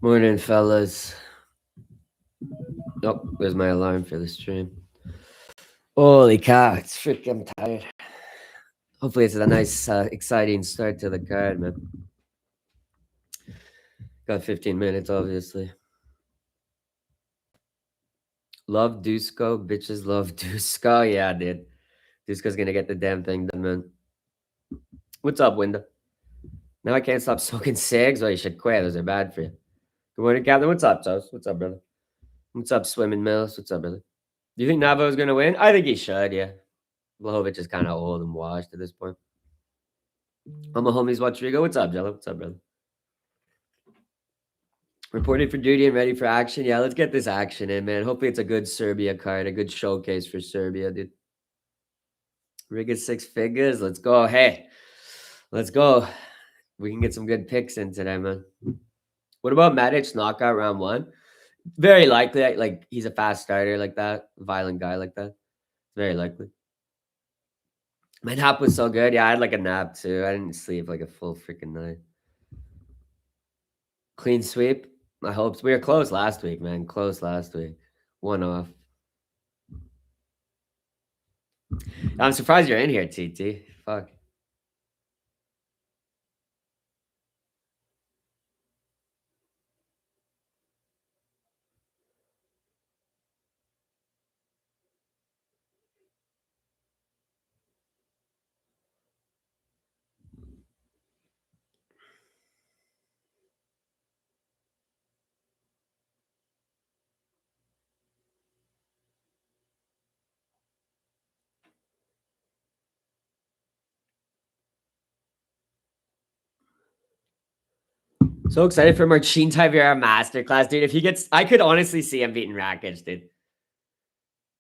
Morning, fellas. Oh, there's my alarm for the stream. Holy cow, it's freaking tired. Hopefully, it's a nice, exciting start to the card, man. Got 15 minutes, obviously. Love Dusko. Bitches love Dusko. Yeah, dude. Dusko's gonna get the damn thing done, man. What's up, Window? Now I can't stop smoking cigs? Well, you should quit. Those are bad for you. Good morning, Captain. What's up, Toast? What's up, brother? What's up, Swimming Mills? What's up, brother? Do you think Navo's gonna win? I think he should, yeah. Blahovic is kind of old and washed at this point. All my homies watch Rigo. What's up, Jello? What's up, brother? Reported for duty and ready for action. Yeah, let's get this action in, man. Hopefully it's a good Serbia card, a good showcase for Serbia, dude. Riga 6 figures. Let's go. Hey, let's go. We can get some good picks in today, man. What about Matic knockout round 1? Very likely. Like, he's a fast starter like that, violent guy like that. Very likely. My nap was so good. Yeah, I had like a nap too. I didn't sleep like a full freaking night. Clean sweep. I hope we were close last week, man. Close last week. 1 off. I'm surprised you're in here, TT. Fuck. So excited for Marcin Tavera masterclass, dude. If he gets, I could honestly see him beating Rakic, dude.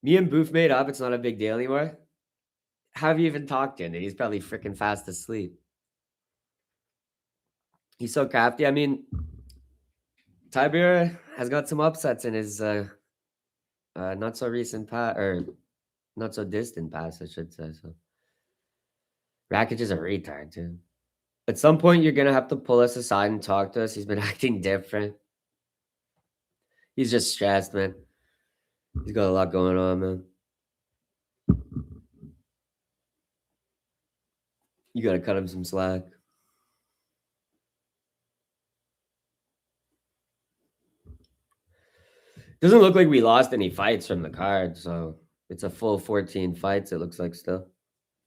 Me and Boof made up. It's not a big deal anymore. How have you even talked to him? Dude? He's probably freaking fast asleep. He's so crafty. I mean, Tavera has got some upsets in his not so recent past, or not so distant past, I should say. So Rakic is a retard too. At some point, you're gonna have to pull us aside and talk to us. He's been acting different. He's just stressed, man. He's got a lot going on, man. You gotta cut him some slack. Doesn't look like we lost any fights from the card, so it's a full 14 fights, it looks like still.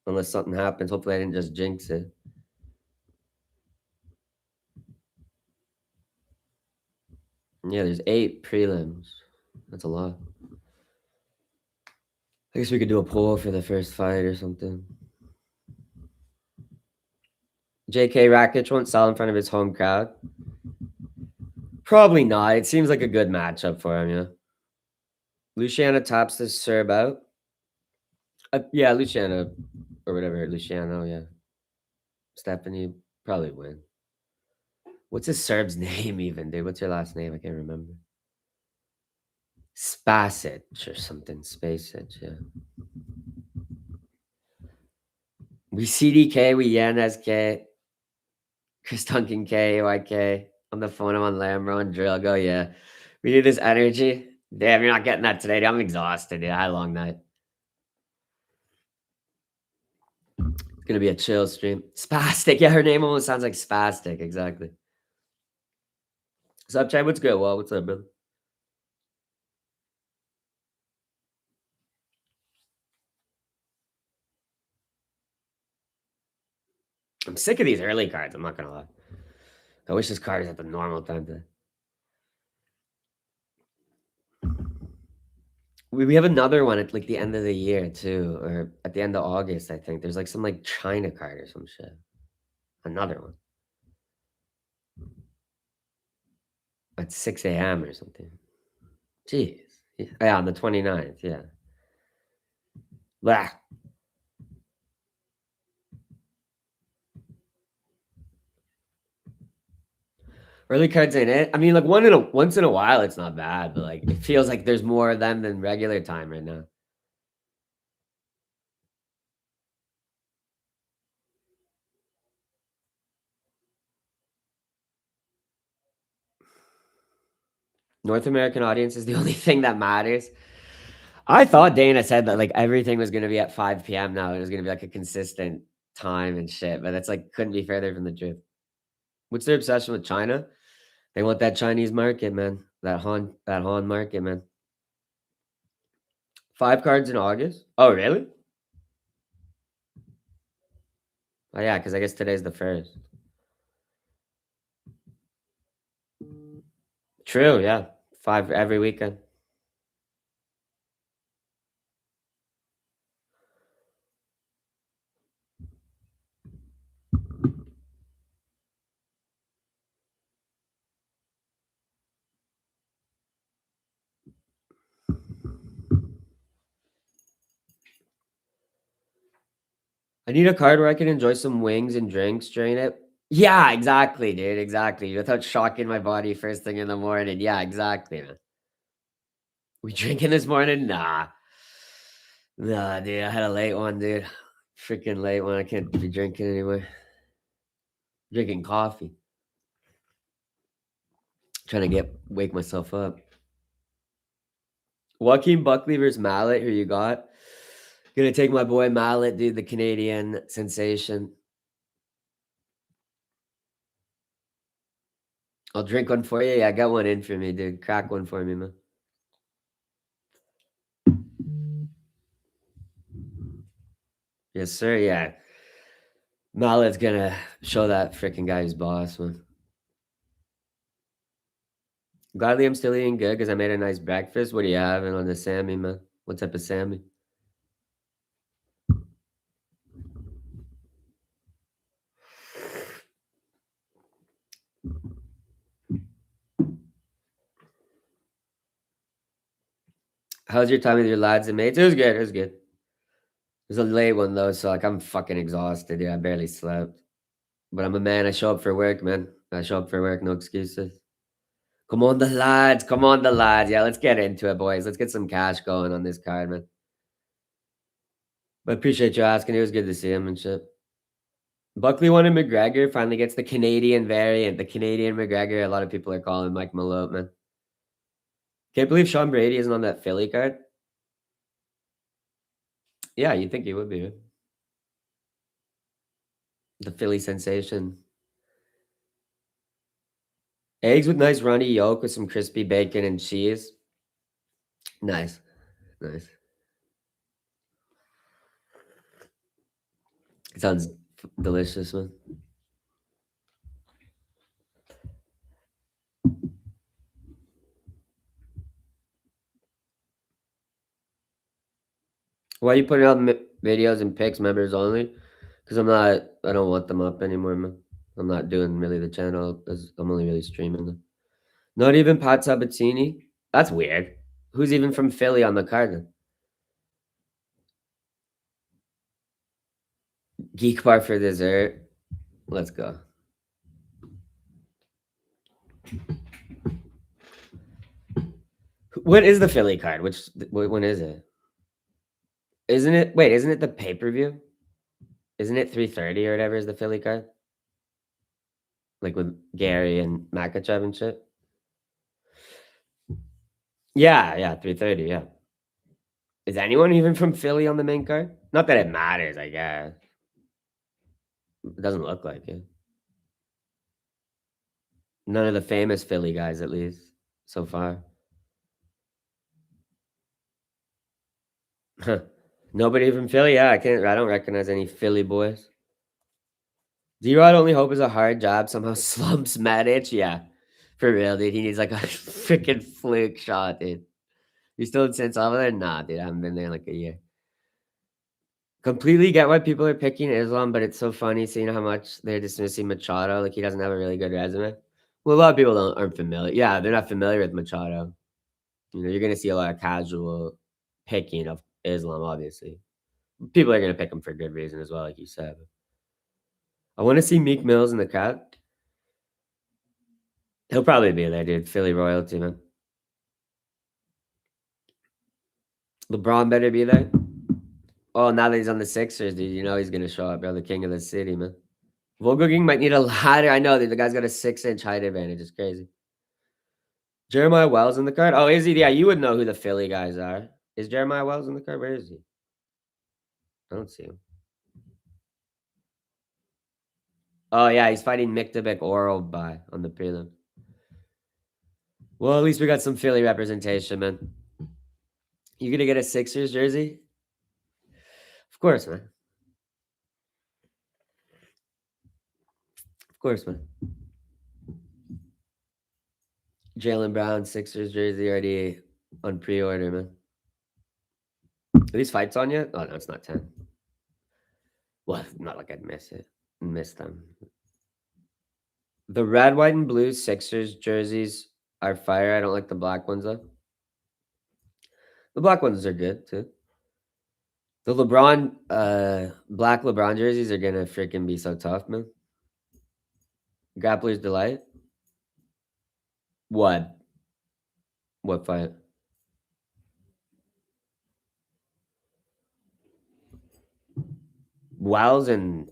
Unless something happens. Hopefully I didn't just jinx it. Yeah, there's 8 prelims. That's a lot. I guess we could do a poll for the first fight or something. JK Rakic won't sell in front of his home crowd. Probably not. It seems like a good matchup for him, yeah. Luciano tops this Serb out. Yeah, Luciano or whatever. Luciano, yeah. Stephanie probably win. What's his Serb's name even, dude? What's your last name? I can't remember. Spasic or something. Spasic, yeah. We CDK, we Yanez K. Chris Duncan K, YK. On the phone, I'm on Lambro and Drillgo, yeah. We need this energy. Damn, you're not getting that today, dude. I'm exhausted, dude. I had a long night. It's gonna be a chill stream. Spastic. Yeah, her name almost sounds like Spastic. Exactly. What's up, Chad? What's good? Well, what's up, brother? I'm sick of these early cards. I'm not gonna lie. I wish this card is at the normal time today. We have another one at like the end of the year too, or at the end of August, I think. There's like some like China card or some shit. Another one. At 6 a.m. or something. Jeez. Yeah, on the 29th, yeah. Blah. Early cards ain't it. I mean, like once in a while, it's not bad, but like it feels like there's more of them than regular time right now. North American audience is the only thing that matters. I thought Dana said that, like, everything was gonna be at 5 PM now, it was gonna be, like, a consistent time and shit, but that's, like, couldn't be further from the truth. What's their obsession with China? They want that Chinese market, man. That Han market, man. 5 cards in August? Oh, really? Oh, yeah, because I guess today's the 1st. True, yeah. 5 every weekend. I need a card where I can enjoy some wings and drinks during it. Yeah, exactly, dude, exactly, without shocking my body first thing in the morning. Yeah, exactly, man. We drinking this morning? Nah. Nah, dude, I had a late one, dude. Freaking late one, I can't be drinking anymore. Drinking coffee. Trying to wake myself up. Joaquin Buckley versus Mallet, who you got? Gonna take my boy Mallet, dude, the Canadian sensation. I'll drink one for you. Yeah, I got one in for me, dude. Crack one for me, man. Yes, sir. Yeah. Mallet's gonna show that freaking guy who's boss, man. Gladly, I'm still eating good because I made a nice breakfast. What are you having on the Sammy, man? What type of Sammy? How's your time with your lads and mates? It was good. It was good. It was a late one though, so like I'm fucking exhausted, dude. I barely slept. But I'm a man. I show up for work, man. I show up for work. No excuses. Come on, the lads. Come on, the lads. Yeah, let's get into it, boys. Let's get some cash going on this card, man. But appreciate you asking. It was good to see him and shit. Buckley won and McGregor finally gets the Canadian variant. The Canadian McGregor. A lot of people are calling Mike Malone, man. Can't believe Sean Brady isn't on that Philly card. Yeah, you'd think he would be. Right? The Philly sensation. Eggs with nice runny yolk with some crispy bacon and cheese. Nice. Nice. It sounds delicious, man. Why are you putting out videos and pics members only? Because I don't want them up anymore, man. I'm not doing really the channel. I'm only really streaming them. Not even Pat Sabatini? That's weird. Who's even from Philly on the card then? Geek bar for dessert. Let's go. What is the Philly card? When is it? Isn't it? Wait, isn't it the pay per view? Isn't it 3:30 or whatever is the Philly card? Like with Gary and Makachev and shit. Yeah, yeah, 3:30. Yeah. Is anyone even from Philly on the main card? Not that it matters, I guess. It doesn't look like it. None of the famous Philly guys, at least so far. Huh. Nobody from Philly. Yeah, I can't. I don't recognize any Philly boys. D-Rod only hope is a hard job somehow slumps Matic. Yeah, for real, dude. He needs like a freaking fluke shot, dude. You still in San Salvador? Nah, dude. I haven't been there in like a year. Completely get why people are picking Islam, but it's so funny seeing how much they're dismissing Machado. Like he doesn't have a really good resume. Well, a lot of people aren't familiar. Yeah, they're not familiar with Machado. You know, you're gonna see a lot of casual picking of Islam, obviously. People are gonna pick him for good reason as well, like you said. I want to see Meek Mills in the crowd. He'll probably be there, dude. Philly royalty, man. LeBron better be there. Oh, now that he's on the Sixers, dude, you know he's gonna show up, bro. The king of the city, man. Vogel King might need a ladder. I know, dude. The guy's got a 6-inch height advantage. It's crazy. Jeremiah Wells in the card? Oh, is he? Yeah, you would know who the Philly guys are. Is Jeremiah Wells in the card? Where is he? I don't see him. Oh, yeah, he's fighting Miktabek Oral by on the prelim. Well, at least we got some Philly representation, man. You gonna get a Sixers jersey? Of course, man. Of course, man. Jalen Brown Sixers jersey already on pre-order, man. Are these fights on yet? Oh no, it's not 10. Well, not like I'd miss it. Miss them. The red, white, and blue Sixers jerseys are fire. I don't like the black ones though. The black ones are good too. The black LeBron jerseys are gonna freaking be so tough, man. Grappler's Delight. What? What fight? Wells and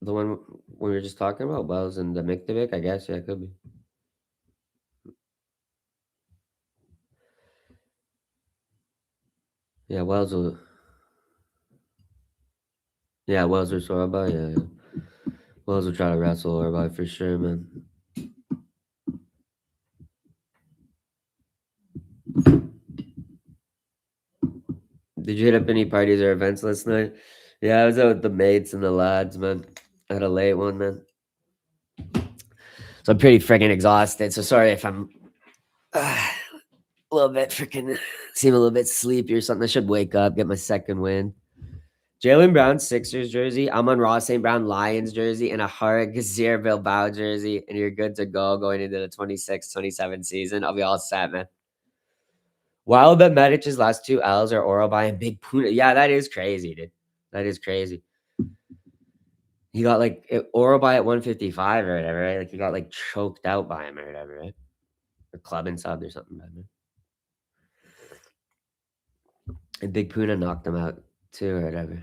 the one we were just talking about, Wells and the Miktovic, I guess. Yeah, it could be. Yeah, Wells will. Yeah, Wells or Sorba. Yeah, yeah. Wells will try to wrestle Sorba for sure, man. Did you hit up any parties or events last night? Yeah, I was out with the mates and the lads, man. I had a late one, man. So I'm pretty freaking exhausted. So sorry if I'm a little bit freaking seem a little bit sleepy or something. I should wake up, get my second win. Jalen Brown Sixers jersey. I'm on Ross St. Brown Lions jersey and a Hard Gazir Bilbao jersey, and you're good to go going into the 26-27 season. I'll be all set, man. Wild bet Medic's last two L's are Orobai and Big Puna. Yeah, that is crazy, dude. That is crazy. He got like Orobai at 155 or whatever, right? Like he got like choked out by him or whatever, right? Or club and sub or something, man. And Big Puna knocked him out too or whatever.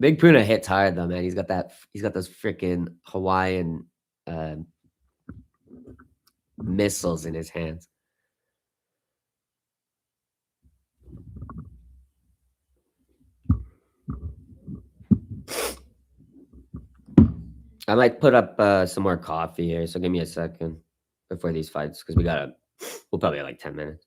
Big Puna hits hard though, man. He's got that. He's got those freaking Hawaiian uh, missiles in his hands. I might put up some more coffee here, so give me a second before these fights because we'll probably have like 10 minutes.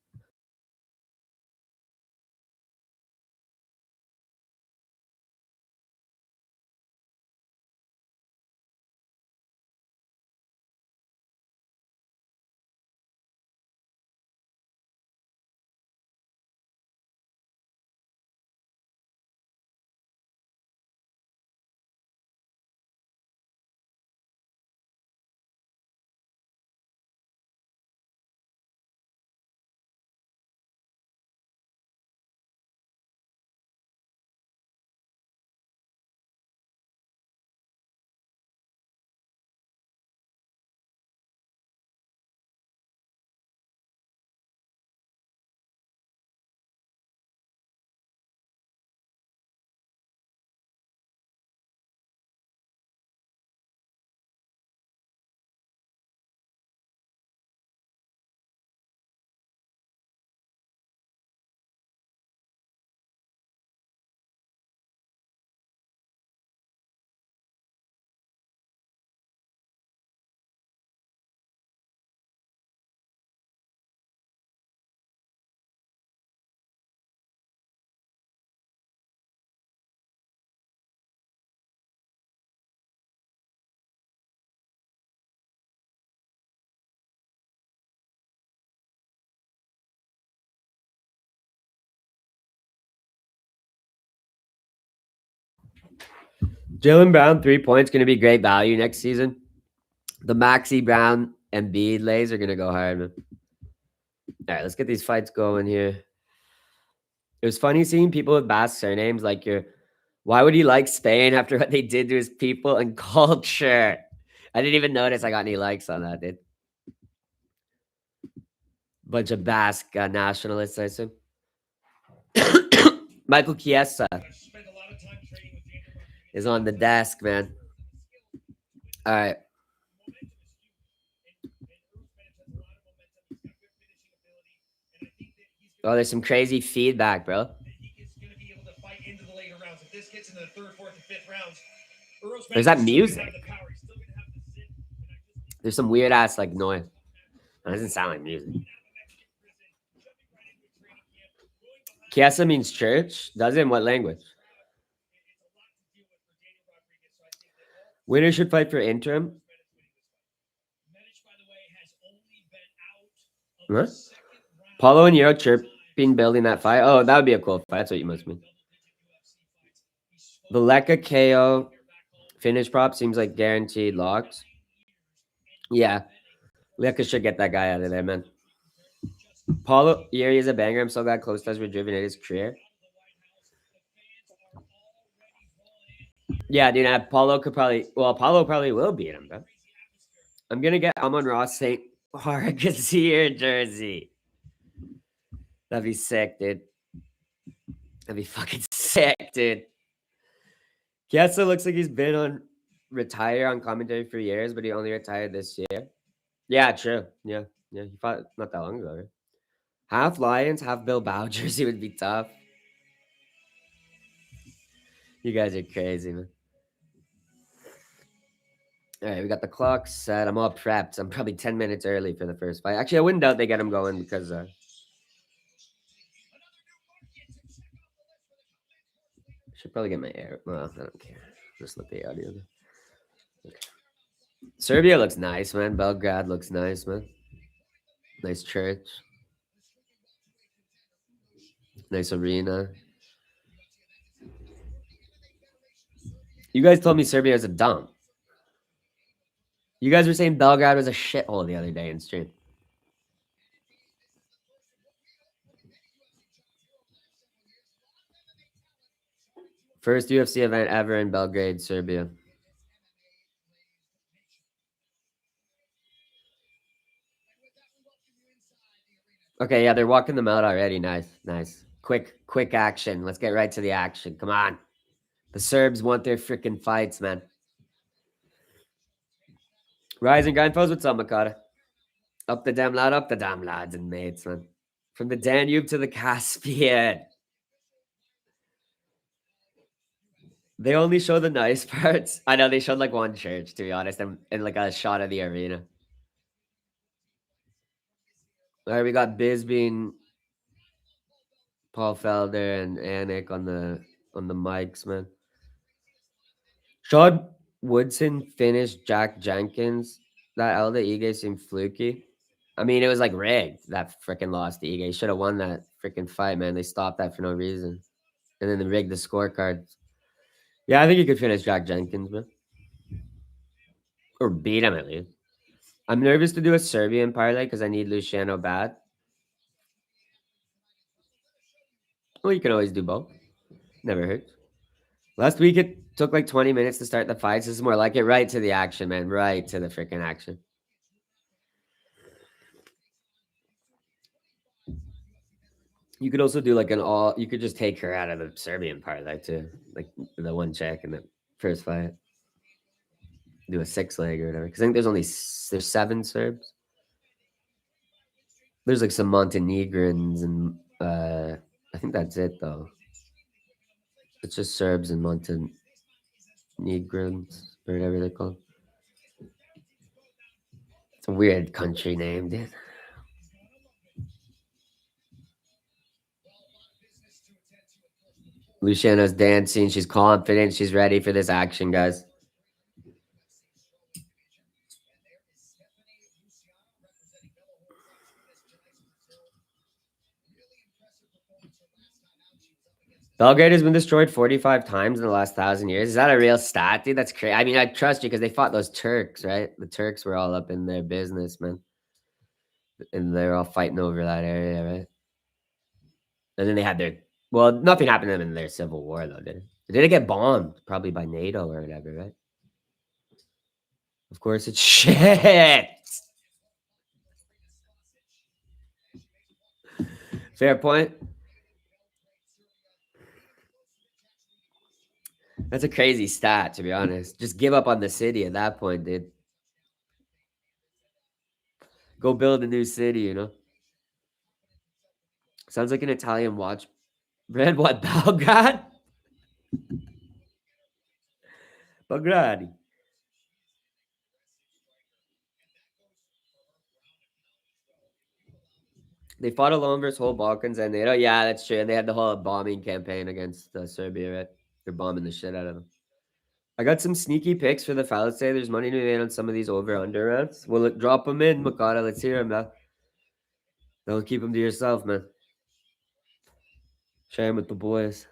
Jalen Brown 3 points going to be great value next season. The Maxi Brown and Embiid lays are going to go hard, man. All right, let's get these fights going here. It was funny seeing people with Basque surnames like your. Why would you like Spain after what they did to his people and culture? I didn't even notice I got any likes on that, dude. Bunch of Basque nationalists, I assume. Michael Chiesa is on the desk, man. All right. Oh, there's some crazy feedback, bro. There's that music. There's some weird ass like noise. That doesn't sound like music. Kiesa means church. Does it in what language? Winner should fight for interim. Huh? Paulo and Yero chirping building that fight. Oh, that would be a cool fight. That's what you must mean. The Leka KO finish prop seems like guaranteed locks. Yeah. Leka should get that guy out of there, man. Paulo Yeri is a banger. I'm so glad Close does rejuvenate his career. Yeah, dude. Paulo could probably. Well, Paulo probably will beat him, bro. I'm gonna get Amon Ross St. Hargazier jersey. That'd be sick, dude. That'd be fucking sick, dude. Kiesa looks like he's been on retire on commentary for years, but he only retired this year. Yeah, true. Yeah, yeah. He fought not that long ago, right? Half Lions, half Bilbao jersey would be tough. You guys are crazy, man. All right, we got the clock set. I'm all prepped. I'm probably 10 minutes early for the first fight. Actually, I wouldn't doubt they get him going because should probably get my air. Well, I don't care. Just let the audio. Okay. Serbia looks nice, man. Belgrade looks nice, man. Nice church. Nice arena. You guys told me Serbia was a dump. You guys were saying Belgrade was a shithole the other day in stream. First UFC event ever in Belgrade, Serbia. Okay, yeah, they're walking them out already. Nice, nice. Quick action. Let's get right to the action. Come on. The Serbs want their freaking fights, man. Rising grind foes, what's up, Makata? Up the damn lads and mates, man. From the Danube to the Caspian. They only show the nice parts. I know they showed like one church, to be honest, and like a shot of the arena. All right, we got Bisbeen, Paul Felder, and Anik on the mics, man. Sean Woodson finished Jack Jenkins. That Elda Ige seemed fluky. I mean, it was like rigged. That freaking loss to Ige. He should have won that freaking fight, man. They stopped that for no reason, and then they rigged the scorecard. Yeah, I think he could finish Jack Jenkins, man, or beat him at least. I'm nervous to do a Serbian parlay because I need Luciano bad. Well, you can always do both. Never hurts. Last week it took like 20 minutes to start the fights. This is more like it. Right to the action, man. Right to the freaking action. You could also do like an all. You could just take her out of the Serbian parlay too, like the one check in the first fight. Do a 6 leg or whatever. Because I think there's 7 Serbs. There's like some Montenegrins and I think that's it though. It's just Serbs and Montenegrins or whatever they're called. It's a weird country name, dude. Luciana's dancing. She's confident. She's ready for this action, guys. Belgrade has been destroyed 45 times in the last 1,000 years. Is that a real stat, dude? That's crazy. I mean, I trust you because they fought those Turks, right? The Turks were all up in their business, man. And they're all fighting over that area, right? And then they had their well, nothing happened to them in their civil war, though, did it? Did it get bombed? Probably by NATO or whatever, right? Of course, it's shit. Fair point. That's a crazy stat, to be honest. Just give up on the city at that point, dude. Go build a new city, you know? Sounds like an Italian watch brand. What, Belgrade? Belgrade. They fought alone versus whole Balkans, and they, oh yeah, that's true. And they had the whole bombing campaign against Serbia, right? They're bombing the shit out of them. I got some sneaky picks for the Fallout say. There's money to be made on some of these over under rounds. Well, look, drop them in, Makata. Let's hear them, man. Don't keep them to yourself, man. Share them with the boys.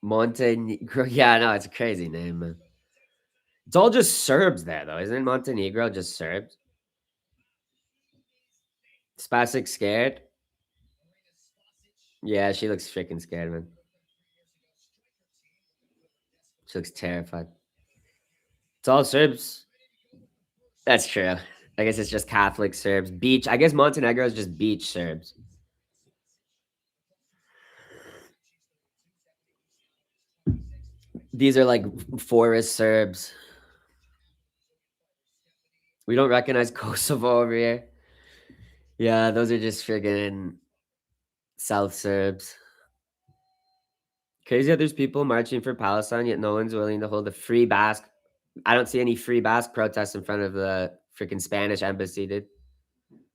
Montenegro. Yeah, no, it's a crazy name, man. It's all just Serbs there, though. Isn't Montenegro just Serbs? Spasic scared? Yeah, she looks freaking scared, man. She looks terrified. It's all Serbs. That's true. I guess it's just Catholic Serbs. Beach. I guess Montenegro is just beach Serbs. These are like forest Serbs. We don't recognize Kosovo over here. Yeah, those are just friggin' South Serbs. Crazy how there's people marching for Palestine, yet no one's willing to hold a free Basque. I don't see any free Basque protests in front of the freaking Spanish embassy, dude.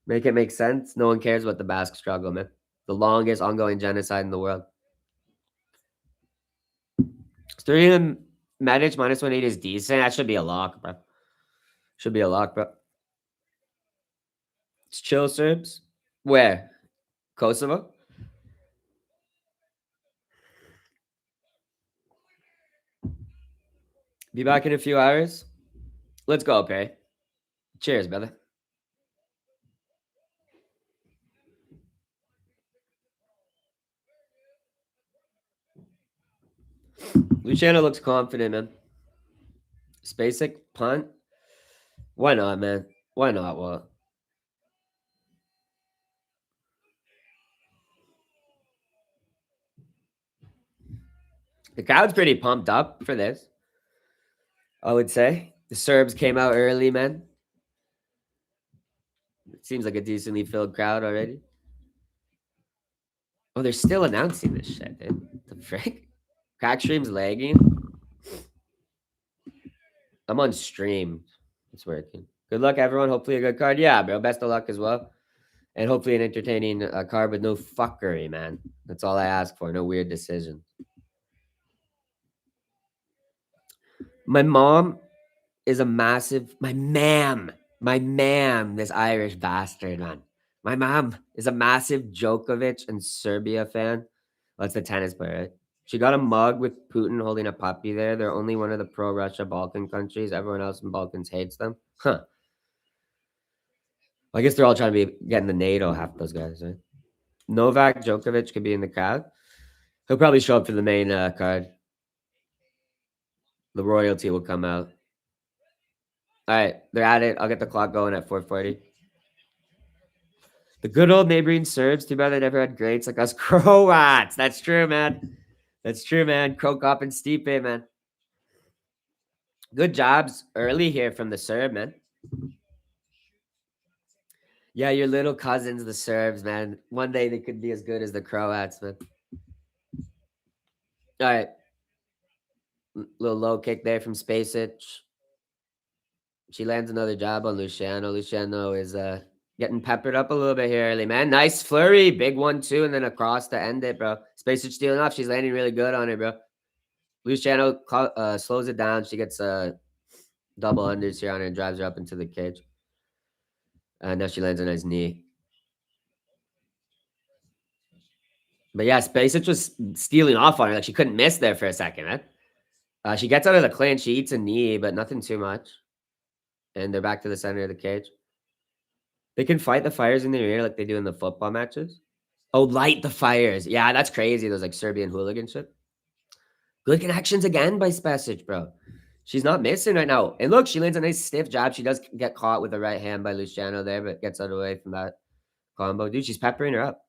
Make it make sense. No one cares about the Basque struggle, man. The longest ongoing genocide in the world. Sturdium Medic minus 180 is decent. That should be a lock, bro. Should be a lock, bro. It's chill Serbs. Where? Kosovo? Be back in a few hours. Let's go, Perry. Cheers, brother. Luciano looks confident, man. Spacek punt. Why not, man? Why not? Well, the crowd's pretty pumped up for this. I would say the Serbs came out early, man. It seems like a decently filled crowd already. Oh, they're still announcing this shit, dude. The frick? Crack stream's lagging. I'm on stream. It's working. Good luck, everyone. Hopefully a good card. Yeah, bro. Best of luck as well. And hopefully an entertaining card with no fuckery, man. That's all I ask for. No weird decisions. My mom is a massive my ma'am, this Irish bastard, man. My mom is a massive Djokovic and Serbia fan. That's the tennis player, right? She got a mug with Putin holding a puppy there. They're only one of the pro-Russia Balkan countries. Everyone else in Balkans hates them. Huh. I guess they're all trying to be getting the NATO, half those guys, right? Novak Djokovic could be in the crowd. He'll probably show up for the main card. The royalty will come out. All right, they're at it. I'll get the clock going at 4:40. The good old neighboring Serbs. Too bad they never had greats like us Croats. That's true, man. That's true, man. Krokop and Stipe, man. Good jobs early here from the Serb, man. Yeah, your little cousins, the Serbs, man. One day they could be as good as the Croats, man. All right. Little low kick there from Spacek. She lands another jab on Luciano. Luciano is getting peppered up a little bit here early, man. Nice flurry. Big 1-2, and then across to end it, bro. Spacek stealing off. She's landing really good on it, bro. Luciano slows it down. She gets double unders here on her and drives her up into the cage. Now she lands a nice knee. But yeah, Spacek was stealing off on her. Like she couldn't miss there for a second, man. She gets out of the clinch. She eats a knee, but nothing too much. And they're back to the center of the cage. They can fight the fires in their ear like they do in the football matches. Oh, light the fires. Yeah, that's crazy. Those like Serbian hooligan shit. Good connections again by Spasic, bro. She's not missing right now. And look, she lands a nice stiff jab. She does get caught with the right hand by Luciano there, but gets out of the way from that combo. Dude, she's peppering her up.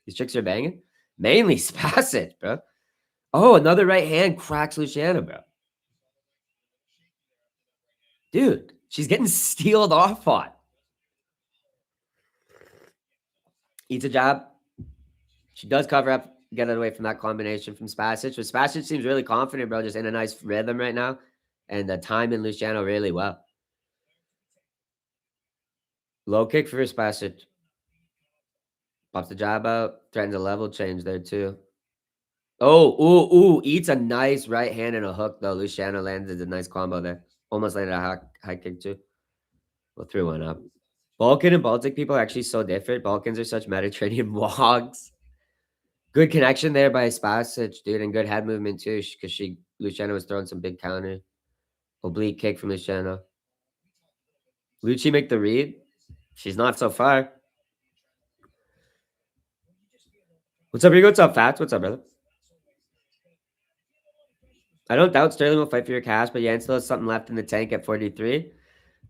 These chicks are banging. Mainly Spasic, bro. Oh, another right hand cracks Luciano, bro. Dude, she's getting steeled off on. Eats a jab. She does cover up, get it away from that combination from Spasic. But Spasic seems really confident, bro, just in a nice rhythm right now. And timing Luciano really well. Low kick for Spasic. Pops the jab out. Threatens a level change there, too. Oh, ooh. Eats a nice right hand and a hook, though. Luciano landed a nice combo there. Almost landed a high kick, too. Well, threw one up. Balkan and Baltic people are actually so different. Balkans are such Mediterranean wogs. Good connection there by Spasic, dude, and good head movement too, because Luciano was throwing some big counter. Oblique kick from Luciano. Lucci make the read. She's not so far. What's up, Rigo? What's up, Fats? What's up, brother? I don't doubt Sterling will fight for your cash, but Yan still has something left in the tank at 43.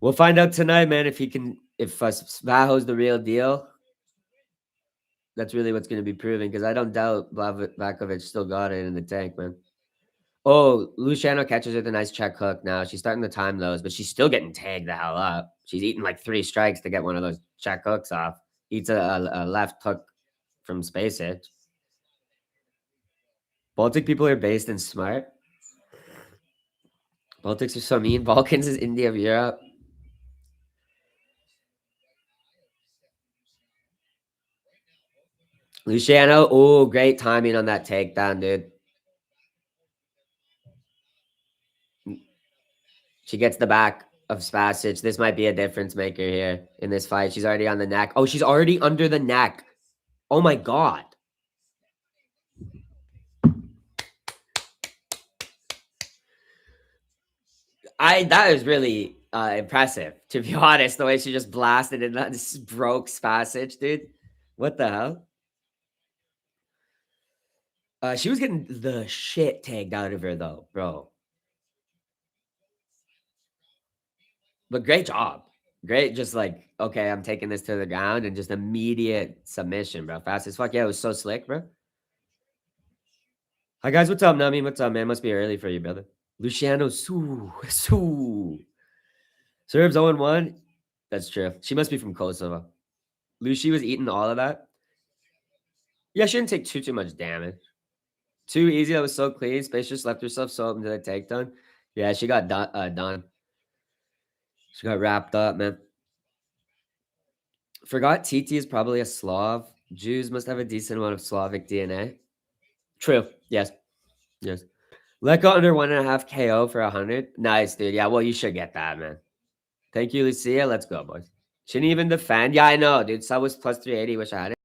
We'll find out tonight, man, if Vaho's the real deal. That's really what's going to be proven, because I don't doubt Vakovic still got it in the tank, man. Oh, Luciano catches her with a nice check hook now. She's starting to time those, but she's still getting tagged the hell up. She's eating like 3 strikes to get one of those check hooks off. Eats a left hook from Spasic. Baltic people are based and smart. Baltics are so mean. Balkans is India of Europe. Luciano, oh, great timing on that takedown, dude. She gets the back of Spasic. This might be a difference maker here in this fight. She's already on the neck. Oh, she's already under the neck. Oh my God. That is really impressive, to be honest, the way she just blasted and that just broke Spasic, dude. What the hell? She was getting the shit tagged out of her though, bro. But great job. Great, just like, okay, I'm taking this to the ground and just immediate submission, bro. Fast as fuck. Yeah, it was so slick, bro. Hi guys, what's up, Nami? What's up, man? Must be early for you, brother. Luciano Su. Serves 0-1. That's true. She must be from Kosovo. Lucy was eating all of that. Yeah, she didn't take too much damage. Too easy. That was so clean. Space just left herself so open to the takedown. Yeah, she got done. She got wrapped up, man. Forgot TT is probably a Slav. Jews must have a decent amount of Slavic DNA. True. Yes. Yes. Let go under 1.5 KO for 100. Nice, dude. Yeah, well, you should get that, man. Thank you, Lucia. Let's go, boys. Shouldn't even defend. Yeah, I know, dude. Sub was plus 380. Wish I had it.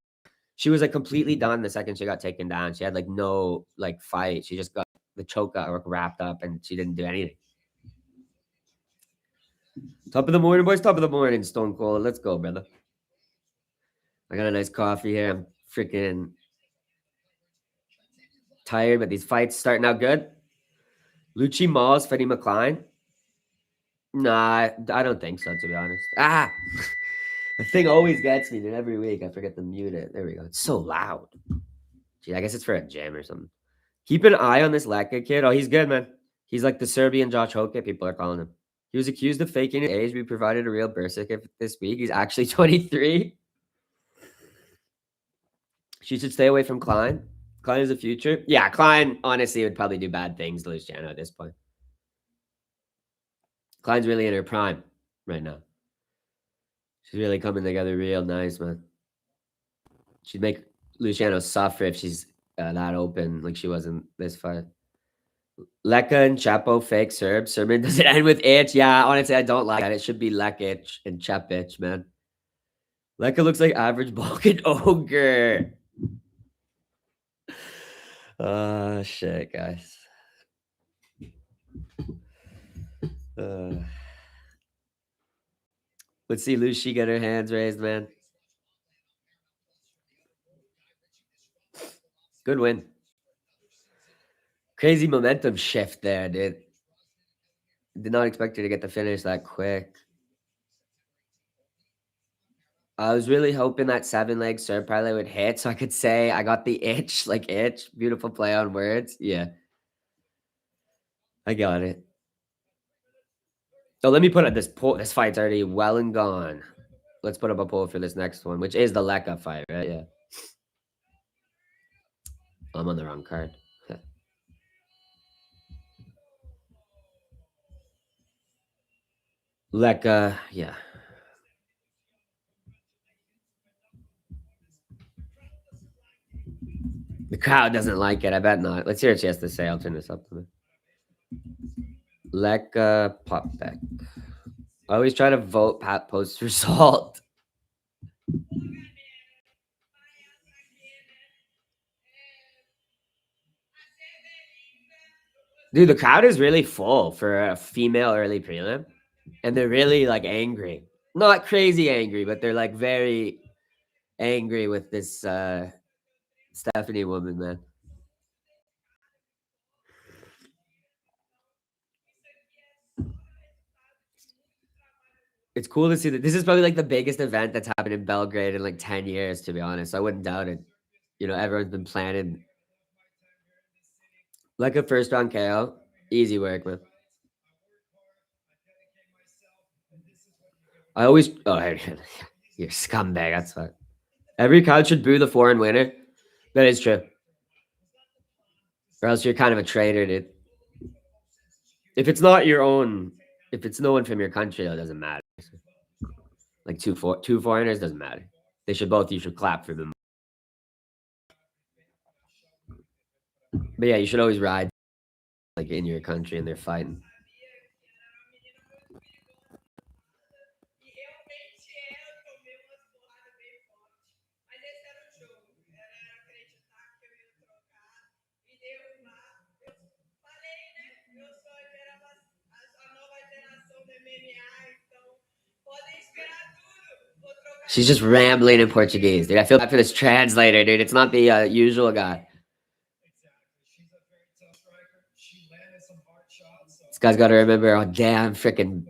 She was like completely done the second she got taken down. She had like no like fight. She just got the choke got wrapped up and she didn't do anything. Top of the morning, boys. Top of the morning, Stone Cold. Let's go, brother. I got a nice coffee here. I'm freaking tired, but these fights starting out good. Lucci Malls, Freddie McLean. Nah, I don't think so, to be honest. The thing always gets me, dude. Every week I forget to mute it. There we go. It's so loud. Gee, I guess it's for a jam or something. Keep an eye on this Leka kid. Oh, he's good, man. He's like the Serbian Josh Hoke, people are calling him. He was accused of faking his age. We provided a real birth certificate this week. He's actually 23. She should stay away from Klein. Klein is the future. Yeah, Klein honestly would probably do bad things to Luciano at this point. Klein's really in her prime right now. She's really coming together real nice, man. She'd make Luciano suffer if she's that open like she was in this fight. Leka and Chapo fake Serb. Serbian does it end with itch? Yeah, honestly, I don't like that. It should be Lekic and Chepic, man. Leka looks like average Balkan ogre. Oh, shit, guys. Let's see Lucy get her hands raised, man. Good win. Crazy momentum shift there, dude. Did not expect her to get the finish that quick. I was really hoping that 7-leg Serb parlay would hit so I could say I got the itch, like itch. Beautiful play on words. Yeah, I got it. So let me put up this poll. This fight's already well and gone. Let's put up a poll for this next one, which is the Leka fight, right? Yeah. I'm on the wrong card. Leka, yeah. The crowd doesn't like it. I bet not. Let's hear what she has to say. I'll turn this up to me. Leka Popbeck. I always try to vote Pat post result. Dude, the crowd is really full for a female early prelim. And they're really like angry. Not crazy angry, but they're like very angry with this Stephanie woman, man. It's cool to see that this is probably like the biggest event that's happened in Belgrade in like 10 years, to be honest. I wouldn't doubt it. You know, everyone's been planning like a first round KO. Easy work, man. I always you're a scumbag, that's what. Every crowd should boo the foreign winner. That is true. Or else you're kind of a traitor, dude. If it's not your own, if it's no one from your country, it doesn't matter. Like two foreigners doesn't matter. They should both. You should clap for them. But yeah, you should always ride like in your country and they're fighting. She's just rambling in Portuguese, dude. I feel bad for this translator, dude. It's not the usual guy. This guy's got to remember a damn freaking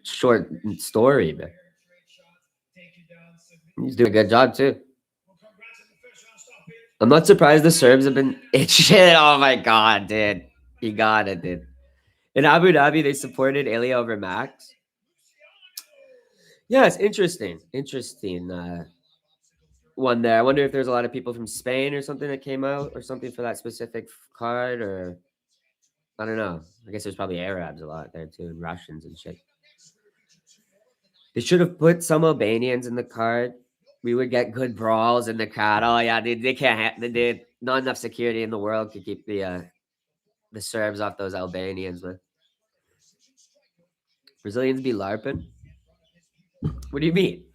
short story, man. He's doing a good job too. I'm not surprised the Serbs have been itching. Oh my god, dude. You got it, dude. In Abu Dhabi, they supported Ilya over Max. Yeah, it's interesting. Interesting one there. I wonder if there's a lot of people from Spain or something that came out or something for that specific card, or I don't know. I guess there's probably Arabs a lot there too, and Russians and shit. They should have put some Albanians in the card. We would get good brawls in the crowd. Oh yeah, they can't. They did not enough security in the world to keep the Serbs off those Albanians, man. Brazilians be larping. What do you mean?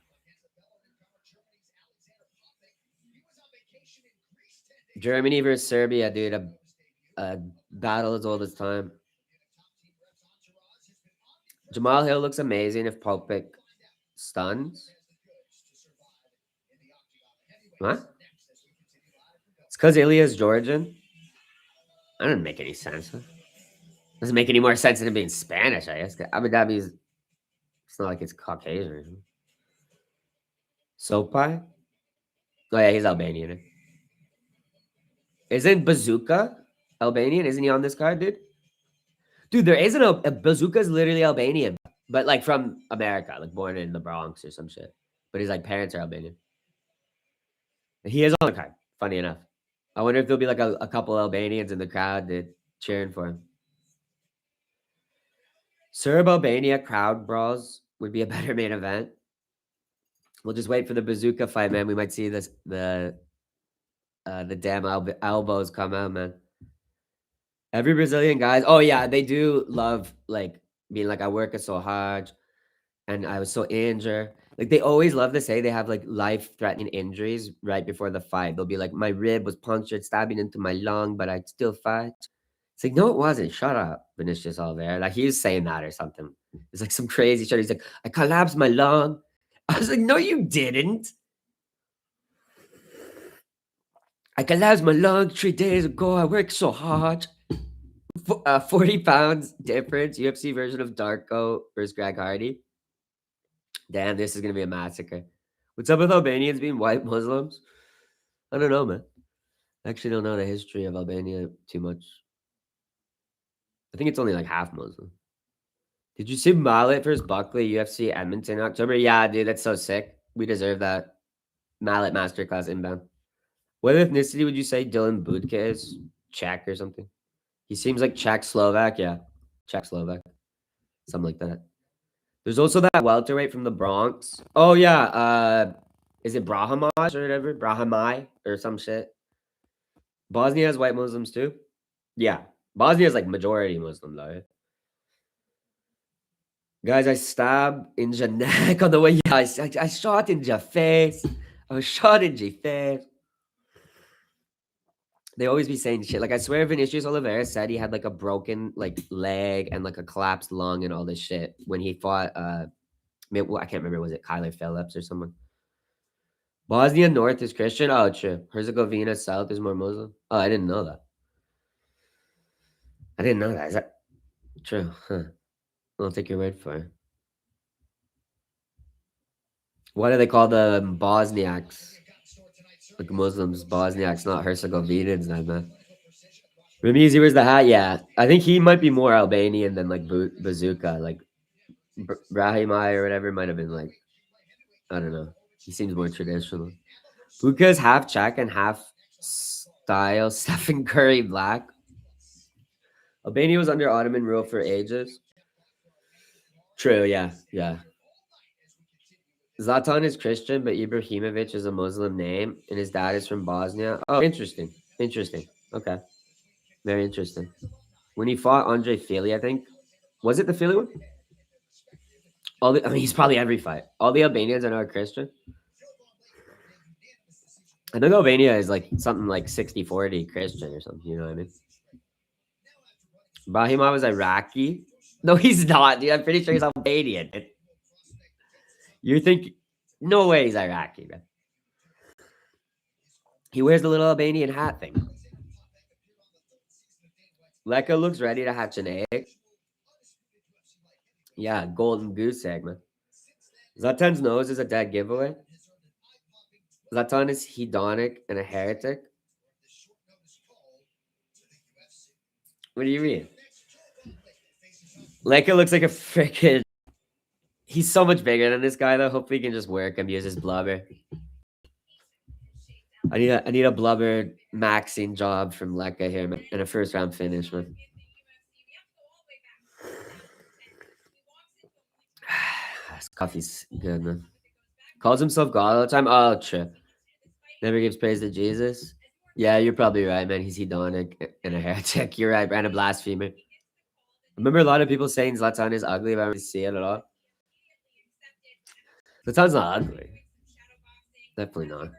Germany versus Serbia, dude. A battle as old as time. Jamal Hill looks amazing if Popik stuns. What? It's because Ilya's Georgian. That doesn't make any sense. Doesn't make any more sense than it being Spanish, I guess. Abu Dhabi's. It's not like it's Caucasian. Sopai? Oh yeah, he's Albanian. Isn't Bazooka Albanian? Isn't he on this card, dude? Dude, there isn't a Bazooka's literally Albanian, but like from America, like born in the Bronx or some shit. But his like parents are Albanian. He is on the card. Funny enough. I wonder if there'll be like a couple Albanians in the crowd that cheering for him. Serb Albania crowd brawls would be a better main event. We'll just wait for the Bazooka fight, man. We might see this the damn elbows come out, man. Every Brazilian guys, oh yeah, they do love like being like I work so hard and I was so injured. Like they always love to say they have like life-threatening injuries right before the fight. They'll be like, my rib was punctured, stabbing into my lung, but I'd still fight. It's like, no, it wasn't. Shut up, Vinicius all there. Like he's saying that or something. It's like some crazy shit. He's like, I collapsed my lung. I was like, no, you didn't. I collapsed my lung 3 days ago. I worked so hard. 40 pounds difference. UFC version of Darko versus Greg Hardy. Damn, this is gonna be a massacre. What's up with Albanians being white Muslims? I don't know, man. I actually don't know the history of Albania too much. I think it's only like half Muslim. Did you see Mallet versus Buckley UFC Edmonton October? Yeah, dude, that's so sick. We deserve that. Mallet Masterclass inbound. What ethnicity would you say Dylan Budka is? Czech or something? He seems like Czech Slovak. Yeah, Czech Slovak, something like that. There's also that welterweight from the Bronx. Oh yeah, is it Brahimaj or whatever? Brahimai or some shit. Bosnia has white Muslims too. Yeah, Bosnia is like majority Muslim though. Right? Guys, I stabbed in your neck on the way. Yeah, I shot in your face. I was shot in your face. They always be saying shit. Like I swear Vinicius Oliveira said he had like a broken like leg and like a collapsed lung and all this shit when he fought I can't remember, was it Kyler Phillips or someone? Bosnia North is Christian? Oh true. Herzegovina South is more Muslim? Oh, I didn't know that. I didn't know that. Is that true? Huh. I'll take your word for it. Why do they call the Bosniaks? Like Muslims, Bosniaks, not Herzegovinians, man. Ramizi, where's the hat? Yeah, I think he might be more Albanian than like Bazooka. Like Brahimai or whatever might have been like, I don't know. He seems more traditional. Buka's half Czech and half style Stephen Curry black. Albania was under Ottoman rule for ages. True, yeah, yeah. Zlatan is Christian, but Ibrahimovic is a Muslim name, and his dad is from Bosnia. Oh, interesting. Interesting. Okay. Very interesting. When he fought Andre Fili, I think. Was it the Fili one? I mean, he's probably every fight. All the Albanians I know are Christian. I think Albania is like something like 60-40 Christian or something. You know what I mean? Brahima was Iraqi. No, he's not, dude. I'm pretty sure he's Albanian. You think? No way he's Iraqi, man. He wears the little Albanian hat thing. Leka looks ready to hatch an egg. Yeah, golden goose egg, man. Zlatan's nose is a dead giveaway. Zlatan is hedonic and a heretic. What do you mean? Leka looks like a freaking. He's so much bigger than this guy, though. Hopefully, he can just work him, use his blubber. I need a blubber maxing job from Leka here, man, and a first round finish, man. This coffee's good, man. Calls himself God all the time. Oh, true. Never gives praise to Jesus. Yeah, you're probably right, man. He's hedonic and a heretic. You're right, and a blasphemer. I remember a lot of people saying Zlatan is ugly, but I don't really see it at all. Zlatan's not ugly. Definitely not. All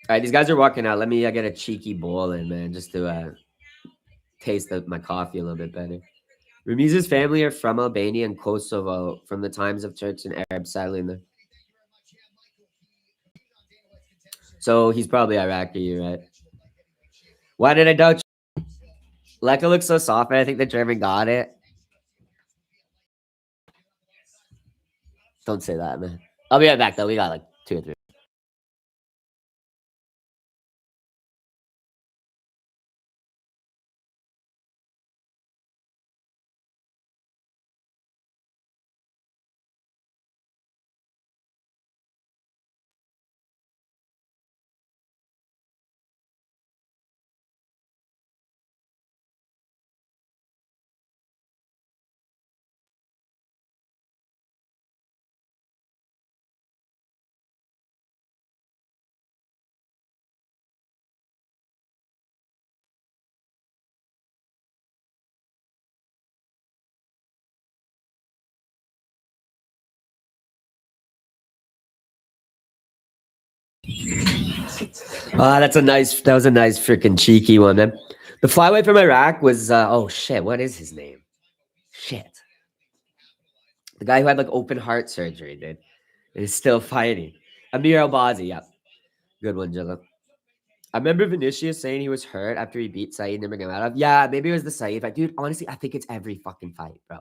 right, these guys are walking out. Let me get a cheeky bowl in, man, just to taste my coffee a little bit better. Ramiz's family are from Albania and Kosovo from the times of Turks and Arabs settling there. So he's probably Iraqi, you're right. Why did I doubt you? Leka looks so soft, and I think the German got it. Don't say that, man. I'll be right back, though. We got like 2 or 3. That was a nice freaking cheeky one, man. The flyweight from Iraq was oh shit, what is his name? Shit. The guy who had like open heart surgery, dude. And is still fighting. Amir Albazi, yeah. Good one, Jilla. I remember Vinicius saying he was hurt after he beat Saeed Nurmagomedov. Yeah, maybe it was the Saeed fight. Dude, honestly, I think it's every fucking fight, bro.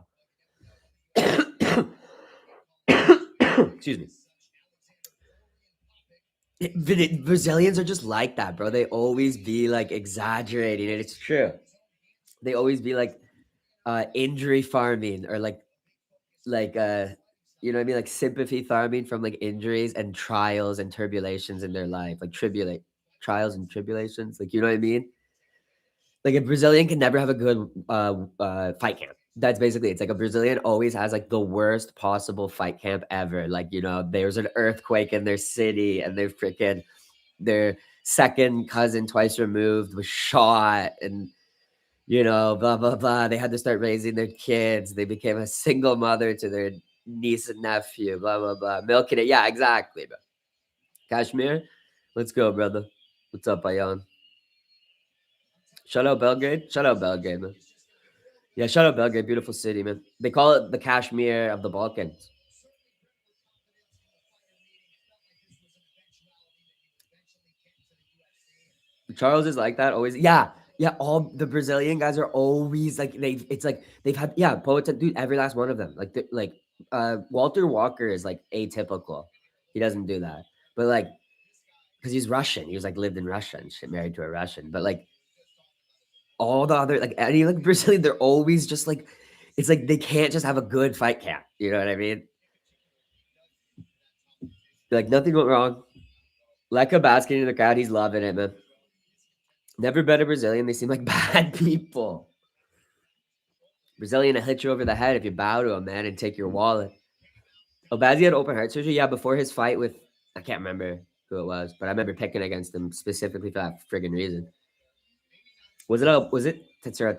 Excuse me. Brazilians are just like that, bro. They always be like exaggerating, and it's true. They always be like injury farming or like you know what I mean, like sympathy farming from like injuries and trials and tribulations in their life, like tribulate trials and tribulations, like you know what I mean. Like a Brazilian can never have a good fight camp. That's basically it's like a Brazilian always has like the worst possible fight camp ever. Like you know, there's an earthquake in their city, and they're freaking their second cousin twice removed was shot, and you know, blah blah blah. They had to start raising their kids. They became a single mother to their niece and nephew. Blah blah blah. Milking it. Yeah, exactly, bro. Kashmir, let's go, brother. What's up, Ayan? Shout out Belgrade. Shout out Belgrade, man. Yeah, shout out Belgrade. Beautiful city, man. They call it the Kashmir of the Balkans. Charles is like that always. Yeah, yeah. All the Brazilian guys are always like they've. It's like they've had yeah poets. Dude, every last one of them. Like Walter Walker is like atypical. He doesn't do that, but like because he's Russian. He was like lived in Russia and shit, married to a Russian. But like all the other like any like Brazilian, they're always just like it's like they can't just have a good fight camp. You know what I mean? Like nothing went wrong. Leka basking in the crowd. He's loving it, man. Never bet a Brazilian. They seem like bad people. Brazilian will hit you over the head if you bow to him, man, and take your wallet. Obazi had open heart surgery. Yeah, before his fight with I can't remember who it was, but I remember picking against him specifically for that friggin' reason. Was it Tetsura?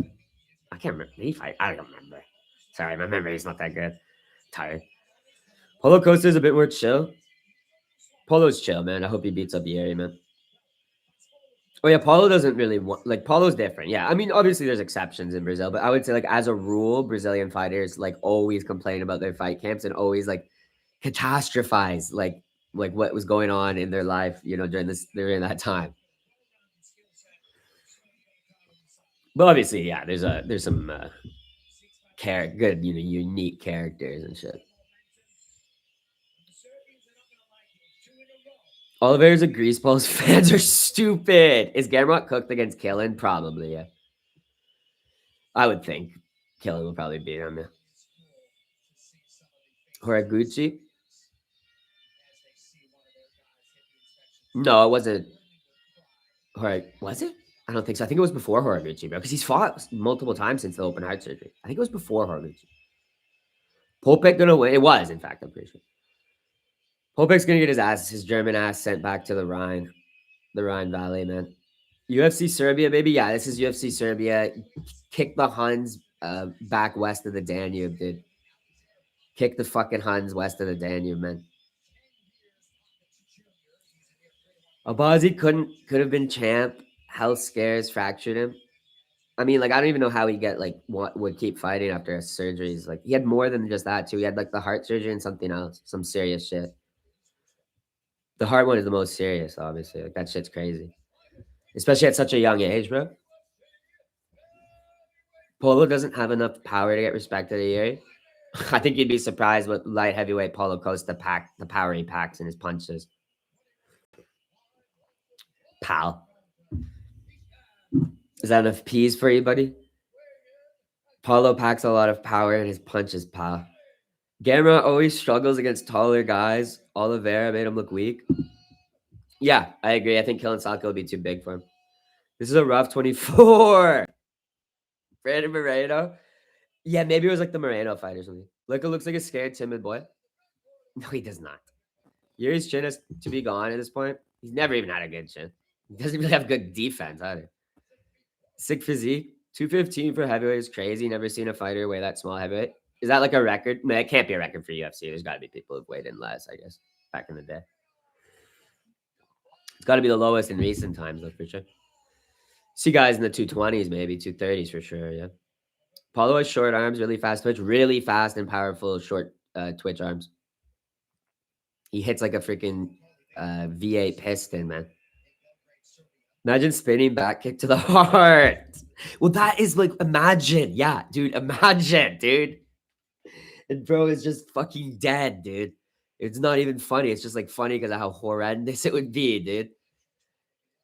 I can't remember. Did he fight? I don't remember. Sorry, my memory's not that good. Tired. Polo Costa's a bit more chill. Polo's chill, man. I hope he beats up Yeri, man. Oh yeah, Paulo doesn't really want like Paulo's different. Yeah, I mean obviously there's exceptions in Brazil, but I would say like as a rule, Brazilian fighters like always complain about their fight camps and always like catastrophize like what was going on in their life, you know, during that time. But obviously, yeah, there's some good, you know, unique characters and shit. Oliveira's a greaseballs. Fans are stupid. Is Gamrot cooked against Killen? Probably, yeah. I would think Killen will probably beat him. Yeah. Horiguchi? No, it wasn't. Was it? I don't think so. I think it was before Horiguchi, bro, because he's fought multiple times since the open heart surgery. I think it was before Horiguchi. Popek gonna win. It was, in fact, I'm pretty sure. Popek's gonna get his German ass sent back to the Rhine Valley, man. UFC Serbia, baby. Yeah, this is UFC Serbia. Kick the Huns back west of the Danube, dude. Kick the fucking Huns west of the Danube, man. Abazi could have been champ. Health scares fractured him. I mean, like I don't even know how he would keep fighting after his surgeries. Like he had more than just that too. He had like the heart surgery and something else, some serious shit. The heart one is the most serious, obviously. Like that shit's crazy, especially at such a young age, bro. Polo doesn't have enough power to get respected a year. I think you'd be surprised what light heavyweight Paulo Costa the power he packs in his punches. Pal. Is that enough P's for you, buddy? Paulo packs a lot of power in his punches, pal. Gamera always struggles against taller guys. Oliveira made him look weak. Yeah, I agree. I think Killen Saka would be too big for him. This is a rough 24. Brandon Moreno. Yeah, maybe it was like the Moreno fight or something. It looks like a scared, timid boy. No, he does not. Yuri's chin is to be gone at this point. He's never even had a good chin. He doesn't really have good defense either. Sick physique. 215 for heavyweight is crazy. Never seen a fighter weigh that small heavyweight. Is that like a record? No, it can't be a record for UFC. There's got to be people who've weighed in less, I guess, back in the day. It's got to be the lowest in recent times, though, for sure. See guys in the 220s, maybe 230s for sure, yeah. Paulo has short arms, really fast twitch, really fast and powerful short twitch arms. He hits like a freaking V8 piston, man. Imagine spinning back kick to the heart. Well, that is like, imagine. Yeah, dude, imagine, dude. And bro is just fucking dead, dude. It's not even funny. It's just like funny because of how horrendous it would be, dude.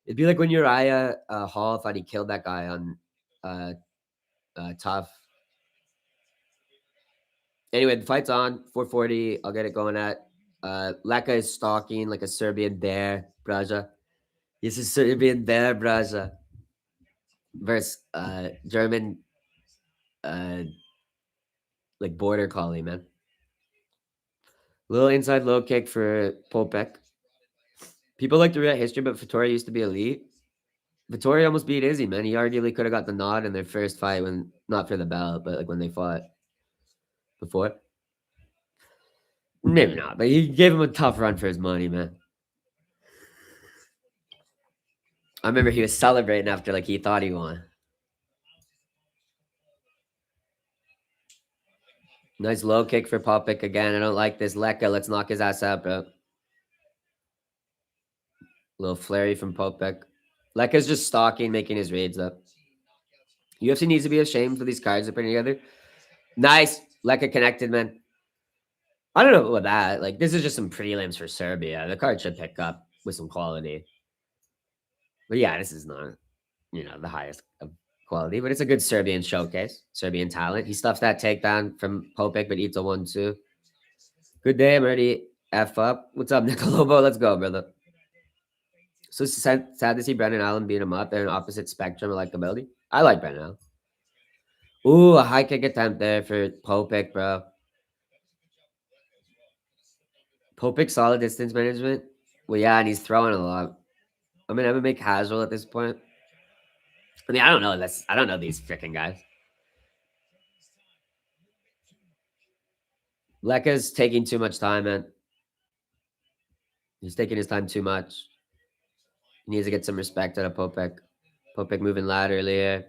It'd be like when Uriah Hall thought he killed that guy on uh, Tough. Anyway, the fight's on 440. I'll get it going at. Leka is stalking like a Serbian bear, Braja. He's a Serbian bear, Braja. Versus German uh, like border collie, man. Little inside low kick for Popek. People like to read history, but Vittori used to be elite. Vittori almost beat Izzy, man. He arguably could have got the nod in their first fight when not for the belt, but like when they fought before. Maybe not, but he gave him a tough run for his money, man. I remember he was celebrating after like he thought he won. Nice low kick for Popek again. I don't like this. Leka, let's knock his ass out, bro. Little flurry from Popek. Leka's just stalking, making his raids up. UFC needs to be ashamed for these cards they're putting together. Nice. Leka connected, man. I don't know about that. Like, this is just some prelims for Serbia. The card should pick up with some quality. But yeah, this is not, the highest of quality, but it's a good Serbian showcase. Serbian talent. He stuffs that takedown from Popek, but eats a 1-2. Good day. I'm already F up. What's up, Nicolobo? Let's go, brother. So it's sad to see Brendan Allen beat him up. They're an opposite spectrum of likability. I like Brendan Allen. Ooh, a high kick attempt there for Popek, bro. Popek solid distance management. Well, yeah, and he's throwing a lot. I mean, MMA casual at this point. I mean, I don't know this. I don't know these freaking guys. Leka's taking too much time, man. He's taking his time too much. He needs to get some respect out of Popek. Popek moving laterally here.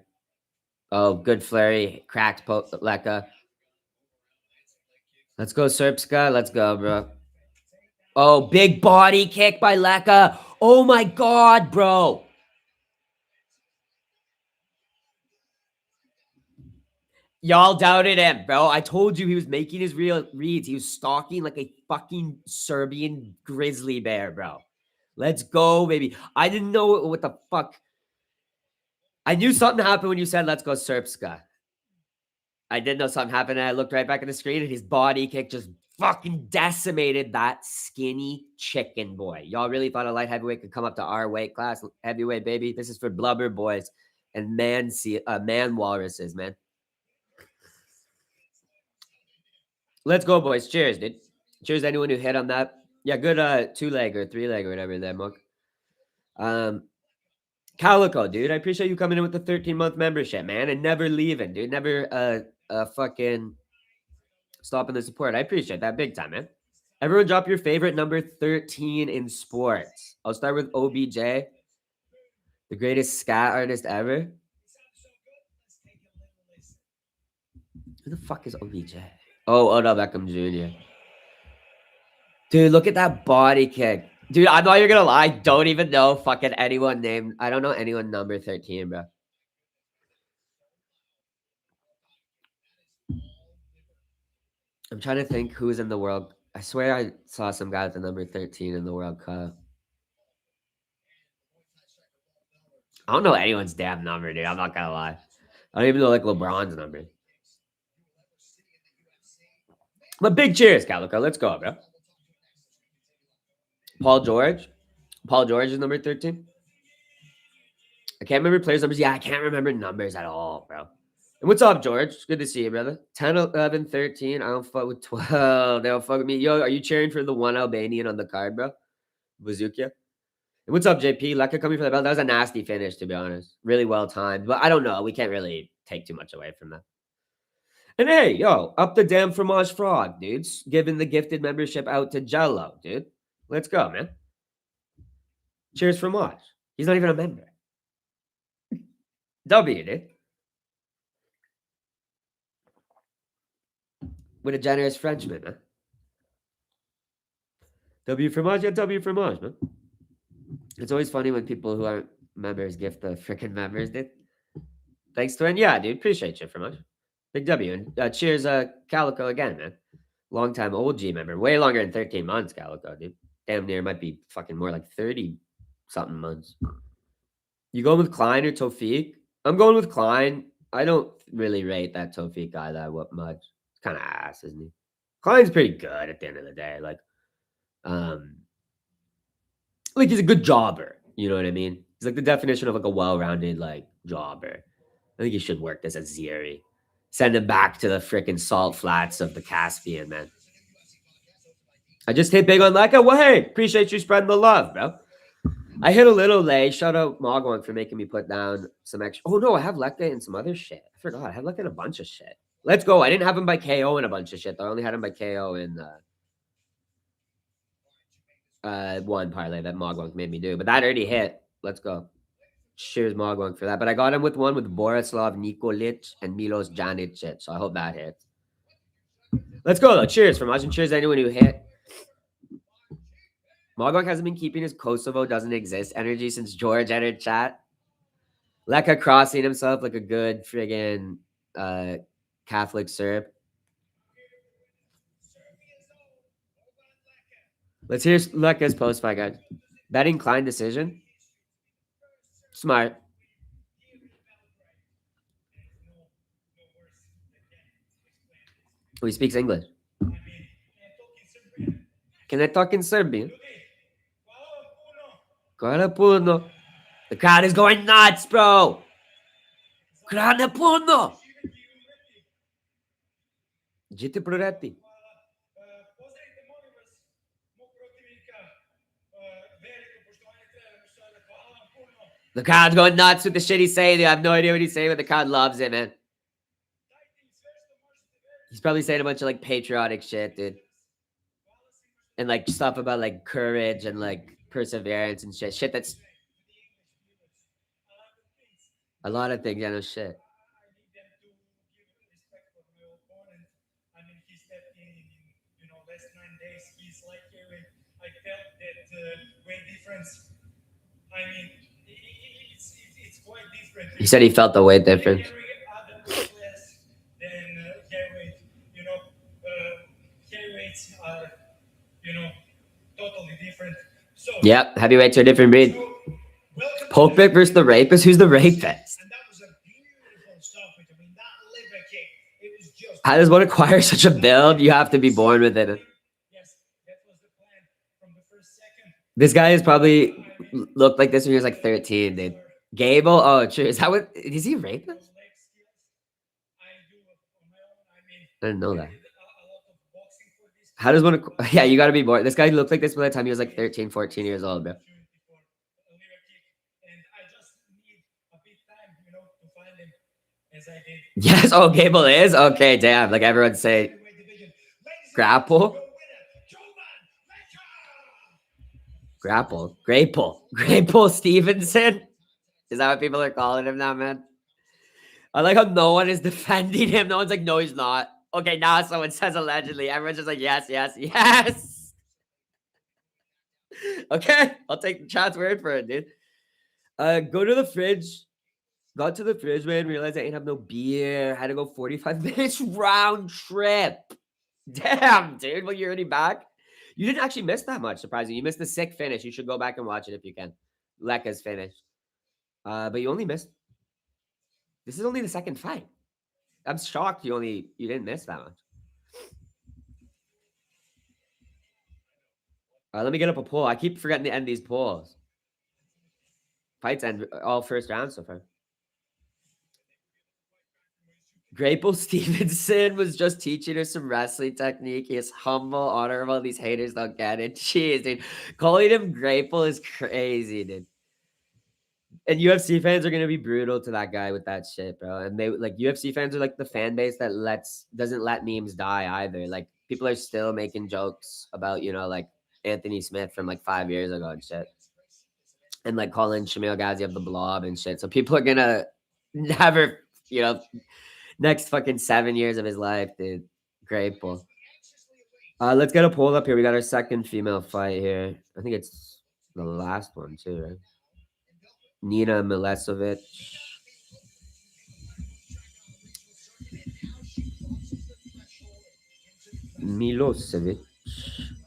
Oh, good flurry. Cracked Leka. Let's go, Srpska. Let's go, bro. Oh, big body kick by Leka. Oh my God, bro. Y'all doubted him, bro. I told you he was making his real reads. He was stalking like a fucking Serbian grizzly bear, bro. Let's go, baby. I didn't know what the fuck. I knew something happened when you said, let's go, Srpska. I did know something happened, and I looked right back at the screen, and his body kick just fucking decimated that skinny chicken boy. Y'all really thought a light heavyweight could come up to our weight class? Heavyweight, baby. This is for blubber boys and man walruses, man. Let's go, boys. Cheers, dude. Cheers to anyone who hit on that. Yeah, good 2-leg or 3-leg or whatever there, Mook. Calico, dude. I appreciate you coming in with the 13-month membership, man, and never leaving, dude. Never fucking stopping the support. I appreciate that big time, man. Everyone drop your favorite number 13 in sports. I'll start with OBJ, the greatest scat artist ever. Who the fuck is OBJ? Oh, Odell Beckham Jr. Dude, look at that body kick. Dude, I'm not even gonna lie. I don't even know fucking anyone named. I don't know anyone number 13, bro. I'm trying to think who's in the World. I swear I saw some guy with the number 13 in the World Cup. I don't know anyone's damn number, dude. I'm not gonna lie. I don't even know like LeBron's number. But big cheers, Calico. Let's go, bro. Paul George. Paul George is number 13. I can't remember players' numbers. Yeah, I can't remember numbers at all, bro. And what's up, George? Good to see you, brother. 10, 11, 13. I don't fuck with 12. They don't fuck with me. Yo, are you cheering for the one Albanian on the card, bro? Bazookia. And what's up, JP? Leka coming for the belt. That was a nasty finish, to be honest. Really well timed. But I don't know. We can't really take too much away from that. And hey, yo, up the damn fromage frog, dudes. Giving the gifted membership out to Jello, dude. Let's go, man. Cheers, fromage. He's not even a member. W, dude. With a generous Frenchman, huh? W fromage, yeah, W fromage, man. It's always funny when people who aren't members gift the freaking members, dude. Thanks, Twin. Yeah, dude. Appreciate you, fromage. Big W. And cheers, Calico again, man. Long time OG member. Way longer than 13 months, Calico, dude. Damn near might be fucking more like 30 something months. You going with Klein or Tofik? I'm going with Klein. I don't really rate that Tofik guy that much. It's kind of ass, isn't he? Klein's pretty good at the end of the day. Um, like he's a good jobber. You know what I mean? He's like the definition of like a well-rounded like jobber. I think he should work this at Ziri. Send him back to the freaking salt flats of the Caspian, man. I just hit big on Leka. Well, hey, appreciate you spreading the love, bro. I hit a little late. Shout out Mogwon for making me put down some extra. Oh no, I have Leka and some other shit. I forgot. I have Leka and a bunch of shit. Let's go. I didn't have him by KO and a bunch of shit though. I only had him by KO in one parlay that Mogwon made me do. But that already hit. Let's go. Cheers, Mogwon, for that. But I got him with one with Borislav Nikolic and Milos Janicic. So I hope that hits. Let's go though. Cheers from us and cheers to anyone who hit. Mogwon hasn't been keeping his Kosovo doesn't exist energy since George entered chat. Leka crossing himself like a good friggin' Catholic Serb. Let's hear Leka's post-fight, guys. Betting Klein decision. Smart. Oh, he speaks English. Can I talk in Serbian? Hvala puno. The crowd is going nuts, bro. Hvala puno. Gdje proreti? The crowd's going nuts with the shit he's saying. I have no idea what he's saying, but the crowd loves it, man. He's probably saying a bunch of like patriotic shit, dude. And like stuff about like courage and like perseverance and shit. Shit that's a lot of things, yeah, no shit. He said he felt the weight difference. Yep, heavyweights are a different breed. Pokebit versus the rapist. Who's the rapist? How does one acquire such a build? You have to be born with it. This guy is probably looked like this when he was like 13, dude. Gable? Oh, true. Is that what? Is he a rapist? I didn't know that. How does one? Yeah, you got to be born. This guy looked like this by the time he was like 13, 14 years old, bro. Yes. Oh, Gable is? Okay, damn. Like everyone say, grapple. Grapple. Grapple Stevenson. Is that what people are calling him now, man? I like how no one is defending him. No one's like, no, he's not. Okay, now someone says allegedly. Everyone's just like, yes, yes, yes. Okay, I'll take the chat's word for it, dude. Go to the fridge. Got to the fridge, man. Realized I ain't have no beer. Had to go 45 minutes round trip. Damn, dude. Well, you're already back. You didn't actually miss that much, surprisingly. You missed the sick finish. You should go back and watch it if you can. Leka's finish. But you only missed. This is only the second fight. I'm shocked you didn't miss that much. Let me get up a poll. I keep forgetting to end these polls. Fights end all first rounds so far. Grapple Stevenson was just teaching her some wrestling technique. He is humble, honorable. These haters don't get it. Jeez, dude. Calling him Grapple is crazy, dude. And UFC fans are gonna be brutal to that guy with that shit, bro. And they like UFC fans are like the fan base that doesn't let memes die either. Like people are still making jokes about, like Anthony Smith from like 5 years ago and shit. And like calling Shamil Ghazi the blob and shit. So people are gonna never, next fucking 7 years of his life, dude. Grateful. Let's get a poll up here. We got our second female fight here. I think it's the last one too, right? Nina Milesovic. Milosevic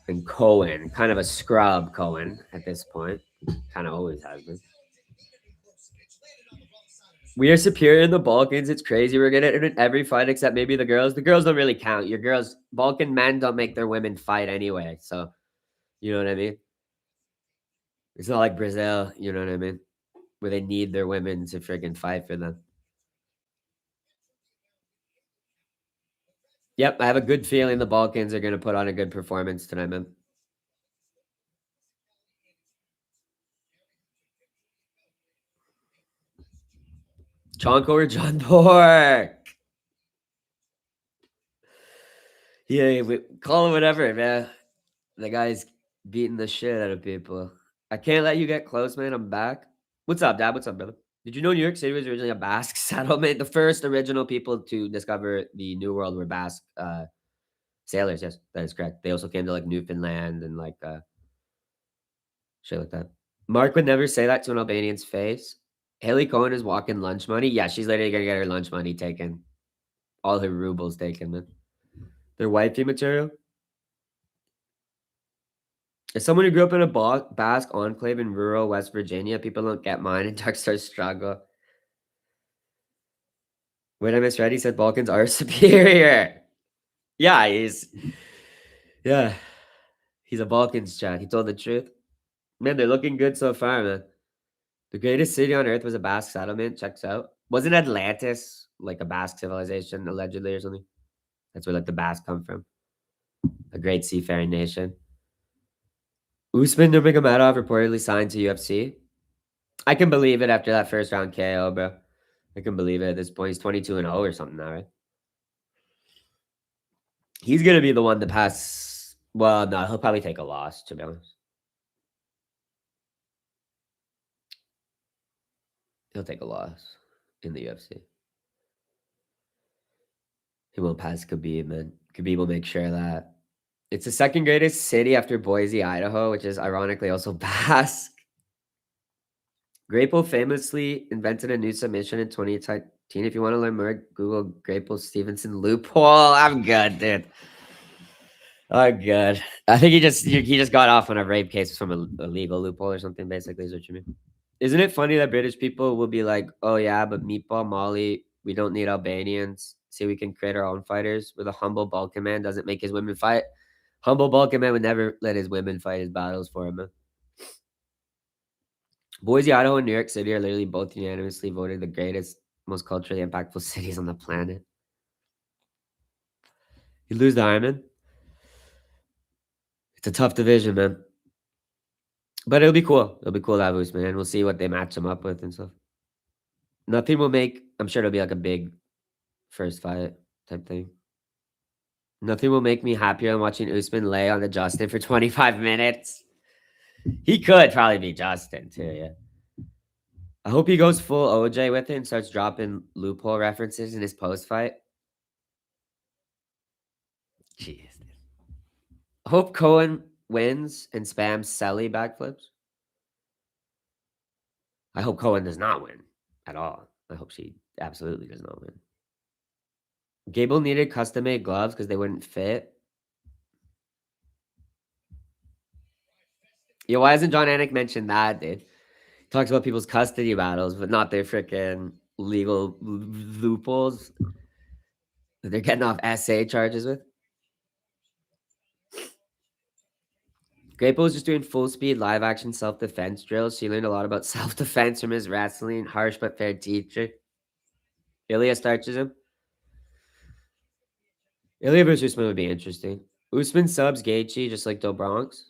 and Cohen, kind of a scrub Cohen at this point. Kind of always has been. We are superior in the Balkans. It's crazy. We're gonna in every fight except maybe the girls. The girls don't really count. Your girls, Balkan men don't make their women fight anyway. So you know what I mean? It's not like Brazil, you know what I mean? Where they need their women to freaking fight for them. Yep, I have a good feeling the Balkans are gonna put on a good performance tonight, man. Chonko or John Pork? Yeah, call it whatever, man. The guy's beating the shit out of people. I can't let you get close, man. I'm back. What's up, Dad? What's up, brother? Did you know New York City was originally a Basque settlement? The first original people to discover the New World were Basque sailors. Yes, that is correct. They also came to like Newfoundland and like shit like that. Mark would never say that to an Albanian's face. Haley Cohen is walking lunch money. Yeah, she's literally gonna get her lunch money taken. All her rubles taken, man. Their wifey material. As someone who grew up in a Basque enclave in rural West Virginia, people don't get mine and Darkstar struggle. When I misread, he said Balkans are superior. Yeah, yeah, he's a Balkans chat. He told the truth. Man, they're looking good so far, man. The greatest city on earth was a Basque settlement. Checks out. Wasn't Atlantis like a Basque civilization allegedly or something? That's where like the Basque come from. A great seafaring nation. Usman Nurmagomedov reportedly signed to UFC. I can believe it after that first round KO, bro. I can believe it at this point. He's 22-0 or something now, right? He's gonna be the one to pass. Well, no, he'll probably take a loss, to be honest. He'll take a loss in the UFC. He won't pass Khabib, man. Khabib will make sure of that. It's the second greatest city after Boise, Idaho, which is ironically also Basque. Grapple famously invented a new submission in 2013. If you want to learn more, Google Grapple Stevenson loophole. I'm good, dude. I'm good. I think he just got off on a rape case from a legal loophole or something. Basically, is what you mean. Isn't it funny that British people will be like, "Oh yeah, but Meatball Molly, we don't need Albanians. See, we can create our own fighters." With a humble Balkan man doesn't make his women fight. Humble Balkan man would never let his women fight his battles for him. Man. Boise, Idaho, and New York City are literally both unanimously voted the greatest, most culturally impactful cities on the planet. You lose the Ironman. It's a tough division, man. But it'll be cool. It'll be cool to have Usman, and we'll see what they match him up with and stuff. Nothing will make. I'm sure it'll be like a big first fight type thing. Nothing will make me happier than watching Usman lay on the Justin for 25 minutes. He could probably be Justin too, yeah. I hope he goes full OJ with it and starts dropping loophole references in his post fight. Jeez. I hope Cohen wins and spams Selly backflips. I hope Cohen does not win at all. I hope she absolutely does not win. Gable needed custom made gloves because they wouldn't fit. Yeah, why hasn't John Anik mentioned that, dude? He talks about people's custody battles, but not their freaking legal loopholes that they're getting off SA charges with. Grapo was just doing full speed live action self defense drills. She learned a lot about self defense from his wrestling, harsh but fair teacher. Ilya starches him. Ilya versus Usman would be interesting. Usman subs Gaethje just like Do Bronx.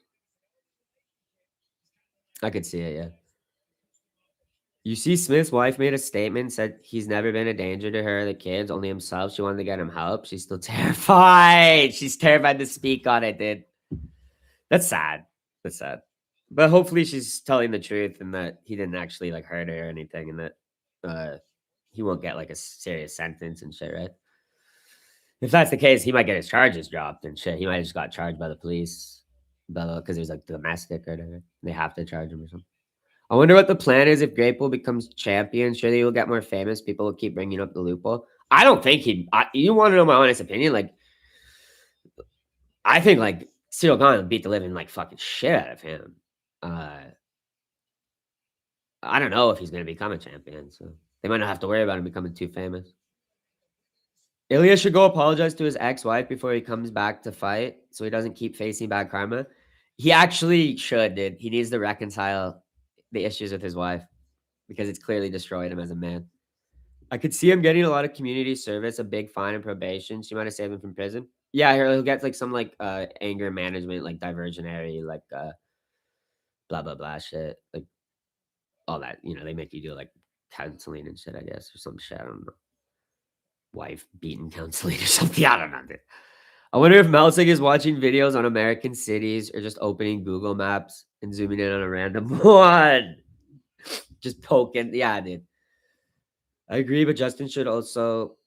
I could see it, yeah. You see, Smith's wife made a statement, said he's never been a danger to her or the kids, only himself. She wanted to get him help. She's still terrified. She's terrified to speak on it, dude. That's sad. That's sad. But hopefully she's telling the truth and that he didn't actually like hurt her or anything and that he won't get like a serious sentence and shit, right? If that's the case, he might get his charges dropped and shit. He might have just got charged by the police because there's like domestic or whatever. They have to charge him or something. I wonder what the plan is if Grapple becomes champion. Surely he'll get more famous. People will keep bringing up the loophole. I don't think he. You want to know my honest opinion? Like, I think, like, Cyril Gane beat the living, like, fucking shit out of him. Uh, I don't know if he's gonna become a champion, so they might not have to worry about him becoming too famous. Ilya should go apologize to his ex-wife before he comes back to fight, so he doesn't keep facing bad karma. He actually should, dude. He needs to reconcile the issues with his wife because it's clearly destroyed him as a man. I could see him getting a lot of community service, a big fine and probation. She might have saved him from prison. Yeah, he'll get like some like anger management, like diversionary, like blah blah blah shit, like all that. You know, they make you do like counseling and shit, I guess, or some shit. I don't know. Wife beating counseling or something. I don't know, dude. I wonder if Melzik is watching videos on American cities or just opening Google Maps and zooming in on a random one. Just poking. Yeah, dude. I agree, but Justin should also.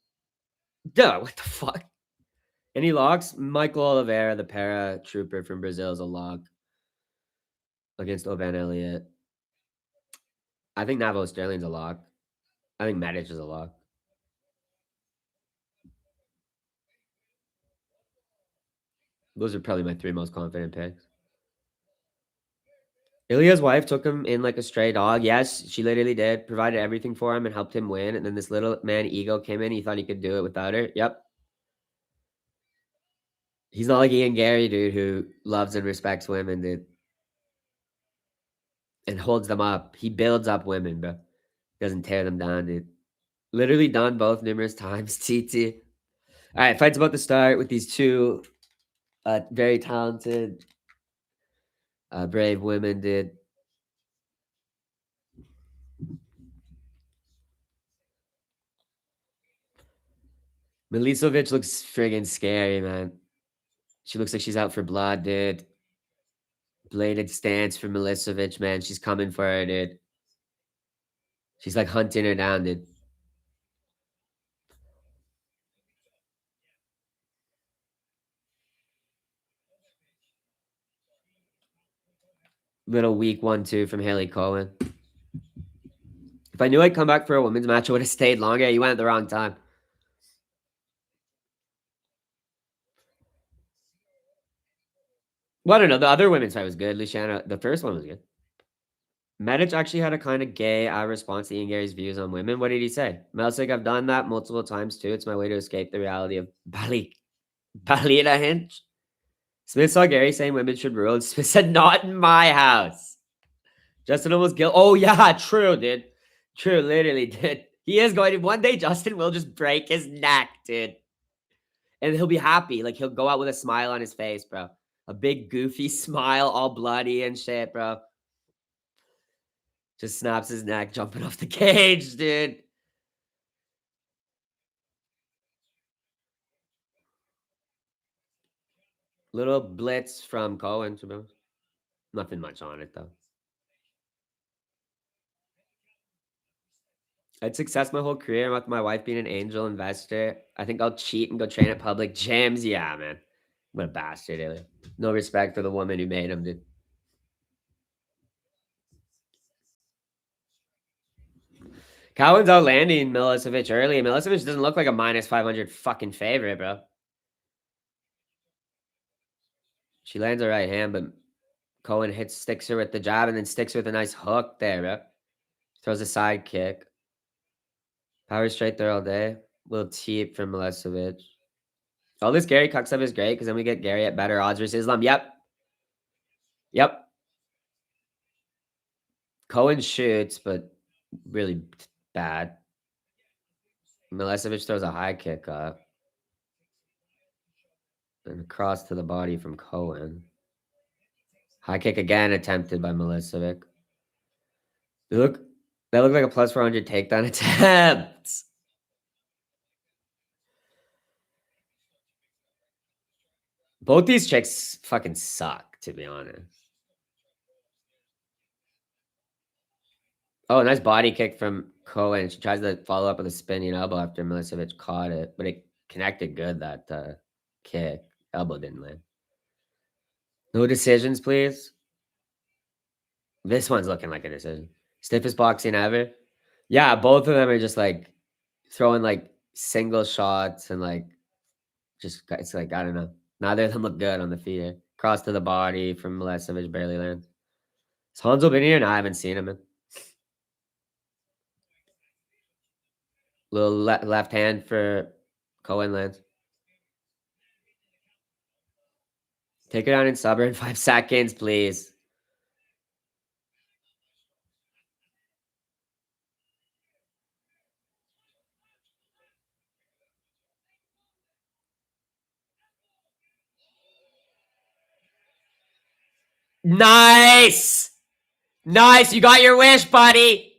Duh, what the fuck? Any locks? Michael Oliveira, the paratrooper from Brazil, is a lock against Oban Elliott. I think Navo Sterling's a lock. I think Medic is a lock. Those are probably my three most confident picks. Ilya's wife took him in like a stray dog. Yes, she literally did. Provided everything for him and helped him win. And then this little man ego came in. He thought he could do it without her. Yep. He's not like Ian Gary, dude, who loves and respects women, dude, and holds them up. He builds up women, bro. Doesn't tear them down, dude. Literally done both numerous times. TT. All right, fight's about to start with these two very talented, brave women, dude. Milicevic looks friggin' scary, man. She looks like she's out for blood, dude. Bladed stance for Milicevic, man. She's coming for her, dude. She's like hunting her down, dude. Little weak 1-2 from Haley Cohen. If I knew I'd come back for a women's match, I would have stayed longer. You went at the wrong time. Well, I don't know. The other women's fight was good. Luciana, the first one was good. Medic actually had a kind of gay response to Ian Gary's views on women. What did he say? Mel's like, I've done that multiple times too. It's my way to escape the reality of Balita Hinch. Smith saw Gary saying women should rule, and Smith said, not in my house. Justin almost guilt. Oh, yeah, true, dude. True, literally, dude. He is going to, one day, Justin will just break his neck, dude. And he'll be happy. Like, he'll go out with a smile on his face, bro. A big, goofy smile, all bloody and shit, bro. Just snaps his neck, jumping off the cage, dude. Little blitz from Cohen, to be honest. Nothing much on it, though. I had success my whole career with my wife being an angel investor. I think I'll cheat and go train at public gyms. Yeah, man. What a bastard, Ilya. No respect for the woman who made him, dude. Cowan's outlanding Milicevic early. Milicevic doesn't look like a minus 500 fucking favorite, bro. She lands a right hand, but Cohen sticks her with the jab and then sticks her with a nice hook there, bro. Throws a side kick. Power straight there all day. Little teep from Milicevic. All this Gary Cuck stuff is great because then we get Gary at better odds versus Islam. Yep. Yep. Cohen shoots, but really bad. Milicevic throws a high kick up. And across to the body from Cohen. High kick again attempted by Milicevic. That looked like a plus 400 takedown attempt. Both these chicks fucking suck, to be honest. Oh, nice body kick from Cohen. She tries to follow up with a spinning elbow after Milicevic caught it, but it connected good, that kick. Elbow didn't land. No decisions, please. This one's looking like a decision. Stiffest boxing ever. Yeah, both of them are just like throwing like single shots and like just it's like I don't know. Neither of them look good on the feet. Eh? Cross to the body from Milosevic barely lands. Has Hanzo been here? No, I haven't seen him. Little left hand for Cohen lands. Take her down in subber in 5 seconds, please. Nice! Nice! You got your wish, buddy!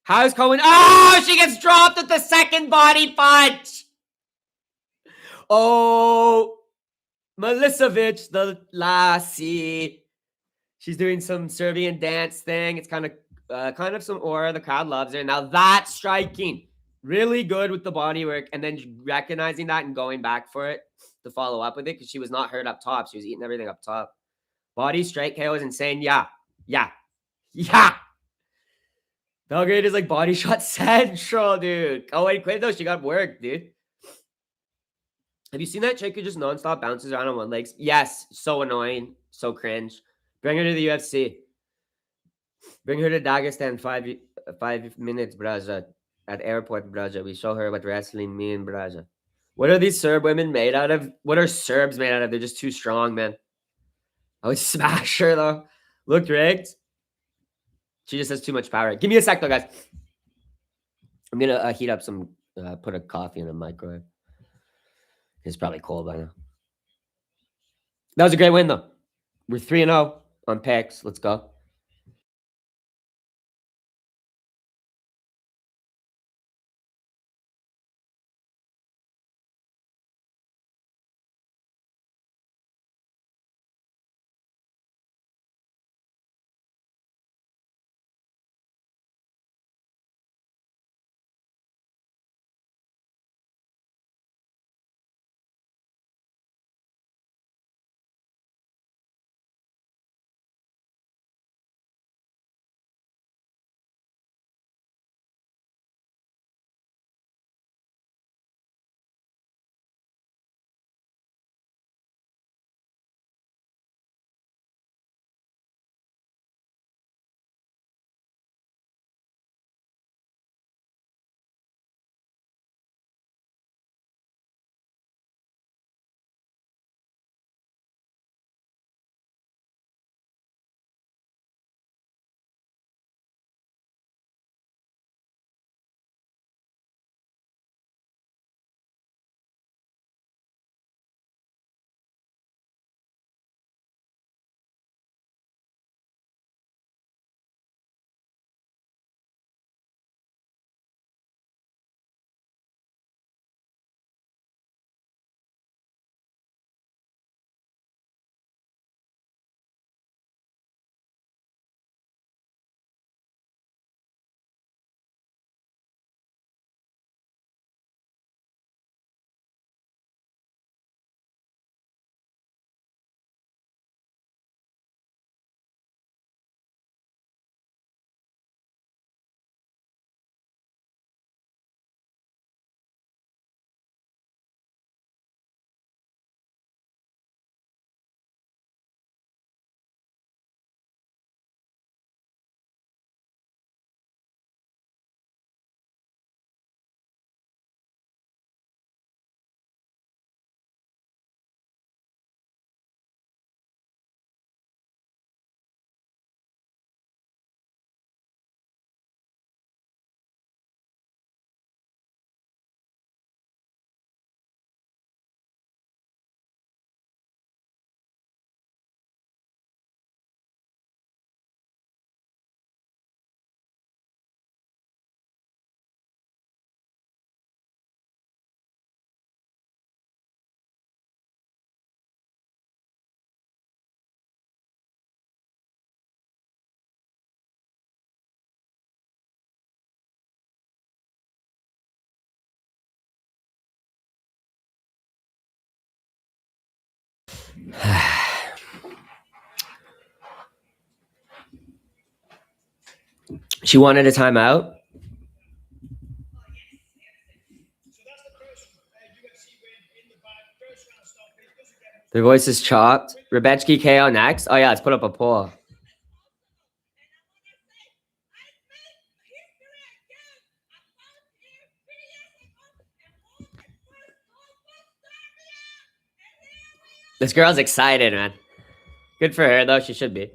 How's Cohen? Oh, she gets dropped with the second body punch! Oh, Milicevic, the lassie. She's doing some Serbian dance thing. It's kind of some aura. The crowd loves her. Now that's striking. Really good with the body work, and then recognizing that and going back for it to follow up with it because she was not hurt up top. She was eating everything up top. Body straight KO is insane. Yeah. Belgrade is like body shot central, dude. Oh, wait, quit though. She got work, dude. Have you seen that chick who just nonstop bounces around on one legs? Yes. So annoying. So cringe. Bring her to the UFC. Bring her to Dagestan 5 minutes, Braja. At airport, Braja. We show her what wrestling mean, Braja. What are these Serb women made out of? What are Serbs made out of? They're just too strong, man. I would smash her, though. Looked rigged. She just has too much power. Give me a sec, though, guys. I'm going to heat up some, put a coffee in the microwave. It's probably cold by now. That was a great win, though. We're 3-0 on picks. Let's go. She wanted a timeout. Their voice is chopped. Rebecki KO next. Oh yeah, let's put up a poll. This girl's excited, man. Good for her, though. She should be.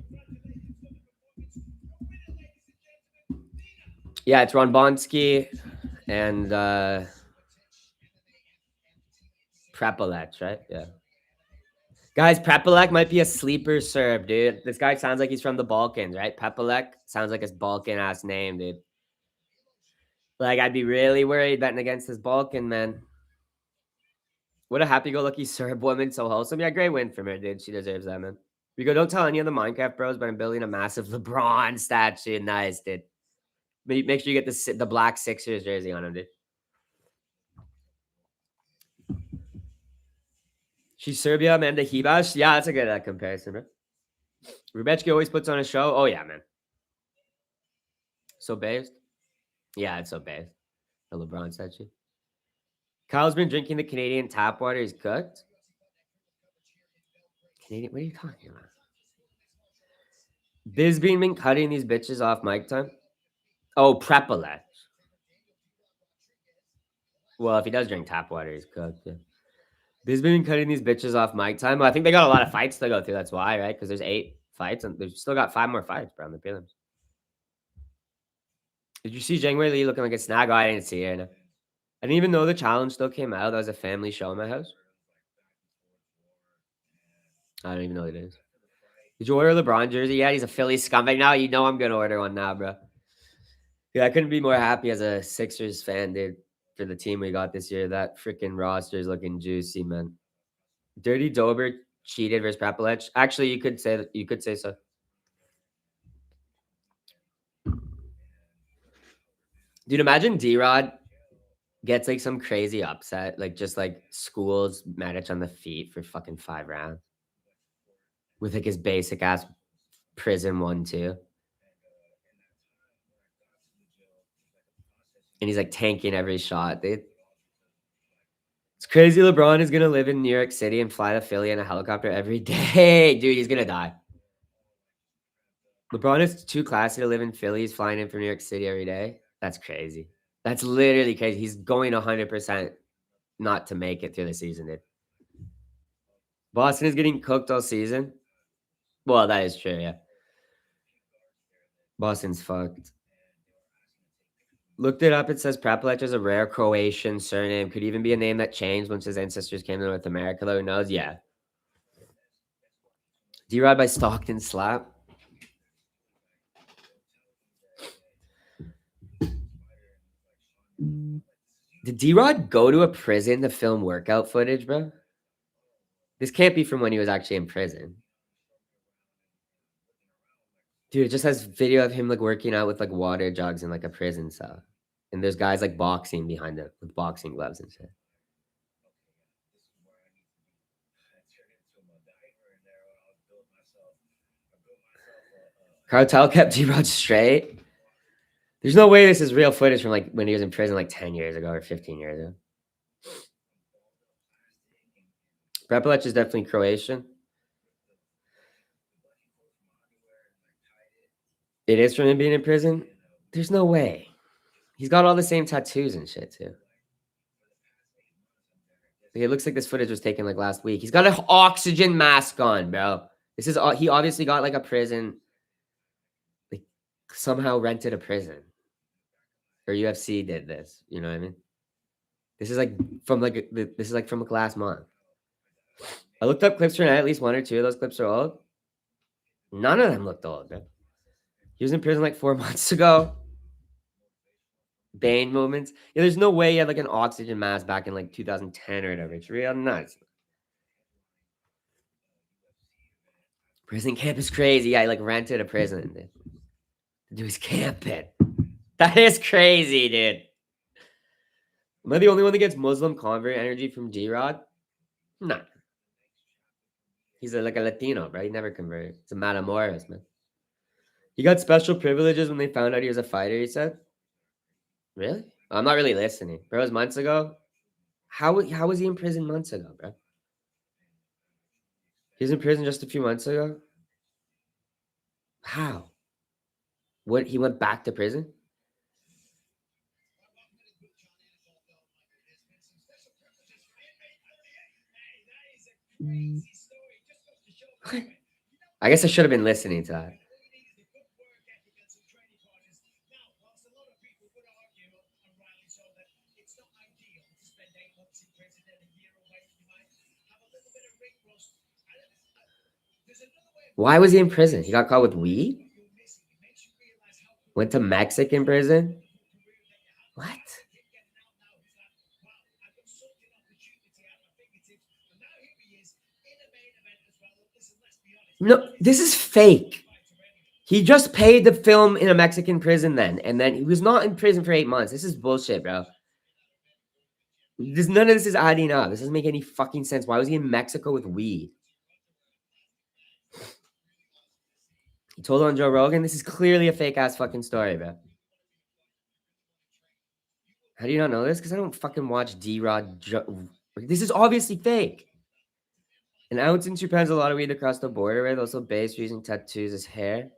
Yeah, it's Ron Bonsky and Prepelec, right? Yeah. Guys, Prepelec might be a sleeper Serb, dude. This guy sounds like he's from the Balkans, right? Prepelec sounds like his Balkan-ass name, dude. Like, I'd be really worried betting against this Balkan, man. What a happy-go-lucky Serb woman, so wholesome. Yeah, great win from her, dude. She deserves that, man. We go, don't tell any of the Minecraft bros, but I'm building a massive LeBron statue. Nice, dude. Make sure you get the black Sixers jersey on him, dude. She's Serbia, Amanda Hibash. Yeah, that's a good comparison, bro. Rebecki always puts on a show. Oh, yeah, man. So based. Yeah, it's so based. The LeBron statue. Kyle's been drinking the Canadian tap water he's cooked. Canadian? What are you talking about? Bisbeen been cutting these bitches off mic time. Oh, Prepelec. Well, if he does drink tap water, he's cooked. Yeah. Bisbeen been cutting these bitches off mic time. Well, I think they got a lot of fights to go through. That's why, right? Because there's 8 fights, and they've still got 5 more fights, bro, in the prelims. Did you see Zhang Wei Li looking like a snag? Oh, I didn't see her. No. I didn't even know the challenge still came out. That was a family show in my house. I don't even know what it is. Did you order a LeBron jersey? Yeah, he's a Philly scumbag now. You know I'm gonna order one now, bro. Yeah, I couldn't be more happy as a Sixers fan, dude, for the team we got this year. That freaking roster is looking juicy, man. Dirty Dober cheated versus Prepelec. Actually, you could say that. You could say so. Dude, imagine D-Rod gets like some crazy upset, like just like schools Matic on the feet for fucking 5 rounds with like his basic ass prison 1-2. And he's like tanking every shot, dude. It's crazy. LeBron is gonna live in New York City and fly to Philly in a helicopter every day. Dude, he's gonna die. LeBron is too classy to live in Philly. He's flying in from New York City every day. That's crazy. That's literally crazy. He's going 100% not to make it through the season, dude. Boston is getting cooked all season. Well, that is true, yeah. Boston's fucked. Looked it up. It says Prepelec is a rare Croatian surname. Could even be a name that changed once his ancestors came to North America, though. Who knows? Yeah. D-Rod by Stockton slap. Did D-Rod go to a prison to film workout footage, bro? This can't be from when he was actually in prison. Dude, it just has video of him like working out with like water jugs in like a prison cell. And there's guys like boxing behind him with boxing gloves and shit. Cartel kept D-Rod straight. There's no way this is real footage from like when he was in prison like 10 years ago or 15 years ago. Prepelec is definitely Croatian. It is from him being in prison? There's no way. He's got all the same tattoos and shit too. Like, it looks like this footage was taken like last week. He's got an oxygen mask on, bro. This is he obviously got like a prison, like somehow rented a prison, or UFC did this. You know what I mean? This is like from like this is like from like last month. I looked up clips for at least 1 or 2 of those clips are old. None of them looked old, bro. He was in prison like 4 months ago. Bane moments. Yeah, there's no way he had like an oxygen mask back in like 2010 or whatever. It's real nuts. Prison camp is crazy. Yeah, he like rented a prison to do his camping. That is crazy, dude. Am I the only one that gets Muslim convert energy from G-Rod? Nah. He's like a Latino, bro. He never converted. It's a Matamoros, man. He got special privileges when they found out he was a fighter, he said. Really? I'm not really listening. Bro, it was months ago. How was he in prison months ago, bro? He was in prison just a few months ago? How? What, he went back to prison? I guess I should have been listening to that. Why was he in prison? He got caught with weed? Went to Mexican prison? What? No, this is fake. He just paid to film in a Mexican prison then, and then he was not in prison for 8 months. This is bullshit, bro. None of this is adding up. This doesn't make any fucking sense. Why was he in Mexico with weed? He told on Joe Rogan. This is clearly a fake ass fucking story, bro. How do you not know this? Because I don't fucking watch D-Rod. This is obviously fake. An ounce in Japan's a lot of weed across the border, right? Also based using tattoos as hair.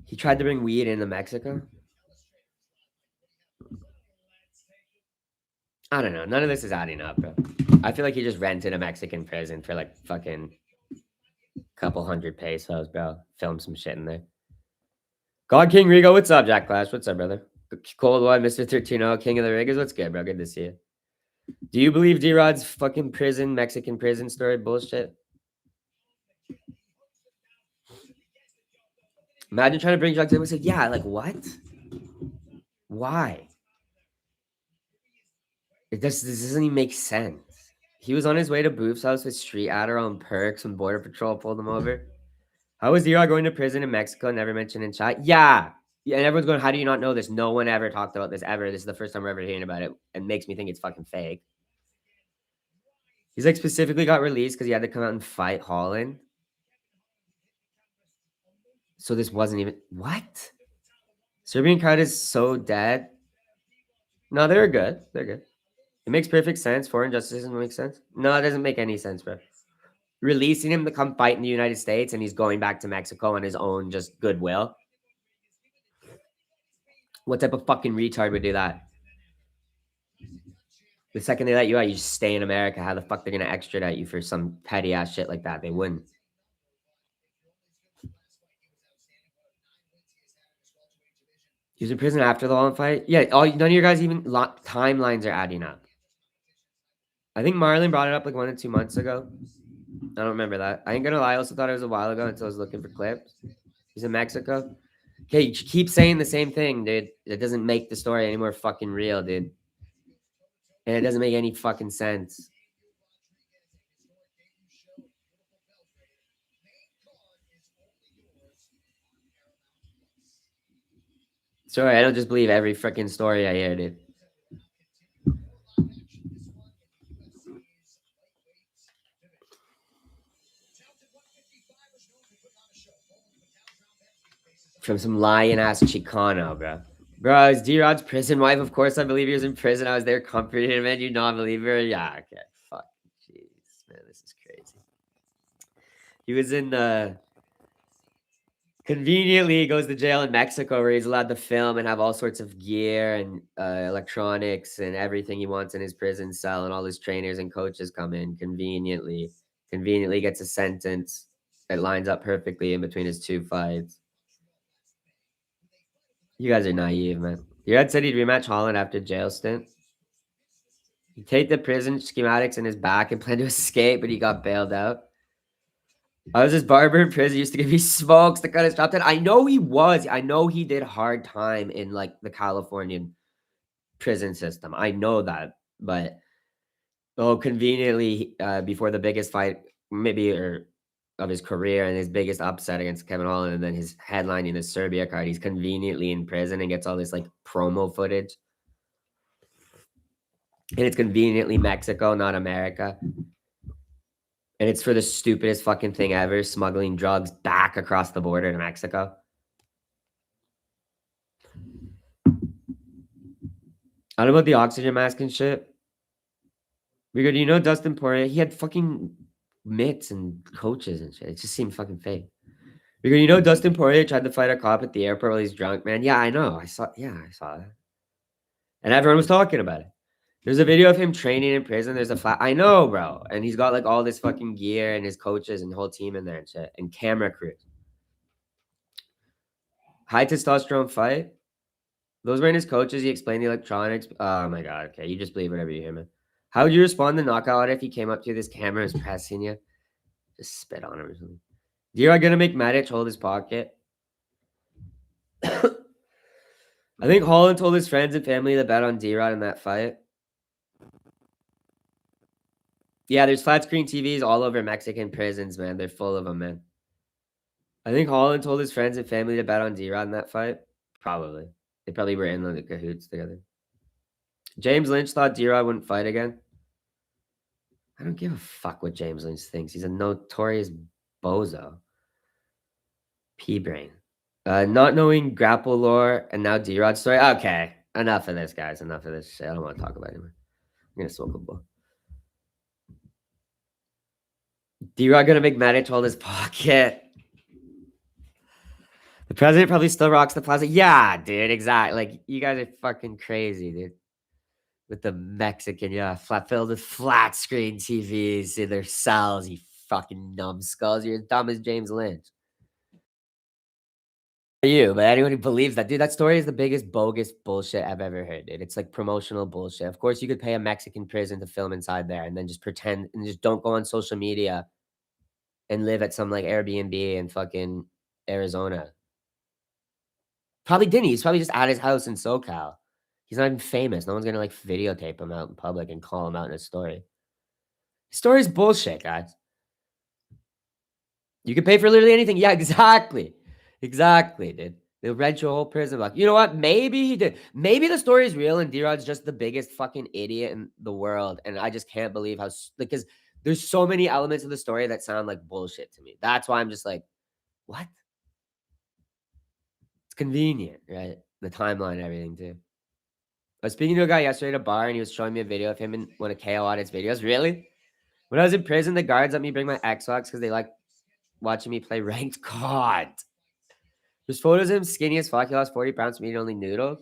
He tried to bring weed into Mexico. I don't know. None of this is adding up, bro. I feel like he just rented a Mexican prison for like fucking couple hundred pesos, bro. Film some shit in there. God King Rigo, what's up, Jack Clash? What's up, brother? Cold One, Mr. 13 King of the Riggers, what's good, bro? Good to see you. Do you believe D-Rod's fucking prison, Mexican prison story bullshit? Imagine trying to bring drugs in and say, yeah, like what? Why? This doesn't even make sense. He was on his way to Boof's house with street Adderall and perks when Border Patrol pulled him over. How was D-Rod going to prison in Mexico? Never mentioned in chat. Yeah. Yeah, and everyone's going, how do you not know this? No one ever talked about this ever. This is the first time we're ever hearing about it. It makes me think it's fucking fake. He's like specifically got released because he had to come out and fight Holland. So this wasn't even what? Serbian crowd is so dead. No, they're good. They're good. It makes perfect sense. Foreign justice doesn't make sense. No, it doesn't make any sense, bro. Releasing him to come fight in the United States and he's going back to Mexico on his own just goodwill. What type of fucking retard would do that? The second they let you out, you just stay in America. How the fuck they're gonna extradite you for some petty ass shit like that? They wouldn't. He was in prison after the Holland fight. Yeah, none of your guys even timelines are adding up. I think Marlon brought it up like 1 or 2 months ago. I don't remember that. I ain't gonna lie. I also thought it was a while ago until I was looking for clips. He's in Mexico. Okay, you keep saying the same thing, dude. It doesn't make the story any more fucking real, dude. And it doesn't make any fucking sense. Sorry, I don't just believe every freaking story I hear, dude. From some lying ass Chicano, bro. Bro, is D-Rod's prison wife? Of course, I believe he was in prison. I was there comforting him, and you not believe her? Yeah, okay. Fuck. Jeez, man, this is crazy. He was in conveniently he goes to jail in Mexico where he's allowed to film and have all sorts of gear and electronics and everything he wants in his prison cell, and all his trainers and coaches come in conveniently gets a sentence that lines up perfectly in between his 2 fights. You guys are naive, man. Your dad said he'd rematch Holland after jail stint. He take the prison schematics in his back and planned to escape, but he got bailed out. I was his barber in prison. He used to give me smokes to cut his top 10. I know he was. I know he did hard time in like the Californian prison system. I know that, but conveniently, before the biggest fight, maybe or of his career and his biggest upset against Kevin Holland, and then his headlining the Serbia card, he's conveniently in prison and gets all this like promo footage. And it's conveniently Mexico, not America. And it's for the stupidest fucking thing ever, smuggling drugs back across the border to Mexico. I don't know about the oxygen mask and shit. Because you know Dustin Poirier, he had fucking mitts and coaches and shit. It just seemed fucking fake. Because you know Dustin Poirier tried to fight a cop at the airport while he's drunk, man. Yeah, I know. I saw that. And everyone was talking about it. There's a video of him training in prison. There's a flat. I know, bro. And he's got like all this fucking gear and his coaches and whole team in there and shit. And camera crews. High testosterone fight. Those weren't his coaches. He explained the electronics. Oh my god. Okay, you just believe whatever you hear, man. How would you respond to knockout if he came up to you, this camera is pressing you? Just spit on him or something. You are gonna make Matic hold his pocket. I think Holland told his friends and family to bet on D-Rod in that fight. Yeah, there's flat screen TVs all over Mexican prisons, man. They're full of them, man. I think Holland told his friends and family to bet on D-Rod in that fight. Probably. They probably were in the cahoots together. James Lynch thought D-Rod wouldn't fight again. I don't give a fuck what James Lynch thinks. He's a notorious bozo. P-brain. Not knowing grapple lore and now D-Rod story. Okay, enough of this, guys. Enough of this shit. I don't want to talk about it anymore. I'm gonna smoke a bowl. D-Rod gonna make Matic hold his pocket. The president probably still rocks the plaza. Yeah, dude, exactly. Like, you guys are fucking crazy, dude. With the Mexican, filled with flat screen TVs in their cells, you fucking numbskulls. You're as dumb as James Lynch. You, but anyone who believes that, dude, that story is the biggest bogus bullshit I've ever heard, dude. It's like promotional bullshit. Of course, you could pay a Mexican prison to film inside there and then just pretend and just don't go on social media and live at some like Airbnb in fucking Arizona. Probably didn't. He's probably just at his house in SoCal. He's not even famous. No one's gonna like videotape him out in public and call him out in a story. His story's bullshit, guys. You could pay for literally anything. Yeah, exactly. Exactly, dude. They'll rent your whole prison block. You know what? Maybe he did. Maybe the story is real and D-Rod's just the biggest fucking idiot in the world. And I just can't believe how, because there's so many elements of the story that sound like bullshit to me. That's why I'm just like, what? It's convenient, right? The timeline and everything, too. I was speaking to a guy yesterday at a bar and he was showing me a video of him in one of KO Audit's videos. Really? When I was in prison, the guards let me bring my Xbox because they like watching me play ranked COD. There's photos of him skinny as fuck. He lost 40 pounds from eating only noodles.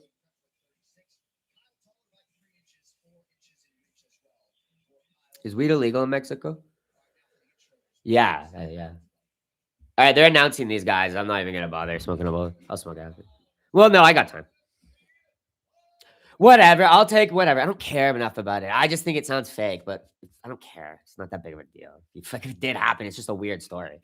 Is weed illegal in Mexico? Yeah, yeah. All right, they're announcing these guys. I'm not even gonna bother smoking a bowl. I'll smoke after. Well, no, I got time. Whatever. I'll take whatever. I don't care enough about it. I just think it sounds fake, but I don't care. It's not that big of a deal. If it did happen, it's just a weird story.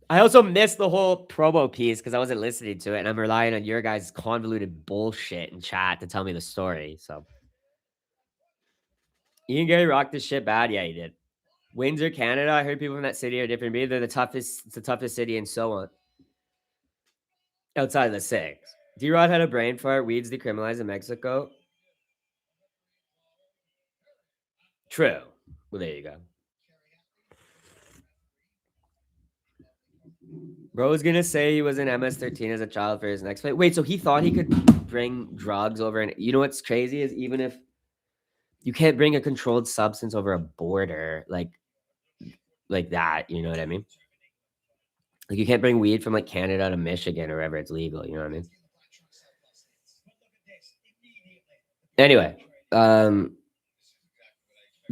I also missed the whole promo piece because I wasn't listening to it, and I'm relying on your guys' convoluted bullshit in chat to tell me the story. So, Ian Gary rocked this shit bad. Yeah, he did. Windsor, Canada. I heard people from that city are different breed. They're the toughest. It's the toughest city, and so on. Outside of the six, D-Rod had a brain fart. Weed's decriminalized in Mexico. True. Well, there you go. Bro was gonna say he was in MS-13 as a child for his next fight. Wait, so he thought he could bring drugs over, and you know what's crazy is even if you can't bring a controlled substance over a border like that, you know what I mean? Like you can't bring weed from like Canada to Michigan or wherever it's legal, you know what I mean? Anyway, the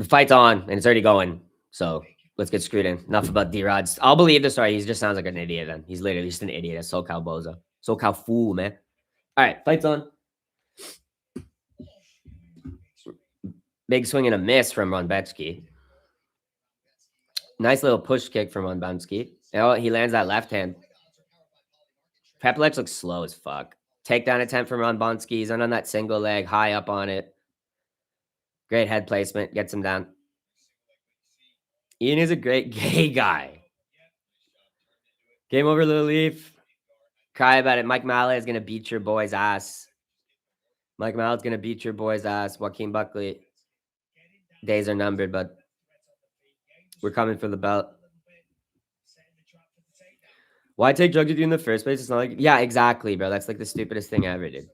fight's on and it's already going, so let's get screwed in. Enough about D-Rod's. I'll believe the story. He just sounds like an idiot then. He's literally just an idiot. A SoCal bozo. SoCal fool, man. All right, fight's on. Big swing and a miss from Ronbetsky. Nice little push kick from Ronbetsky. Oh, he lands that left hand. Pepelec looks slow as fuck. Takedown attempt from Ronbonsky. He's on that single leg, high up on it. Great head placement. Gets him down. Ian is a great gay guy. Game over, Little Leaf. Cry about it. Mike Mallet is gonna beat your boy's ass. Mike Mallett's gonna beat your boy's ass. Joaquin Buckley. Days are numbered, but we're coming for the belt. Why take drugs with you in the first place? It's not like, yeah, exactly, bro. That's like the stupidest thing I ever did.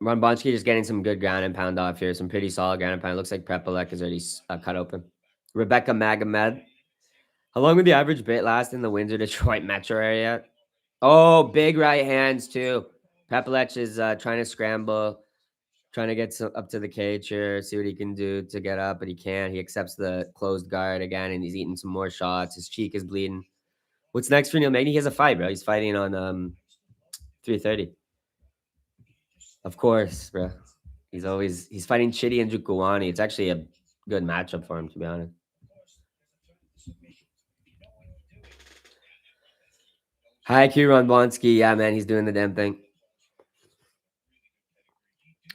Ron Bonski just getting some good ground and pound off here. Some pretty solid ground and pound. Looks like Prepolek is already cut open. Rebecca Magomed. How long would the average bit last in the Windsor, Detroit metro area? Oh, big right hands too. Prepolek is trying to scramble, trying to get up to the cage here, see what he can do to get up, but he can't. He accepts the closed guard again, and he's eating some more shots. His cheek is bleeding. What's next for Neil Magny? He has a fight, bro. He's fighting on 3:30. Of course, bro. He's fighting Chidi and Jukuwani. It's actually a good matchup for him, to be honest. Hi, Q Ron Blonsky. Yeah, man, he's doing the damn thing.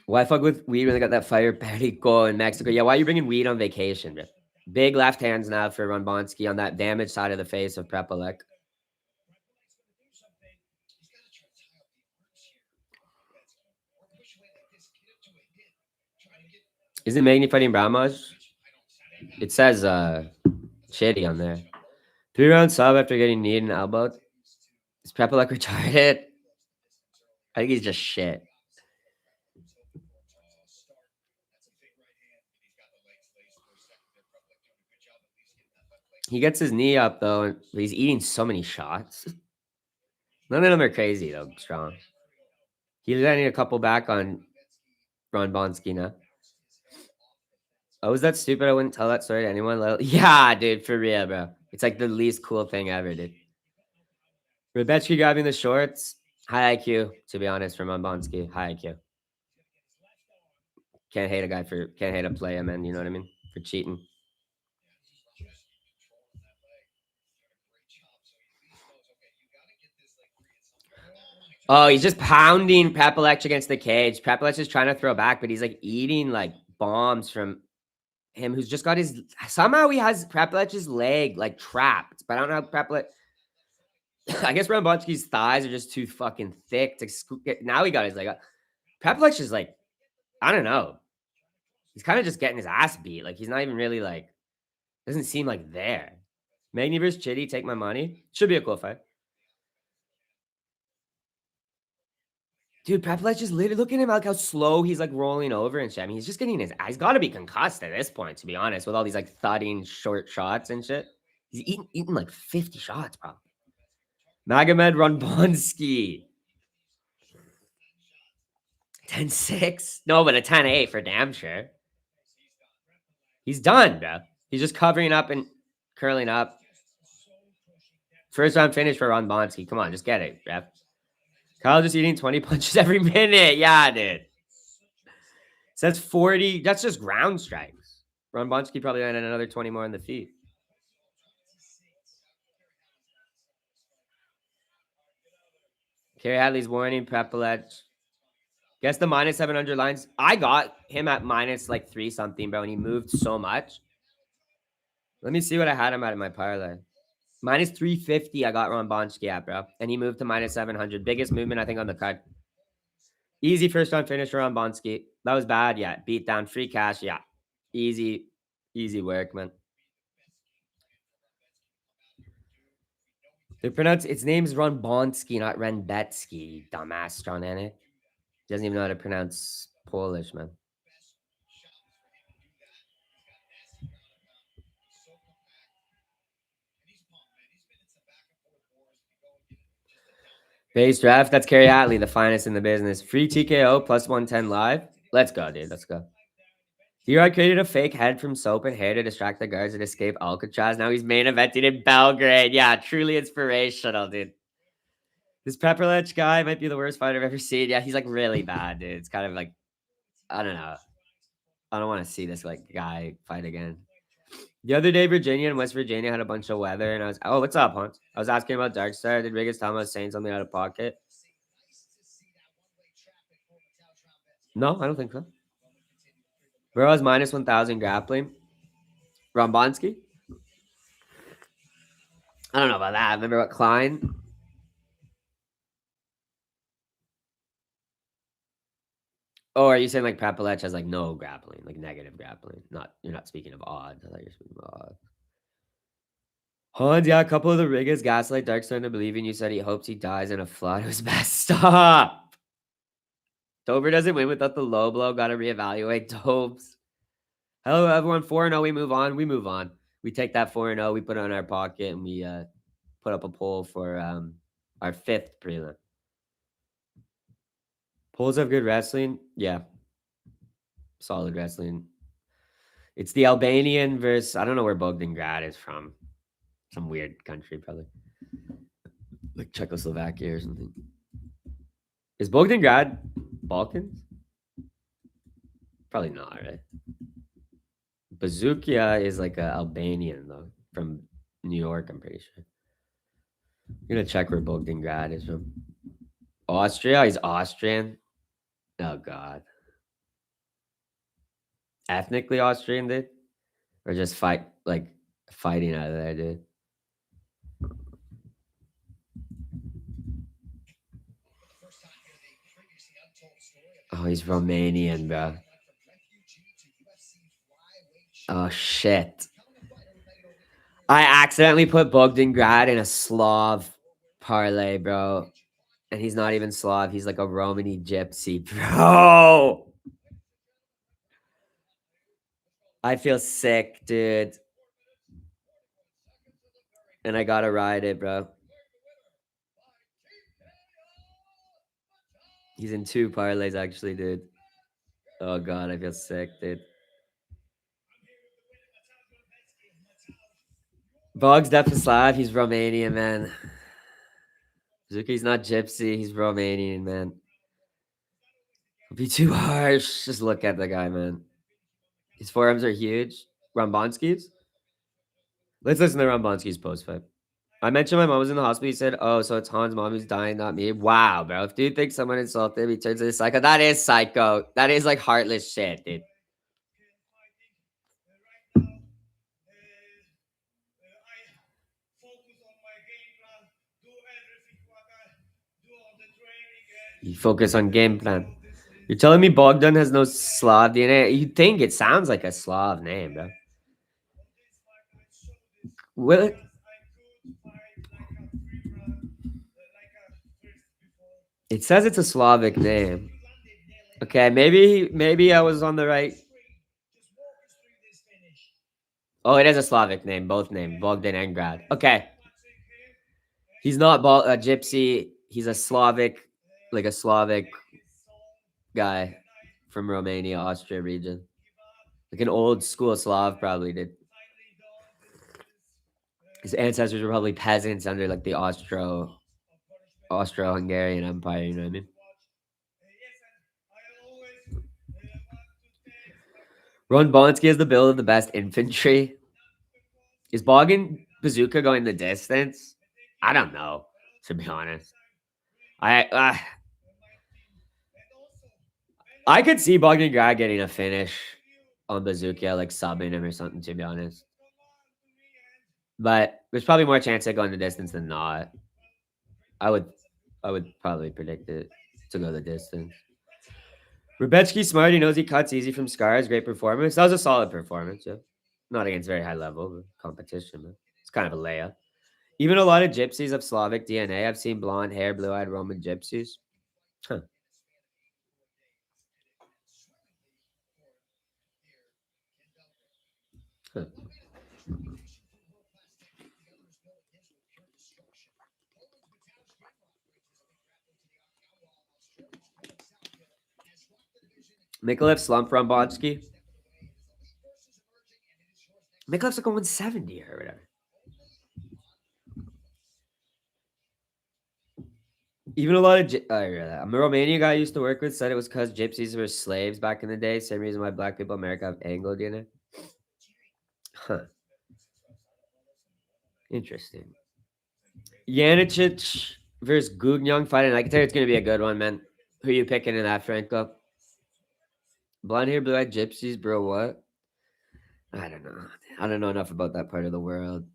Why fuck with weed when they got that fire perico in Mexico? Yeah, why are you bringing weed on vacation, bro? Big left hands now for Ron Blonsky on that damaged side of the face of Prepolek. Isn't Magny fighting Bramaj? It says Chidi on there. 3-round sub after getting kneed and elbowed. Is Prepolek retarded? I think he's just shit. He gets his knee up though, and he's eating so many shots. None of them are crazy though, strong. He's getting a couple back on Ron Bonski now. Oh, is that stupid? I wouldn't tell that story to anyone. Yeah, dude, for real, bro. It's like the least cool thing ever, dude. Rebetsky grabbing the shorts. High IQ, to be honest, from Ron Bonski. High IQ. Can't hate a player, man. You know what I mean? For cheating. Oh, he's just pounding Prepolek against the cage. Prepolek is trying to throw back, but he's like eating like bombs from him, who's just got his. Somehow he has Prepolek's leg like trapped, but I don't know how Prepolek. I guess Rambonski's thighs are just too fucking thick to scoop. Now he got his leg up. Prepolek is like, I don't know. He's kind of just getting his ass beat. Like he's not even really like. Doesn't seem like there. Magny versus Chitty, take my money. Should be a cool fight. Dude, Prepolek just literally look at him like how slow he's like rolling over and shit. I mean, he's just getting he's got to be concussed at this point, to be honest, with all these like thudding short shots and shit. He's eating like 50 shots, bro. Magomed Runbonski. 10-6? No, but a 10-8 for damn sure. He's done, bro. He's just covering up and curling up. First round finish for Ron Bonski. Come on, just get it, ref. Kyle just eating 20 punches every minute. Yeah, dude. So that's 40. That's just ground strikes. Ron Bonski probably landed another 20 more on the feet. Kerry Hadley's warning, Prepolek. Guess the minus 700 lines. I got him at minus like 3 something, bro, and he moved so much. Let me see what I had him at in my parlay. Minus 350, I got Ron Bonski at, bro. And he moved to minus 700. Biggest movement, I think, on the card. Easy first round finish for Ron Bonski. That was bad, yeah. Beat down, free cash, yeah. Easy work, man. They pronounce its name's Ron Bonski, not Renbetsky, dumbass John Anik. Doesn't even know how to pronounce Polish, man. Base draft. That's Kerry Hatley, the finest in the business. Free TKO plus 110 live. Let's go, dude. Let's go. D-Rod created a fake head from soap and hair to distract the guards and escape Alcatraz. Now he's main eventing in Belgrade. Yeah, truly inspirational, dude. This Pepperletch guy might be the worst fighter I've ever seen. Yeah, he's like really bad, dude. It's kind of like, I don't know. I don't want to see this like guy fight again. The other day, Virginia and West Virginia had a bunch of weather, and oh, what's up, Hunt? I was asking about Darkstar. Did Riggins tell me I was saying something out of pocket? No, I don't think so. Burrow's minus 1,000 grappling. Rombonsky? I don't know about that. Remember what Klein? Oh, are you saying like Papalech has like no grappling, like negative grappling? Not you're not speaking of odds. I thought you're speaking of odds. Hans, yeah, a couple of the riggers gaslight Darkstone to believing you said he hopes he dies in a flood. It was best. Stop. Dober doesn't win without the low blow. Gotta reevaluate Dobes. Hello, everyone. 4-0. We move on. We move on. We take that 4-0. We put it in our pocket and we put up a poll for our fifth prelim. Polls have good wrestling. Yeah. Solid wrestling. It's the Albanian versus, I don't know where Bogdangrad is from. Some weird country, probably. Like Czechoslovakia or something. Is Bogdangrad Balkans? Probably not, right? Bazookia is like a Albanian, though, from New York, I'm pretty sure. I'm going to check where Bogdangrad is from. Austria? He's Austrian? Oh, God. Ethnically Austrian, dude? Or just fighting out of there, dude? Oh, he's Romanian, bro. Oh, shit. I accidentally put Bogdangrad in a Slav parlay, bro. And he's not even Slav. He's like a Romany gypsy, bro. I feel sick, dude. And I gotta ride it, bro. He's in 2 parlays, actually, dude. Oh, God, I feel sick, dude. Bog's definitely Slav. He's Romanian, man. Zuki's not gypsy. He's Romanian, man. It'll be too harsh. Just look at the guy, man. His forearms are huge. Rombonsky's? Let's listen to Rombonsky's post fight. I mentioned my mom was in the hospital. He said, "Oh, so it's Han's mom who's dying, not me." Wow, bro. If dude thinks someone insulted him, he turns into psycho. That is psycho. That is like heartless shit, dude. You focus on game plan. You're telling me Bogdan has no Slav DNA? You think it sounds like a Slav name, bro? What? It says it's a Slavic name. Okay, maybe I was on the right. Oh, it is a Slavic name, both names, Bogdan and Grad. Okay. He's not a gypsy. He's a Slavic, like a Slavic guy from Romania, Austria region. Like an old school Slav, probably did. His ancestors were probably peasants under like the Austro-Hungarian Empire. You know what I mean? Ron Bonsky has the build of the best infantry. Is Bogan Bazooka going the distance? I don't know, to be honest. I could see Bogdan Grad getting a finish on Bazooka, like subbing him or something, to be honest. But there's probably more chance of going the distance than not. I would probably predict it to go the distance. Rubetsky's smart. He knows he cuts easy from scars. Great performance. That was a solid performance. Yeah, not against very high level but competition. But it's kind of a layup. Even a lot of gypsies of Slavic DNA. I've seen blonde hair, blue-eyed Roman gypsies. Huh. Huh. Mikolev slump from Botsky. Mikolev's like a 170 or whatever. Even a lot of a Romanian guy I used to work with said it was because gypsies were slaves back in the day. Same reason why black people in America have Anglo DNA. Huh. Interesting. Yanicic versus Gugnyang fighting. I can tell you it's going to be a good one, man. Who you picking in that, Franco? Blonde hair, blue eyed gypsies, bro. What? I don't know. I don't know enough about that part of the world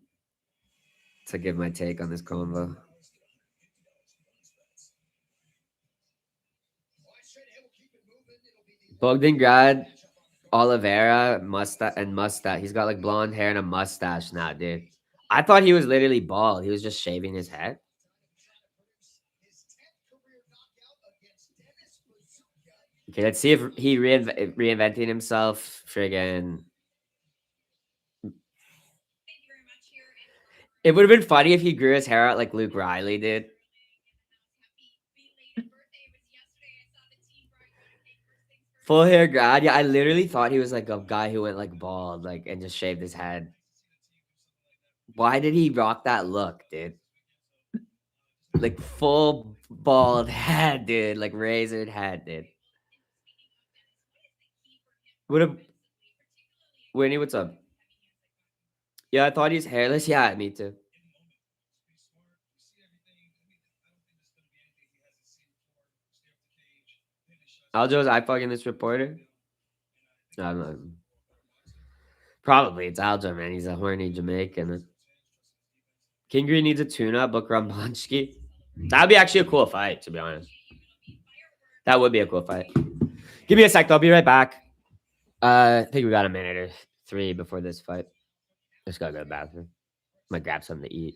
to give my take on this convo. Bogdangrad, Oliveira, mustache. He's got like blonde hair and a mustache now, dude. I thought he was literally bald. He was just shaving his head. Okay, let's see if he reinventing himself. Friggin'. It would have been funny if he grew his hair out like Luke Riley did. Full hair grad. Yeah, I literally thought he was like a guy who went like bald, like and just shaved his head. Why did he rock that look, dude? Like full bald head, dude. Like razored head, dude. Would have Winnie, what's up? Yeah, I thought he's hairless. Yeah, me too. Aljo's I fucking this reporter. I don't know. Probably it's Aljo, man. He's a horny Jamaican. King Green needs a tune-up, but Rambanski. That'd be actually a cool fight, to be honest. That would be a cool fight. Give me a sec, though. I'll be right back. I think we got a minute or three before this fight. Just gotta go to the bathroom. Might grab something to eat.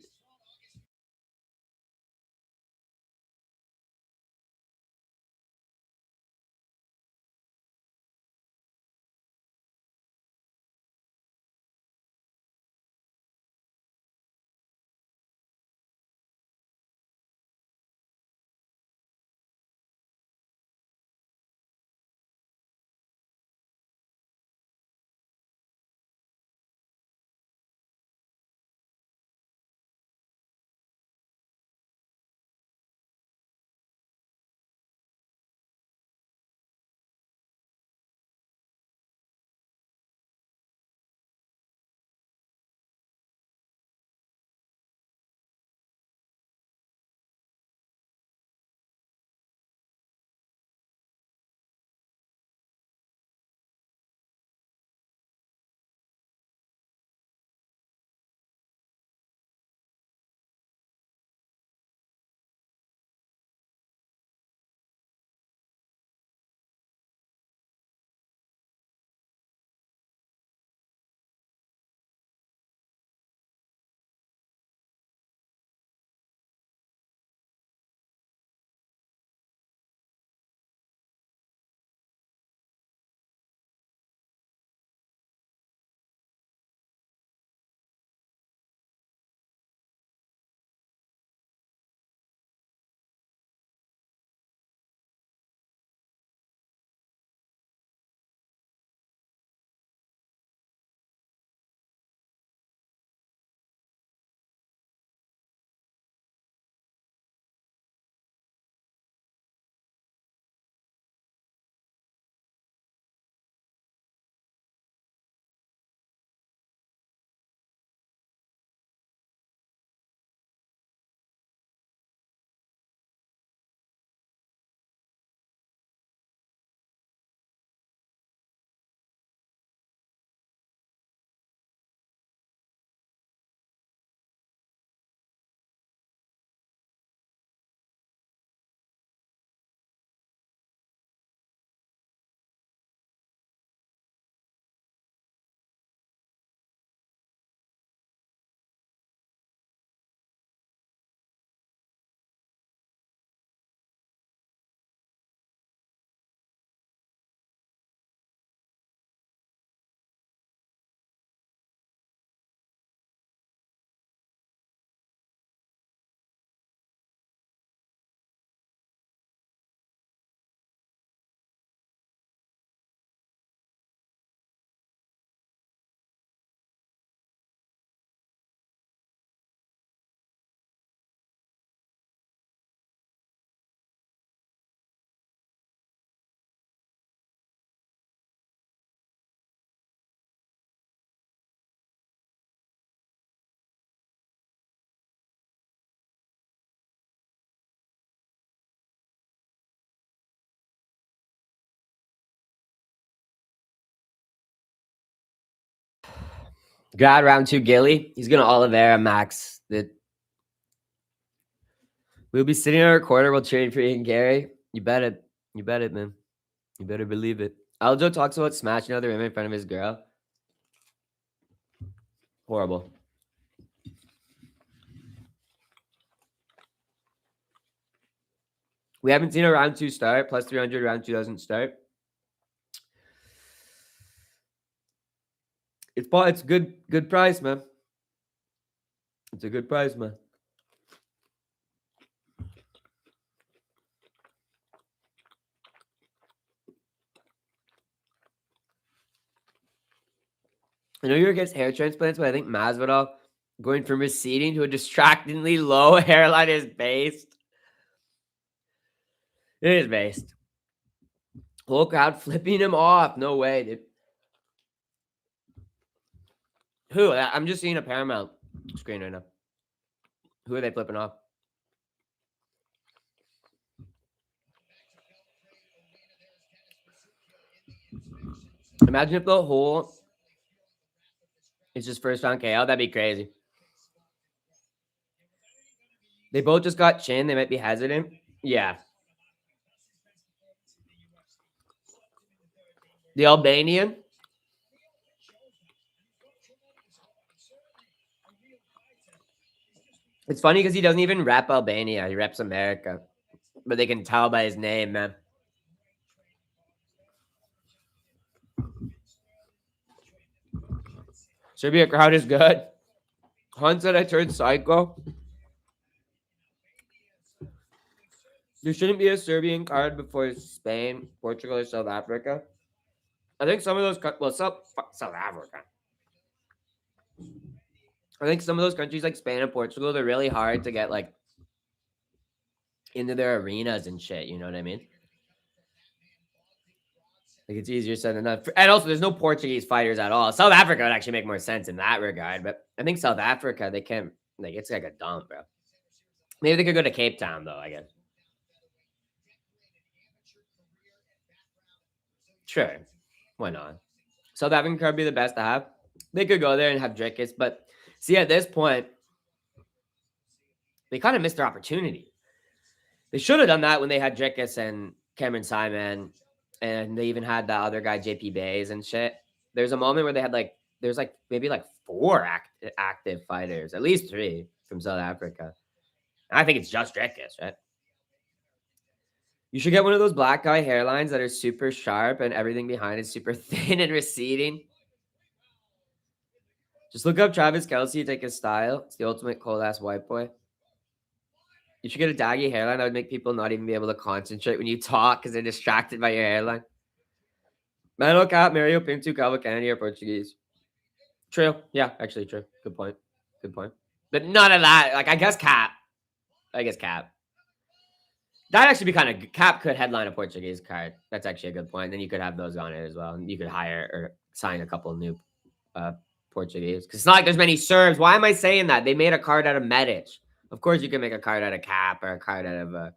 Grad round 2 Gilly. He's gonna Oliveira Max. We'll be sitting in our corner while cheering for Ian Gary. You bet it. You bet it, man. You better believe it. Aljo talks about smashing other women in front of his girl. Horrible. We haven't seen a round 2 start. Plus 300 round 2 doesn't start. It's good price, man. It's a good price, man. I know you're against hair transplants, but I think Masvidal going from receding to a distractingly low hairline is based. It is based. Whole crowd flipping him off. No way, dude. Who? I'm just seeing a Paramount screen right now. Who are they flipping off? Imagine if the whole is just first round KO. That'd be crazy. They both just got chin. They might be hesitant. Yeah. The Albanian. It's funny because he doesn't even rep Albania. He reps America. But they can tell by his name, man. Serbia crowd is good. Hunt said I turned psycho. There shouldn't be a Serbian card before Spain, Portugal, or South Africa. I think some of those, South Africa. I think some of those countries like Spain and Portugal, they're really hard to get like into their arenas and shit. You know what I mean? Like it's easier said than done. And also, there's no Portuguese fighters at all. South Africa would actually make more sense in that regard, but I think South Africa they can't. Like it's like a dump, bro. Maybe they could go to Cape Town though. I guess. Sure, why not? South African card be the best to have. They could go there and have Drickus, but see at this point, they kind of missed their opportunity. They should have done that when they had Drickus and Cameron Simon, and they even had that other guy JP Bays and shit. There's a moment where they had like there's like maybe like 4 active fighters, at least 3 from South Africa. And I think it's just Drickus, right? You should get one of those black guy hairlines that are super sharp and everything behind is super thin and receding. Just look up Travis Kelce, take his style. It's the ultimate cold ass white boy. You should get a daggy hairline. That would make people not even be able to concentrate when you talk because they're distracted by your hairline. Mano Cap, Mario Pinto, Cavalcanti are Portuguese. True. Yeah, actually true. Good point. Good point. But none of that. Like, I guess Cap. That'd actually be kind of Cap could headline a Portuguese card. That's actually a good point. Then you could have those on it as well. And you could hire or sign a couple new Portuguese. Because it's not like there's many Serbs. Why am I saying that? They made a card out of Medic. Of course, you can make a card out of Cap or a card out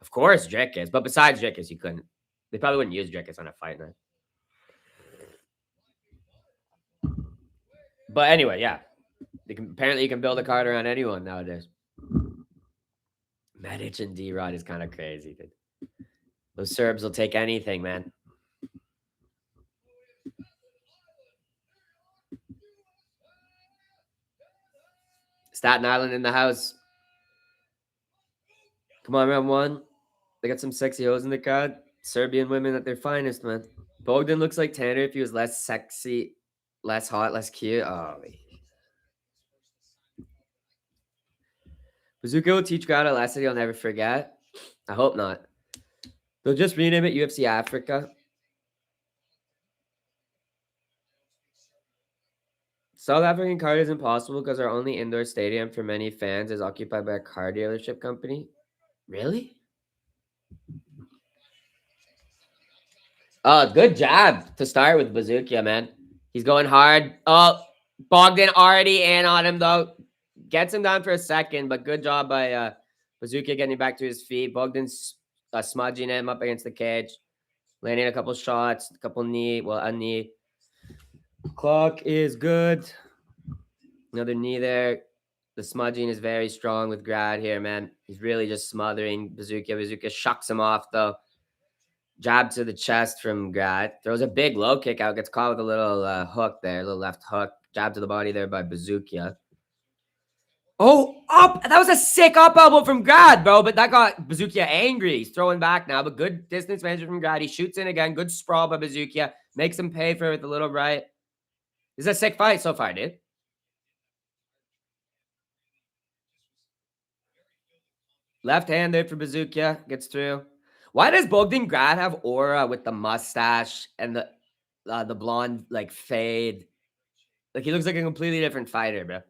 of course, Drickus. But besides Drickus, you couldn't. They probably wouldn't use Drickus on a fight night. But anyway, yeah. Apparently, you can build a card around anyone nowadays. Medic and D-Rod is kind of crazy, dude. Those Serbs will take anything, man. Staten Island in the house. Come on, round 1. They got some sexy hoes in the crowd. Serbian women at their finest, man. Bogdan looks like Tanner if he was less sexy, less hot, less cute. Oh, Bazooka will teach God a lesson he'll never forget. I hope not. They'll just rename it UFC Africa. South African card is impossible because our only indoor stadium for many fans is occupied by a car dealership company. Really? Oh, good job to start with Bazooka, man. He's going hard. Oh, Bogdan already in on him, though. Gets him down for a second, but good job by Bazooka getting back to his feet. Bogdan's smudging him up against the cage, landing a couple shots, a knee. Clock is good. Another knee there. The smudging is very strong with Grad here, man. He's really just smothering Bazooka. Bazooka shucks him off, though. Jab to the chest from Grad. Throws a big low kick out. Gets caught with a little hook there. A little left hook. Jab to the body there by Bazooka. Oh, up! That was a sick up elbow from Grad, bro. But that got Bazooka angry. He's throwing back now. But good distance management from Grad. He shoots in again. Good sprawl by Bazooka. Makes him pay for it with a little right. This is a sick fight so far, dude. Left hand there for Bazooka. Gets through. Why does Bogdan Grad have aura with the mustache and the blonde like fade? Like he looks like a completely different fighter, bro.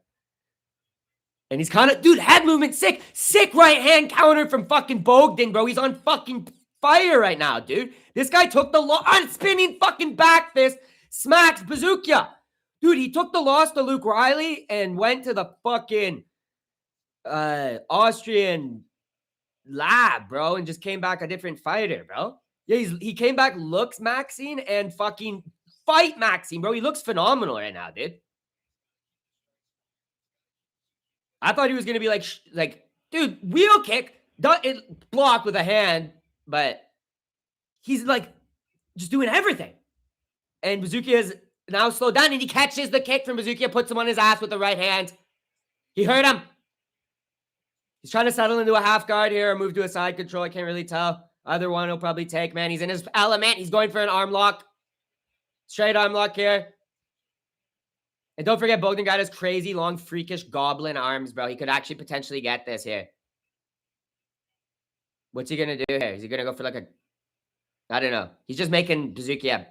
And he's kind of, dude, head movement, sick right hand counter from fucking Bogdan, bro. He's on fucking fire right now, dude. This guy took the loss on spinning fucking back fist, smacks Bazooka. Dude, he took the loss to Luke Riley and went to the fucking Austrian lab, bro, and just came back a different fighter, bro. Yeah, he came back, looks Maxine, and fucking fight Maxine, bro. He looks phenomenal right now, dude. I thought he was gonna be like, dude, wheel kick, it blocked with a hand, but he's like just doing everything. And Bazooka is now slowed down, and he catches the kick from Bazooka, puts him on his ass with the right hand. He hurt him. He's trying to settle into a half guard here or move to a side control. I can't really tell. Either one he'll probably take, man. He's in his element. He's going for an arm lock. Straight arm lock here. And don't forget, Bogdan got his crazy, long, freakish goblin arms, bro. He could actually potentially get this here. What's he going to do here? Is he going to go for like a... I don't know. He's just making Bazooka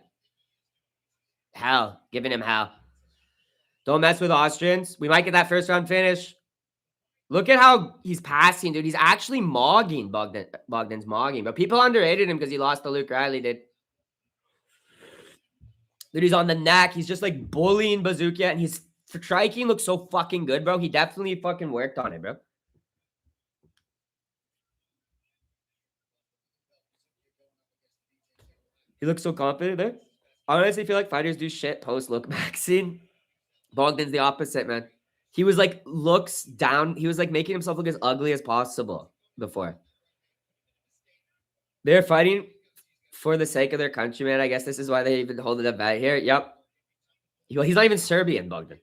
hell. Giving him hell. Don't mess with Austrians. We might get that first round finish. Look at how he's passing, dude. He's actually mogging. Bogdan's mogging. But people underrated him because he lost to Luke Riley, dude. Dude, he's on the neck. He's just like bullying Bazooka. And his striking looks so fucking good, bro. He definitely fucking worked on it, bro. He looks so confident there. I honestly feel like fighters do shit post look maxing. Bogdan's the opposite, man. He was like, looks down. He was like making himself look as ugly as possible before. They're fighting for the sake of their country, man. I guess this is why they even hold it event here. Yep. He's not even Serbian, Bogdan.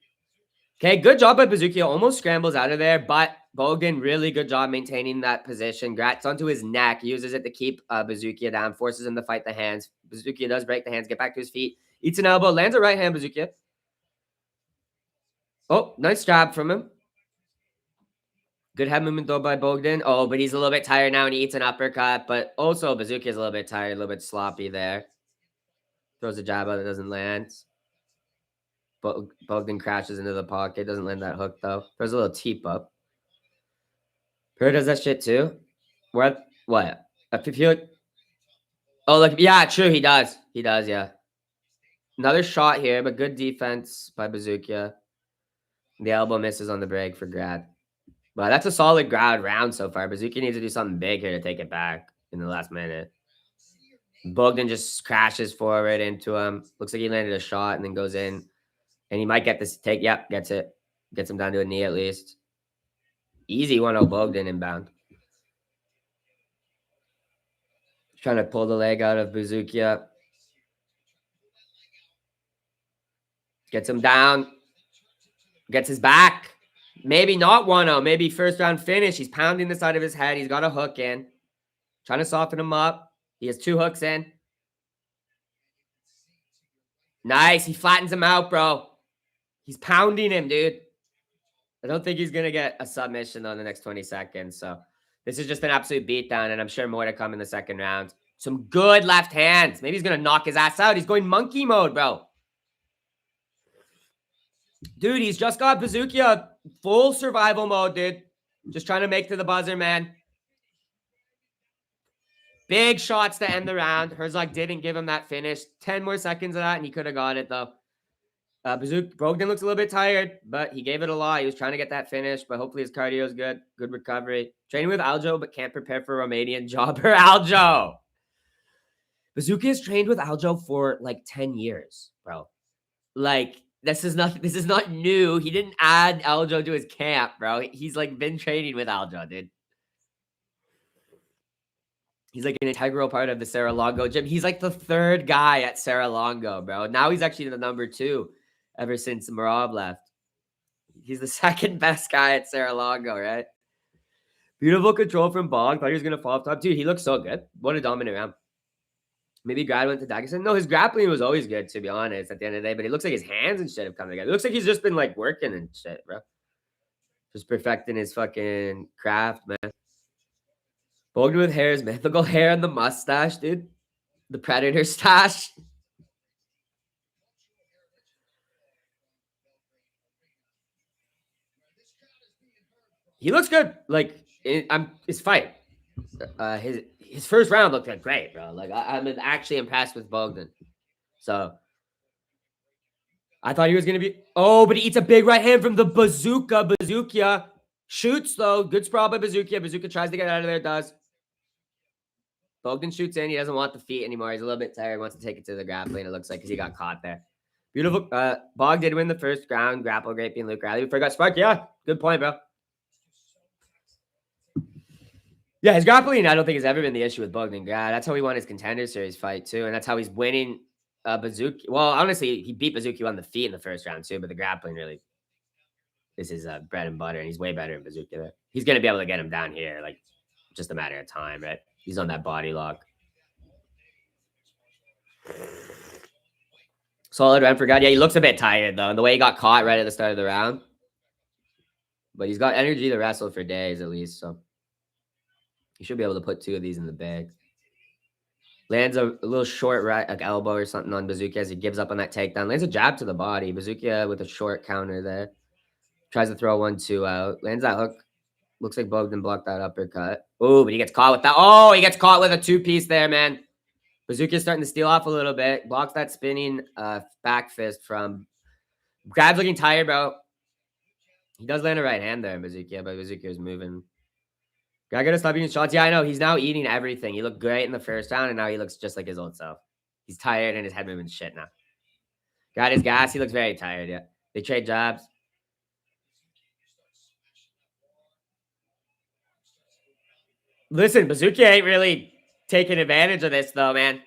Okay, good job by Bazooka. Almost scrambles out of there, but Bogdan, really good job maintaining that position. Grats onto his neck. Uses it to keep Bazooka down. Forces him to fight the hands. Bazooka does break the hands. Get back to his feet. Eats an elbow. Lands a right hand, Bazooka. Oh, nice jab from him. Good head movement, though, by Bogdan. Oh, but he's a little bit tired now, and he eats an uppercut. But also, Bazooka is a little bit tired, a little bit sloppy there. Throws a jab out that doesn't land. Bogdan crashes into the pocket. Doesn't land that hook, though. Throws a little teep up. Per does that shit, too? What? I feel like... Oh, look. Yeah, true. He does. He does, yeah. Another shot here, but good defense by Bazooka. The elbow misses on the break for Grad. But that's a solid Grad round so far. Bazooka needs to do something big here to take it back in the last minute. Bogdan just crashes forward into him. Looks like he landed a shot and then goes in. And he might get this take. Yep, gets it. Gets him down to a knee at least. Easy 1-0 Bogdan inbound. Trying to pull the leg out of Bazooka. Gets him down. Gets his back. Maybe not 1-0. Maybe first round finish. He's pounding the side of his head. He's got a hook in. Trying to soften him up. He has 2 hooks in. Nice. He flattens him out, bro. He's pounding him, dude. I don't think he's going to get a submission on the next 20 seconds. So this is just an absolute beatdown, and I'm sure more to come in the second round. Some good left hands. Maybe he's going to knock his ass out. He's going monkey mode, bro. Dude, he's just got Bazooka full survival mode, dude. Just trying to make to the buzzer, man. Big shots to end the round. Herzog didn't give him that finish. 10 more seconds of that, and he could have got it, though. Bogdan looks a little bit tired, but he gave it a lot. He was trying to get that finish, but hopefully his cardio is good. Good recovery. Training with Aljo, but can't prepare for Romanian jobber Aljo. Bazooka has trained with Aljo for like 10 years, bro. Like, this is not new. He didn't add Aljo to his camp, bro. He's, like, been training with Aljo, dude. He's, like, an integral part of the Serra-Longo gym. He's, like, the 3rd guy at Serra-Longo, bro. Now he's actually the number 2 ever since Marab left. He's the 2nd best guy at Serra-Longo, right? Beautiful control from Bog. Thought he was going to fall off top. Dude, he looks so good. What a dominant round. Maybe Grad went to Dagestan. No, his grappling was always good, to be honest, at the end of the day. But it looks like his hands and shit have come together. It looks like he's just been, like, working and shit, bro. Just perfecting his fucking craft, man. Bogdan with hair is mythical. Hair and the mustache, dude. The Predator stash. He looks good. Like, his fight. His first round looked like great, bro. Like, I'm actually impressed with Bogdan. So, I thought he was going to be... Oh, but he eats a big right hand from the Bazooka. Bazooka shoots, though. Good sprawl by Bazooka. Bazooka tries to get out of there. Does. Bogdan shoots in. He doesn't want the feet anymore. He's a little bit tired. Wants to take it to the grappling, it looks like, because he got caught there. Beautiful. Bog did win the first round. Grapple great being Luke Riley. We forgot Spark. Yeah, good point, bro. Yeah, his grappling, I don't think has ever been the issue with Bogdan Grad. That's how he won his Contender Series fight, too. And that's how he's winning Bazooka. Well, honestly, he beat Bazooka on the feet in the first round, too. But the grappling really is his bread and butter. And he's way better in Bazooka there. He's going to be able to get him down here. Like, just a matter of time, right? He's on that body lock. Solid round for God. Yeah, he looks a bit tired, though. And the way he got caught right at the start of the round. But he's got energy to wrestle for days, at least. So he should be able to put 2 of these in the bag. Lands a little short right, like elbow or something on Bazooka as he gives up on that takedown. Lands a jab to the body. Bazooka with a short counter there. Tries to throw 1-2 out. Lands that hook. Looks like Bogdan blocked that uppercut. Oh, but he gets caught with that. Oh, he gets caught with a 2-piece there, man. Bazooka's starting to steal off a little bit. Blocks that spinning back fist from... Grad's looking tired, bro. He does land a right hand there, Bazooka, but Bazooka is moving. I gotta stop eating shots. Yeah, I know. He's now eating everything. He looked great in the first round, and now he looks just like his old self. He's tired, and his head moving shit now. Got his gas. He looks very tired, yeah. They trade jobs. Listen, Bazooka ain't really taking advantage of this, though, man.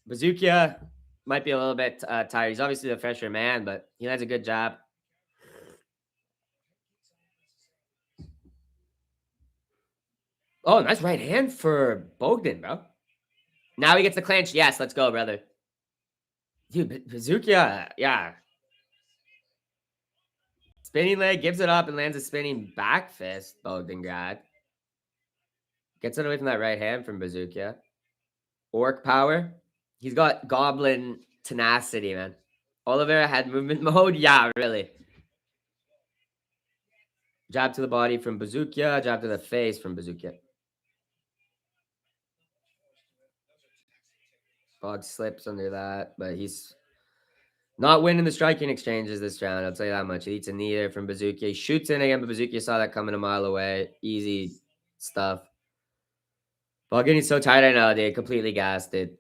Bazooka might be a little bit tired. He's obviously the fresher man, but he lands a good job. Oh, nice right hand for Bogdan, bro. Now he gets the clinch. Yes, let's go, brother. Dude, Bazooka, yeah. Spinning leg, gives it up, and lands a spinning back fist, Bogdan Grad. Gets it away from that right hand from Bazooka. Orc power. He's got goblin tenacity, man. Oliveira had movement mode. Yeah, really. Jab to the body from Bazooka. Jab to the face from Bazooka. Bog slips under that, but he's not winning the striking exchanges this round. I'll tell you that much. He eats a knee there from Bazooka. He shoots in again, but Bazooka saw that coming a mile away. Easy stuff. Bog getting so tired, I know. They completely gassed it.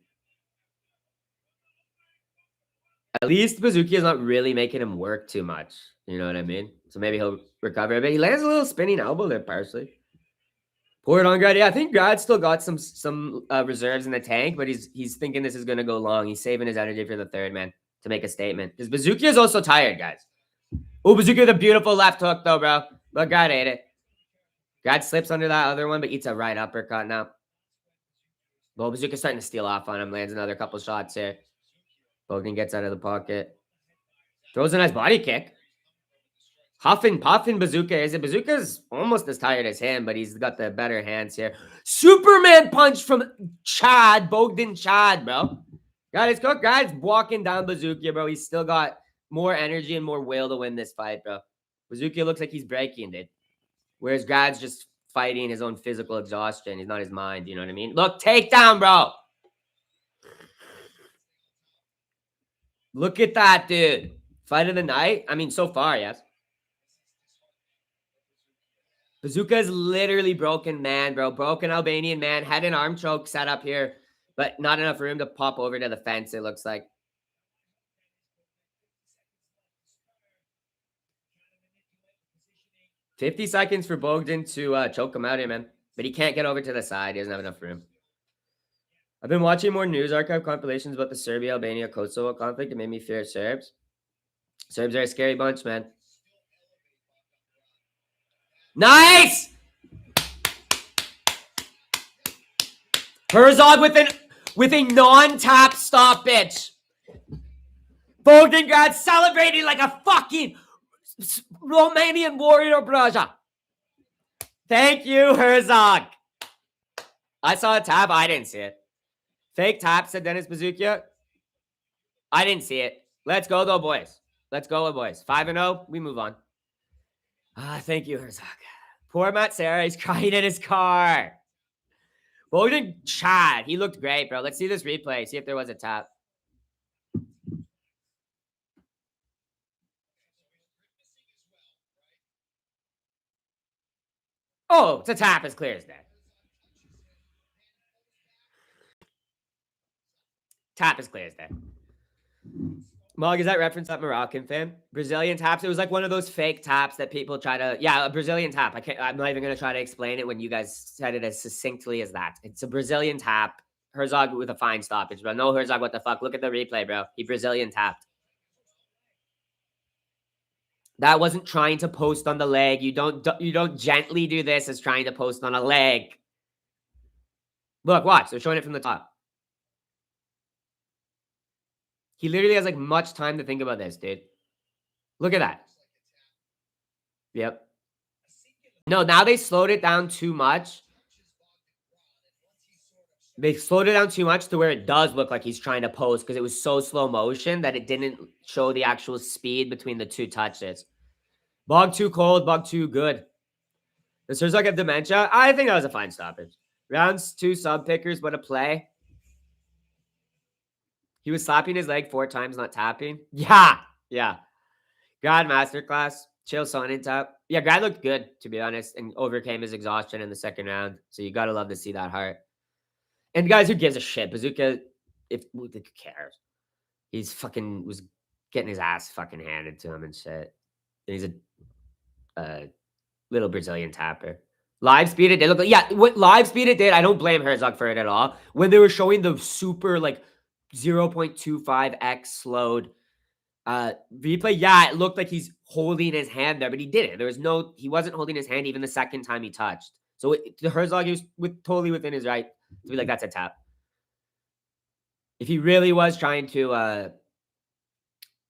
At least Bazooka is not really making him work too much. You know what I mean? So maybe he'll recover a bit. He lands a little spinning elbow there, partially. Pour it on Grad. Yeah, I think Grad still got some reserves in the tank, but he's thinking this is going to go long. He's saving his energy for the third, man, to make a statement. Because Bazooka is also tired, guys. Oh, Bazooka with a beautiful left hook, though, bro. But Grad ate it. Grad slips under that other one, but eats a right uppercut now. Well, Bazooka's starting to steal off on him. Lands another couple shots here. Bogdan gets out of the pocket. Throws a nice body kick. Huffing, puffing Bazooka. Bazooka's almost as tired as him, but he's got the better hands here. Superman punch from Chad. Bogdan Chad, bro. Guys, guy's walking down Bazooka, bro. He's still got more energy and more will to win this fight, bro. Bazooka looks like he's breaking it. Whereas Grad's just fighting his own physical exhaustion. He's not his mind, you know what I mean? Look, takedown, bro. Look at that, dude. Fight of the night? I mean, so far, yes. Bazooka is literally broken man, bro. Broken Albanian man. Had an arm choke set up here, but not enough room to pop over to the fence, it looks like. 50 seconds for Bogdan to choke him out here, man. But he can't get over to the side. He doesn't have enough room. I've been watching more news archive compilations about the Serbia-Albania-Kosovo conflict. It made me fear Serbs. Serbs are a scary bunch, man. Nice! Herzog with a non-tap stoppage. Bogdangrad celebrating like a fucking Romanian warrior, brother. Thank you, Herzog. I saw a tap. I didn't see it. Fake tap, said Dennis Bazookia. I didn't see it. Let's go, though, boys. Let's go, boys. 5-0. We move on. Thank you, Herzog. Poor Matt Sarah. He's crying in his car. Bogdan Chad. He looked great, bro. Let's see this replay. See if there was a tap. Oh, it's a tap as clear as day. Tap as clear as day. Mog, is that reference that Moroccan fan? Brazilian taps. It was like one of those fake taps that people try to. Yeah, a Brazilian tap. I'm not even gonna try to explain it when you guys said it as succinctly as that. It's a Brazilian tap. Herzog with a fine stoppage, bro. No, Herzog, what the fuck? Look at the replay, bro. He Brazilian tapped. That wasn't trying to post on the leg. You don't gently do this as trying to post on a leg. Look, watch. They're showing it from the top. He literally has like much time to think about this, dude. Look at that. Yep. No, now they slowed it down too much. They slowed it down too much to where it does look like he's trying to post because it was so slow motion that it didn't show the actual speed between the two touches. Bog too cold, Bog too good. Does Herzog have dementia? I think that was a fine stoppage. Rounds 2 sub pickers, but a play. He was slapping his leg 4 times, not tapping. Yeah. Grad masterclass. Chill Sonnen tap. Yeah, Grad looked good, to be honest, and overcame his exhaustion in the second round. So you got to love to see that heart. And guys, who gives a shit? Bazooka, who cares? He's fucking was getting his ass fucking handed to him and shit. And he's a little Brazilian tapper. Live speed it did look like, yeah, what live speed it did, I don't blame Herzog for it at all. When they were showing the super like 0.25x slowed replay, yeah, it looked like he's holding his hand there, but he didn't. He wasn't holding his hand even the second time he touched. So the Herzog, he was totally within his right to be like, that's a tap. If he really was trying to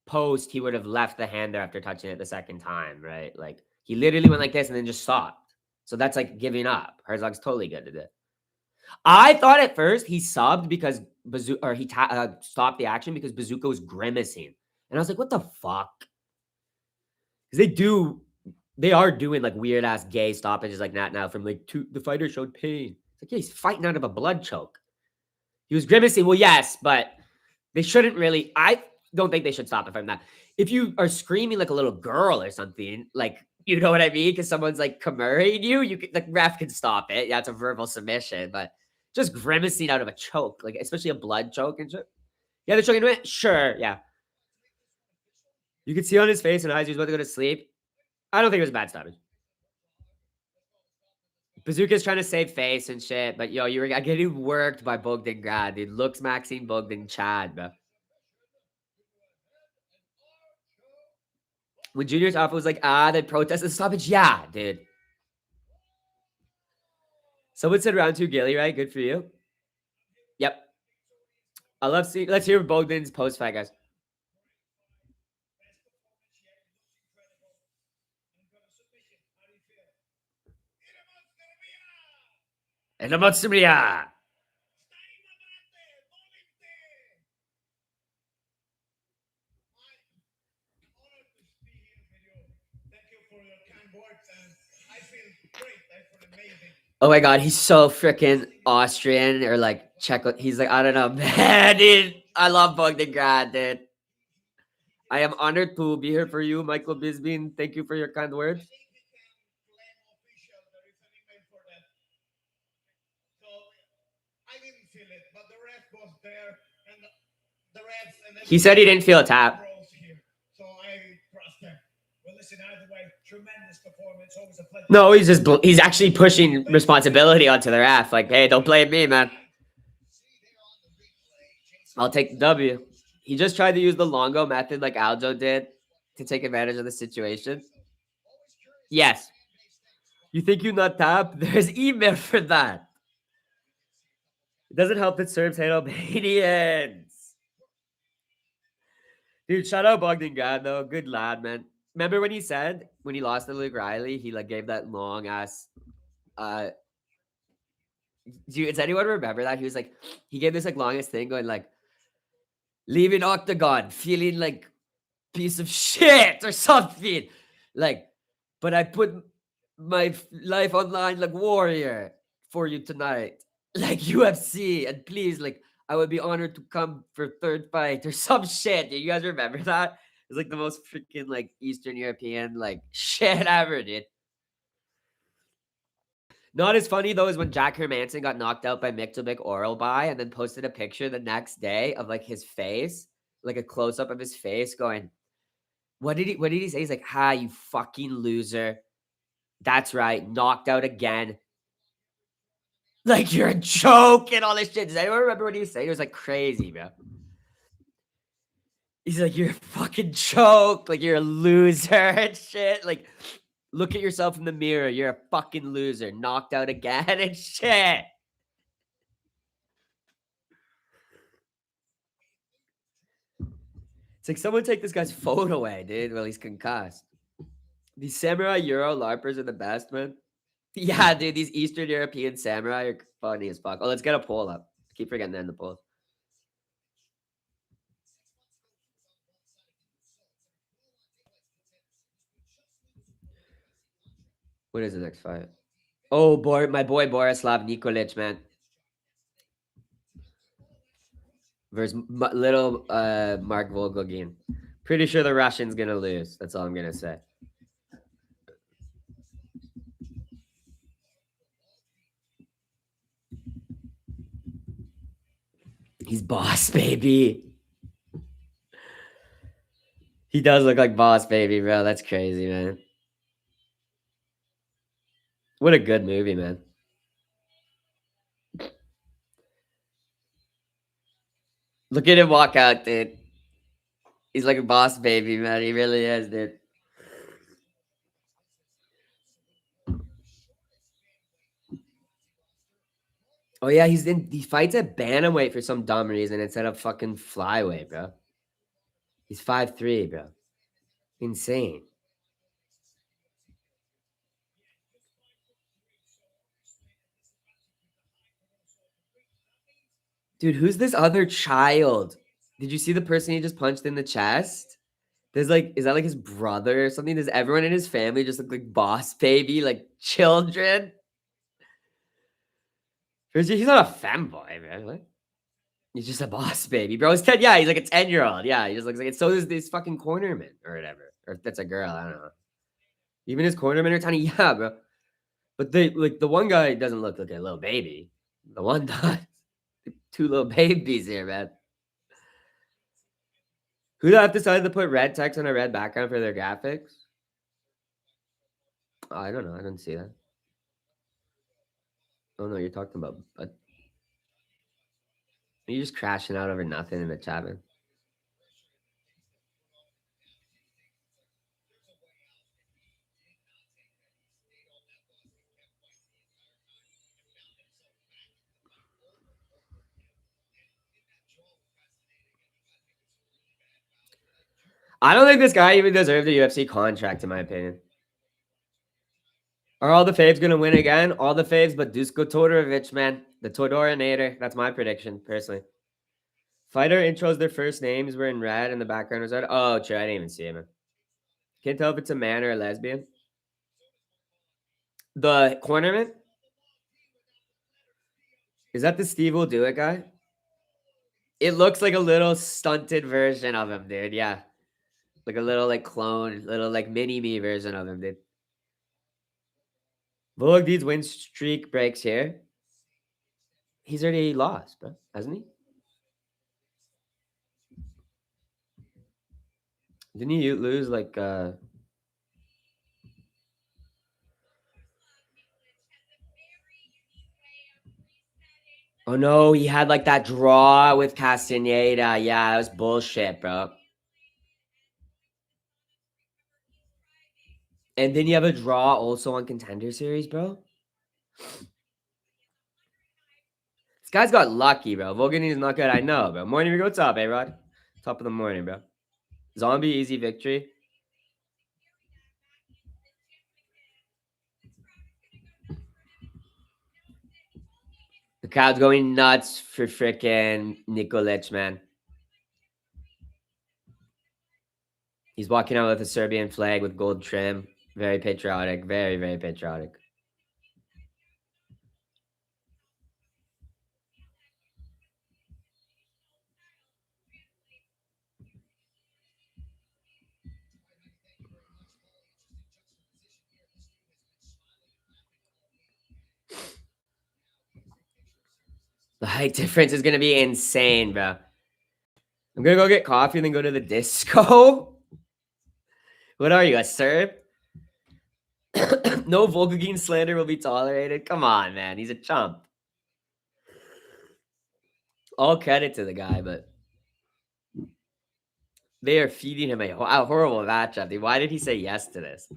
post, he would have left the hand there after touching it the second time, right? Like he literally went like this and then just stopped. So that's like giving up. Herzog's totally good at it. I thought at first he subbed because he stopped the action because Bazooka was grimacing. And I was like, what the fuck? Because they are doing like weird ass gay stoppages like that now from like the fighter showed pain. It's like, yeah, he's fighting out of a blood choke. He was grimacing. Well, yes, but they shouldn't really. I don't think they should stop it from that. If you are screaming like a little girl or something, like, you know what I mean? Because someone's like commemorating you, the ref can stop it. Yeah, it's a verbal submission, but just grimacing out of a choke, like especially a blood choke and shit. Yeah, they're choking it. Sure, yeah. You could see on his face and eyes he was about to go to sleep. I don't think it was a bad stoppage. Bazooka's trying to save face and shit, but yo, you were getting worked by Bogdangrad, dude. Looks Maxine Bogdan Chad, bro. When Junior's offer was like, they protested the stoppage. Yeah, dude. Someone said round 2 Gilly, right? Good for you. Yep. I love seeing. Let's hear Bogdan's post fight, guys. And about Serbia. Oh my god, he's so freaking Austrian or like Czech. He's like, I don't know, man, dude. I love Bogdangrad, dude. I am honored to be here for you, Michael Bisbeen. Thank you for your kind words. He said he didn't feel a tap. No, he's actually pushing responsibility onto the ref. Like, hey, don't blame me, man. I'll take the W. He just tried to use the Longo method like Aljo did to take advantage of the situation. Yes. You think you not tap? There's email for that. It doesn't help that Serbs hate Albanians. Dude, shout out Bogdan God though. Good lad, man. Remember when he said when he lost to Luke Riley, he like gave that long ass does anyone remember that? He was like he gave this like longest thing going like leaving Octagon, feeling like piece of shit or something. Like, but I put my life online like warrior for you tonight. Like UFC, and please, like, I would be honored to come for third fight or some shit. Do you guys remember that? It's like the most freaking like Eastern European like shit ever, dude. Not as funny though as when Jack Hermanson got knocked out by Miktovic oral by and then posted a picture the next day of like his face, like a close up of his face, going, what did he say? He's like, "Ha, you fucking loser." That's right, knocked out again. Like you're a joke and all this shit. Does anyone remember what he was saying? It was like crazy, bro. He's like, you're a fucking joke. Like you're a loser and shit. Like, look at yourself in the mirror. You're a fucking loser. Knocked out again and shit. It's like someone take this guy's phone away, dude, while he's concussed. These samurai Euro LARPers are the best, man. Yeah, dude, these Eastern European samurai are funny as fuck. Oh, let's get a poll up. Keep forgetting to end the poll. What is the next fight? Oh, boy, my boy Borislav Nikolic, man. Versus little Mark Volgogin. Pretty sure the Russian's gonna lose. That's all I'm gonna say. He's boss, baby. He does look like boss, baby, bro. That's crazy, man. What a good movie, man. Look at him walk out, dude. He's like a boss, baby, man. He really is, dude. Oh yeah, he fights at bantamweight for some dumb reason instead of fucking flyweight, bro. He's 5'3", bro. Insane. Dude, who's this other child? Did you see the person he just punched in the chest? There's like, is that like his brother or something? Does everyone in his family just look like boss baby, like children? He's not a femboy, man. What? He's just a boss baby, bro. He's 10. Yeah, he's like a 10-year-old. Yeah, he just looks like it. So is this fucking cornerman or whatever. Or if that's a girl, I don't know. Even his cornermen are tiny. Yeah, bro. But they like the one guy doesn't look like a little baby. The one does. Two little babies here, man. Who have decided to put red text on a red background for their graphics? Oh, I don't know. I didn't see that. I don't know what you're talking about. But are you just crashing out over nothing in the chat, man? I don't think this guy even deserved a UFC contract, in my opinion. Are all the faves going to win again? All the faves, but Dusko Todorovic, man. The Todorinator. That's my prediction, personally. Fighter intros, their first names were in red and the background was red. Oh, true. I didn't even see it, man. Can't tell if it's a man or a lesbian. The cornerman? Is that the Steve Will Do It guy? It looks like a little stunted version of him, dude. Yeah. Like a little like clone, little like mini me version of him, dude. Vologd's win streak breaks here. He's already lost, bro, hasn't he? Didn't he lose like Oh no, he had like that draw with Castaneda. Yeah, that was bullshit, bro. And then you have a draw also on Contender Series, bro. This guy's got lucky, bro. Volganin's not good. I know, bro. Morning, what's up, A-Rod? Top of the morning, bro. Zombie, easy victory. The crowd's going nuts for frickin' Nikolic, man. He's walking out with a Serbian flag with gold trim. Very patriotic. Very, very patriotic. The height difference is going to be insane, bro. I'm going to go get coffee and then go to the disco. What are you, a Serb? No Volgogin slander will be tolerated. Come on, man. He's a chump. All credit to the guy, but they are feeding him a horrible matchup. Dude, why did he say yes to this?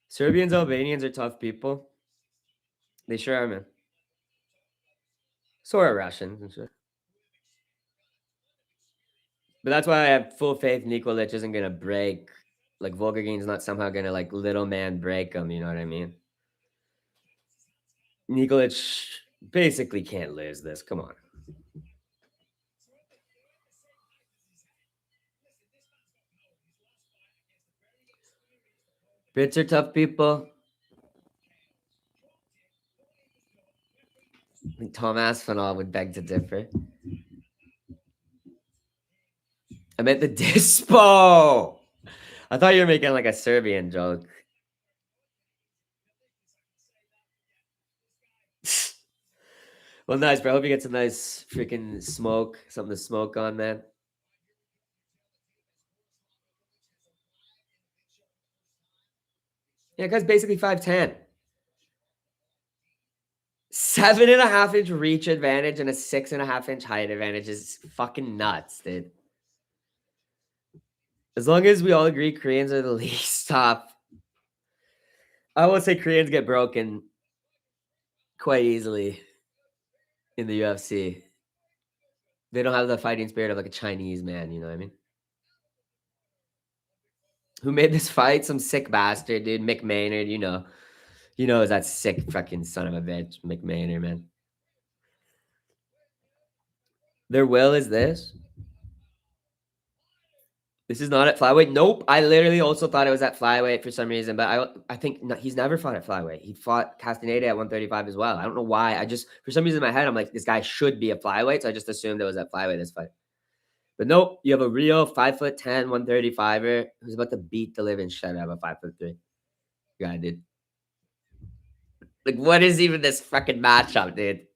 Serbians, Albanians are tough people. They sure are, man. So are Russians and shit. But that's why I have full faith Nikolic isn't going to break. Like, Volgogin's not somehow going to, like, little man break him. You know what I mean? Nikolic basically can't lose this. Come on. Brits are tough people. I think Tom Aspinall would beg to differ. I meant the dispo. I thought you were making like a Serbian joke. Well, nice, bro. I hope you get some nice freaking smoke. Something to smoke on, man. Yeah, guy's basically 5'10". 7.5-inch reach advantage and a 6.5-inch height advantage is fucking nuts, dude. As long as we all agree Koreans are the least tough. I will say Koreans get broken quite easily in the UFC. They don't have the fighting spirit of like a Chinese man, you know what I mean? Who made this fight? Some sick bastard, dude. McMaynard, you know. You know, is that sick fucking son of a bitch, McMaynard, man. Their will is this. This is not at flyweight. Nope. I literally also thought it was at flyweight for some reason, but I think no, he's never fought at flyweight. He fought Castaneda at 135 as well. I don't know why. I just for some reason in my head I'm like this guy should be a flyweight, so I just assumed it was at flyweight this fight. But nope, you have a real 5'10", 135er who's about to beat the living shit out of a 5'3" guy, dude. Like, what is even this fucking matchup, dude?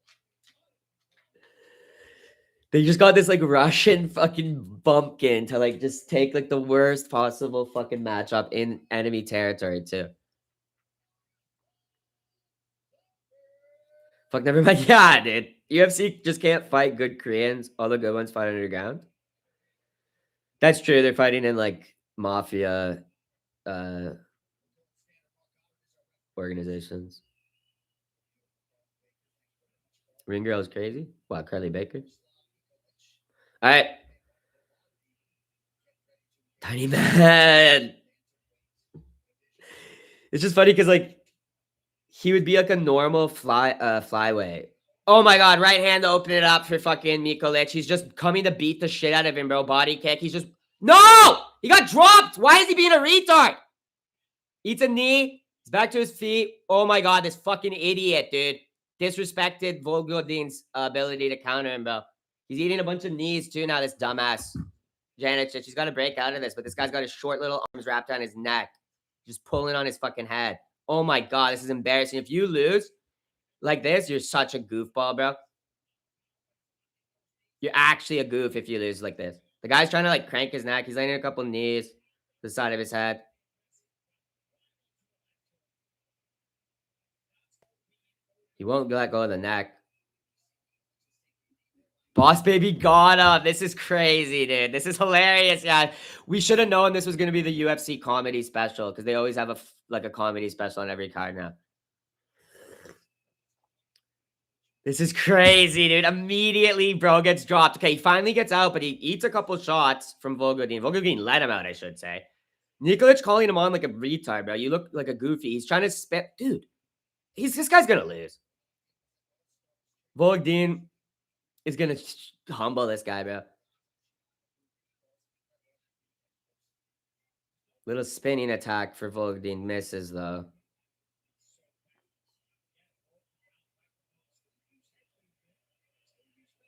They just got this like Russian fucking bumpkin to like just take like the worst possible fucking matchup in enemy territory too. Fuck, never mind. Yeah, dude. UFC just can't fight good Koreans. All the good ones fight underground. That's true. They're fighting in like mafia organizations. Ring Girl is crazy. Wow, Carly Baker. All right. Tiny man. It's just funny because like he would be like a normal flyweight. Oh my god, right hand to open it up for fucking Nikolic. He's just coming to beat the shit out of him, bro. Body kick. He's just no! He got dropped. Why is he being a retard? Eats a knee. He's back to his feet. Oh my god, this fucking idiot, dude. Disrespected Volgodin's ability to counter him, bro. He's eating a bunch of knees too now, this dumbass. Janet, she's got to break out of this, but this guy's got his short little arms wrapped around his neck. Just pulling on his fucking head. Oh my god, this is embarrassing. If you lose like this, you're such a goofball, bro. You're actually a goof if you lose like this. The guy's trying to like crank his neck. He's laying a couple knees to the side of his head. He won't let go of the neck. Boss Baby got him. This is crazy, dude. This is hilarious, yeah. We should have known this was going to be the UFC comedy special because they always have a comedy special on every card now. This is crazy, dude. Immediately, bro gets dropped. Okay, he finally gets out, but he eats a couple shots from Volgodin. Volgodin let him out, I should say. Nikolic calling him on like a retard, bro. You look like a goofy. He's trying to spit. Dude, this guy's going to lose. Volgodin is going to humble this guy, bro. Little spinning attack for Volgodin. Misses, though.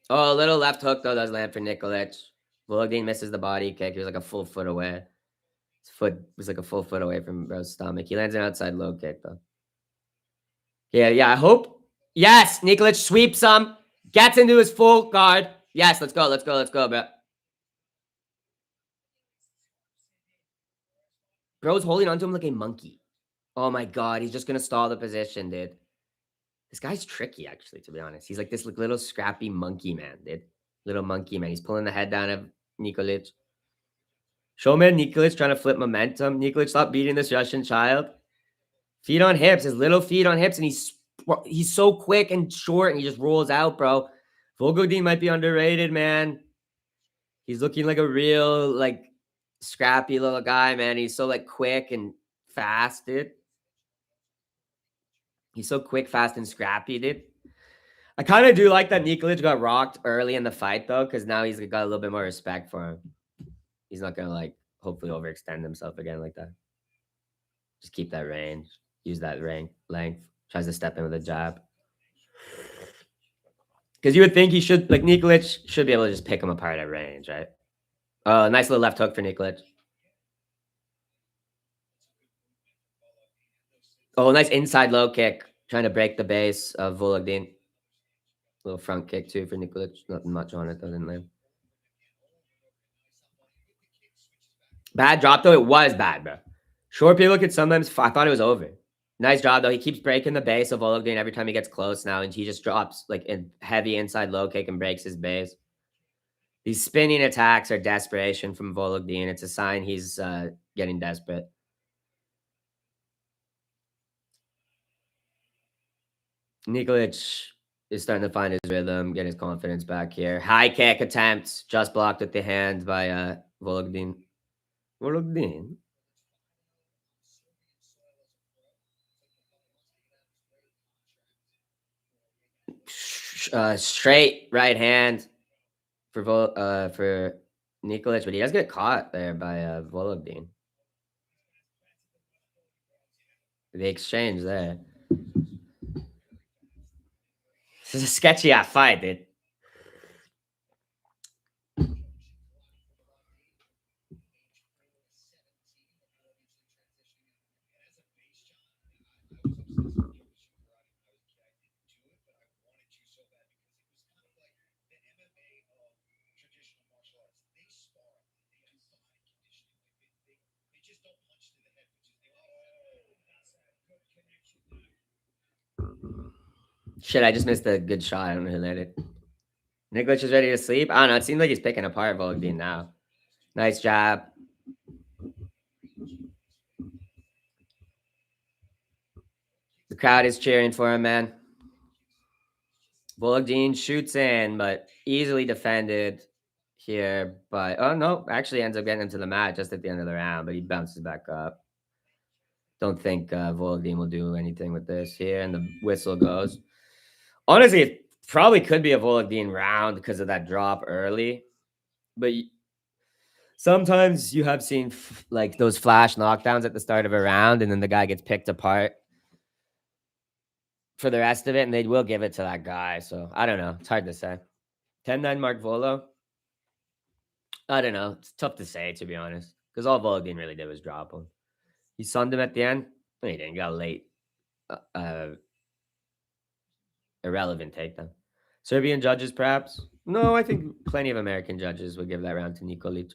Oh, a little left hook, though, does land for Nikolic. Volgodin misses the body kick. He was like a full foot away. His foot was like a full foot away from bro's stomach. He lands an outside low kick, though. Yeah, I hope. Yes, Nikolic sweeps him. Gets into his full guard. Yes, let's go, bro. Bro's holding onto him like a monkey. Oh my god, he's just gonna stall the position, dude. This guy's tricky, actually, to be honest. He's like this little scrappy monkey man, dude. Little monkey man. He's pulling the head down of Nikolic. Showman Nikolic trying to flip momentum. Nikolic, stop beating this Russian child. Feet on hips, his little feet on hips, and he's so quick and short, and he just rolls out, bro. Volgodin might be underrated, man. He's looking like a real, like, scrappy little guy, man. He's so, like, quick and fast, dude. He's so quick, fast, and scrappy, dude. I kind of do like that Nikolic got rocked early in the fight, though, because now he's got a little bit more respect for him. He's not going to, like, hopefully overextend himself again like that. Just keep that range. Use that length. Tries to step in with a jab. Because you would think he should, like, Nikolic should be able to just pick him apart at range, right? Oh, nice little left hook for Nikolic. Oh, nice inside low kick. Trying to break the base of Volgodin. Little front kick, too, for Nikolic. Nothing much on it, though. Didn't land. Bad drop, though. It was bad, bro. Short people could sometimes... I thought it was over. Nice job, though. He keeps breaking the base of Volgodin every time he gets close now, and he just drops, like, a heavy inside low kick and breaks his base. These spinning attacks are desperation from Volgodin. It's a sign he's getting desperate. Nikolic is starting to find his rhythm, get his confidence back here. High kick attempt, just blocked with the hand by Volgodin. Volgodin? Straight right hand for Nikolic, but he does get caught there by Volgodin. The exchange there. This is a sketchy ass fight, dude. Shit, I just missed a good shot. I don't know who landed. Nikolic is ready to sleep. I don't know. It seems like he's picking apart Volgodin now. Nice jab. The crowd is cheering for him, man. Volgodin shoots in, but easily defended here. But oh no, actually ends up getting him to the mat just at the end of the round, but he bounces back up. Don't think Volgodin will do anything with this here, and the whistle goes. Honestly, it probably could be a Volgodin round because of that drop early, but sometimes you have seen like those flash knockdowns at the start of a round, and then the guy gets picked apart for the rest of it, and they will give it to that guy. So I don't know. It's hard to say. 10-9 Mark Volo. I don't know. It's tough to say, to be honest, because all Volgodin really did was drop him. He sunned him at the end. No, he didn't. He got a late, irrelevant takedown. Serbian judges, perhaps? No, I think plenty of American judges would give that round to Nikolic.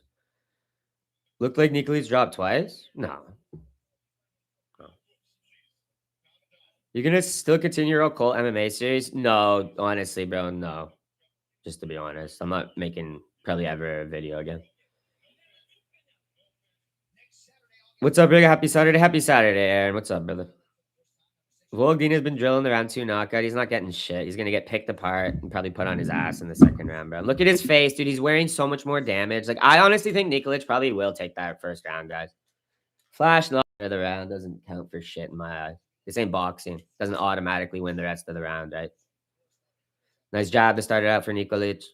Looked like Nikolic dropped twice? No. You're gonna still continue your occult MMA series? No, honestly, bro, no. Just to be honest, I'm not making probably ever a video again. What's up, big? Happy Saturday. Happy Saturday, Aaron. What's up, brother? Volodin has been drilling the round 2 knockout. He's not getting shit. He's gonna get picked apart and probably put on his ass in the second round, bro. Look at his face, dude. He's wearing so much more damage. Like, I honestly think Nikolic probably will take that first round, guys. Flash knock of the round doesn't count for shit in my eyes. This ain't boxing. Doesn't automatically win the rest of the round, right? Nice job to start it out for Nikolic.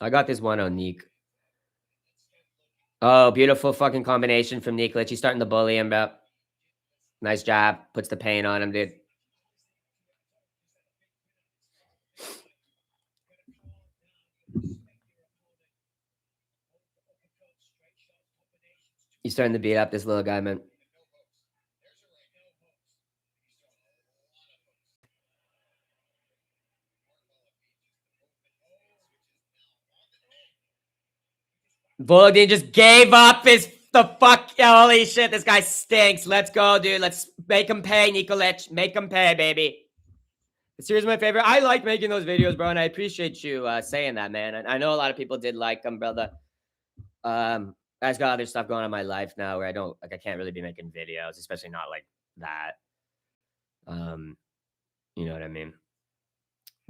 I got this one on Nik. Oh, beautiful fucking combination from Nikolic. He's starting to bully him, bro. Nice job. Puts the pain on him, dude. He's starting to beat up this little guy, man. Volodin just gave up the fuck. Holy shit, this guy stinks. Let's go, dude. Let's make him pay, Nikolic. Make him pay, baby. The series is my favorite. I like making those videos, bro, and I appreciate you saying that, man. And I know a lot of people did like them, brother. I just got other stuff going on in my life now where I can't really be making videos, especially not like that. You know what I mean?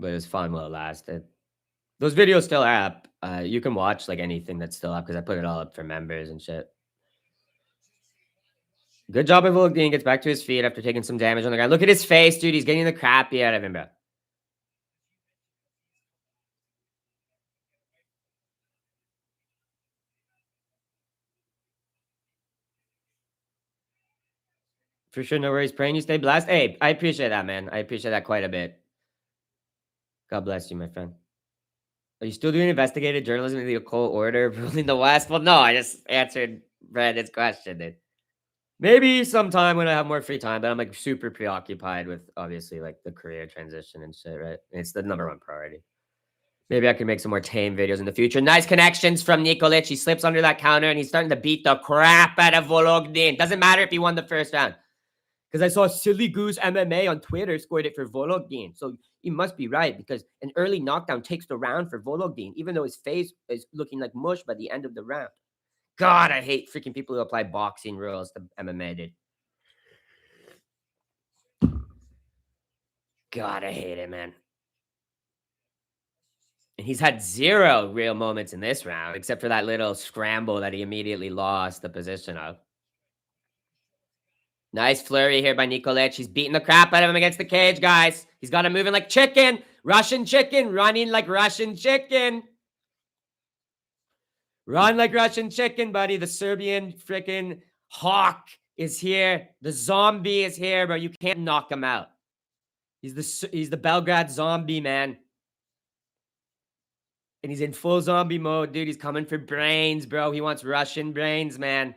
But it was fun while it lasted. Those videos still are up. You can watch like anything that's still up because I put it all up for members and shit. Good job by Volodin. Gets back to his feet after taking some damage on the ground. Look at his face, dude. He's getting the crappy out of him, bro. For sure, no worries. Praying you stay blessed. Hey, I appreciate that, man. I appreciate that quite a bit. God bless you, my friend. Are you still doing investigative journalism in the occult order ruling the West? Well, no, I just answered Brandon's question, dude. Maybe sometime when I have more free time, but I'm like super preoccupied with obviously like the career transition and shit, right? It's the number one priority. Maybe I can make some more tame videos in the future. Nice connections from Nikolic. He slips under that counter and he's starting to beat the crap out of Volodin. Doesn't matter if he won the first round. Because I saw Silly Goose MMA on Twitter scored it for Volodin. So he must be right because an early knockdown takes the round for Volodin, even though his face is looking like mush by the end of the round. God, I hate freaking people who apply boxing rules to MMA, dude. God, I hate it, man. And he's had 0 real moments in this round, except for that little scramble that he immediately lost the position of. Nice flurry here by Nikolic. He's beating the crap out of him against the cage, guys. He's got him moving like chicken. Russian chicken. Running like Russian chicken. Run like Russian chicken, buddy. The Serbian freaking hawk is here. The zombie is here, bro. You can't knock him out. He's the Belgrade zombie, man. And he's in full zombie mode, dude. He's coming for brains, bro. He wants Russian brains, man.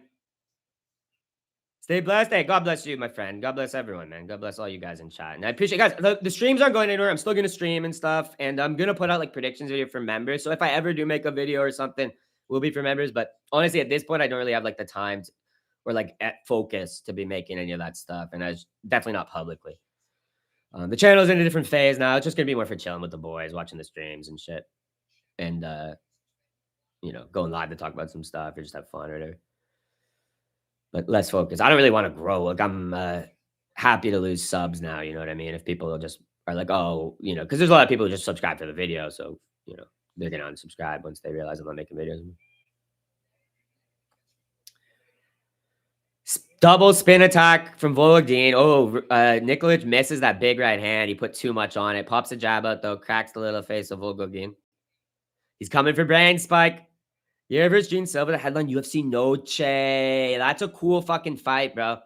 Stay blessed. Hey, God bless you, my friend. God bless everyone, man. God bless all you guys in chat. And I appreciate, guys, the streams aren't going anywhere. I'm still going to stream and stuff. And I'm going to put out like predictions video for members. So if I ever do make a video or something, will be for members. But honestly, at this point, I don't really have like the time or like at focus to be making any of that stuff. And I was definitely not publicly. The channel's in a different phase now. It's just going to be more for chilling with the boys, watching the streams and shit. And, you know, going live to talk about some stuff or just have fun or whatever. But less focus. I don't really want to grow. Like I'm happy to lose subs now. You know what I mean? If people just are like, oh, you know, because there's a lot of people who just subscribe for the video. So, you know, they're going to unsubscribe once they realize I'm not making videos. Double spin attack from Volodin. Oh, Nikolic misses that big right hand. He put too much on it. Pops a jab out, though. Cracks the little face of Volodin. He's coming for brain spike. Yeah, versus Gene Silva, the headline UFC Noche. That's a cool fucking fight, bro.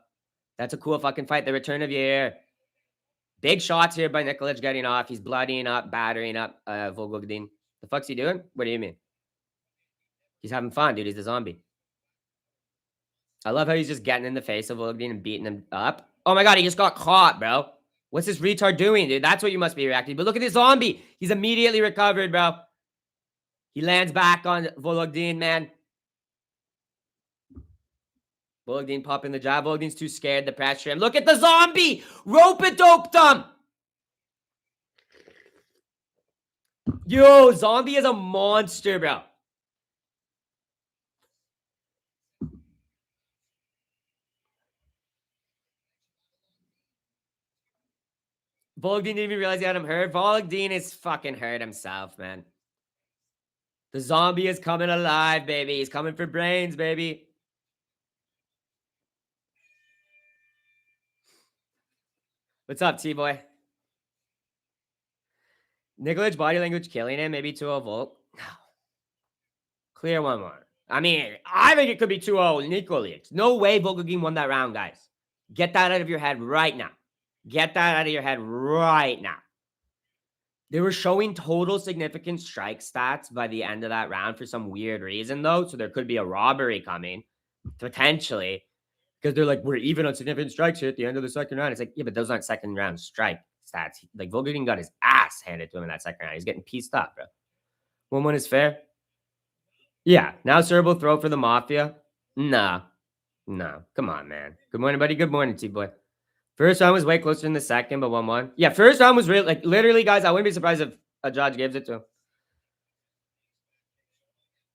That's a cool fucking fight. The return of year. Big shots here by Nikolic getting off. He's bloodying up, battering up Volodin. The fuck's he doing? What do you mean? He's having fun, dude. He's a zombie. I love how he's just getting in the face of Volodin and beating him up. Oh my God, he just got caught, bro. What's this retard doing, dude? That's what you must be reacting. But look at this zombie. He's immediately recovered, bro. He lands back on Volodin, man. Volgdin popping the jab. Volgdin's too scared to pressure him. Look at the zombie! Rope-a-doped him! Yo, zombie is a monster, bro. Volgdin didn't even realize he had him hurt. Volgdin is fucking hurt himself, man. The zombie is coming alive, baby. He's coming for brains, baby. What's up, T-boy? Nikolic body language killing him. Maybe 2-0 Volk. Clear 1-1. I mean, I think it could be 2-0 Nikolic. No way Volgdin won that round, guys. Get that out of your head right now. Get that out of your head right now. They were showing total significant strike stats by the end of that round for some weird reason, though. So there could be a robbery coming, potentially, because they're like, we're even on significant strikes here at the end of the second round. It's like, yeah, but those aren't second round strike stats. Like, Volgdin got his ass handed to him in that second round. He's getting pieced up, bro. 1-1 is fair. Yeah. Now Serb throw for the Mafia. Nah. No. Come on, man. Good morning, buddy. Good morning, T-boy. First round was way closer than the second, but 1-1. Yeah, first round was really, like, literally, guys, I wouldn't be surprised if a judge gives it to him.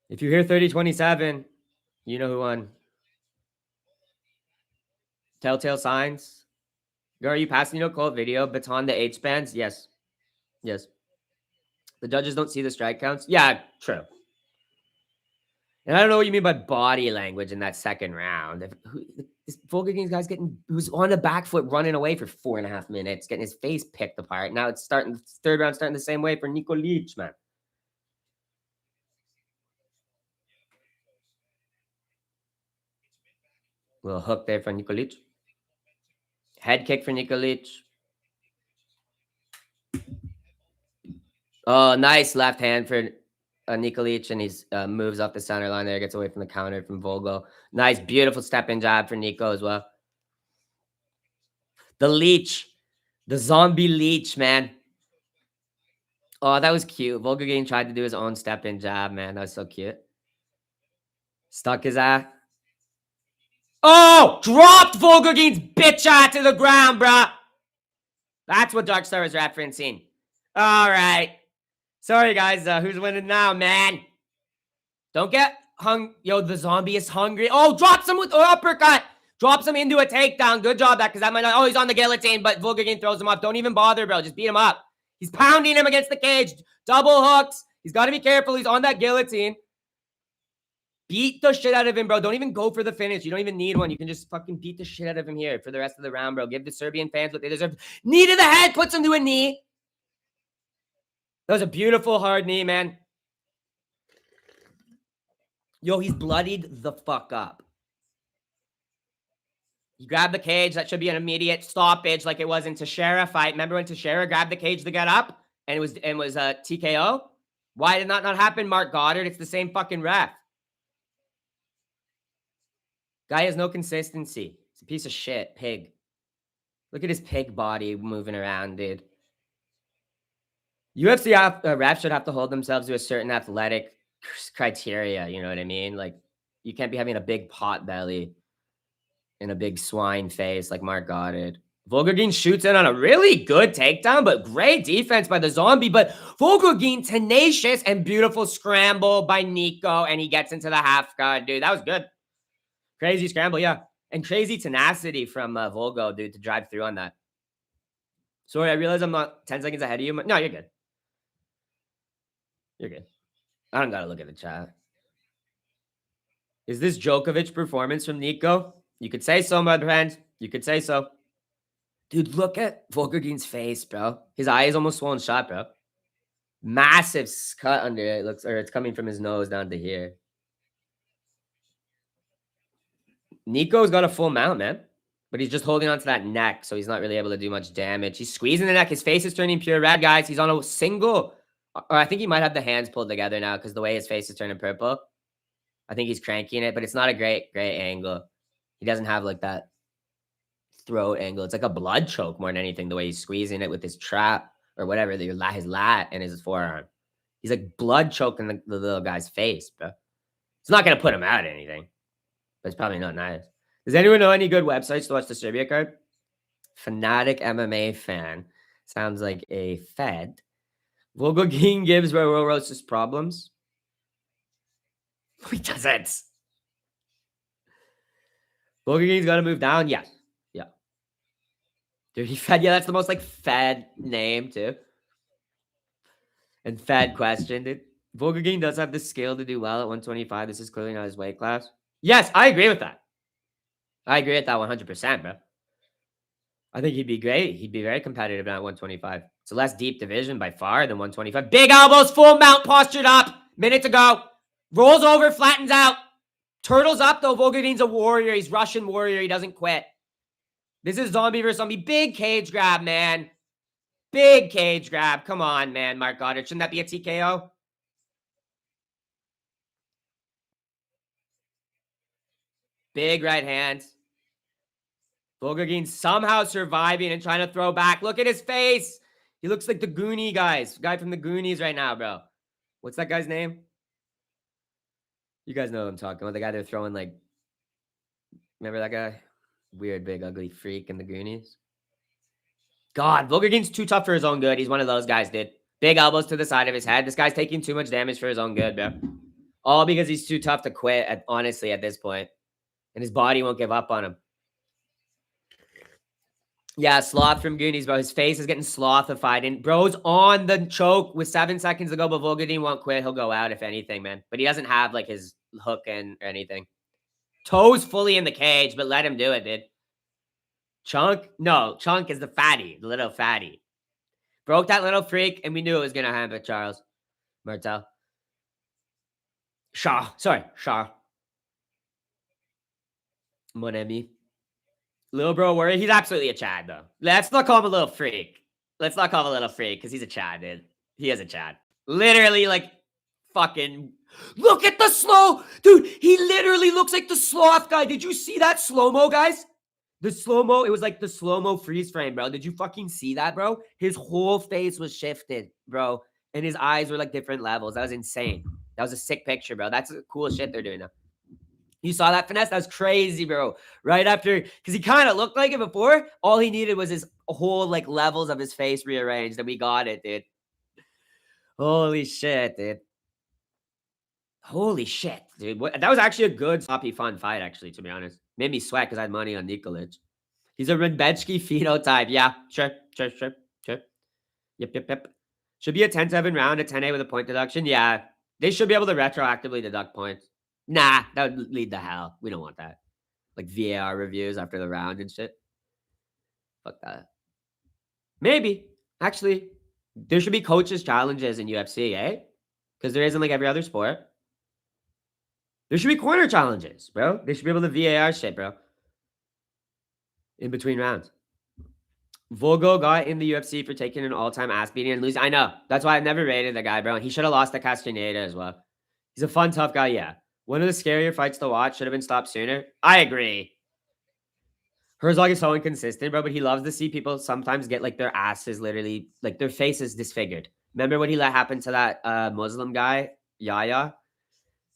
If you hear 30-27, you know who won. Telltale signs. Girl, are you passing Colt video? Baton the H-bands? Yes. Yes. The judges don't see the strike counts? Yeah, true. And I don't know what you mean by body language in that second round. This Volgdin's guy's who's on the back foot running away for 4.5 minutes, getting his face picked apart. Now it's starting, third round starting the same way for Nikolic, man. Little hook there for Nikolic. Head kick for Nikolic. Oh, nice left hand for Nikolic, and he's moves off the center line there, gets away from the counter from Volgo. Nice, beautiful step-in jab for Nico as well. The leech. The zombie leech, man. Oh, that was cute. Volgogin tried to do his own step-in jab, man. That was so cute. Stuck his ass. Oh! Dropped Volgogin's bitch ass to the ground, bruh. That's what Darkstar was referencing. All right. Sorry, guys. Who's winning now, man? Don't get hung. Yo, the zombie is hungry. Oh, drops him with uppercut. Drops him into a takedown. Good job, that, because that might not. Oh, he's on the guillotine, but Volgogin throws him off. Don't even bother, bro. Just beat him up. He's pounding him against the cage. Double hooks. He's got to be careful. He's on that guillotine. Beat the shit out of him, bro. Don't even go for the finish. You don't even need one. You can just fucking beat the shit out of him here for the rest of the round, bro. Give the Serbian fans what they deserve. Knee to the head. Puts him to a knee. That was a beautiful hard knee, man. Yo, he's bloodied the fuck up. You grab the cage. That should be an immediate stoppage like it was in Teixeira fight. Remember when Teixeira grabbed the cage to get up and it was a TKO? Why did that not happen, Mark Goddard? It's the same fucking ref. Guy has no consistency. He's a piece of shit. Pig. Look at his pig body moving around, dude. UFC refs should have to hold themselves to a certain athletic criteria. You know what I mean? Like, you can't be having a big pot belly and a big swine face like Mark Goddard. Volgogin shoots in on a really good takedown, but great defense by the zombie. But Volgogin, tenacious and beautiful scramble by Nico, and he gets into the half guard, dude. That was good. Crazy scramble, yeah. And crazy tenacity from Volgo, dude, to drive through on that. Sorry, I realize I'm not 10 seconds ahead of you. No, you're good. You're good. I don't got to look at the chat. Is this Djokovic performance from Nico? You could say so, my friend. You could say so. Dude, look at Volgogin's face, bro. His eye is almost swollen shut, bro. Massive cut under it. Looks, or it's coming from his nose down to here. Nico's got a full mount, man. But he's just holding onto that neck, so he's not really able to do much damage. He's squeezing the neck. His face is turning pure red, guys. He's on a single... Or I think he might have the hands pulled together now because the way his face is turning purple. I think he's cranking it, but it's not a great angle. He doesn't have like that throat angle. It's like a blood choke more than anything, the way he's squeezing it with his trap or whatever, his lat and his forearm. He's like blood choking the little guy's face, bro. It's not going to put him out or anything, but it's probably not nice. Does anyone know any good websites to watch the Serbia card? Fanatic MMA fan. Sounds like a fed. Volgogin gives where Will Roast's problems. He doesn't. Volgogin's got to move down. Yeah. Yeah. Dirty Fed. Yeah, that's the most like Fed name too. And Fed question, dude. Volgogin does have the skill to do well at 125. This is clearly not his weight class. Yes, I agree with that. I agree with that 100%, bro. I think he'd be great. He'd be very competitive at 125. It's a less deep division by far than 125. Big elbows, full mount, postured up. Minute to go. Rolls over, flattens out. Turtles up, though. Volgogin's a warrior. He's Russian warrior. He doesn't quit. This is zombie versus zombie. Big cage grab, man. Big cage grab. Come on, man, Mark Goddard. Shouldn't that be a TKO? Big right hand. Volgogin somehow surviving and trying to throw back. Look at his face. He looks like the Goonie guy from the Goonies right now, bro. What's that guy's name? You guys know what I'm talking about. The guy they're throwing like, remember that guy? Weird, big, ugly freak in the Goonies. God, Volgogin's too tough for his own good. He's one of those guys, dude. Big elbows to the side of his head. This guy's taking too much damage for his own good, bro. All because he's too tough to quit, honestly, at this point. And his body won't give up on him. Yeah, Sloth from Goonies, bro. His face is getting slothified. And bro's on the choke with 7 seconds to go, but Volgodin won't quit. He'll go out, if anything, man. But he doesn't have, like, his hook in or anything. Toes fully in the cage, but let him do it, dude. Chunk? No, Chunk is the fatty, the little fatty. Broke that little freak, and we knew it was going to happen, Charles. Martel. Shaw. Mon ami. Little bro worry. He's absolutely a Chad, though. Let's not call him a little freak. Let's not call him a little freak, because he's a Chad, dude. He is a Chad. Literally, like, fucking... Look at the slow... Dude, he literally looks like the sloth guy. Did you see that slow-mo, guys? The slow-mo, it was like the slow-mo freeze frame, bro. Did you fucking see that, bro? His whole face was shifted, bro. And his eyes were like different levels. That was insane. That was a sick picture, bro. That's the cool shit they're doing now. You saw that finesse? That was crazy, bro. Right after, because he kind of looked like it before. All he needed was his whole, like, levels of his face rearranged, and we got it, dude. Holy shit, dude. Holy shit, dude. That was actually a good, sloppy, fun fight, actually, to be honest. Made me sweat because I had money on Nikolic. He's a Rebetsky phenotype. Yeah, sure. Yep. Should be a 10-7 round, a 10-8 with a point deduction. Yeah, they should be able to retroactively deduct points. Nah, that would lead to hell. We don't want that. Like VAR reviews after the round and shit. Fuck that. Maybe. Actually, there should be coaches' challenges in UFC, eh? Because there isn't like every other sport. There should be corner challenges, bro. They should be able to VAR shit, bro. In between rounds. Volgo got in the UFC for taking an all-time ass beating and losing. I know. That's why I've never rated the guy, bro. He should have lost to Castaneda as well. He's a fun, tough guy, yeah. One of the scarier fights to watch. Should have been stopped sooner. I agree. Herzog is so inconsistent, bro, but he loves to see people sometimes get, like, their asses literally, like, their faces disfigured. Remember what he let happen to that Muslim guy, Yaya?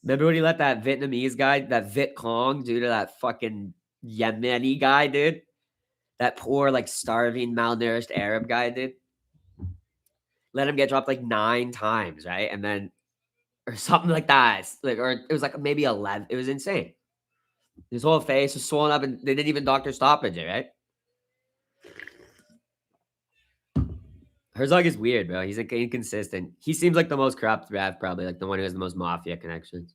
Remember when he let that Vietnamese guy, that Viet Cong, do to that fucking Yemeni guy, dude? That poor, like, starving, malnourished Arab guy, dude? Let him get dropped, like, 9 times, right? And then... Or something like that. Like, or it was like maybe 11. It was insane. His whole face was swollen up, and they didn't even doctor stoppage it, right? Herzog is weird, bro. He's like inconsistent. He seems like the most corrupt ref, probably like the one who has the most mafia connections.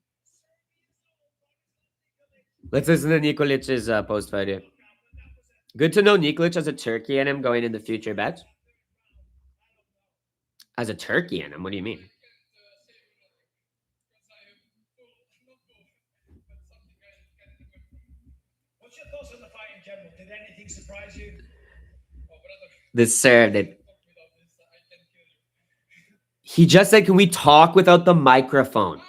Let's listen to Nikolic's post fight here. Good to know Nikolic has a turkey in him going into future bets. As a turkey in him? What do you mean? What's your thoughts on the fight in general? Did anything surprise you? This served it. He just said, can we talk without the microphone?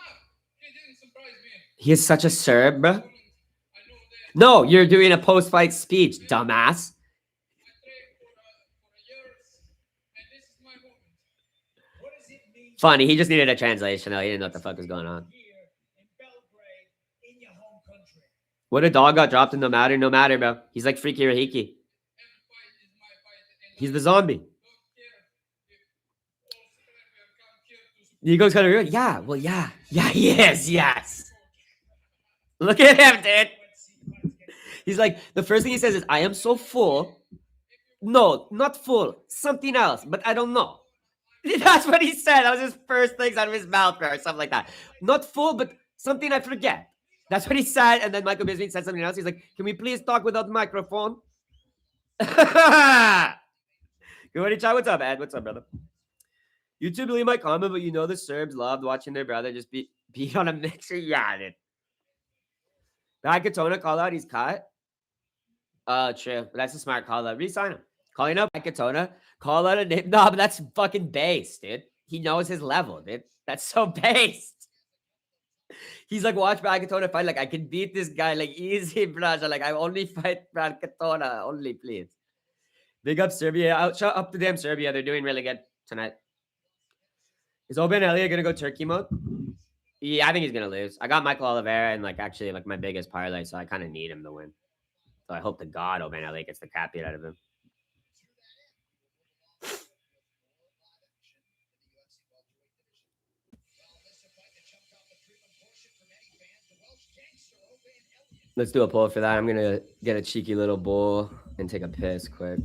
He is such a Serb, bro. No, you're doing a post-fight speech, dumbass. Funny, he just needed a translation, though. He didn't know what the fuck was going on. In Belgrade, in your home country. What a dog got dropped in no matter, no matter, bro. He's like Freaky Rahiki. He's the zombie. Nico's kind of real. Yeah, well, yeah. Yeah, he is. Yes. Look at him, dude. He's like, the first thing he says is, I am so full. No, not full. Something else, but I don't know. That's what he said. That was his first things out of his mouth, or something like that. Not full, but something I forget. That's what he said. And then Michael Bisping said something else. He's like, can we please talk without microphone? Good morning, Chad. What's up, Ed? What's up, brother? YouTube leave my comment, but you know the Serbs loved watching their brother just be on a mixer. Yeah, dude. Bad Katona call out. He's cut. True. That's a smart call out. Resign him. Calling up Katona. Call out a name. No, but that's fucking base, dude. He knows his level, dude. That's so based. He's like, watch Brad Katona fight. Like, I can beat this guy. Like, easy, brother. Like, I only fight Brad Katona. Only, please. Big up Serbia. Shut up to them, Serbia. They're doing really good tonight. Is Oben Elliott gonna go turkey mode? Yeah, I think he's gonna lose. I got Michael Oliveira and like actually like my biggest parlay, so I kind of need him to win. So I hope to God Oben Elliott gets the crap beat out of him. Let's do a poll for that. I'm gonna get a cheeky little bowl and take a piss quick.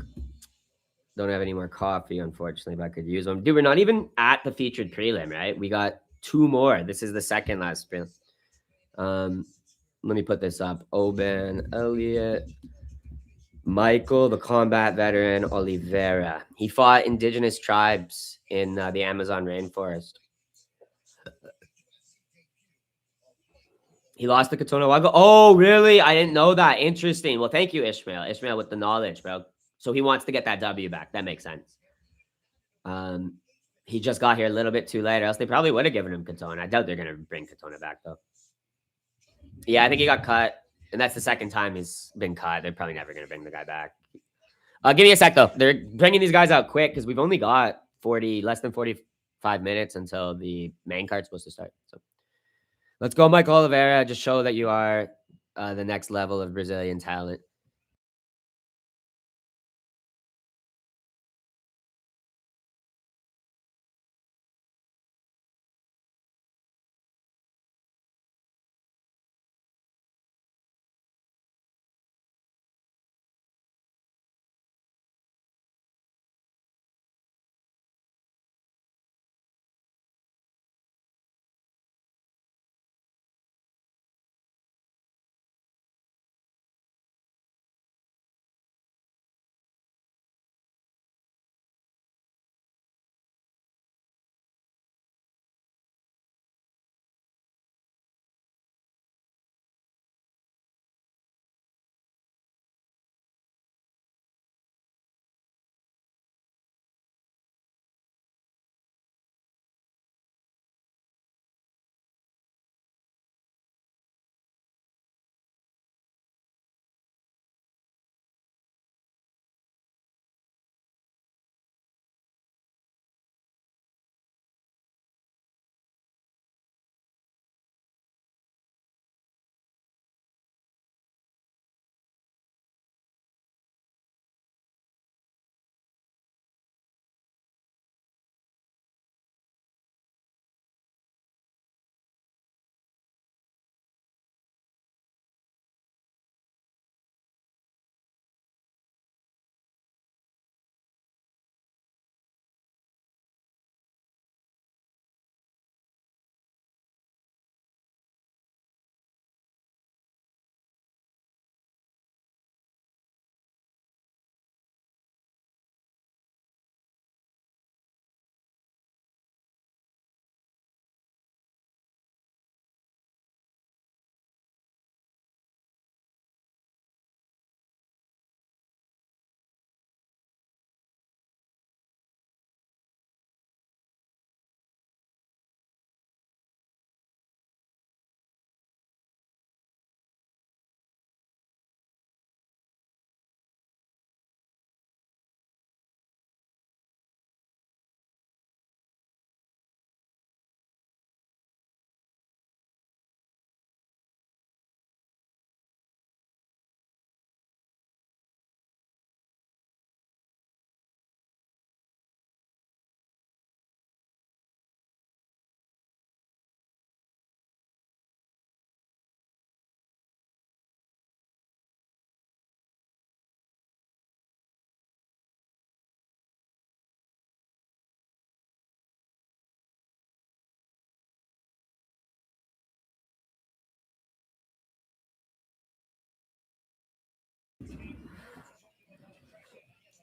Don't have any more coffee, unfortunately, but I could use them. Dude, we're not even at the featured prelim, right? We got two more. This is the second last prelim. Let me put this up. Oben Elliott. Michael, the combat veteran, Oliveira. He fought indigenous tribes in the Amazon rainforest. He lost to Katona Wago. Oh, really? I didn't know that. Interesting. Well, thank you, Ishmael. Ishmael with the knowledge, bro. So he wants to get that W back. That makes sense. He just got here a little bit too late, or else they probably would have given him Katona. I doubt they're gonna bring Katona back though. Yeah, I think he got cut, and that's the second time he's been cut. They're probably never gonna bring the guy back. Give me a sec though. They're bringing these guys out quick because we've only got less than 45 minutes until the main card's supposed to start. So let's go, Mike Oliveira. Just show that you are the next level of Brazilian talent.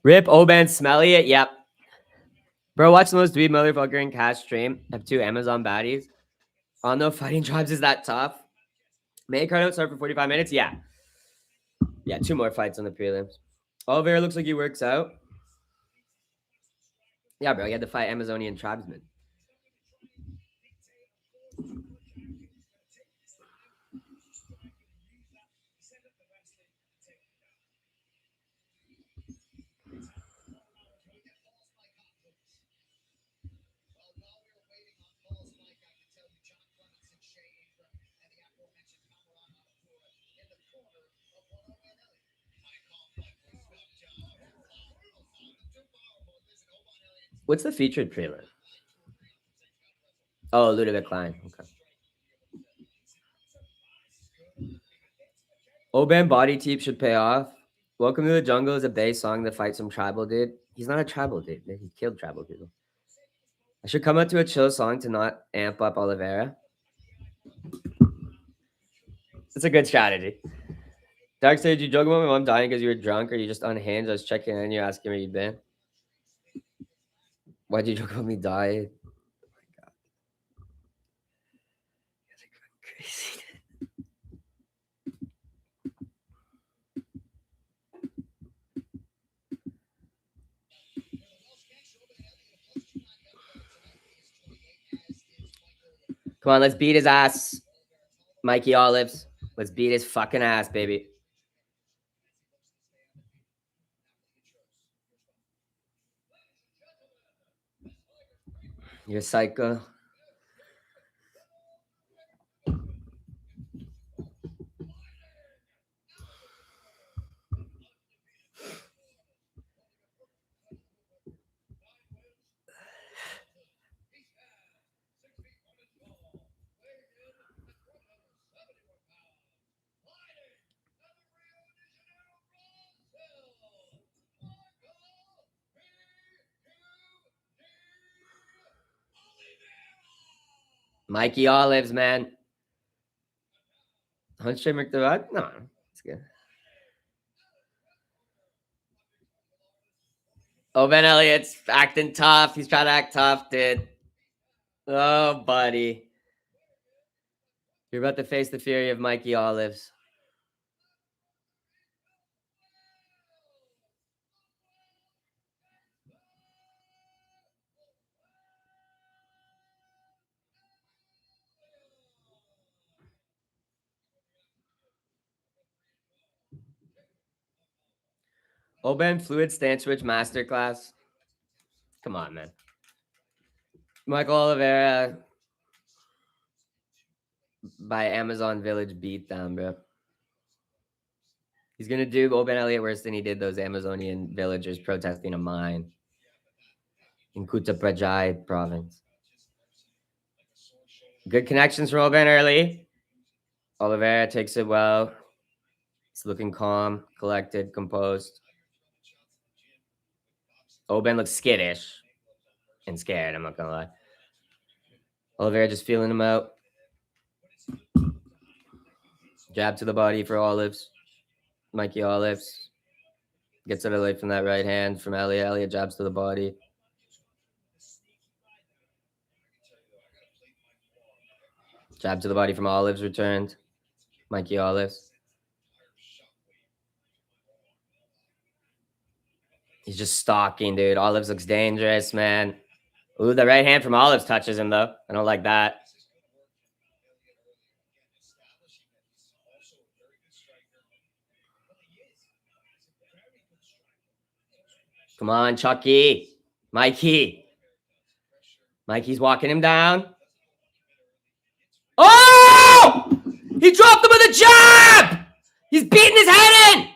Rip Oban Smelly it. Yep. Bro, watch the most dweeb motherfucker in cash stream. Have 2 Amazon baddies. Oh no, fighting tribes is that tough. Main card out start for 45 minutes. Yeah. Yeah, 2 more fights on the prelims. Oliveira looks like he works out. Yeah, bro, he had to fight Amazonian tribesmen. What's the featured prelim? Oh, Ludovic Klein. Okay. Oban body teep should pay off. Welcome to the Jungle is a bass song that fights some tribal dude. He's not a tribal dude. He killed tribal people. I should come out to a chill song to not amp up Oliveira. It's a good strategy. Dark said, did you joke about my mom dying because you were drunk or you just unhinged? I was checking in, you asking where you'd been. Why'd you joke about me dying? Oh my god. You guys are crazy. Come on, let's beat his ass. Mikey Olives. Let's beat his fucking ass, baby. You're a psycho. Mikey Olives, man. Hunch McDowell? No, it's good. Oh, Ben Elliott's acting tough. He's trying to act tough, dude. Oh, buddy. You're about to face the fury of Mikey Olives. Oban Fluid Stance Switch Masterclass. Come on, man. Michael Oliveira by Amazon Village Beatdown, bro. He's going to do Oban Elliott worse than he did those Amazonian villagers protesting a mine in Kuta Prajai province. Good connections from Oban early. Oliveira takes it well. He's looking calm, collected, composed. Oban looks skittish and scared, I'm not going to lie. Oliveira just feeling him out. Jab to the body for Olives. Mikey Olives gets it away from that right hand from Elliott. Elliott jabs to the body. Jab to the body from Olives returned. Mikey Olives. He's just stalking, dude. Olives looks dangerous, man. Ooh, the right hand from Olives touches him, though. I don't like that. Come on, Chucky. Mikey. Mikey's walking him down. Oh! He dropped him with a jab! He's beating his head in!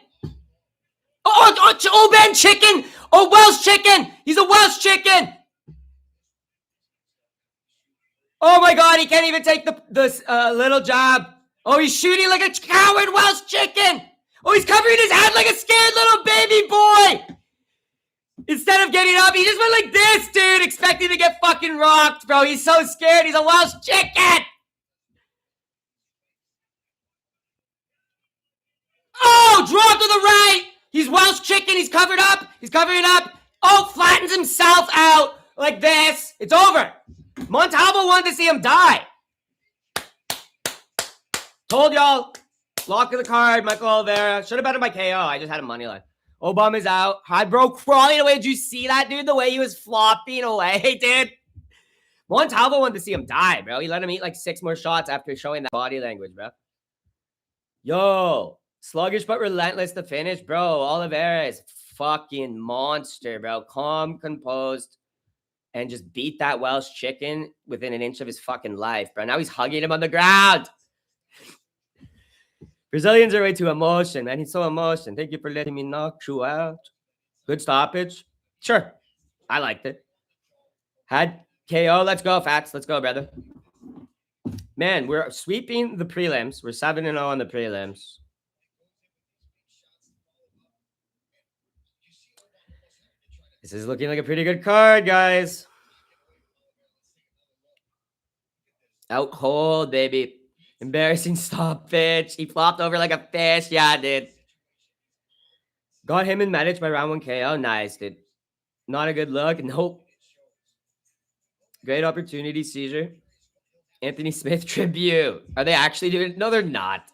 Oh, Ben chicken! Oh, Welsh chicken! He's a Welsh chicken! Oh my god, he can't even take the little jab. Oh, he's shooting like a coward Welsh chicken! Oh, he's covering his head like a scared little baby boy! Instead of getting up, he just went like this, dude, expecting to get fucking rocked, bro. He's so scared. He's a Welsh chicken! Oh, drop to the right! He's Welsh chicken. He's covered up. He's covering up. Oh, flattens himself out like this. It's over. Montalvo wanted to see him die. Told y'all. Lock of the card, Michael Oliveira. Should have bet him by KO. I just had a money line. Obama's out. High bro crawling away. Did you see that, dude? The way he was flopping away, dude. Montalvo wanted to see him die, bro. He let him eat like 6 more shots after showing that body language, bro. Yo, sluggish but relentless to finish, bro. Oliveira is fucking monster, bro. Calm, composed, and just beat that Welsh chicken within an inch of his fucking life, bro. Now he's hugging him on the ground. Brazilians are way too emotion, man. He's so emotion. Thank you for letting me knock you out. Good stoppage. Sure. I liked it. Had KO. Let's go, Fats. Let's go, brother. Man, we're sweeping the prelims. We're 7-0 on the prelims. This is looking like a pretty good card, guys. Out cold, baby. Embarrassing stoppage. He flopped over like a fish. Yeah, dude. Got him in managed by round 1 KO. Nice, dude. Not a good look. Nope. Great opportunity, seizure. Anthony Smith tribute. Are they actually doing it? No, they're not.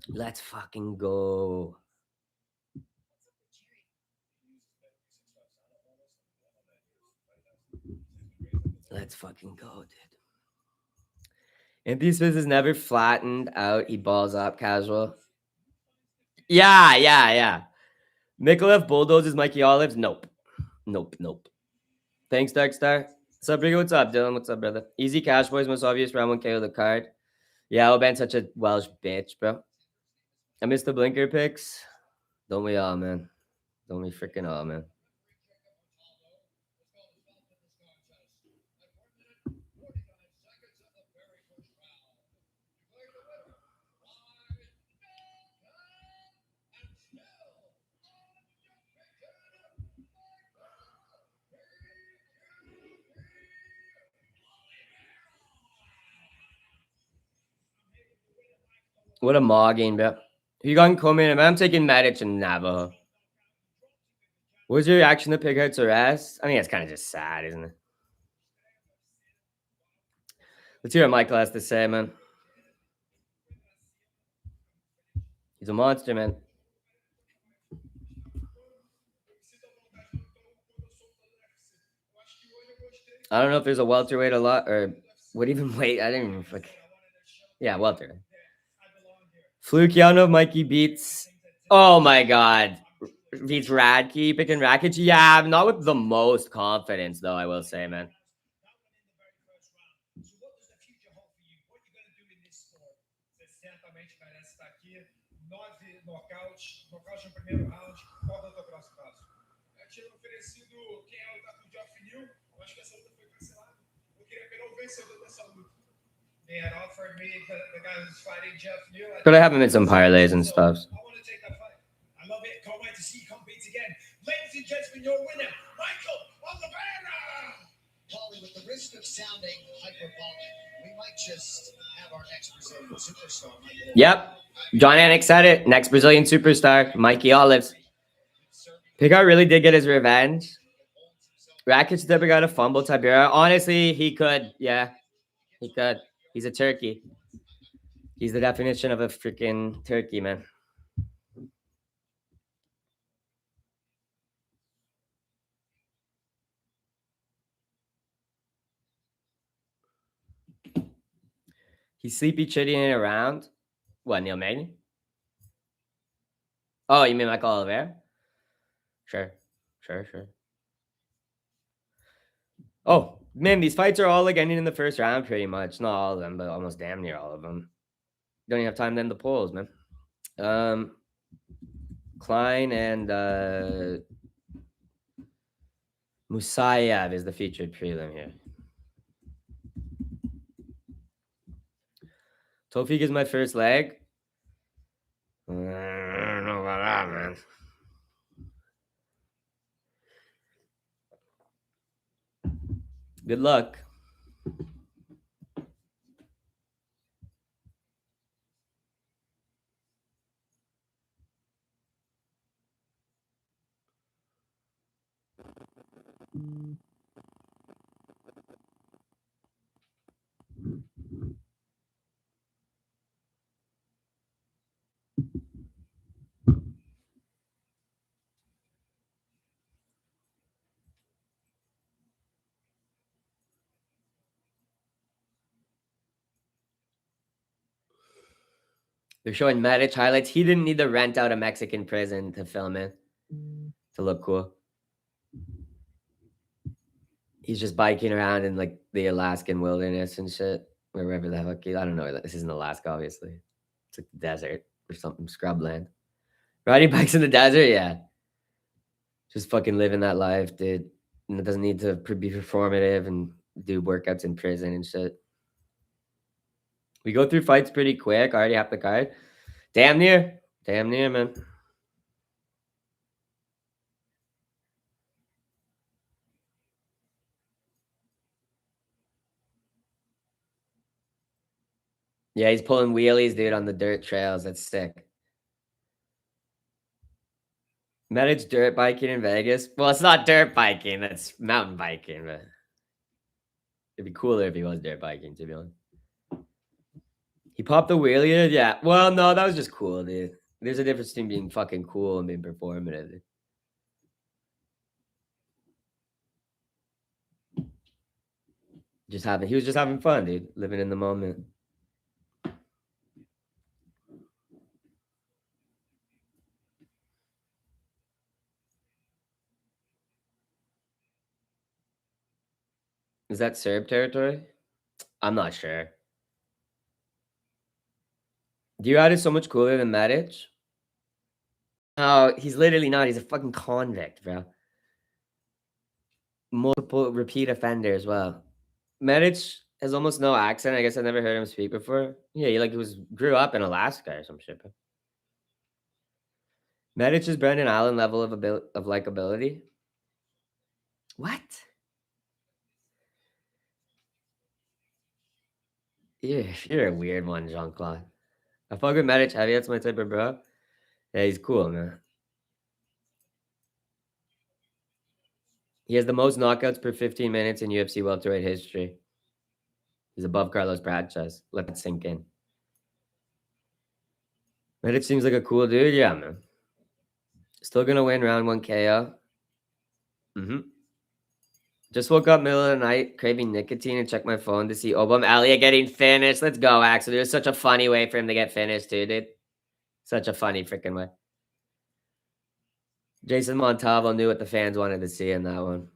Let's fucking go. Let's fucking go, dude. Anthony Smith is never flattened out. He balls up casual. Yeah. Mikolev bulldozes Mikey Olives. Nope. Thanks, Darkstar. What's up, Rigo? What's up, Dylan? What's up, brother? Easy Cash Boys, most obvious round 1 KO the card. Yeah, Oban's such a Welsh bitch, bro. I missed the blinker picks. Don't we all, man? Don't we freaking all, man? What a mogging, bro. You got Coleman, I'm taking Matic and Navajo. What was your reaction to Pigheart's arrest? I mean, it's kind of just sad, isn't it? Let's hear what Michael has to say, man. He's a monster, man. I don't know if there's a welterweight a lot or what even weight. I didn't even like. Yeah, welter. Flukiano, Mikey beats. Oh my god, beats Radke, picking Rakic. Yeah, not with the most confidence though. I will say, man. They had offered me the guy who's fighting Jeff New. Could I have him in some parlays and stuff? I want to take that fight. I love it. Can't wait to see you compete again. Ladies and gentlemen, your winner, Michael Oliveira. Paulie, with the risk of sounding hyperbolic, we might just have our next Brazilian superstar. Yep. John Anik said it. Next Brazilian superstar, Mikey Olives. Picard really did get his revenge. Rakic never got a fumble. Tibera. Honestly, he could. Yeah, he could. He's a turkey. He's the definition of a freaking turkey, man. He's sleepy chittying around. What, Neil Magny? Oh, you mean Michael Oliveira? Sure. Oh, man, these fights are all like ending in the first round pretty much. Not all of them, but almost damn near all of them. Don't even have time to end the polls, man. Klein and Musayev is the featured prelim here. Tofik is my first leg. I don't know about that, man. Good luck. They're showing Medic highlights. He didn't need to rent out a Mexican prison to film it to look cool. He's just biking around in like the Alaskan wilderness and shit, or wherever the heck. I don't know. This isn't Alaska, obviously. It's like the desert or something, scrubland. Riding bikes in the desert, yeah. Just fucking living that life, dude. And it doesn't need to be performative and do workouts in prison and shit. We go through fights pretty quick. I already have the card. Damn near, man. Yeah, he's pulling wheelies, dude, on the dirt trails. That's sick. Medic's dirt biking in Vegas. Well, it's not dirt biking. That's mountain biking, but it'd be cooler if he was dirt biking, to be honest. He popped the wheelie, yeah. Well, no, that was just cool, dude. There's a difference between being fucking cool and being performative. Dude. He was just having fun, dude. Living in the moment. Is that Serb territory? I'm not sure. Diod is so much cooler than Matic. Oh, he's literally not. He's a fucking convict, bro. Multiple repeat offender as well. Medic has almost no accent. I guess I've never heard him speak before. Yeah, he grew up in Alaska or some shit. Bro. Medic is Brendan Allen level of likability. What? You're a weird one, Jean Claude. I fuck with Medic heavy. That's my type of bro. Yeah, he's cool, man. He has the most knockouts per 15 minutes in UFC welterweight history. He's above Carlos Bradchas. Let that sink in. Medic seems like a cool dude. Yeah, man. Still gonna win round 1 KO. Just woke up middle of the night craving nicotine and checked my phone to see Obam Elliott getting finished. Let's go, Axel. There's such a funny way for him to get finished, too, dude. Such a funny freaking way. Jason Montalvo knew what the fans wanted to see in that one.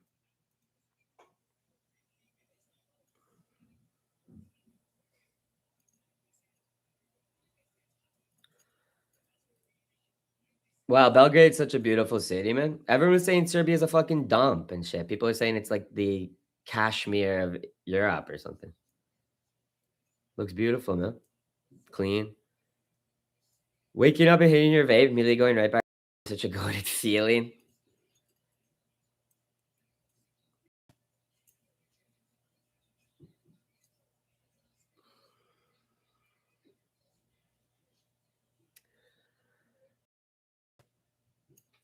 Wow, Belgrade's such a beautiful city, man. Everyone's saying Serbia is a fucking dump and shit. People are saying it's like the Kashmir of Europe or something. Looks beautiful, man. Clean. Waking up and hitting your vape, immediately going right back. Such a goated feeling.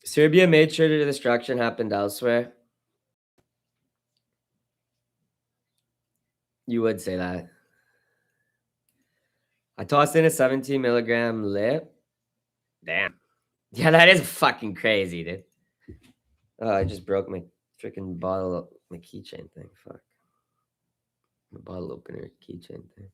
Serbia made sure the destruction happened elsewhere. You would say that. I tossed in a 17 milligram lip. Damn. Yeah, that is fucking crazy, dude. Oh, I just broke my freaking bottle, my keychain thing. Fuck. My bottle opener keychain thing.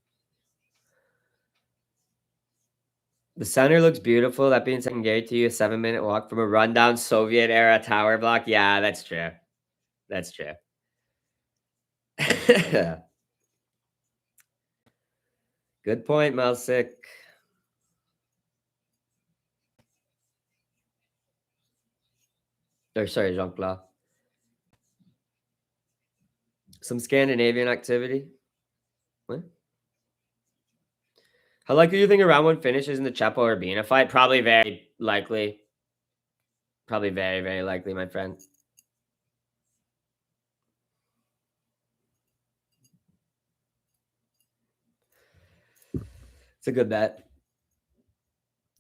The center looks beautiful. That being said, I can guarantee you a 7-minute walk from a rundown Soviet era tower block. Yeah, that's true. That's true. Good point, Malsik. Or sorry, Jean-Claude. Some Scandinavian activity. What? How likely do you think a round 1 finishes in the Chapo Urbina fight? Probably very likely. Probably very, very likely, my friend. It's a good bet.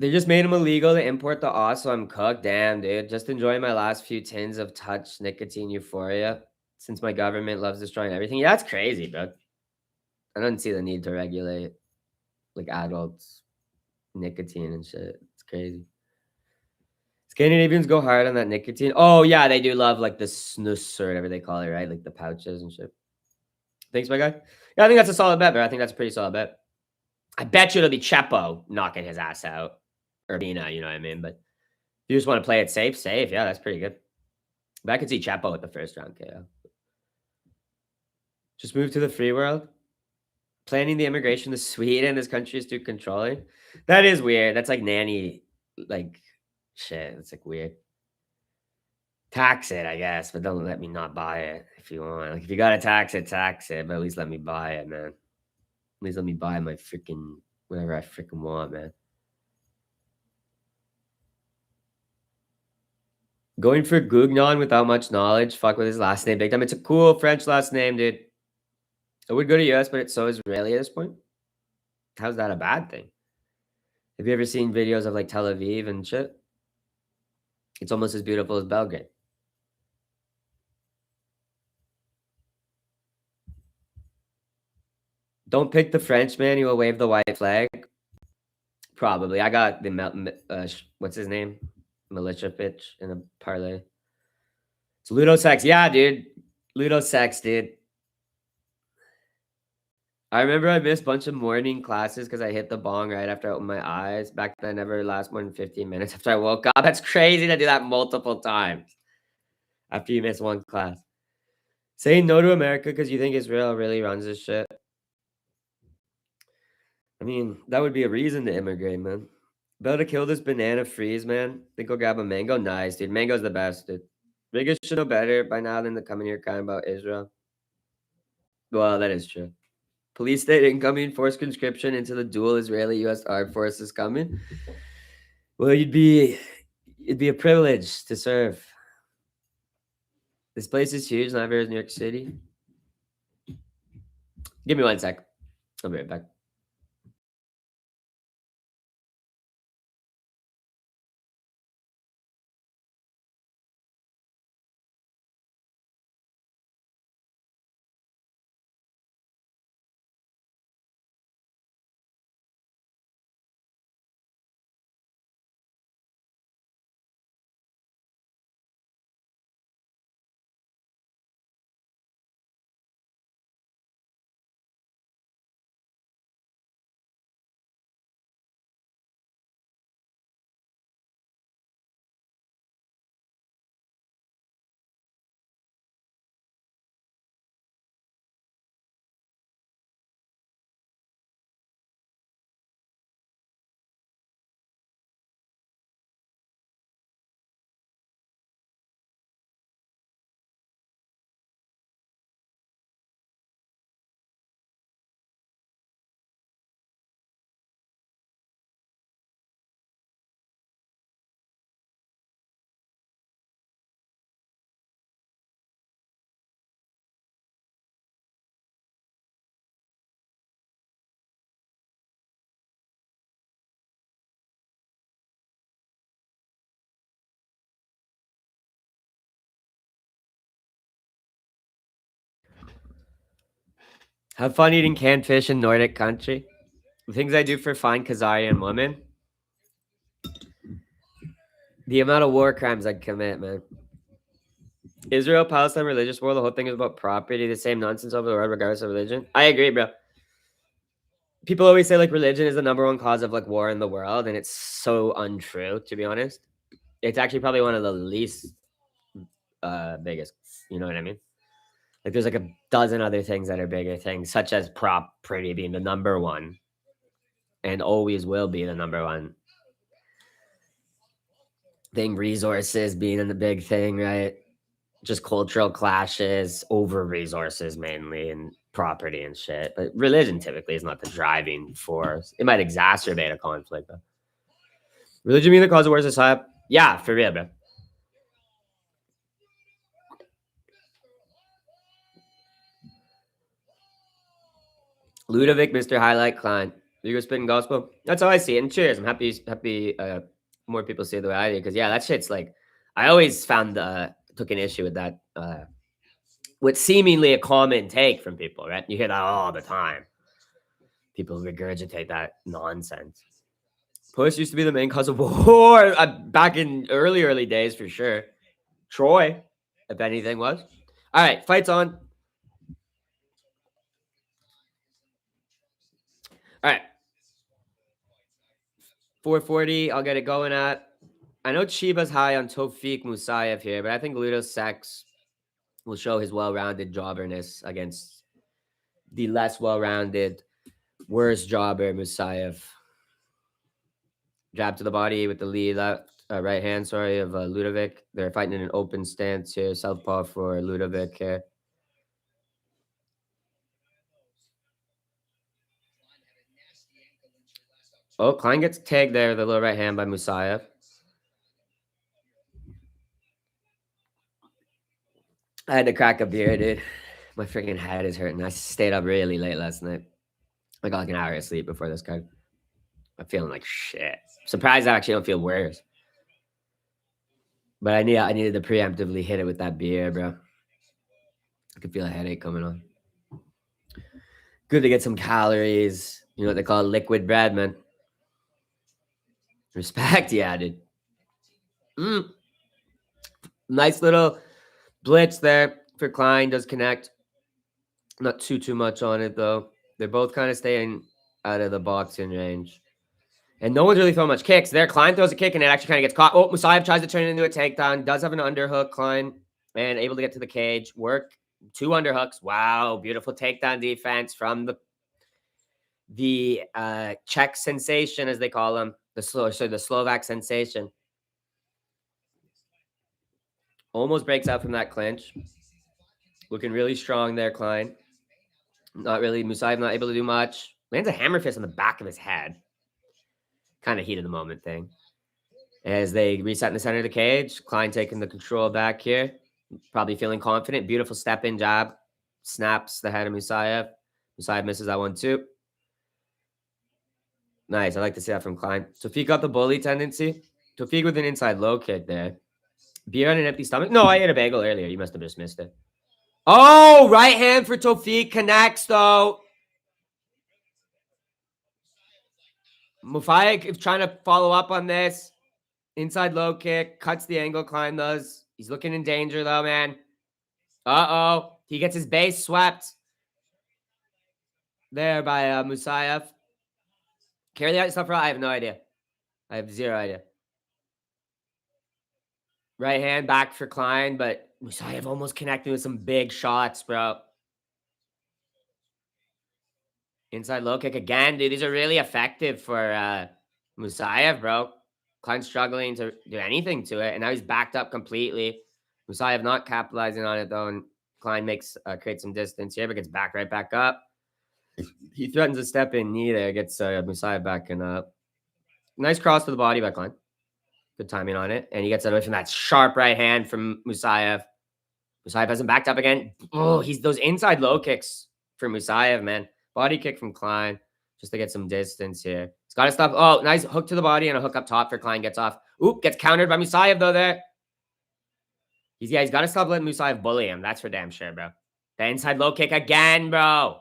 They just made him illegal to import the off, so I'm cooked. Damn, dude. Just enjoying my last few tins of touch nicotine euphoria since my government loves destroying everything. Yeah, that's crazy, bro. I don't see the need to regulate like adults nicotine and shit. It's crazy. Scandinavians go hard on that nicotine. Oh yeah, they do love like the snus or whatever they call it, right? Like the pouches and shit. Thanks, my guy. Yeah, I think that's a solid bet, bro. I think that's a pretty solid bet. I bet you it'll be Chepo knocking his ass out. Or Mina, you know what I mean? But if you just want to play it safe, safe. Yeah, that's pretty good. But I could see Chepo at the first round KO. Just move to the free world. Planning the immigration to Sweden. This country is too controlling. That is weird. That's like nanny, like shit. It's like weird. Tax it, I guess, but don't let me not buy it if you want. Like if you gotta tax it, tax it. But at least let me buy it, man. At least let me buy my freaking whatever I freaking want, man. Going for Gugnon without much knowledge. Fuck with his last name. Big time. It's a cool French last name, dude. I would go to US, but it's so Israeli at this point. How's that a bad thing? Have you ever seen videos of like Tel Aviv and shit? It's almost as beautiful as Belgrade. Don't pick the Frenchman. He will wave the white flag. Probably. I got the what's his name? Militia pitch in a parlay. It's Ludo Sex. Yeah, dude. Ludo Sex, dude. I remember I missed a bunch of morning classes because I hit the bong right after I opened my eyes. Back then, I never last more than 15 minutes after I woke up. That's crazy to do that multiple times after you miss one class. Saying no to America because you think Israel really runs this shit. I mean, that would be a reason to immigrate, man. Better to kill this banana freeze, man. Think I'll grab a mango. Nice, dude. Mango's the best, dude. Vegas should know better by now than to come in here kind about Israel. Well, that is true. Police state incoming, forced conscription into the dual Israeli-U.S. armed forces coming. Well, it'd be a privilege to serve. This place is huge, not very as New York City. Give me one sec. I'll be right back. Have fun eating canned fish in Nordic country. The things I do for fine Khazarian women. The amount of war crimes I'd commit, man. Israel, Palestine, religious war. The whole thing is about property. The same nonsense over the world, regardless of religion. I agree, bro. People always say like religion is the number one cause of like war in the world, and it's so untrue. To be honest, it's actually probably one of the least biggest. You know what I mean? Like there's like a dozen other things that are bigger things, such as property being the number one, and always will be the number one thing. Resources being the big thing, right? Just cultural clashes over resources mainly and property and shit. But religion typically is not the driving force. It might exacerbate a conflict though. Religion being the cause of war society. Yeah, for real, bro. Ludovic, Mr. Highlight Klein. You go spitting gospel. That's how I see it. And cheers. I'm happy more people see it the way I do. Because yeah, that shit's like I always found took an issue with that with seemingly a common take from people, right? You hear that all the time. People regurgitate that nonsense. Push used to be the main cause of war back in early days for sure. Troy, if anything, was. All right, fights on. All right. 440, I'll get it going at. I know Chiba's high on Tofik Musayev here, but I think Ludo Sex will show his well-rounded jobberness against the less well-rounded, worse jobber Musayev. Jab to the body with the lead right hand, of Ludovic. They're fighting in an open stance here. Southpaw for Ludovic here. Oh, Klein gets tagged there with a little right hand by Musayev. I had to crack a beer, dude. My freaking head is hurting. I stayed up really late last night. I got like an hour of sleep before this card. I'm feeling like shit. Surprised I actually don't feel worse. But I needed to preemptively hit it with that beer, bro. I could feel a headache coming on. Good to get some calories. You know what they call liquid bread, man. Respect, yeah, dude. Nice little blitz there for Klein. Does connect. Not too much on it, though. They're both kind of staying out of the boxing range. And no one's really throwing much kicks. There, Klein throws a kick, and it actually kind of gets caught. Oh, Musayev tries to turn it into a takedown. Does have an underhook, Klein. And able to get to the cage. Work. 2 underhooks. Wow, beautiful takedown defense from the Czech sensation, as they call him. The Slovak sensation. Almost breaks out from that clinch. Looking really strong there, Klein. Not really. Musayev not able to do much. Lands a hammer fist on the back of his head. Kind of heat of the moment thing. As they reset in the center of the cage, Klein taking the control back here. Probably feeling confident. Beautiful step in jab. Snaps the head of Musayev. Musayev misses that one too. Nice. I like to see that from Klein. Tofik got the bully tendency. Tofik with an inside low kick there. Beer on an empty stomach. No, I ate a bagel earlier. You must have just missed it. Oh, right hand for Tofik connects though. Mufaik trying to follow up on this. Inside low kick. Cuts the angle, Klein does. He's looking in danger though, man. Uh-oh. He gets his base swept. There by Musayev. Carry that stuff out? I have no idea. I have zero idea. Right hand back for Klein, but Musayev almost connected with some big shots, bro. Inside low kick again, dude. These are really effective for Musayev, bro. Klein's struggling to do anything to it, and now he's backed up completely. Musayev not capitalizing on it, though, and Klein creates some distance here, but gets right back up. He threatens a step-in knee there, gets Musayev backing up. Nice cross to the body by Klein. Good timing on it, and he gets away from that sharp right hand from Musayev. Musayev hasn't backed up again. Oh, he's those inside low kicks for Musayev, man. Body kick from Klein just to get some distance here. He's got to stop. Oh, nice hook to the body and a hook up top for Klein. Gets off. Oop, gets countered by Musayev, though, there. He's got to stop letting Musayev bully him. That's for damn sure, bro. The inside low kick again, bro.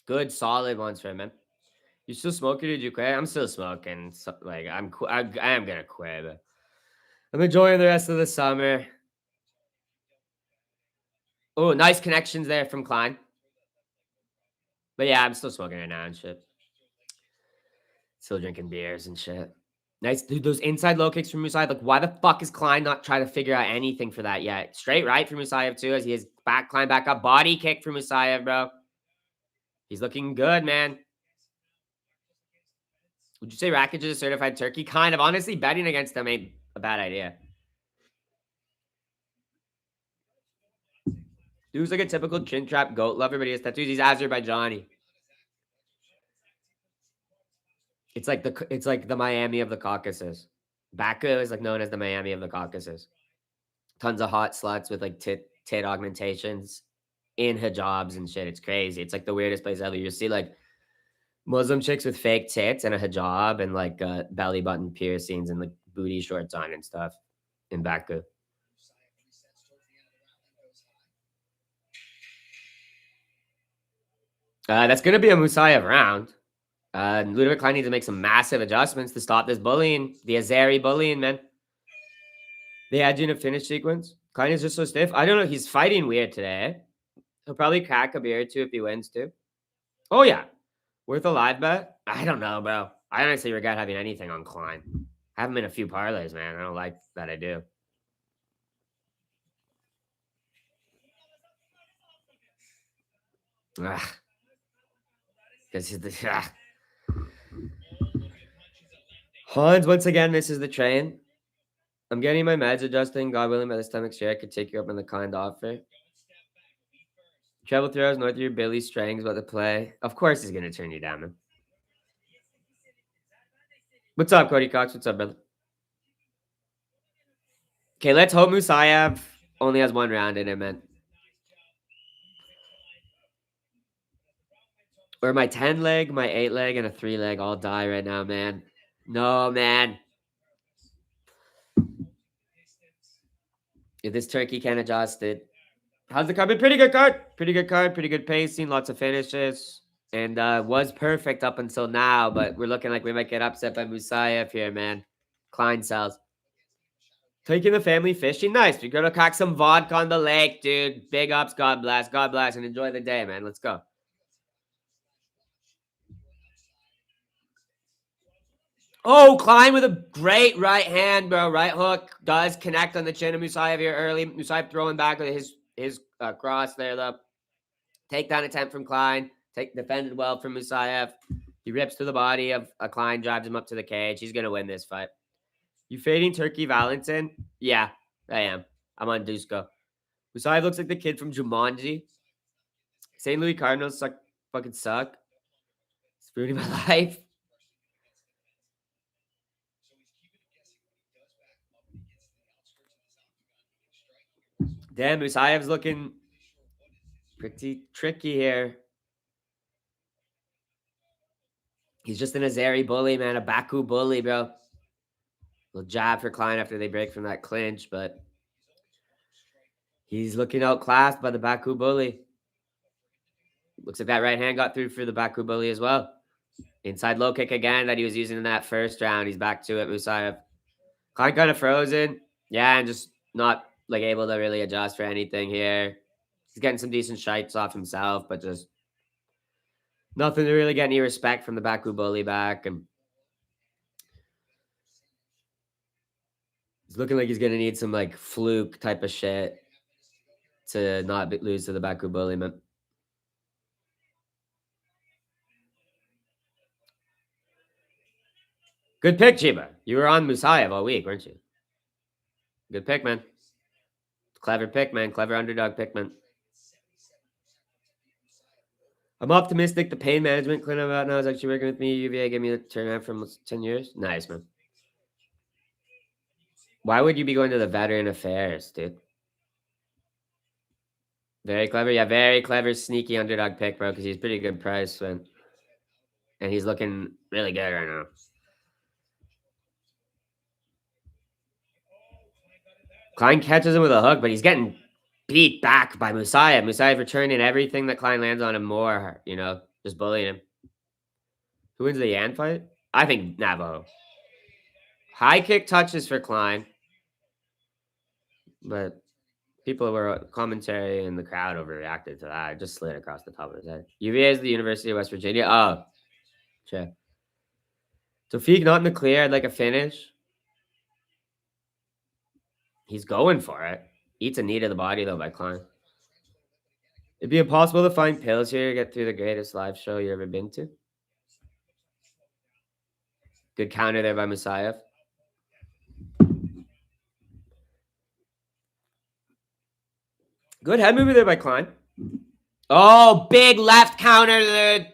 Good, solid ones for him, man. You still smoking or did you quit? I'm still smoking. So, like, I am going to quit, but I'm enjoying the rest of the summer. Oh, nice connections there from Klein. But yeah, I'm still smoking right now and shit. Still drinking beers and shit. Nice, dude. Those inside low kicks from Musayev. Like, why the fuck is Klein not trying to figure out anything for that yet? Straight right for Musayev too, as he has Klein back up. Body kick for Musayev, bro. He's looking good, man. Would you say Rakic is a certified turkey? Kind of. Honestly, betting against them ain't a bad idea. Dude's like a typical chin trap goat lover, but he has tattoos. He's Azerbaijani. It's like the Miami of the Caucasus. Baku is like known as the Miami of the Caucasus. Tons of hot sluts with like tit augmentations in hijabs and shit. It's crazy. It's like the weirdest place ever. You see like Muslim chicks with fake tits and a hijab and like belly button piercings and like booty shorts on and stuff in Baku. That's going to be a Musayev round. Ludovic Klein needs to make some massive adjustments to stop this bullying, the Azeri bullying, man. They had you in a finish sequence. Klein is just so stiff. I don't know. He's fighting weird today. He'll probably crack a beer or two if he wins too. Oh, yeah. Worth a live bet? I don't know, bro. I honestly regret having anything on Klein. I have him in a few parlays, man. I don't like that I do. Because he's the Hans once again misses the train. I'm getting my meds adjusting. God willing, by this time next year, I could take you up on the kind offer. Travel throughout north of your Billy Strang's about to play. Of course, he's gonna turn you down, man. What's up, Cody Cox? What's up, brother? Okay, let's hope Musayev only has one round in it, man. Or my 10 leg, my 8 leg, and a 3 leg all die right now, man. No, man. If this turkey can't adjust it. How's the card been? Pretty good card. Pretty good card. Pretty good pacing. Lots of finishes. And was perfect up until now, but we're looking like we might get upset by Musayev here, man. Klein sells. Taking the family fishing. Nice. We're going to crack some vodka on the lake, dude. Big ups. God bless. God bless. And enjoy the day, man. Let's go. Oh, Klein with a great right hand, bro. Right hook does connect on the chin of Musayev here early. Musayev throwing back with his cross there, though. Takedown attempt from Klein. Defended well from Musayev. He rips to the body of Klein, drives him up to the cage. He's going to win this fight. You fading Turkey Valentin? Yeah, I am. I'm on Dusko. Musayev looks like the kid from Jumanji. St. Louis Cardinals fucking suck. It's ruining my life. Damn, Musayev's looking pretty tricky here. He's just an Azeri bully, man. A Baku bully, bro. Little jab for Klein after they break from that clinch, but he's looking outclassed by the Baku bully. Looks like that right hand got through for the Baku bully as well. Inside low kick again that he was using in that first round. He's back to it, Musayev. Klein kind of frozen. Yeah, and just not like able to really adjust for anything here. He's getting some decent shites off himself, but just nothing to really get any respect from the Baku bully back. And it's looking like he's going to need some like fluke type of shit to not lose to the Baku bully, man. Good pick, Chiba. You were on Musayev all week, weren't you? Good pick, man. Clever pick, man. Clever underdog pick, man. I'm optimistic the pain management clinic about now is actually working with me. UVA gave me a turnaround from 10 years. Nice, man. Why would you be going to the Veteran Affairs, dude? Very clever. Yeah, very clever, sneaky underdog pick, bro, because he's pretty good price. And he's looking really good right now. Klein catches him with a hook, but he's getting beat back by Musayev. Musayev returning everything that Klein lands on him more, just bullying him. Who wins the Yan fight? I think Navajo. High kick touches for Klein. But people were commentary in the crowd overreacted to that. It just slid across the top of his head. UVA is the University of West Virginia. Oh, sure. Tofik not in the clear. I'd like a finish. He's going for it. Eats a knee to the body, though, by Klein. It'd be impossible to find pills here to get through the greatest live show you've ever been to. Good counter there by Musayev. Good head movement there by Klein. Oh, big left counter, dude.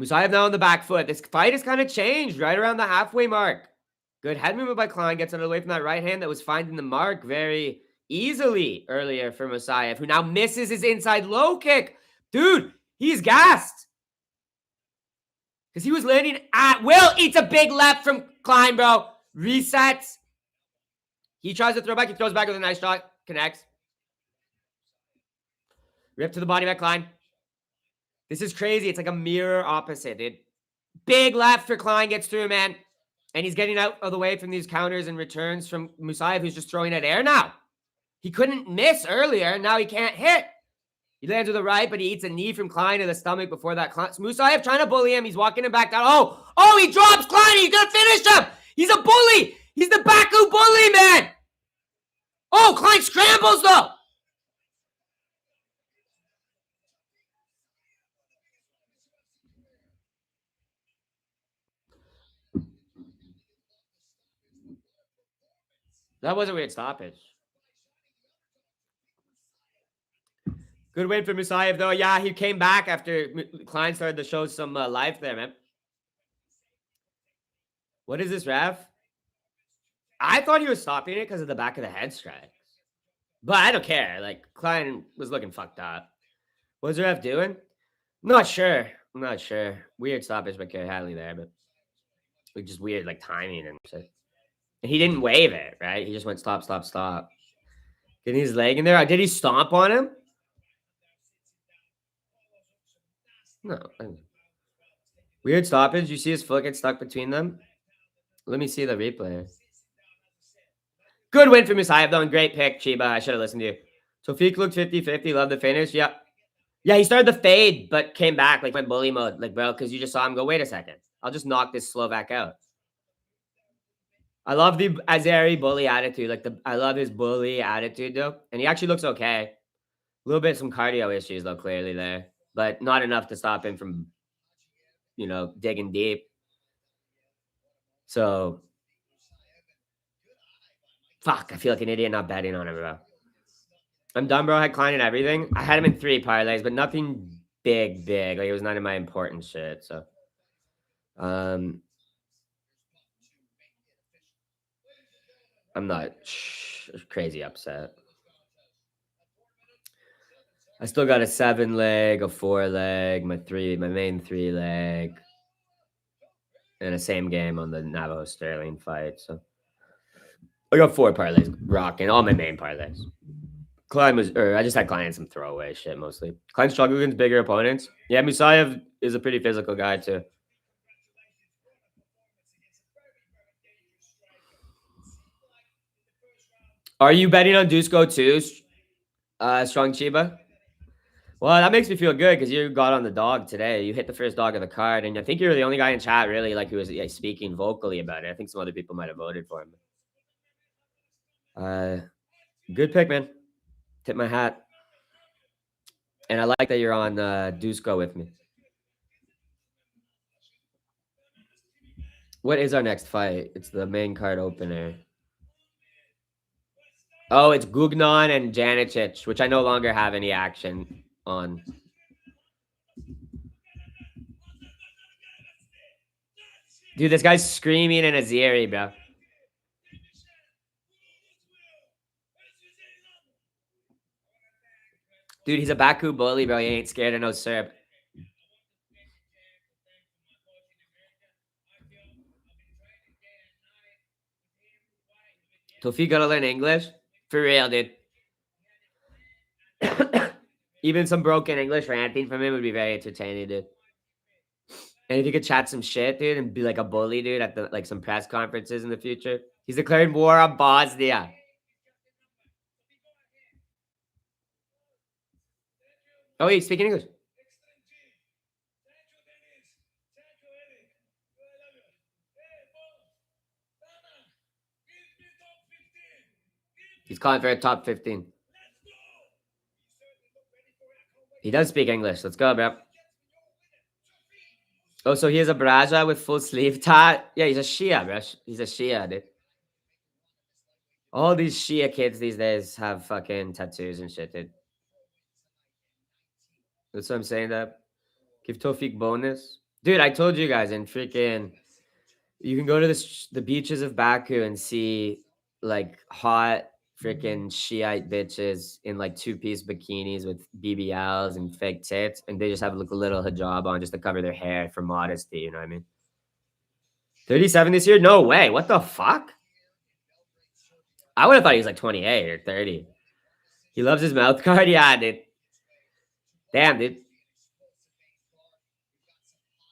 Musayev now on the back foot. This fight has kind of changed right around the halfway mark. Good head movement by Klein. Gets out of the way from that right hand that was finding the mark very easily earlier for Musayev, who now misses his inside low kick. Dude, he's gassed. Because he was landing at will. Eats a big left from Klein, bro. Resets. He tries to throw back. He throws back with a nice shot. Connects. Rip to the body by Klein. This is crazy. It's like a mirror opposite, dude. Big left for Klein. Gets through, man. And he's getting out of the way from these counters and returns from Musayev, who's just throwing at air now. He couldn't miss earlier. Now he can't hit. He lands with a right, but he eats a knee from Klein to the stomach before that. Musayev trying to bully him. He's walking him back down. Oh, he drops Klein. He's going to finish him. He's a bully. He's the Baku bully, man. Oh, Klein scrambles, though. That was a weird stoppage. Good win for Musayev, though. Yeah, he came back after Klein started to show some life there, man. What is this, ref? I thought he was stopping it because of the back of the head strikes. But I don't care. Like, Klein was looking fucked up. What was the ref doing? I'm not sure. Weird stoppage by Kerry Hadley there, but just weird, like, timing and shit. And he didn't wave it, right? He just went stop, stop, stop. Getting his leg in there. Did he stomp on him? No. Weird stoppage. You see his foot get stuck between them? Let me see the replay. Good win for Musayev, though, and great pick, Chiba. I should have listened to you. Tofik looked 50-50. Love the finish. Yeah. Yeah, he started the fade, but came back, like, went bully mode. Like, bro, because you just saw him go, wait a second. I'll just knock this Slovak out. I love the Azeri bully attitude. Like, I love his bully attitude, though. And he actually looks okay. A little bit some cardio issues, though, clearly there. But not enough to stop him from, digging deep. So, fuck, I feel like an idiot not betting on him, bro. I'm done, bro. I had Klein and everything. I had him in 3 parlays, but nothing big. Like, it was none of my important shit, so. I'm not crazy upset. I still got a 7 leg, a 4 leg, my main 3 leg, and a same game on the Navajo Sterling fight. So I got 4 parlays rocking, all my main parlays. I just had Klein and some throwaway shit mostly. Klein struggled against bigger opponents. Yeah, Musayev is a pretty physical guy too. Are you betting on Dusko too, Strong Chiba? Well, that makes me feel good because you got on the dog today. You hit the first dog of the card, and I think you were the only guy in chat really who was speaking vocally about it. I think some other people might have voted for him. Good pick, man. Tip my hat. And I like that you're on Dusko with me. What is our next fight? It's the main card opener. Oh, it's Gugnon and Janicic, which I no longer have any action on. Dude, this guy's screaming in Azeri, bro. Dude, he's a Baku bully, bro. He ain't scared of no Serb. Tofik gotta learn English? For real, dude. Even some broken English ranting from him would be very entertaining, dude. And if you could chat some shit, dude, and be like a bully, dude, at some press conferences in the future. He's declaring war on Bosnia. Oh, he's speaking English. He's calling for a top 15. He does speak English. Let's go, bro. Oh, so he has a Braja with full sleeve tie? Yeah, he's a Shia, bro. He's a Shia, dude. All these Shia kids these days have fucking tattoos and shit, dude. That's what I'm saying, that. Give Tofik bonus. Dude, I told you guys, and freaking... You can go to the beaches of Baku and see, like, hot freaking Shiite bitches in, like, 2-piece bikinis with BBLs and fake tits, and they just have, like, a little hijab on just to cover their hair for modesty, you know what I mean? 37 this year? No way. What the fuck? I would have thought he was, like, 28 or 30. He loves his mouth guard? Yeah, dude. Damn, dude.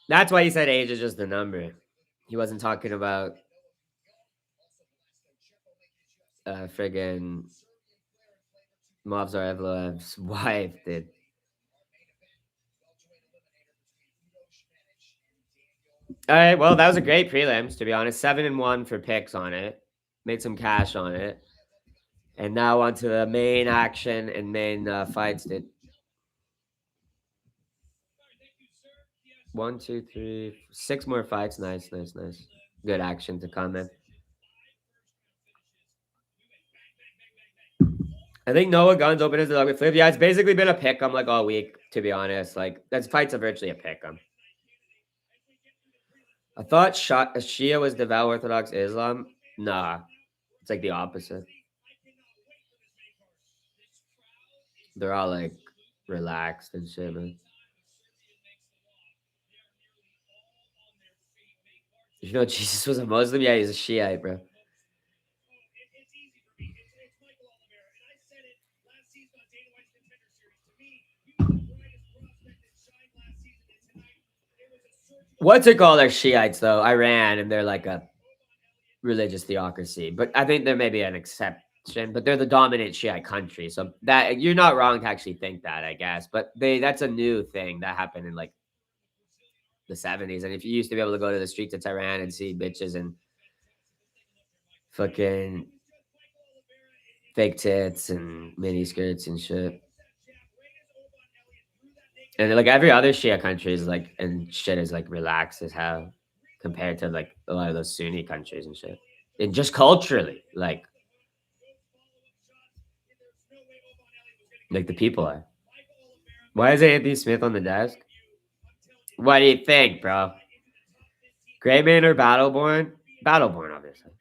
That's why he said age is just a number. He wasn't talking about friggin' Movzar Evloev's wife, dude. All right, well, that was a great prelims, to be honest. 7-1 for picks on it. Made some cash on it. And now on to the main action and main fights, dude. 1, 2, 3, 6 more fights. Nice, nice, nice. Good action to come in. I think Noah Guns opened as the dog with flip. Yeah, it's basically been a pick 'em like all week, to be honest. Like that fights are virtually a pick 'em. I thought Shia was devout Orthodox Islam. Nah, it's like the opposite. They're all like relaxed and shit, man. You know, Jesus was a Muslim. Yeah, he's a Shiite, bro. What's it called? They're Shiites, though. Iran, and they're like a religious theocracy. But I think there may be an exception. But they're the dominant Shiite country, so that you're not wrong to actually think that, I guess. But that's a new thing that happened in like the 70s. And if you used to be able to go to the streets of Tehran and see bitches and fucking fake tits and mini skirts and shit. And like every other Shia country is like, and shit is like relaxed as hell compared to like a lot of those Sunni countries and shit. And just culturally, like the people are. Why is Anthony Smith on the desk? What do you think, bro? Greyman or Battleborn? Battleborn, obviously.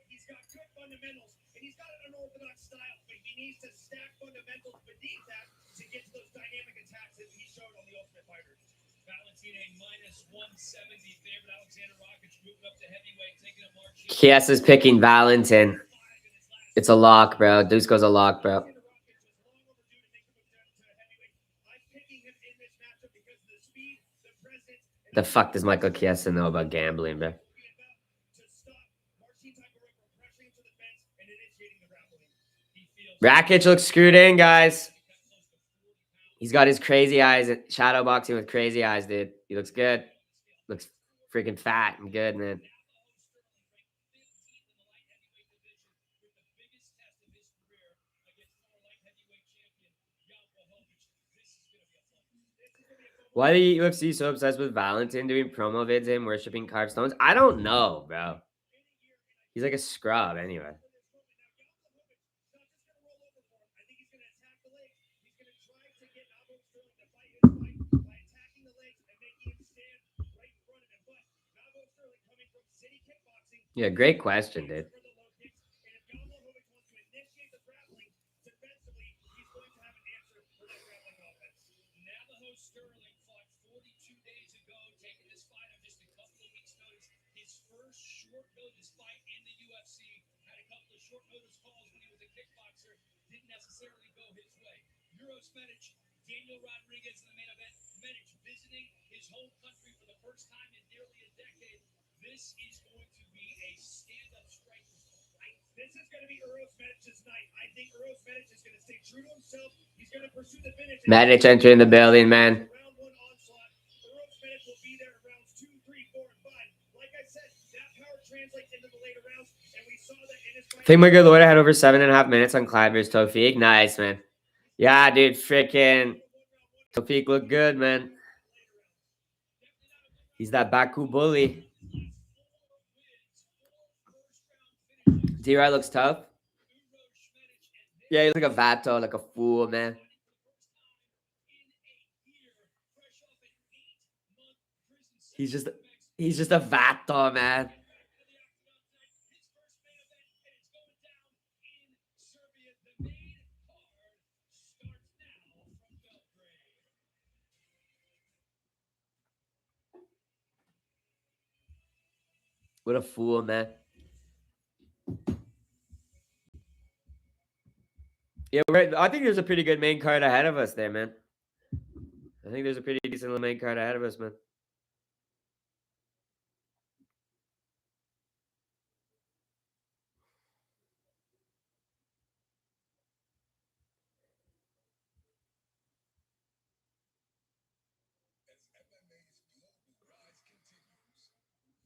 He's got good fundamentals and he's got an unorthodox style, but he needs to stack fundamentals beneath that to get to those dynamic attacks that he showed on the Ultimate Fighter. Valentin a minus 170 favorite. Alexander Rakic moving up to heavyweight, taking a march. Kies is picking Valentin. It's a lock, bro. Dusko's a lock, bro. The fuck does Michael Chiesa know about gambling, bro? Rakic looks screwed in, guys. He's got his crazy eyes, shadow boxing with crazy eyes, dude. He looks good. Looks freaking fat and good, man. Why are the UFC so obsessed with Valentin doing promo vids and worshipping carved stones? I don't know, bro. He's like a scrub anyway. Yeah, great question, dude. Daniel Rodriguez in the main event. Medic visiting his home country for the first time in nearly a decade. This is going to be a stand-up strike, right? This is going to be Uros Medic's night. I think Uros Medic is going to stay true to himself. He's going to pursue the finish. Medic entering the building, man. Round one onslaught. Uros Medic will be there in rounds 2, 3, 4, and 5. Like I said, that power translates into the later rounds, and we saw that in his fight. I think my good Lord had over 7.5 minutes on Clive versus Tofik. Nice, man. Yeah, dude, freaking Tofik looked good, man. He's that Baku bully. D-Rod looks tough. Yeah, he looks like a vato, like a fool, man. He's just a vato, man. What a fool, man. Yeah, I think there's a pretty good main card ahead of us there, man. I think there's a pretty decent little main card ahead of us, man. As MMA's global rise continues,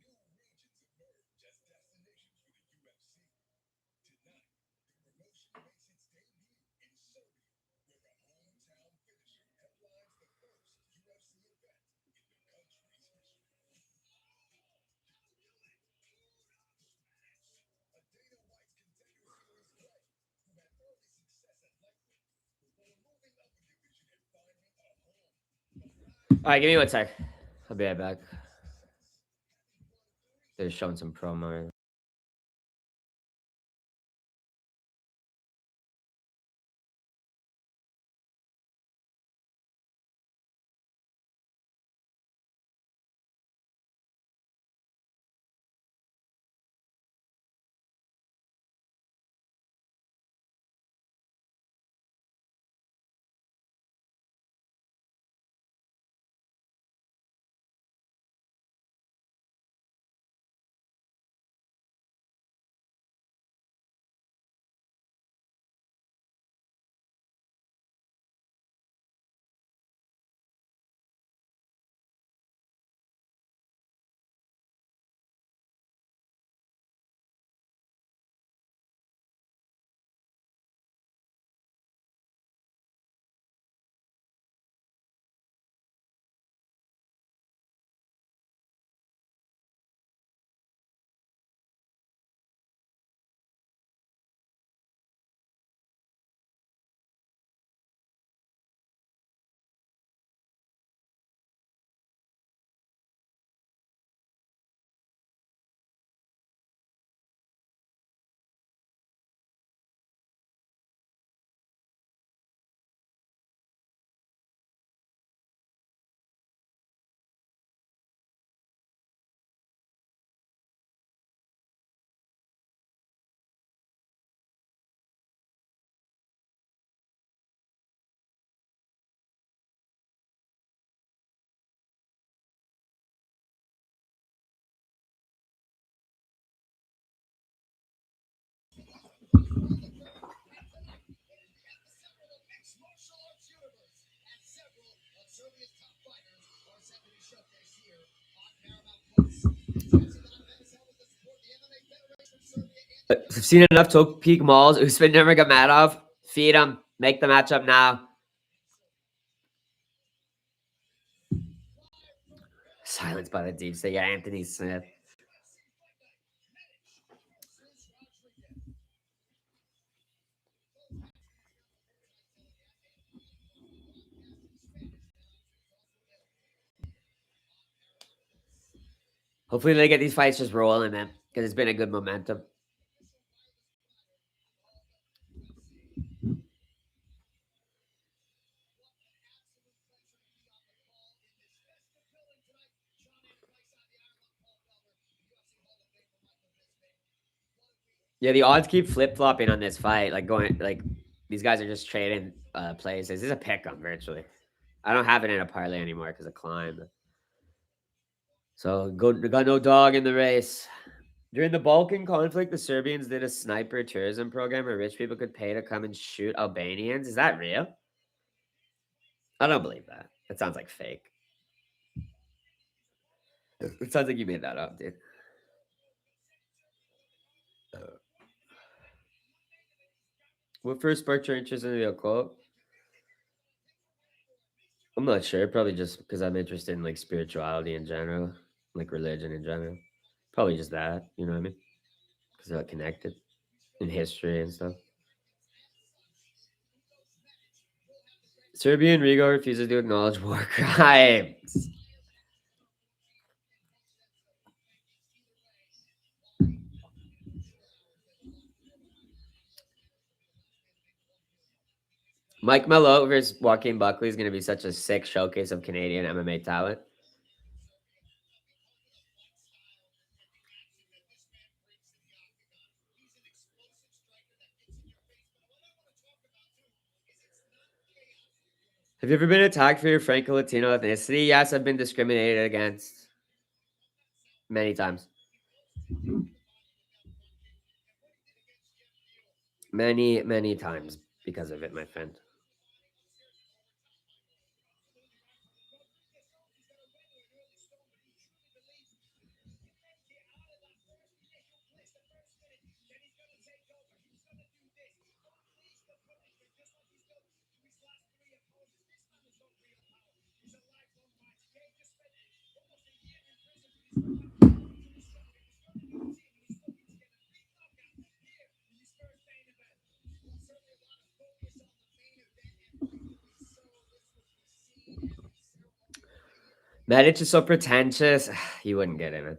new regions emerge as destinations for the UFC. Tonight, the promotion makes its debut in Serbia, where a hometown finisher headlines the first UFC event in the country's history. A Dana White's Contender Series play, who had early success at lightweight before moving up a division and finding a home. All right, give me one sec. I'll be right back. They're showing some promo. Mixed martial arts universe, and several of Serbia's top fighters are set to be showcased here on Paramount Plus. Attention to the fans helping to support the MMA Federation of Serbia and I've seen enough to peak malls. Usman Nurmagomedov. Feed him. Make the matchup now. Silence by the deep state. Yeah, Anthony Smith. Hopefully they get these fights just rolling, man, because it's been a good momentum. Yeah, the odds keep flip flopping on this fight. Like going, like these guys are just trading plays. This is a pick 'em virtually. I don't have it in a parlay anymore because of climb. So got no dog in the race. During the Balkan conflict, the Serbians did a sniper tourism program where rich people could pay to come and shoot Albanians. Is that real? I don't believe that. That sounds like fake. It sounds like you made that up, dude. What first sparked your interest in the occult? I'm not sure. Probably just because I'm interested in like spirituality in general, like religion in general. Probably just that. You know what I mean? Because they're like, connected in history and stuff. Serbian Rigo refuses to acknowledge war crimes. Mike Mello versus Joaquin Buckley is going to be such a sick showcase of Canadian MMA talent. Have you ever been attacked for your Franco-Latino ethnicity? Yes, I've been discriminated against many times. Many, many times because of it, my friend. Medic is so pretentious. You wouldn't get it, man.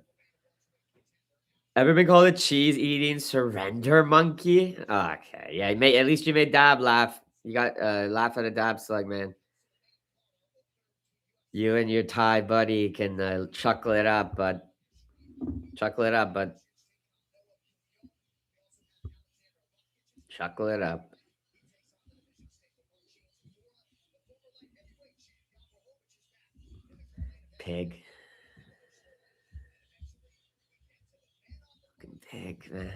Ever been called a cheese-eating surrender monkey? Okay, yeah. At least you made Dab laugh. You got laugh at a Dab slug, man. You and your Thai buddy can chuckle it up, but chuckle it up, but chuckle it up. Pig. Fucking pig, man.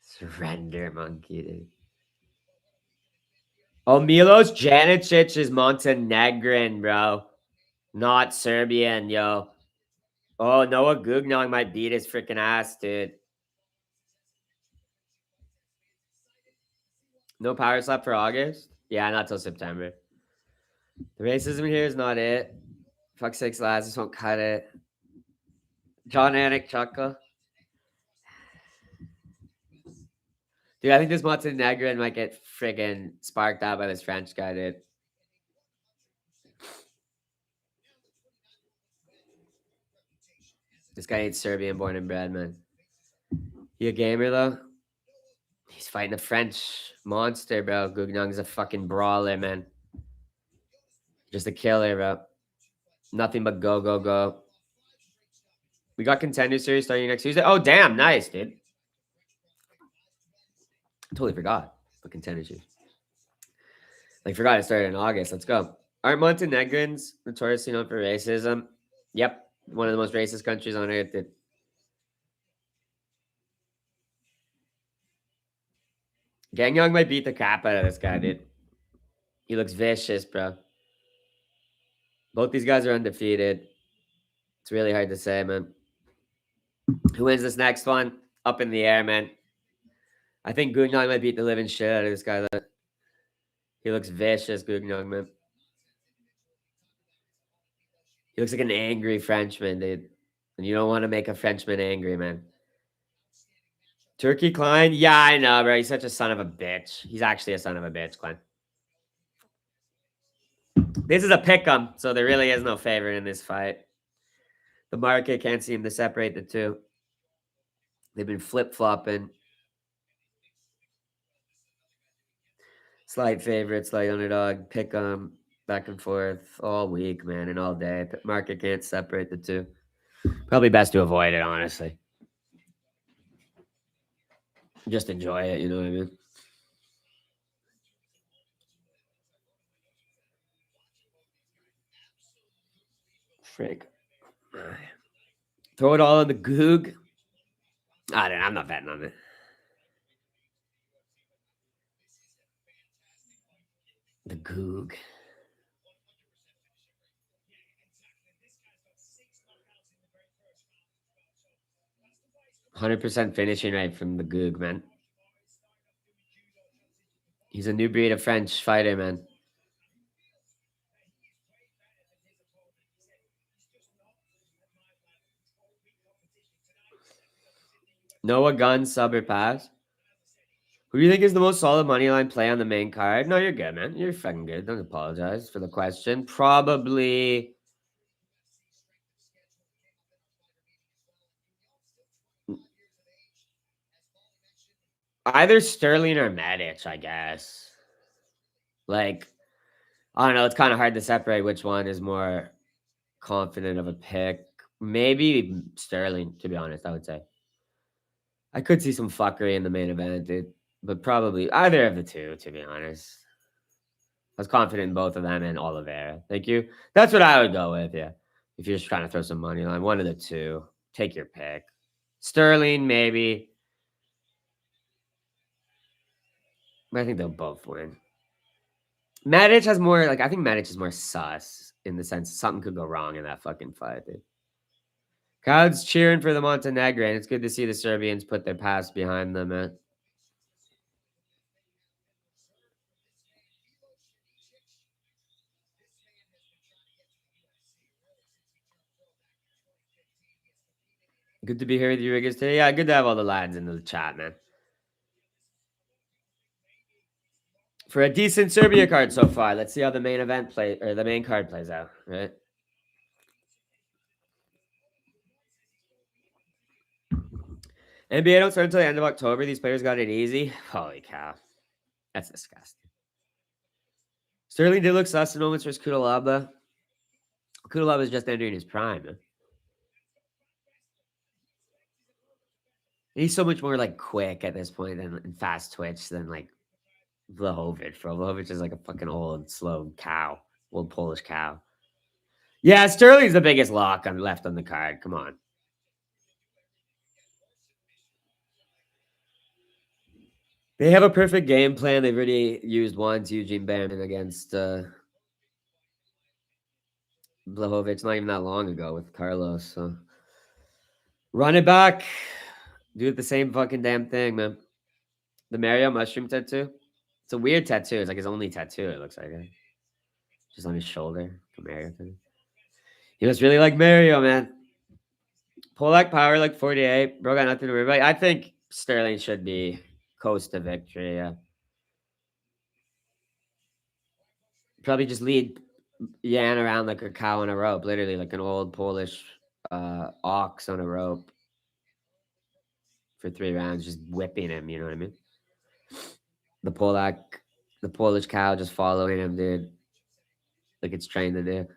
Surrender monkey, dude. Oh, Milos Janicic is Montenegrin, bro. Not Serbian, yo. Oh, Noah Gugnog might beat his freaking ass, dude. No power slap for August? Yeah, not till September. The racism here is not it. Fuck sakes, lads, this won't cut it. John Anik Chuckle. Dude, I think this Montenegrin might get friggin' sparked out by this French guy, dude. This guy ain't Serbian born and bred, man. He a gamer, though? He's fighting a French monster, bro. Gugnong's a fucking brawler, man. Just a killer, bro. Nothing but go, go, go. We got Contender Series starting next Tuesday. Oh, damn. Nice, dude. Totally forgot the Contender Series. Like, forgot it started in August. Let's go. Aren't Montenegrins notoriously known for racism? Yep. One of the most racist countries on earth, dude. Gangyong might beat the crap out of this guy, dude. He looks vicious, bro. Both these guys are undefeated. It's really hard to say, man. Who wins this next one? Up in the air, man. I think Gugnong might beat the living shit out of this guy. Though. He looks vicious, Gugnong, man. He looks like an angry Frenchman, dude. And you don't want to make a Frenchman angry, man. Turkey Klein? Yeah, I know, bro. He's such a son of a bitch. He's actually a son of a bitch, Klein. This is a pick'em, so there really is no favorite in this fight. The market can't seem to separate the two. They've been flip-flopping. Slight favorite, slight underdog, pick'em, back and forth all week, man, and all day. Market can't separate the two. Probably best to avoid it, honestly. Just enjoy it, you know what I mean? Frick. Throw it all in the goog. I don't know. I'm not betting on it. The goog. 100% finishing rate from the goog, man. He's a new breed of French fighter, man. Noah Gunn, sub or pass? Who do you think is the most solid money line play on the main card? No, you're good, man. You're fucking good. Don't apologize for the question. Probably either Sterling or Medic, I guess. Like, I don't know. It's kind of hard to separate which one is more confident of a pick. Maybe Sterling, to be honest, I would say. I could see some fuckery in the main event, dude. But probably either of the two, to be honest. was confident in both of them and Oliveira. Thank you. That's what I would go with, yeah. If you're just trying to throw some money line, one of the two. Take your pick. Sterling, maybe. But I think they'll both win. Matic has more, I think Matic is more sus in the sense something could go wrong in that fucking fight, dude. Crowd's cheering for the Montenegrin. It's good to see the Serbians put their past behind them, man. Good to be here with you, Riggers, today. Yeah, good to have all the lads in the chat, man. For a decent Serbia card so far. Let's see how the main event the main card plays out, right? NBA don't start until the end of October. These players got it easy. Holy cow. That's disgusting. Sterling did look sus in moments versus Kudalaba. Kudalaba is just entering his prime, man. He's so much more quick at this point and fast twitch than Vlahovic. Bro, Vlahovic is like a fucking old, slow cow, old Polish cow. Yeah, Sterling's the biggest lock left on the card. Come on. They have a perfect game plan. They've already used once Eugene Bandon against Vlahovic not even that long ago with Carlos. So run it back. Do it the same fucking damn thing, man. The Mario mushroom tattoo. It's a weird tattoo. It's like his only tattoo, it looks like. Just on his shoulder. Mario tattoo. He must really like Mario, man. Polak power 48. Bro got nothing to worry about. I think Sterling should be coast to victory, yeah. Probably just lead Yan around like a cow on a rope, literally like an old Polish ox on a rope for 3 rounds, just whipping him, you know what I mean? The Polish cow just following him, dude. Like it's trained to do.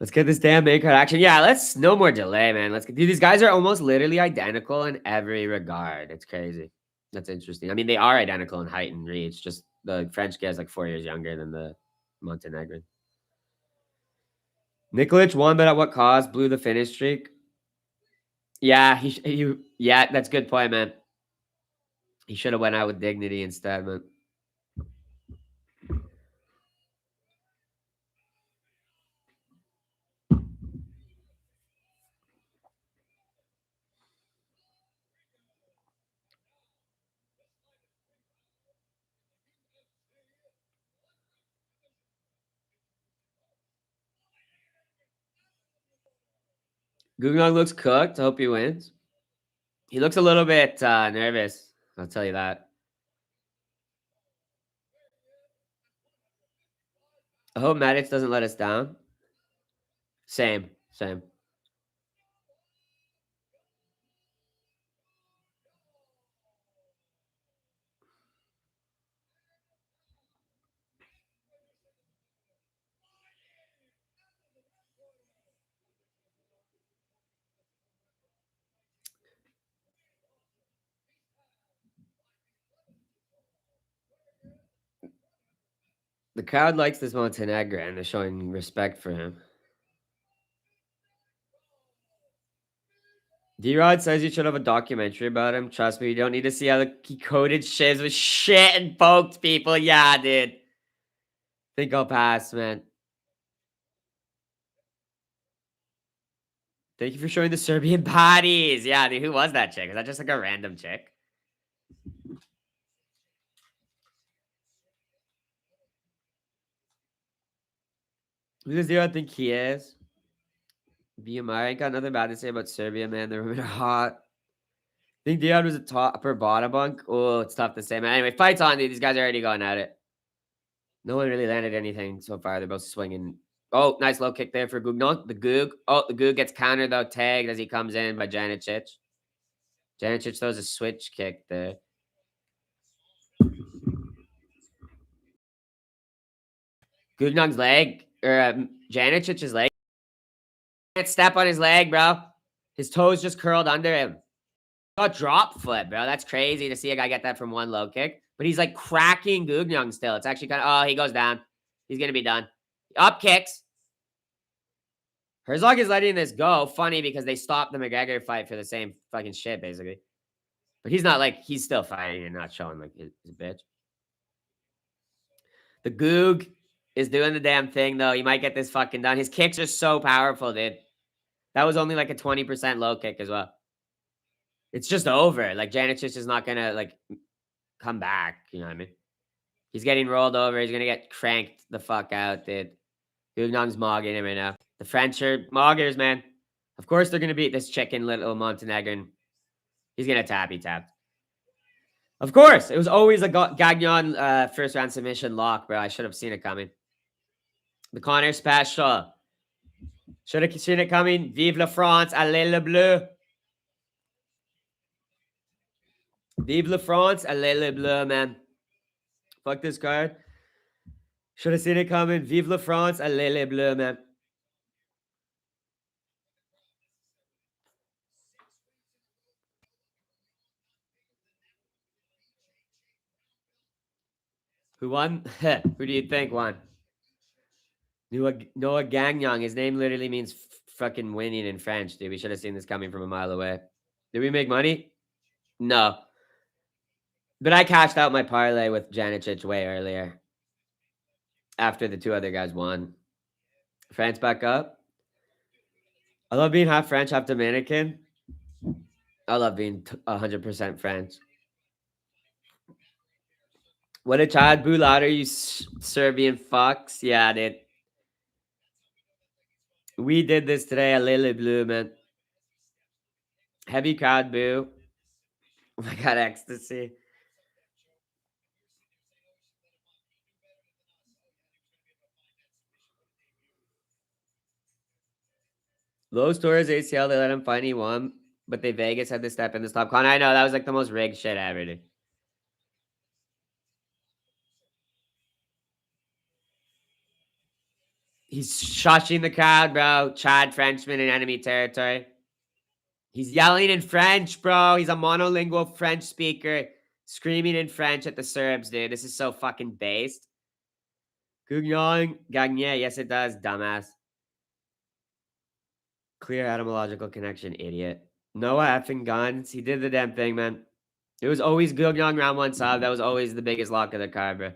Let's get this damn main card action. Yeah, let's no more delay, man. Dude, these guys are almost literally identical in every regard. It's crazy. That's interesting. I mean, they are identical in height and reach. Just the French guy is 4 years younger than the Montenegrin. Nikolic won, but at what cost? Blew the finish streak. Yeah, yeah, that's a good point, man. He should have went out with dignity instead, man. Gugnog looks cooked. I hope he wins. He looks a little bit nervous. I'll tell you that. I hope Maddox doesn't let us down. Same. The crowd likes this Montenegro and they're showing respect for him. D-Rod says you should have a documentary about him. Trust me, you don't need to see how he coated shiz with shit and poked people. Yeah, dude. Think I'll pass, man. Thank you for showing the Serbian bodies. Yeah, dude, who was that chick? Was that just a random chick? Who does D-Rod think he is? BMI ain't got nothing bad to say about Serbia, man. The women are hot. Think D-Rod was a top or bottom bunk? Oh, it's tough to say, man. Anyway, fight's on, dude. These guys are already going at it. No one really landed anything so far. They're both swinging. Oh, nice low kick there for Gugnon. The Goog. Oh, the Goog gets countered, though, tagged as he comes in by Janicic. Janicic throws a switch kick there. Gugnon's leg, or Janicic's leg. Can't step on his leg, bro. His toes just curled under him. Got drop foot, bro. That's crazy to see a guy get that from one low kick. But he's like cracking Gugnaung still. It's actually kind of, oh, he goes down. He's going to be done. Up kicks. Herzog is letting this go. Funny because they stopped the McGregor fight for the same fucking shit, basically. But he's not like, he's still fighting and not showing like his bitch. The Goog is doing the damn thing, though. He might get this fucking done. His kicks are so powerful, dude. That was only like a 20% low kick as well. It's just over. Like, Janicic is not going to, like, come back. You know what I mean? He's getting rolled over. He's going to get cranked the fuck out, dude. Gugnaung's mogging him right now. The French are moggers, man. Of course they're going to beat this chicken little Montenegrin. He's going to tap. He tapped. Of course. It was always a Gagnon first round submission lock, bro. I should have seen it coming. The Connor special. Should have seen it coming. Vive la France. Allez le bleu. Vive la France. Allez le bleu, man. Fuck this card. Should have seen it coming. Vive la France. Allez le bleu, man. Who won? Who do you think won? Noah Gagnon. His name literally means fucking winning in French, dude. We should have seen this coming from a mile away. Did we make money? No. But I cashed out my parlay with Janicic way earlier. After the two other guys won. France back up. I love being half French, half Dominican. I love being 100% French. What a Chad Boulad, you Serbian fucks. Yeah, dude. We did this today at Lily Blue, man. Heavy crowd, boo. Oh my god, ecstasy. Low Torres ACL, they let him find he won, but they Vegas had to step in the stop. Con, I know that was like the most rigged shit ever, dude. He's shushing the crowd, bro. Chad Frenchman in enemy territory. He's yelling in French, bro. He's a monolingual French speaker, screaming in French at the Serbs, dude. This is so fucking based. Gugnaung, Gagné. Yes, it does, dumbass. Clear etymological connection, idiot. Noah effing Guns. He did the damn thing, man. It was always Gugnaung round one sub. That was always the biggest lock of the card, bro.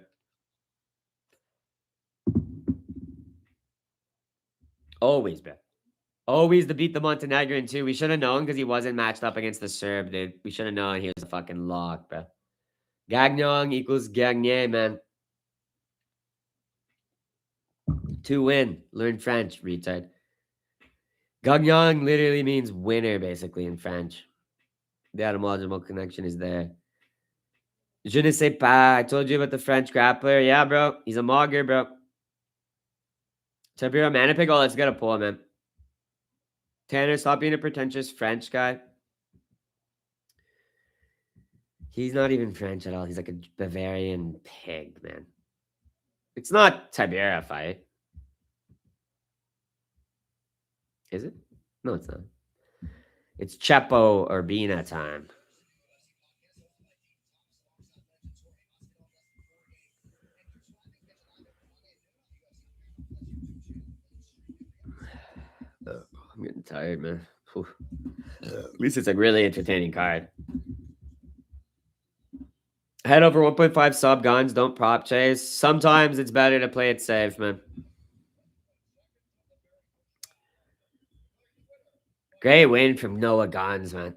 Always, bro. Always to beat the Montenegrin, too. We should have known because he wasn't matched up against the Serb, dude. We should have known he was a fucking lock, bro. Gagnon equals Gagné, man. To win. Learn French, retard. Gagnon literally means winner, basically, in French. The etymological connection is there. Je ne sais pas. I told you about the French grappler. Yeah, bro. He's a mogger, bro. Tabira Manipig. Oh, let's get a pull, man. Tanner, stop being a pretentious French guy. He's not even French at all. He's like a Bavarian pig, man. It's not Tibera fight. Is it? No, it's not. It's Chepo Urbina time. I'm getting tired, man. At least it's a really entertaining card. Head over 1.5 sub guns. Don't prop chase. Sometimes it's better to play it safe, man. Great win from Noah Guns, man.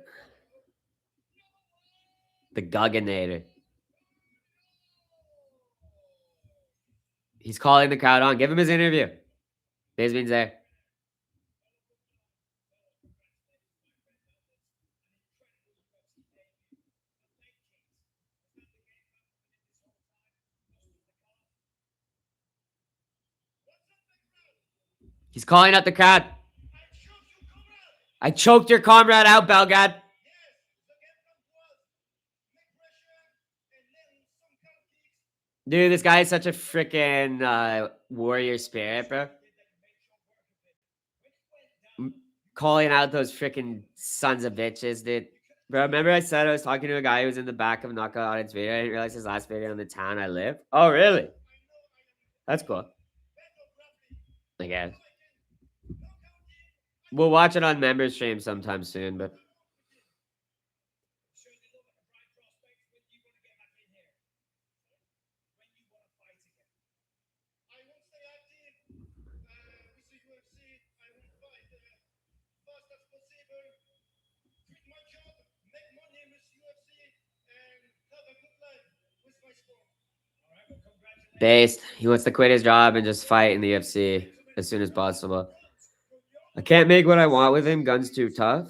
The Gugginator. He's calling the crowd on. Give him his interview. Bisbeen's there. He's calling out the crowd. I choked your comrade out, Belgrade. Dude, this guy is such a freaking warrior spirit, bro. Calling out those freaking sons of bitches, dude. Bro, remember I said I was talking to a guy who was in the back of Knockout Audience video. I didn't realize his last video in the town I live. Oh, really? That's cool. I guess. We'll watch it on member stream sometime soon, but based. He wants to quit his job and just fight in the UFC as soon as possible. I can't make what I want with him. Gun's too tough.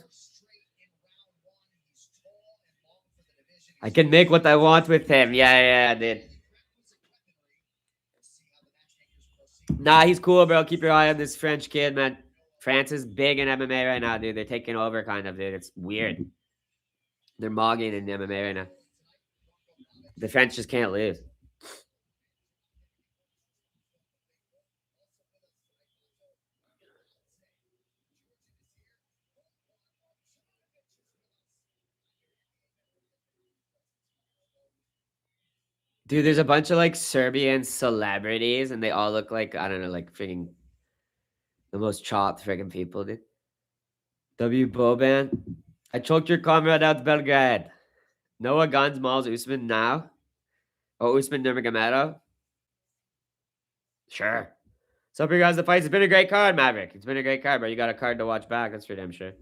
I can make what I want with him. Yeah, dude. Nah, he's cool, bro. Keep your eye on this French kid, man. France is big in MMA right now, dude. They're taking over, kind of, dude. It's weird. They're mogging in MMA right now. The French just can't lose. Dude, there's a bunch of like Serbian celebrities, and they all look like, I don't know, like freaking the most chopped freaking people, dude. W. Boban. I choked your comrade out, Belgrade. Noah Guns mauls Usman now. Oh, Usman Nurmagomedov. Sure. So up here, guys, the fights. It's been a great card, Maverick. It's been a great card, bro. You got a card to watch back. That's for damn sure.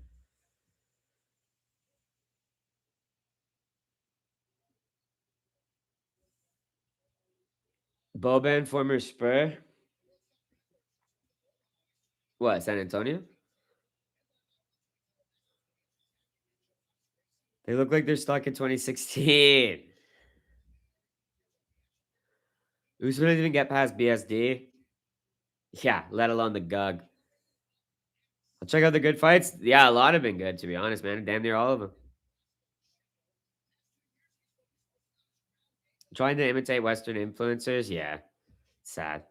Boban, former Spur. What, San Antonio? They look like they're stuck in 2016. Usman didn't even get past BSD. Yeah, let alone the Gug. I'll check out the good fights. Yeah, a lot have been good, to be honest, man. Damn near all of them. Trying to imitate Western influencers? Yeah, sad.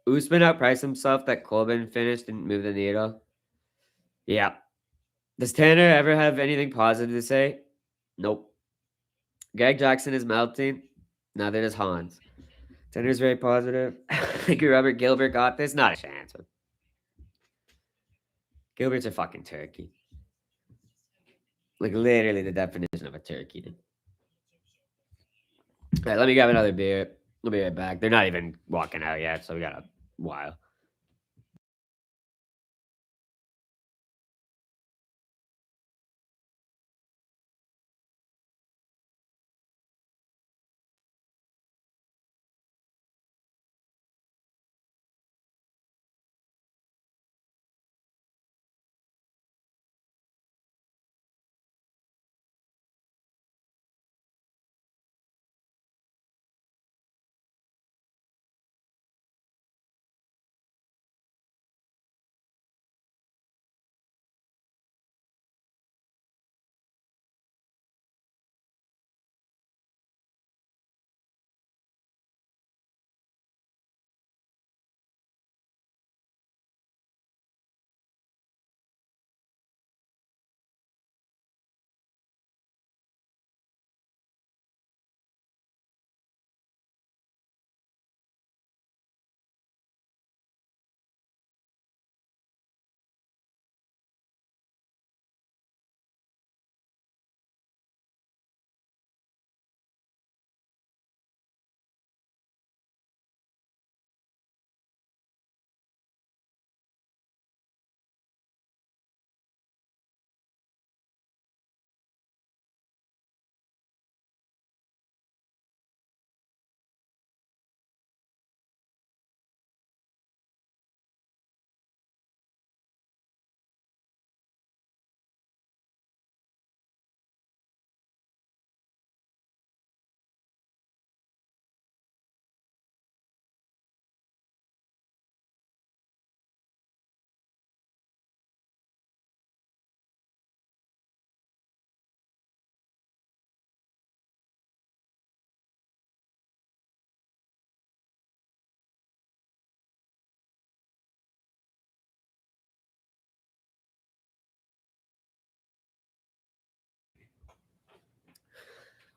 Usman outpriced himself that Colbin finished didn't move the needle. Yeah. Does Tanner ever have anything positive to say? Nope. Greg Jackson is melting. Neither does Hans. Tanner's very positive. I think Robert Gilbert got this. Not a chance. Gilbert's a fucking turkey. Like literally the definition of a turkey. Dude. All right, let me grab another beer. We'll be right back. They're not even walking out yet, so we got a while.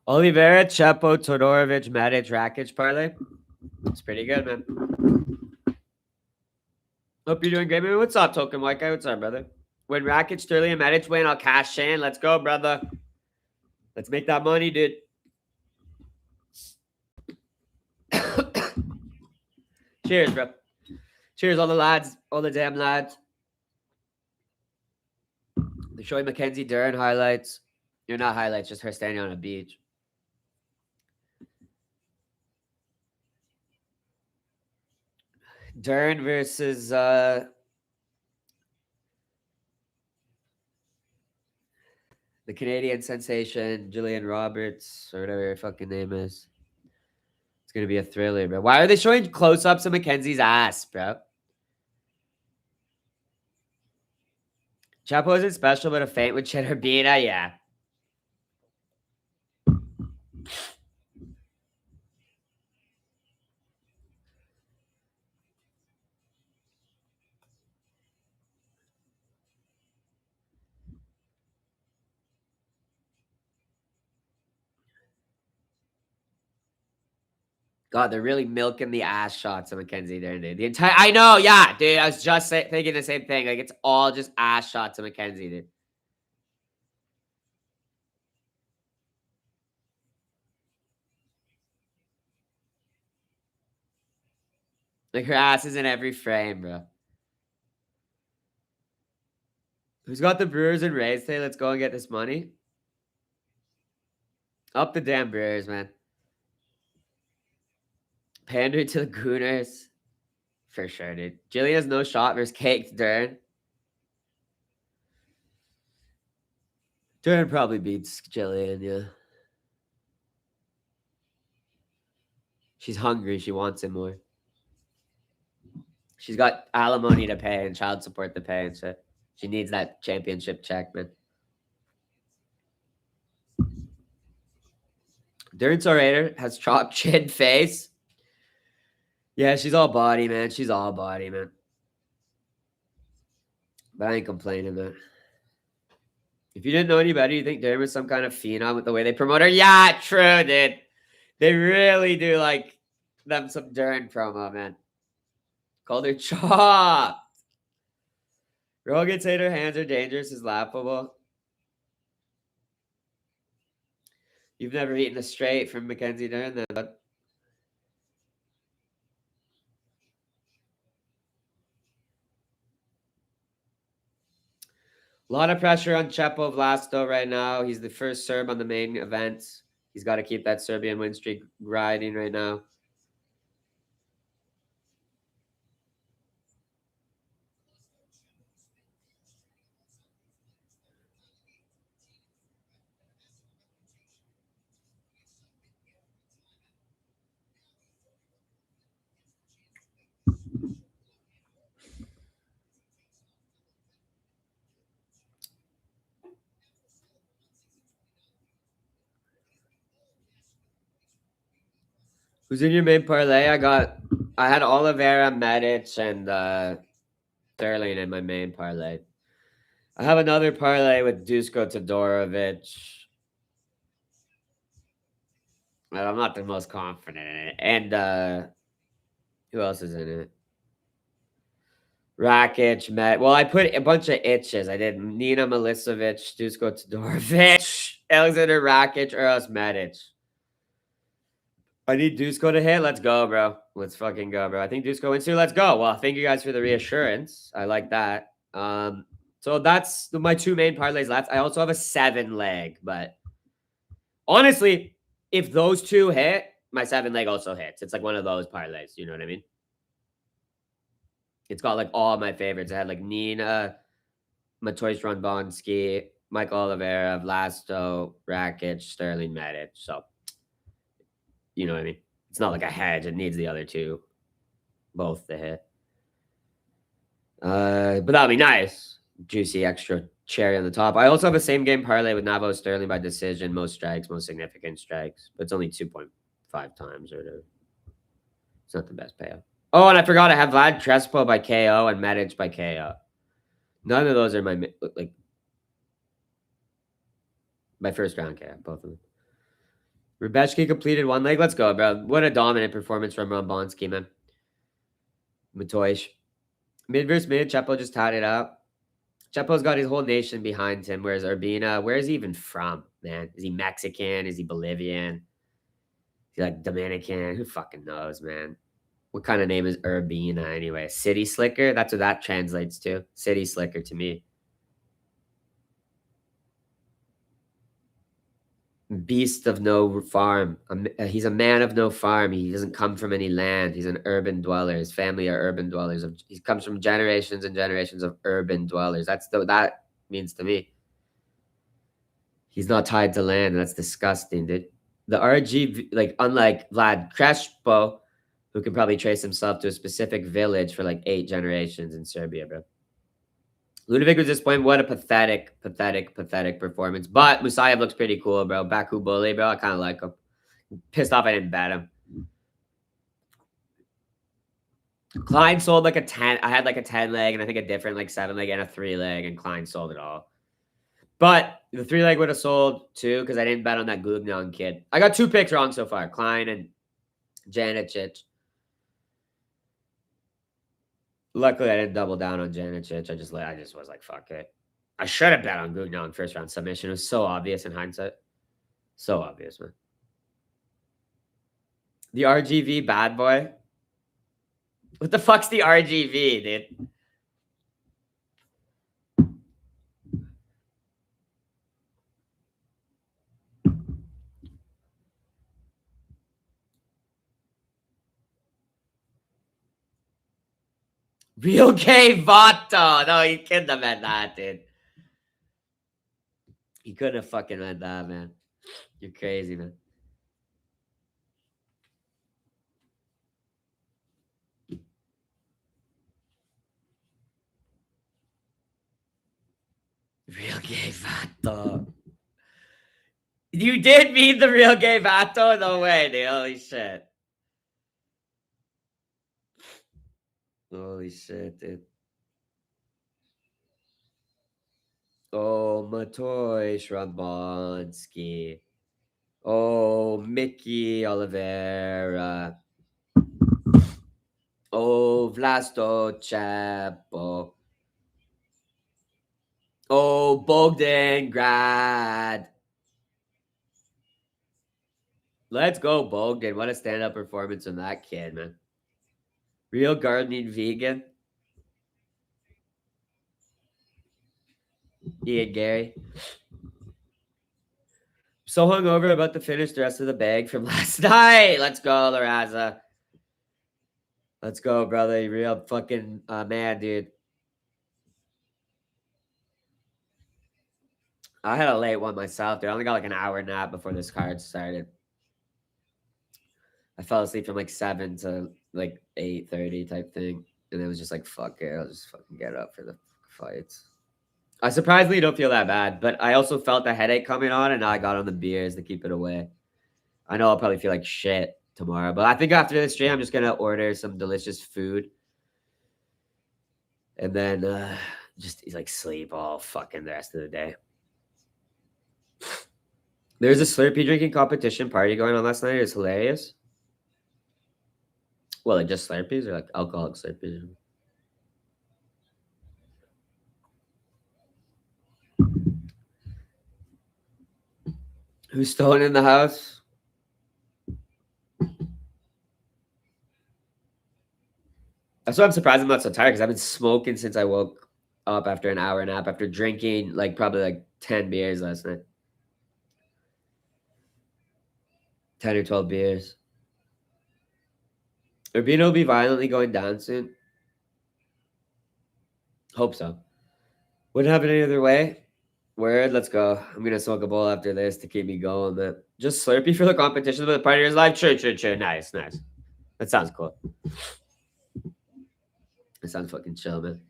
Oliveira, Chepo, Todorovic, Medic, Rakic parlay. It's pretty good, man. Hope you're doing great, man. What's up, Token White Guy? What's up, brother? When Rakic, Sterling, and Medic win, I'll cash in. Let's go, brother. Let's make that money, dude. Cheers, bro. Cheers, all the lads, all the damn lads. They're showing Mackenzie Dern highlights. You're not highlights, just her standing on a beach. Dern versus the Canadian sensation, Jillian Roberts, or whatever her fucking name is. It's gonna be a thriller, bro. Why are they showing close-ups of Mackenzie's ass, bro? Chapo isn't special, but a faint with Cheddar Beta, yeah. God, they're really milking the ass shots of Mackenzie there, dude. The entire, I know, yeah, dude. I was just thinking the same thing. Like, it's all just ass shots of Mackenzie, dude. Like, her ass is in every frame, bro. Who's got the Brewers and Rays today? Let's go and get this money. Up the damn Brewers, man. Pandering to the Gooners. For sure, dude. Jillian has no shot versus Caked Dern. Dern probably beats Jillian, yeah. She's hungry. She wants it more. She's got alimony to pay and child support to pay and shit. She needs that championship check, man. Dern's orator has chopped chin face. Yeah, she's all body, man. She's all body, man. But I ain't complaining, man. If you didn't know any better, you think Dern was some kind of phenom with the way they promote her? Yeah, true, dude. They really do like them some Dern promo, man. Called her chopped. Rogan said her hands are dangerous is laughable. You've never eaten a straight from Mackenzie Dern, then, but a lot of pressure on Chepo Vlasto right now. He's the first Serb on the main event. He's got to keep that Serbian win streak riding right now. Who's in your main parlay? I had Oliveira, Medic, and Sterling in my main parlay. I have another parlay with Dusko Todorovic. Well, I'm not the most confident in it. And who else is in it? Rakic, Well, I put a bunch of itches. I did Nina Milicevic, Dusko Todorovic, Alexander Rakic, or else Medic. I need Dusko to hit. Let's go, bro. Let's fucking go, bro. I think Dusko wins too. Let's go. Well, thank you guys for the reassurance. I like that. So that's my two main parlays left. I also have a 7-leg, but honestly, if those two hit, my 7-leg also hits. It's like one of those parlays. You know what I mean? It's got like all my favorites. I had like Nina, Matois Ronbonski, Michael Oliveira, Vlasto, Rakic, Sterling, Medic. So, you know what I mean? It's not like a hedge. It needs the other two, both to hit. But that'd be nice. Juicy extra cherry on the top. I also have a same game parlay with Navo Sterling by decision, most strikes, most significant strikes. But it's only 2.5 times or whatever. It's not the best payout. Oh, and I forgot I have Vlad Trespo by KO and Medic by KO. None of those are my first round KO, both of them. Rubeshki completed one leg. Let's go, bro. What a dominant performance from Rombonski, man. Matoish. Mid versus mid. Chepo just tied it up. Chepo's got his whole nation behind him, whereas Urbina, where is he even from, man? Is he Mexican? Is he Bolivian? Is he like Dominican? Who fucking knows, man? What kind of name is Urbina anyway? City Slicker? That's what that translates to. City Slicker to me. Beast of no farm. He's a man of no farm. He doesn't come from any land. He's an urban dweller. His family are urban dwellers. He comes from generations and generations of urban dwellers. That means to me. He's not tied to land. That's disgusting, dude. The RG, like unlike Vlad Crespo, who can probably trace himself to a specific village for like 8 generations in Serbia, bro. Ludovic was disappointed. What a pathetic performance. But Musayev looks pretty cool, bro. Baku bully, bro. I kind of like him. Pissed off I didn't bet him. Klein sold like a 10. I had like a 10 leg and I think a different like 7 leg and a 3 leg, and Klein sold it all. But the 3 leg would have sold too because I didn't bet on that Gugnon kid. I got 2 picks wrong so far. Klein and Janicic. Luckily, I didn't double down on Janicic. I just was like, fuck it. I should have bet on Gugnon first round submission. It was so obvious in hindsight. So obvious, man. The RGV bad boy. What the fuck's the RGV, dude? Real gay Vato. No, he couldn't have meant that, dude. He couldn't have fucking meant that, man. You're crazy, man. Real gay Vato. You did mean the real gay Vato? No way, dude. Holy shit. Holy shit, dude. Oh, Matoy Shrabonsky. Oh, Mickey Oliveira. Oh, Vlasto Chepo. Oh, Bogdan Grad. Let's go, Bogdan. What a stand-up performance from that kid, man. Real gardening vegan. Ian Gary. So hungover about to finish the rest of the bag from last night. Let's go, Laraza. Let's go, brother. You real fucking man, dude. I had a late one myself, dude. I only got like an hour nap before this card started. I fell asleep from like 7 to like 8:30 type thing. And it was just like, fuck it. I'll just fucking get up for the fights. I surprisingly don't feel that bad, but I also felt the headache coming on, and now I got on the beers to keep it away. I know I'll probably feel like shit tomorrow, but I think after this stream, I'm just going to order some delicious food. And then just like sleep all fucking the rest of the day. There's a Slurpee drinking competition party going on last night. It's hilarious. Well, like just Slurpees or like alcoholic Slurpees? Who's stolen in the house? That's why I'm surprised I'm not so tired, because I've been smoking since I woke up after an hour nap, after drinking like probably like 10 beers last night. 10 or 12 beers. Urbino will be violently going down soon. Hope so. Wouldn't happen any other way. Word, let's go. I'm gonna smoke a bowl after this to keep me going, man. Just Slurpee for the competition, but the party is live. True. Nice. That sounds cool. That sounds fucking chill, man.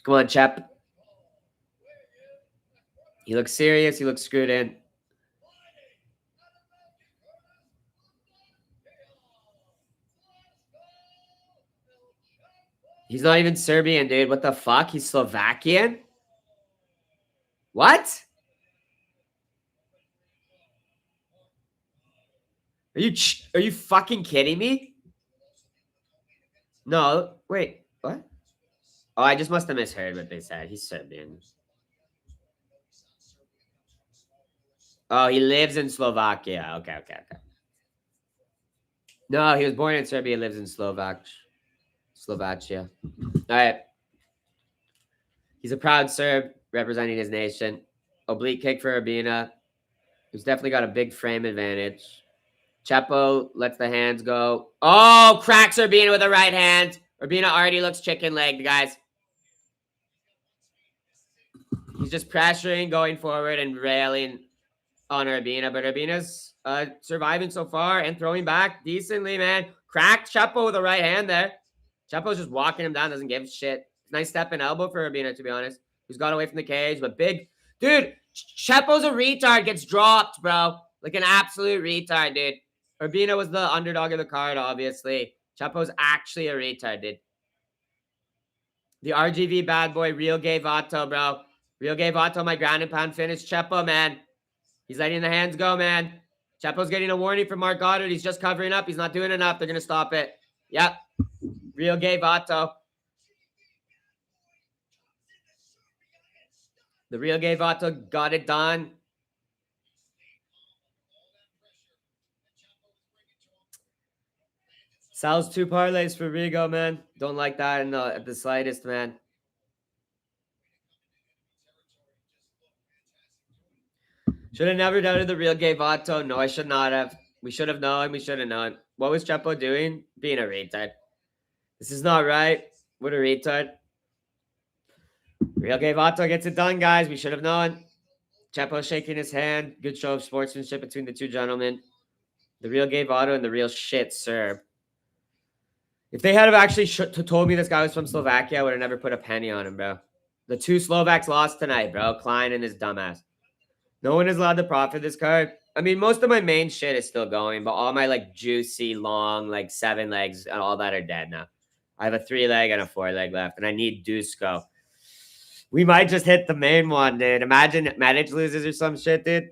Come on, chap. He looks serious. He looks screwed in. He's not even Serbian, dude. What the fuck? He's Slovakian? What? Are you fucking kidding me? No, wait, what? Oh, I just must have misheard what they said. He's Serbian. Oh, he lives in Slovakia. Okay, okay, okay. No, he was born in Serbia, lives in Slovakia. All right. He's a proud Serb representing his nation. Oblique kick for Urbina, who's definitely got a big frame advantage. Chepo lets the hands go. Oh, cracks Urbina with a right hand. Urbina already looks chicken legged, guys. He's just pressuring, going forward, and railing on Urbina, but Urbina's surviving so far and throwing back decently, man. Cracked Chepo with a right hand there. Chepo's just walking him down, doesn't give a shit. Nice step and elbow for Urbina, to be honest. Who's got away from the cage, but big. Dude, Chepo's a retard, gets dropped, bro. Like an absolute retard, dude. Urbina was the underdog of the card, obviously. Chepo's actually a retard, dude. The RGV bad boy, real gay Vato, bro. Real gay Vato, my ground and pound finish. Chepo, man. He's letting the hands go, man. Chepo's getting a warning from Mark Goddard. He's just covering up. He's not doing enough. They're going to stop it. Yep. Real gay Vato. The real gay Vato got it done. Sal's 2 parlays for Rigo, man. Don't like that at the slightest, man. Should have never doubted the real gay Vato. No, I should not have. We should have known. We should have known. What was Chepo doing? Being a retard. This is not right. What a retard. Real gay Vato gets it done, guys. We should have known. Chepo shaking his hand. Good show of sportsmanship between the two gentlemen. The real gay Vato and the real shit Serb. If they had have actually told me this guy was from Slovakia, I would have never put a penny on him, bro. The 2 Slovaks lost tonight, bro. Klein and his dumbass. No one is allowed to profit this card. I mean, most of my main shit is still going, but all my like juicy, long, like 7 legs and all that are dead now. I have a 3 leg and a 4 leg left, and I need Dusko. We might just hit the main one, dude. Imagine Medic loses or some shit, dude.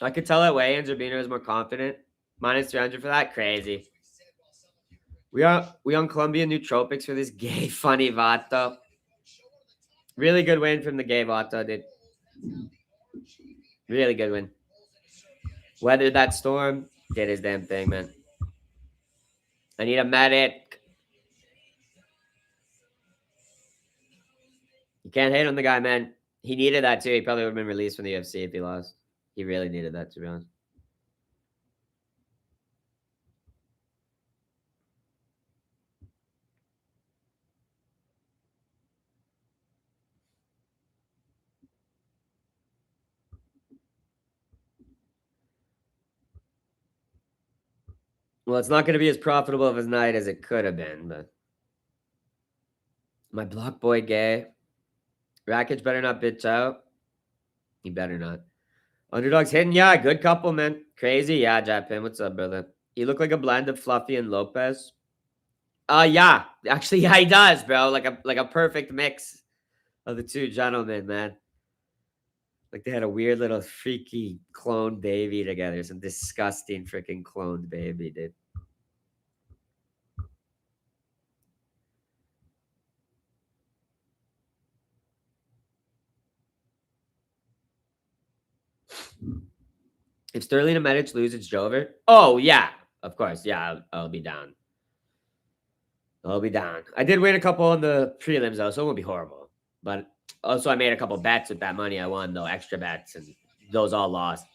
I could tell that weigh-ins Urbina is more confident. Minus 300 for that? Crazy. We on Colombian nootropics for this gay funny Vato. Really good win from the gay Vato, dude. Really good win. Weathered that storm. Did his damn thing, man. I need a medic. You can't hate on the guy, man. He needed that too. He probably would have been released from the UFC if he lost. He really needed that, to be honest. Well, it's not going to be as profitable of a night as it could have been, but my block boy gay. Rakic better not bitch out. He better not. Underdogs hitting, yeah, good couple, man. Crazy, yeah, Japan. What's up, brother? You look like a blend of Fluffy and Lopez. Yeah, actually, yeah, he does, bro. Like a perfect mix of the two gentlemen, man. Like they had a weird little freaky cloned baby together. Some disgusting freaking cloned baby, dude. If Sterling and Medic lose, it's Jover. Oh yeah, of course. Yeah, I'll be down. I'll be down. I did win a couple on the prelims though, so it won't be horrible. But also, I made a couple bets with that money I won though, extra bets, and those all lost.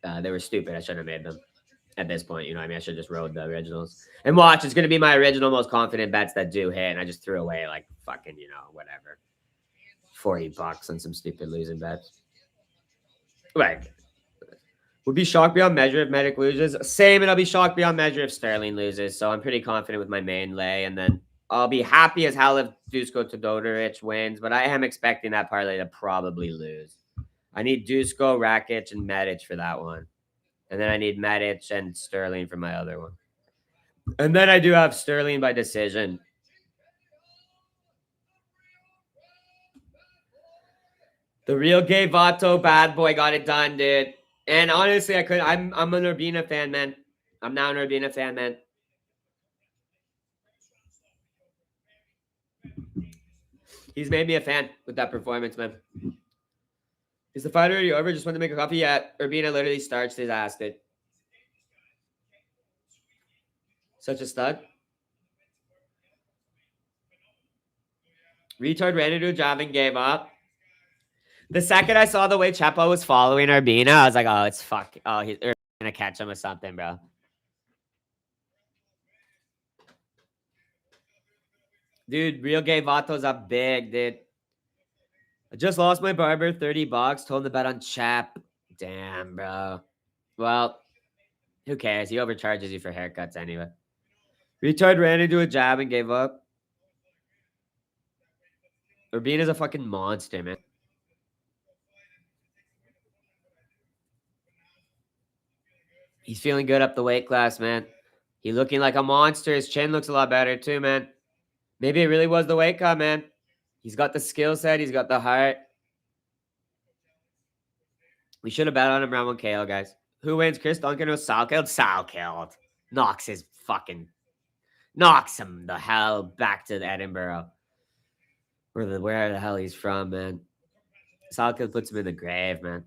They were stupid. I shouldn't have made them at this point. You know, what I mean, I should just rode the originals. And watch, it's gonna be my original most confident bets that do hit, and I just threw away like fucking, whatever, $40 on some stupid losing bets. Right. Would be shocked beyond measure if Medic loses. Same, and I'll be shocked beyond measure if Sterling loses. So I'm pretty confident with my main lay, and then I'll be happy as hell if Dusko Todorovic wins, but I am expecting that parlay to probably lose. I need Dusko, Rakic, and Medic for that one. And then I need Medic and Sterling for my other one. And then I do have Sterling by decision. The real gay Vato bad boy got it done, dude. And honestly, I'm an Urbina fan, man. I'm now an Urbina fan, man. He's made me a fan with that performance, man. Is the fight already over? Just want to make a coffee. Yeah, Urbina literally starched his ass, dude. Such a stud. Retard ran into a jab and gave up. The second I saw the way Chepo was following Urbina, I was like, oh, it's fuck. Oh, he's gonna catch him with something, bro. Dude, real gay Vato's up big, dude. I just lost my barber, $30. Told him to bet on Chap. Damn, bro. Well, who cares? He overcharges you for haircuts anyway. Retard ran into a jab and gave up. Urbina's a fucking monster, man. He's feeling good up the weight class, man. He looking like a monster. His chin looks a lot better too, man. Maybe it really was the weight cut, man. He's got the skill set. He's got the heart. We should have bet on him round 1 KO, guys. Who wins? Chris Duncan or Sal killed? Sal killed. Knocks him the hell back to Edinburgh. Where the hell he's from, man. Sal killed puts him in the grave, man.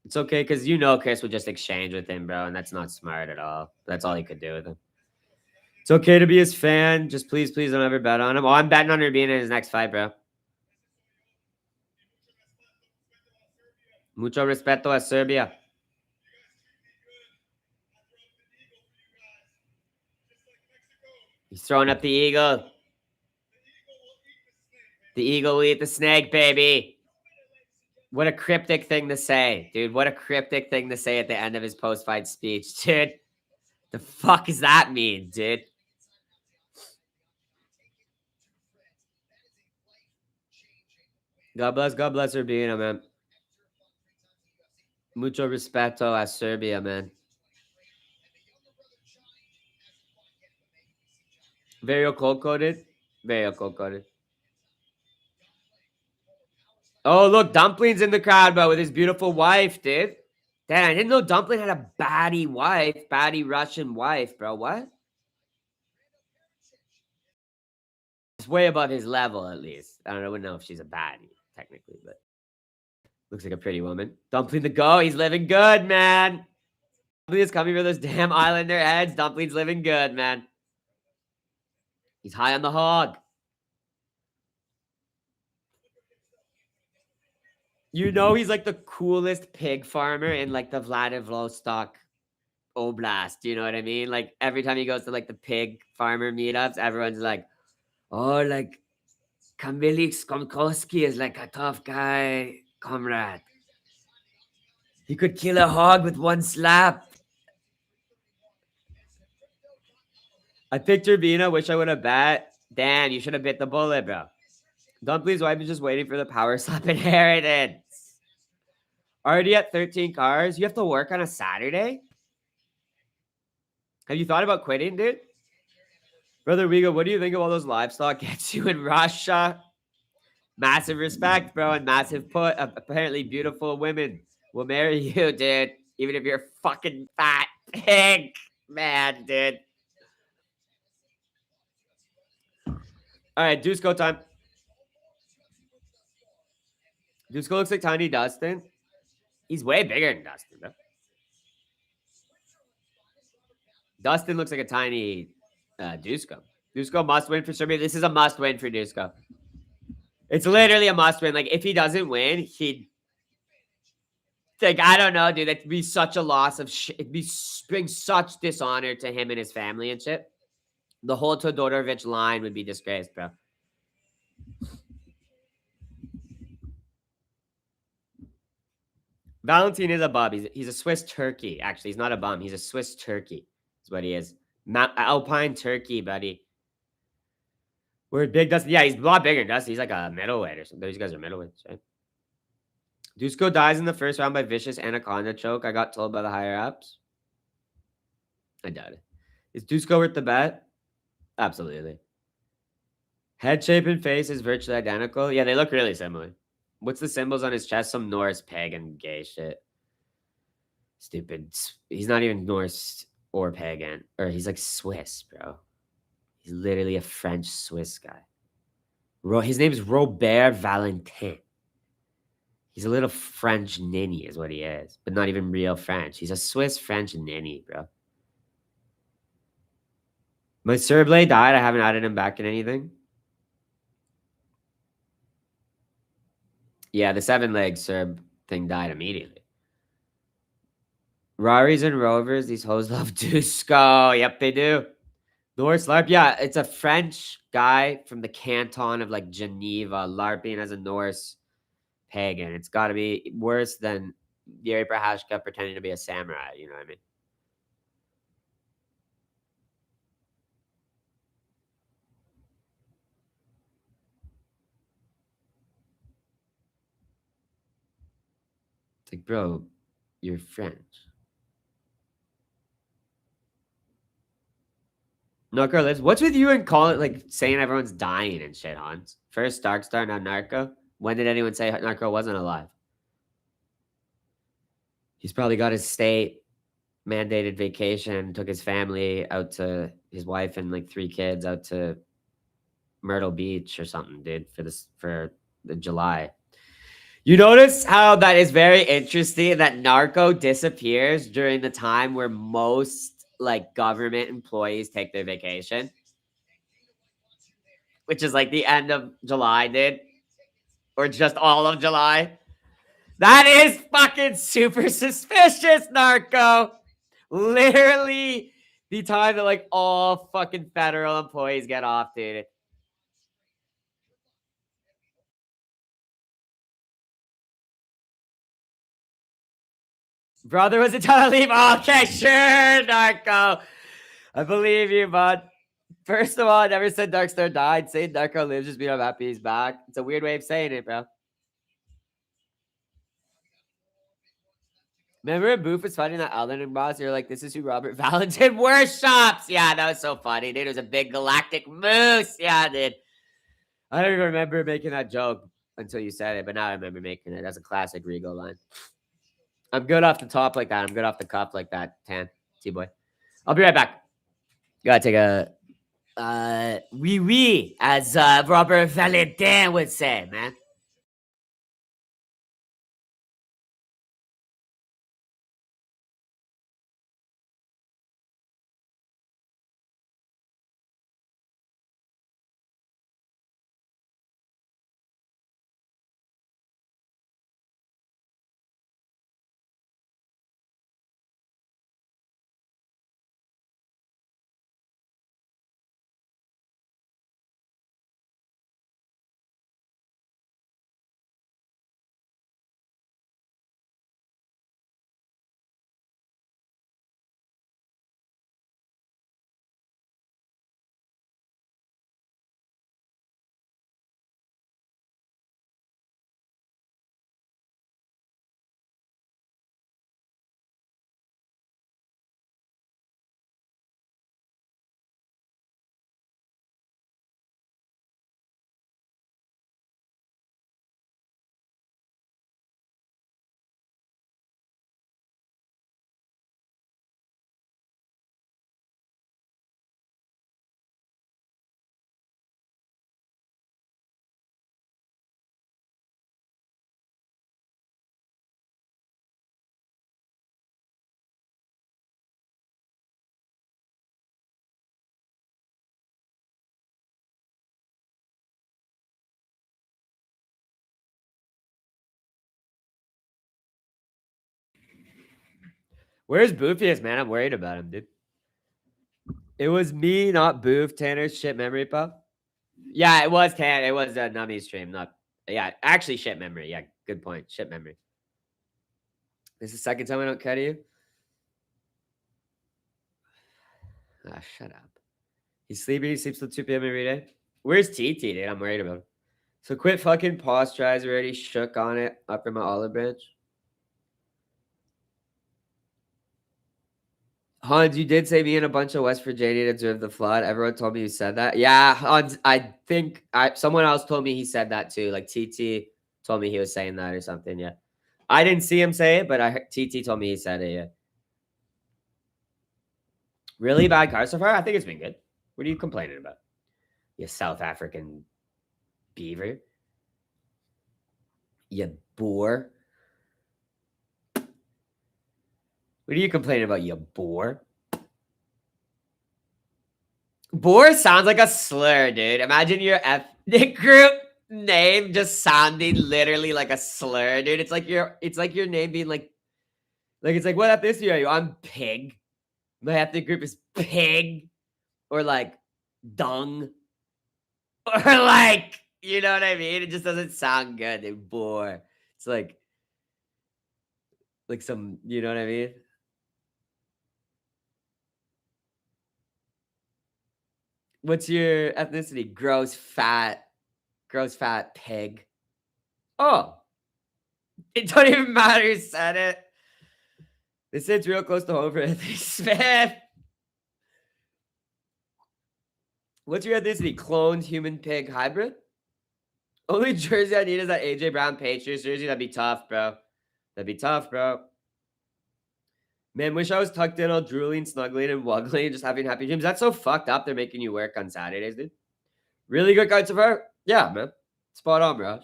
It's okay, because Chris would just exchange with him, bro, and that's not smart at all. That's all he could do with him. It's okay to be his fan. Just please don't ever bet on him. Oh, I'm betting on Urbina in his next fight, bro. Mucho respeto a Serbia. He's throwing up the eagle. The eagle will eat the snake, baby. What a cryptic thing to say, dude. What a cryptic thing to say at the end of his post-fight speech, dude. The fuck does that mean, dude? God bless Urbina, man. Mucho respeto a Serbia, man. Very cold-coded. Very cold-coded. Oh, look, Dumpling's in the crowd, bro, with his beautiful wife, dude. Damn, I didn't know Dumpling had a baddie wife, baddie Russian wife, bro. What? It's way above his level, at least. I wouldn't know if she's a baddie, technically, but looks like a pretty woman. Dumpling the go. He's living good, man. Dumpling is coming for those damn Islander heads. Dumpling's living good, man. He's high on the hog. He's like the coolest pig farmer in like the Vladivostok Oblast. You know what I mean? Like every time he goes to like the pig farmer meetups, everyone's like, oh, like Kamili Skomkowski is like a tough guy, comrade. He could kill a hog with one slap. I picked Urbina. Wish I would have bet. Damn, you should have bit the bullet, bro. Dumpling's wife is just waiting for the power slap inheritance. Already at 13 cars. You have to work on a Saturday? Have you thought about quitting, dude? Brother Wigo, what do you think of all those livestock gets you in Russia? Massive respect, bro, and massive put. Apparently beautiful women will marry you, dude. Even if you're a fucking fat pig. Man, dude. All right, Dusko time. Dusko looks like Tiny Dustin. He's way bigger than Dustin, bro. Dustin looks like a tiny Dusko. Dusko must win for Serbia. This is a must win for Dusko. It's literally a must win. Like, if he doesn't win, he'd... Like, I don't know, dude. That'd be such a loss of shit. It'd bring such dishonor to him and his family and shit. The whole Todorovic line would be disgraced, bro. Valentin is a bum. He's a Swiss turkey. Actually, he's not a bum. He's a Swiss turkey. That's what he is. Alpine turkey, buddy. We're big Dusty. Yeah, he's a lot bigger than Dusty. He's like a middleweight or something. Those guys are middleweights, right? Dusko dies in the first round by vicious anaconda choke. I got told by the higher ups. I doubt it. Is Dusko worth the bet? Absolutely. Head shape and face is virtually identical. Yeah, they look really similar. What's the symbols on his chest? Some Norse pagan gay shit. Stupid. He's not even Norse or pagan. Or he's like Swiss, bro. He's literally a French Swiss guy. His name's Robert Valentin. He's a little French ninny, is what he is, but not even real French. He's a Swiss French ninny, bro. My Serblay died. I haven't added him back in anything. Yeah, the 7-leg Serb thing died immediately. Raris and Rovers, these hoes love Dusko. Yep, they do. Norse LARP. Yeah, it's a French guy from the canton of like Geneva, LARPing as a Norse pagan. It's got to be worse than Yuri Prahashka pretending to be a samurai. You know what I mean? It's like, bro, you're French. Narco lives. What's with you and calling like saying everyone's dying and shit, Hans? First Darkstar, now Narco. When did anyone say Narco wasn't alive? He's probably got his state mandated vacation, took his family out to his wife and like 3 kids out to Myrtle Beach or something, dude, for the July. You notice how that is very interesting that Narco disappears during the time where most like government employees take their vacation, which is like the end of July, dude, or just all of July. That is fucking super suspicious, Narco. Literally the time that like all fucking federal employees get off, dude. Brother was a ton of leave. Okay, sure, Narco. I believe you, bud. First of all, I never said Darkstar died. Saying Narco lives just mean I'm happy he's back. It's a weird way of saying it, bro. Remember Boof was fighting that Elden boss? You're like, this is who Robert Valentin worships. Yeah, that was so funny, dude. It was a big galactic moose. Yeah, dude. I don't even remember making that joke until you said it, but now I remember making it. That's a classic Rigo line. I'm good off the top like that. I'm good off the cuff like that, Tan. T-boy. I'll be right back. Gotta take a wee, as Robert Valentin would say, man. Where's Boofius, man? I'm worried about him, dude. It was me, not Boof. Tanner's shit memory, pal. Yeah, it was Tan. It was a Nummy stream, not. Yeah, actually, shit memory. Yeah, good point. Shit memory. This is the second time I don't cut you. Ah, shut up. He's sleeping. He sleeps till 2 p.m. every day. Where's TT, dude? I'm worried about him. So quit fucking pause tries already. Shook on it up in my olive branch. Hans, you did say me and a bunch of West Virginia deserve the flood. Everyone told me you said that. Yeah, Hans, I think someone else told me he said that too. Like TT told me he was saying that or something. Yeah, I didn't see him say it, but TT told me he said it. Yeah. Really bad card so far? I think it's been good. What are you complaining about? You South African beaver. You boar. What are you complaining about, you boar? Boar sounds like a slur, dude. Imagine your ethnic group name just sounding literally like a slur, dude. It's like your name being like it's like, what ethnicity are you? I'm pig. My ethnic group is pig, or like dung, or like, you know what I mean? It just doesn't sound good, dude. Boar. It's like some, you know what I mean? What's your ethnicity? Gross fat pig. Oh, it don't even matter who said it. This sits real close to home for Anthony Smith. What's your ethnicity? Cloned human pig hybrid? Only jersey I need is that AJ Brown Patriots jersey. That'd be tough, bro. Man, wish I was tucked in all drooling, snuggling, and wuggling, just having happy dreams. That's so fucked up. They're making you work on Saturdays, dude. Really good card so far? Yeah, man. Spot on, bro.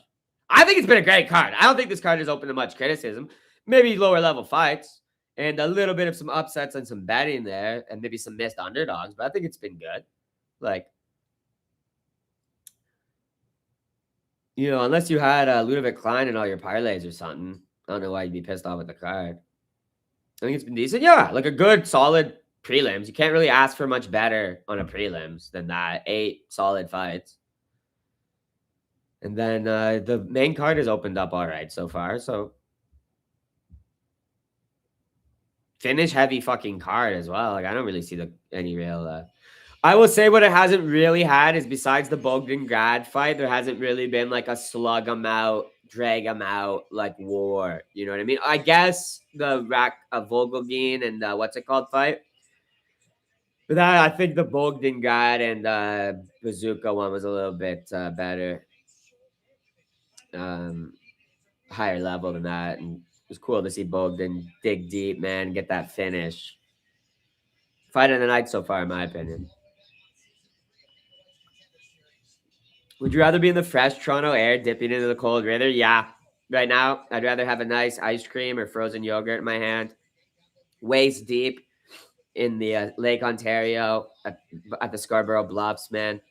I think it's been a great card. I don't think this card is open to much criticism. Maybe lower level fights and a little bit of some upsets and some betting there and maybe some missed underdogs, but I think it's been good. Like, you know, unless you had Ludovic Klein in all your parlays or something, I don't know why you'd be pissed off with the card. I think it's been decent. Yeah, like a good, solid prelims. You can't really ask for much better on a prelims than that. 8 solid fights. And then the main card has opened up all right so far. So finish heavy fucking card as well. Like, I don't really see any real. I will say what it hasn't really had is, besides the Bogdan Grad fight, there hasn't really been like a slug them out, drag them out like war. You know what I mean? I guess the Vogelgein and what's it called fight. But I think the Bogdan Grad and Bazooka one was a little bit better. Higher level than that. And it was cool to see Bogdan dig deep, man, get that finish. Fight of the night so far, in my opinion. Would you rather be in the fresh Toronto air dipping into the cold river? Yeah. Right now, I'd rather have a nice ice cream or frozen yogurt in my hand, waist deep in the Lake Ontario at the Scarborough Bluffs, man.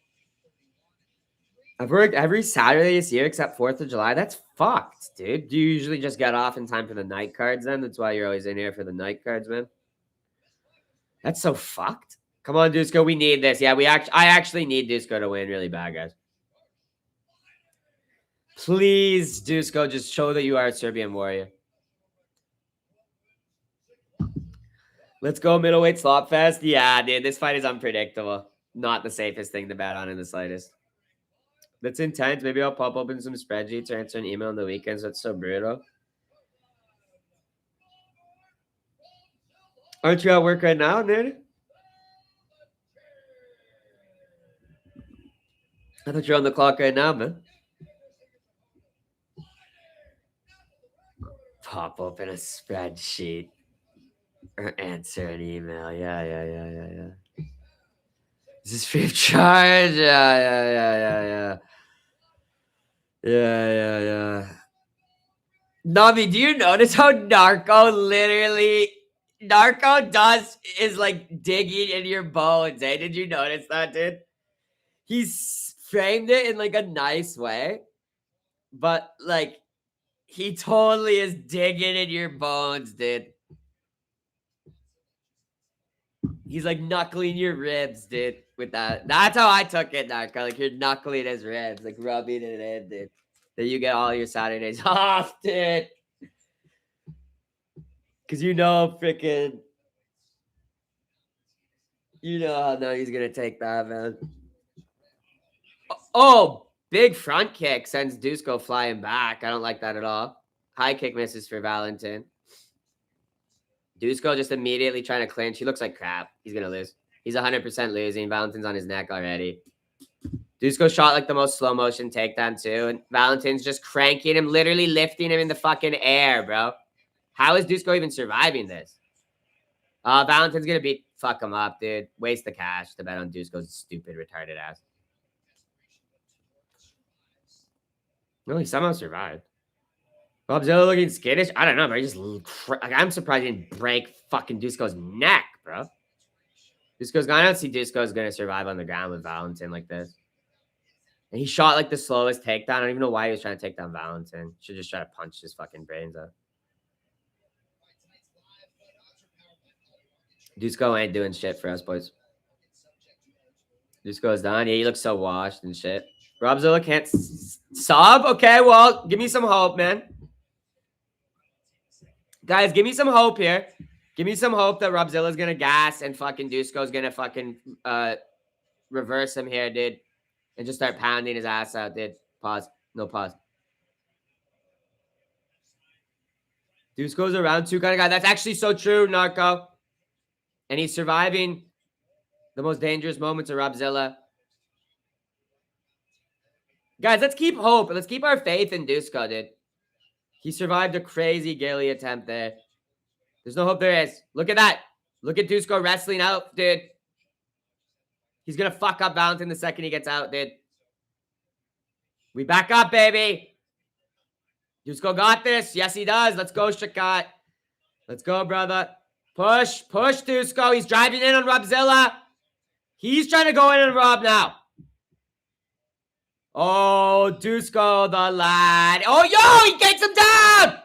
I've worked every Saturday this year except 4th of July. That's fucked, dude. Do you usually just get off in time for the night cards then? That's why you're always in here for the night cards, man. That's so fucked. Come on, Dusko. We need this. Yeah, I actually need Dusko to win really bad, guys. Please, Dusko, just show that you are a Serbian warrior. Let's go middleweight slot fest. Yeah, dude, this fight is unpredictable. Not the safest thing to bet on in the slightest. That's intense. Maybe I'll pop open some spreadsheets or answer an email on the weekends. That's so brutal. Aren't you at work right now, dude? I thought you're on the clock right now, man. Pop open a spreadsheet or answer an email. Yeah. Is this free of charge? Yeah. Nami, do you notice how Narco is like digging in your bones, eh? Did you notice that, dude? He's framed it in like a nice way, but like he totally is digging in your bones, dude. He's like knuckling your ribs, dude, with that. That's how I took it, Narco. Like you're knuckling his ribs, like rubbing it in, dude. Then you get all your Saturdays off, dude. Because you know how he's going to take that, man. Oh, big front kick sends Dusko flying back. I don't like that at all. High kick misses for Valentin. Dusko just immediately trying to clinch. He looks like crap. He's going to lose. He's 100% losing. Valentin's on his neck already. Dusko shot like the most slow motion takedown too, and Valentin's just cranking him, literally lifting him in the fucking air, bro. How is Dusko even surviving this? Valentin's gonna fuck him up, dude. Waste the cash to bet on Dusko's stupid, retarded ass. No, he somehow survived. Robzilla looking skittish. I don't know, bro. He just I'm surprised he didn't break fucking Dusko's neck, bro. Dusko's gonna. I don't see Dusko's gonna survive on the ground with Valentin like this. And he shot like the slowest takedown. I don't even know why he was trying to take down Valentin. Should just try to punch his fucking brains out. Dusko ain't doing shit for us, boys. Dusko's done. Yeah, he looks so washed and shit. Robzilla can't sob? Okay, well, give me some hope, man. Guys, give me some hope here. Give me some hope that Robzilla's gonna gas and fucking Dusko's gonna fucking reverse him here, dude. And just start pounding his ass out, dude. Pause. No pause. Dusko's a round 2 kind of guy. That's actually so true, Narco. And he's surviving the most dangerous moments of Robzilla. Guys, let's keep hope. Let's keep our faith in Dusko, dude. He survived a crazy ghillie attempt there. There's no hope there is. Look at that. Look at Dusko wrestling out, dude. He's going to fuck up Valentin the second he gets out, dude. We back up, baby. Dusko got this. Yes, he does. Let's go, Shakat. Let's go, brother. Push. Push, Dusko. He's driving in on Robzilla. He's trying to go in on Rob now. Oh, Dusko the lad. Oh, yo, he gets him down.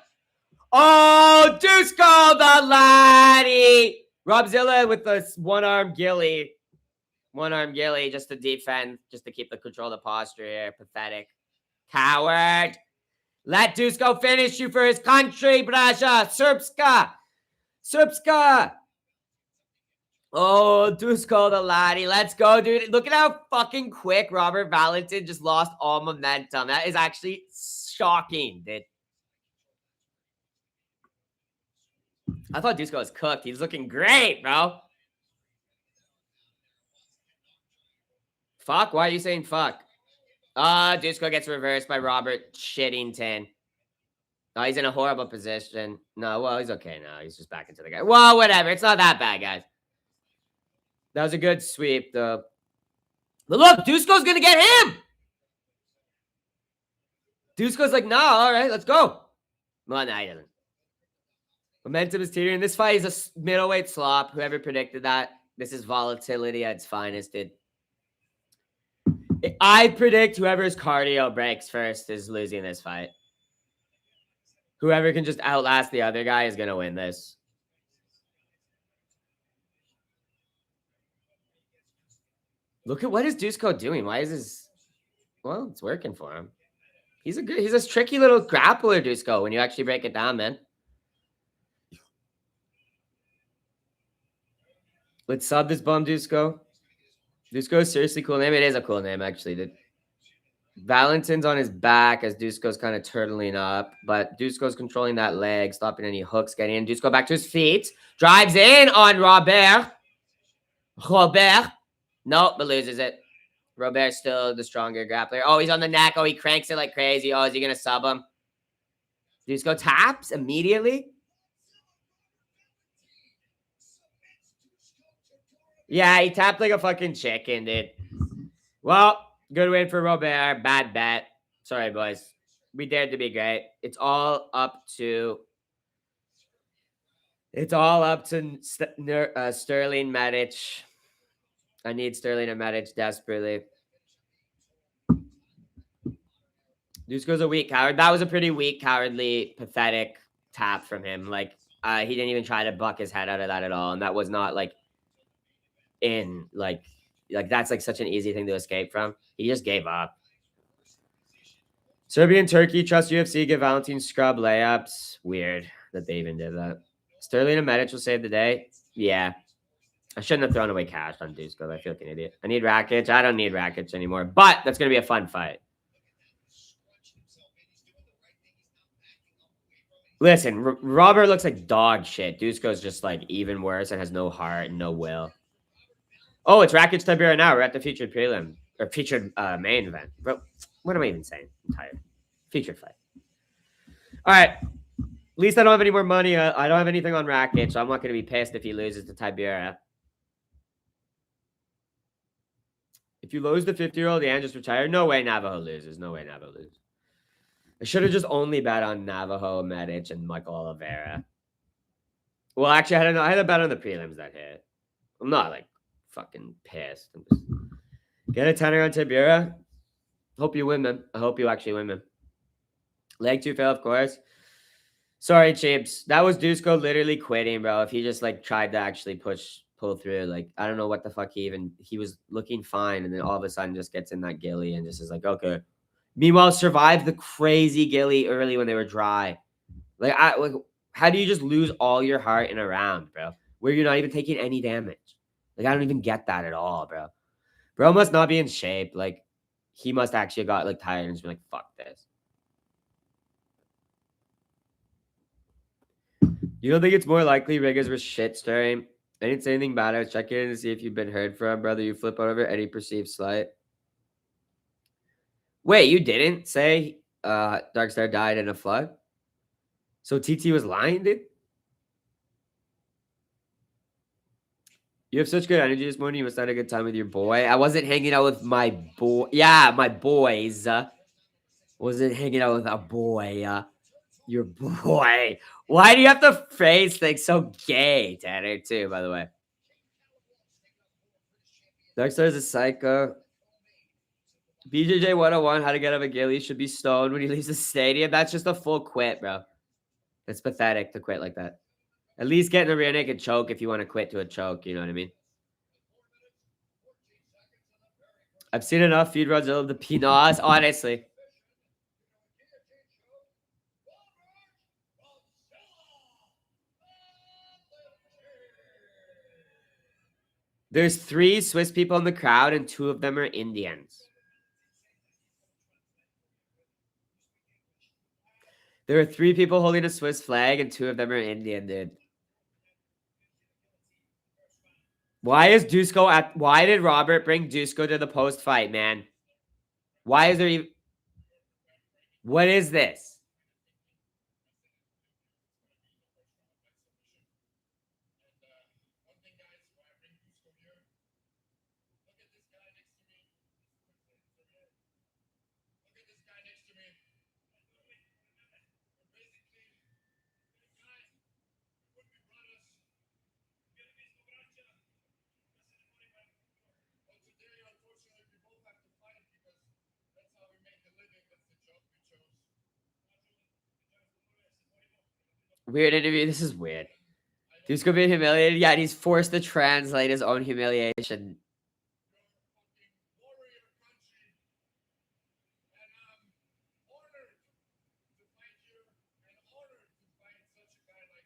Oh, Dusko the laddie. Robzilla with the one-arm ghillie. One-arm ghillie just to defend, just to keep the control of the posture here. Pathetic. Coward. Let Dusko finish you for his country, Brasha. Srpska. Srpska. Oh, Dusko the laddie. Let's go, dude. Look at how fucking quick Robert Valentin just lost all momentum. That is actually shocking, dude. I thought Dusko was cooked. He's looking great, bro. Fuck? Why are you saying fuck? Dusko gets reversed by Robert Shittington. Oh, he's in a horrible position. No, well, he's okay now. He's just back into the guy. Well, whatever. It's not that bad, guys. That was a good sweep, though. But look, Dusko's going to get him. Dusko's like, no, all right, let's go. Well, no, he doesn't. Momentum is teetering. This fight is a middleweight slop. Whoever predicted that. This is volatility at its finest, dude. I predict whoever's cardio breaks first is losing this fight. Whoever can just outlast the other guy is going to win this. Look at what is Dusko doing? Why is his... Well, it's working for him. He's a tricky little grappler, Dusko, when you actually break it down, man. Let's sub this bum, Dusko. Dusko is seriously cool name. It is a cool name, actually, dude. Valentin's on his back as Dusko's kind of turtling up, but Dusko's controlling that leg, stopping any hooks getting in. Dusko back to his feet. Drives in on Robert. Nope, but loses it. Robert's still the stronger grappler. Oh, he's on the neck. Oh, he cranks it like crazy. Oh, is he going to sub him? Dusko taps immediately. Yeah, he tapped like a fucking chicken, dude. Well, good win for Robert. Bad bet. Sorry, boys. We dared to be great. It's all up to Sterling Medic. I need Sterling and Medic desperately. Dusko's a weak coward. That was a pretty weak, cowardly, pathetic tap from him. Like, he didn't even try to buck his head out of that at all. And that was not like that's like such an easy thing to escape from. He just gave up. Serbia and Turkey trust UFC, give Valentin scrub layups. Weird that they even did that. Sterling and Medic will save the day. Yeah. I shouldn't have thrown away cash on Dusko. I feel like an idiot. I need Rakic. I don't need Rakic anymore. But that's going to be a fun fight. Listen, Robert looks like dog shit. Dusko's just like even worse and has no heart and no will. Oh, it's Rakic Tibera now. We're at the featured prelim. or featured main event. Bro, what am I even saying? I'm tired. Featured fight. All right. At least I don't have any more money. I don't have anything on Rakic, so I'm not going to be pissed if he loses to Tibera. If you lose the 50-year-old and just retire, no way Navajo loses. No way Navajo loses. I should have just only bet on Navajo, Medic, and Michael Oliveira. Well, actually, I had a bet on the prelims that hit. I'm not like fucking pissed. I'm just... Get a tenner on Tibera. Hope you win, man. I hope you actually win, man. Leg 2 fail, of course. Sorry, Chips. That was Dusko literally quitting, bro. If he just like tried to actually pull through, like I don't know what the fuck he was looking fine, and then all of a sudden just gets in that gilly and just is like, okay. Meanwhile, survived the crazy gilly early when they were dry. Like how do you just lose all your heart in a round, bro? Where you're not even taking any damage. Like I don't even get that at all, bro. Bro must not be in shape. Like he must actually got like tired and just be like, fuck this. You don't think it's more likely Riggers was shit stirring? I didn't say anything bad. I was checking in to see if you've been heard from, brother. You flip out over any perceived slight. Wait, you didn't say Darkstar died in a flood? So TT was lying, dude? You have such good energy this morning. You must have had a good time with your boy. I wasn't hanging out with my boy. Yeah, my boys. Wasn't hanging out with a boy. Your boy. Why do you have to phrase things so gay, Tanner, too, by the way? Darkstar is a psycho. BJJ 101, how to get out of a gilly, should be stoned when he leaves the stadium. That's just a full quit, bro. It's pathetic to quit like that. At least get in a rear naked choke if you want to quit to a choke. You know what I mean? I've seen enough feed runs of the Pinas, honestly. There's 3 Swiss people in the crowd, and 2 of them are Indians. There are 3 people holding a Swiss flag, and 2 of them are Indian, dude. Why is Dusko why did Robert bring Dusko to the post fight, man? Why is there even... What is this? Weird interview. This is weird. Dusko being humiliated. Yeah, and he's forced to translate his own humiliation.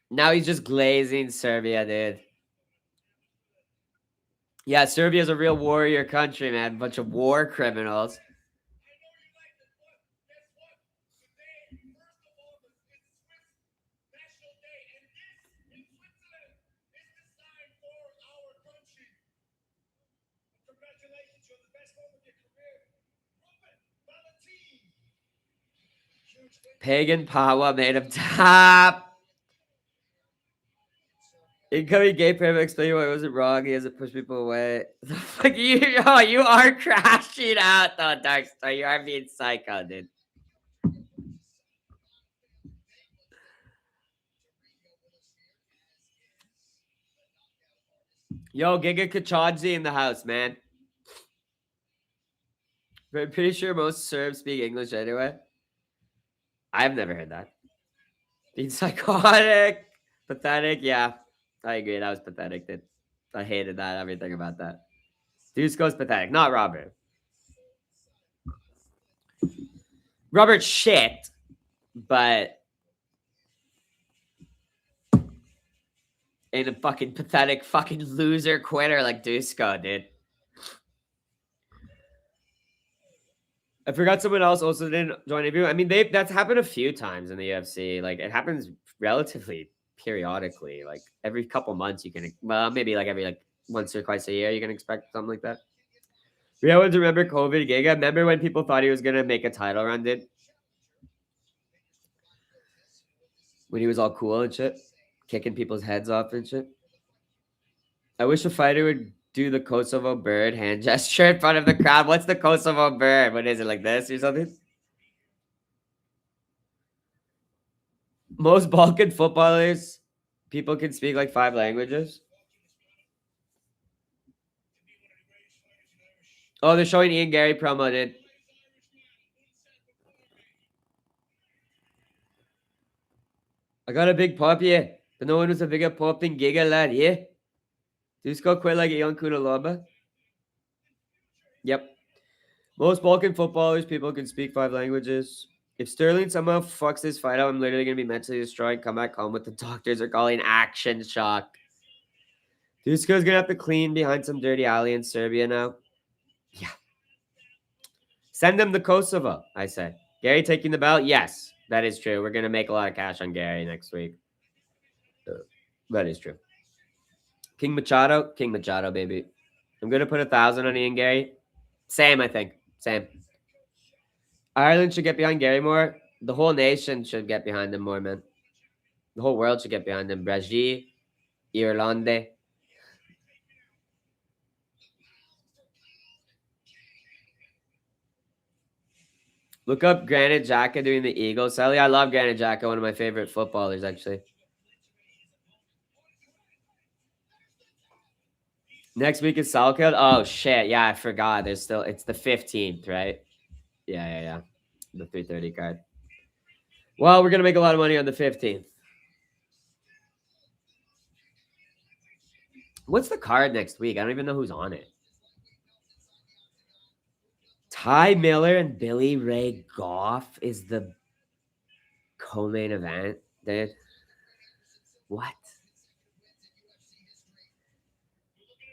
Now he's just glazing Serbia, dude. Yeah, Serbia's a real warrior country, man. Bunch of war criminals. Pagan Pawa made him top. Incoming gay parent explaining why it wasn't wrong. He hasn't pushed people away. The fuck you are crashing out though, Darkstar. You are being psycho, dude. Yo, Giga Kachadze in the house, man. But I'm pretty sure most Serbs speak English anyway. I've never heard that. Being psychotic, pathetic. Yeah, I agree. That was pathetic. Dude. I hated that. Everything about that. Dusko's pathetic. Not Robert. Robert shit, but ain't a fucking pathetic fucking loser quitter like Dusko, dude. I forgot someone else also didn't join interview. I mean, that's happened a few times in the UFC. Like it happens relatively periodically. Like every couple months, you can maybe like every like once or twice a year, you can expect something like that. We always remember COVID Giga. Remember when people thought he was gonna make a title run, dude? When he was all cool and shit, kicking people's heads off and shit. I wish a fighter would do the Kosovo bird hand gesture in front of the crowd. What's the Kosovo bird? What is it, like this or something? Most Balkan footballers, people can speak like 5 languages. Oh, they're showing Ian Gary promo, dude. I got a big pop, yeah. But no one was a bigger pop than Giga, lad, yeah. Just got quite like Ion Kunalaba. Yep. Most Balkan footballers, people can speak 5 languages. If Sterling somehow fucks this fight out, I'm literally going to be mentally destroyed. Come back home with the doctors are calling action shock. Dusko's going to have to clean behind some dirty alley in Serbia now. Yeah. Send them to Kosovo, I say. Gary taking the belt? Yes, that is true. We're going to make a lot of cash on Gary next week. That is true. King Machado, baby. I'm going to put 1,000 on Ian Gary. Same, I think. Same. Ireland should get behind Gary more. The whole nation should get behind him more, man. The whole world should get behind him. Brazil, Irlande. Look up Granit Xhaka doing the Eagles. Sally, I love Granit Xhaka, one of my favorite footballers, actually. Next week is Salkeld. Oh, shit. Yeah, I forgot. It's the 15th, right? Yeah. The 3:30 card. Well, we're going to make a lot of money on the 15th. What's the card next week? I don't even know who's on it. Ty Miller and Billy Ray Goff is the co-main event, dude. What?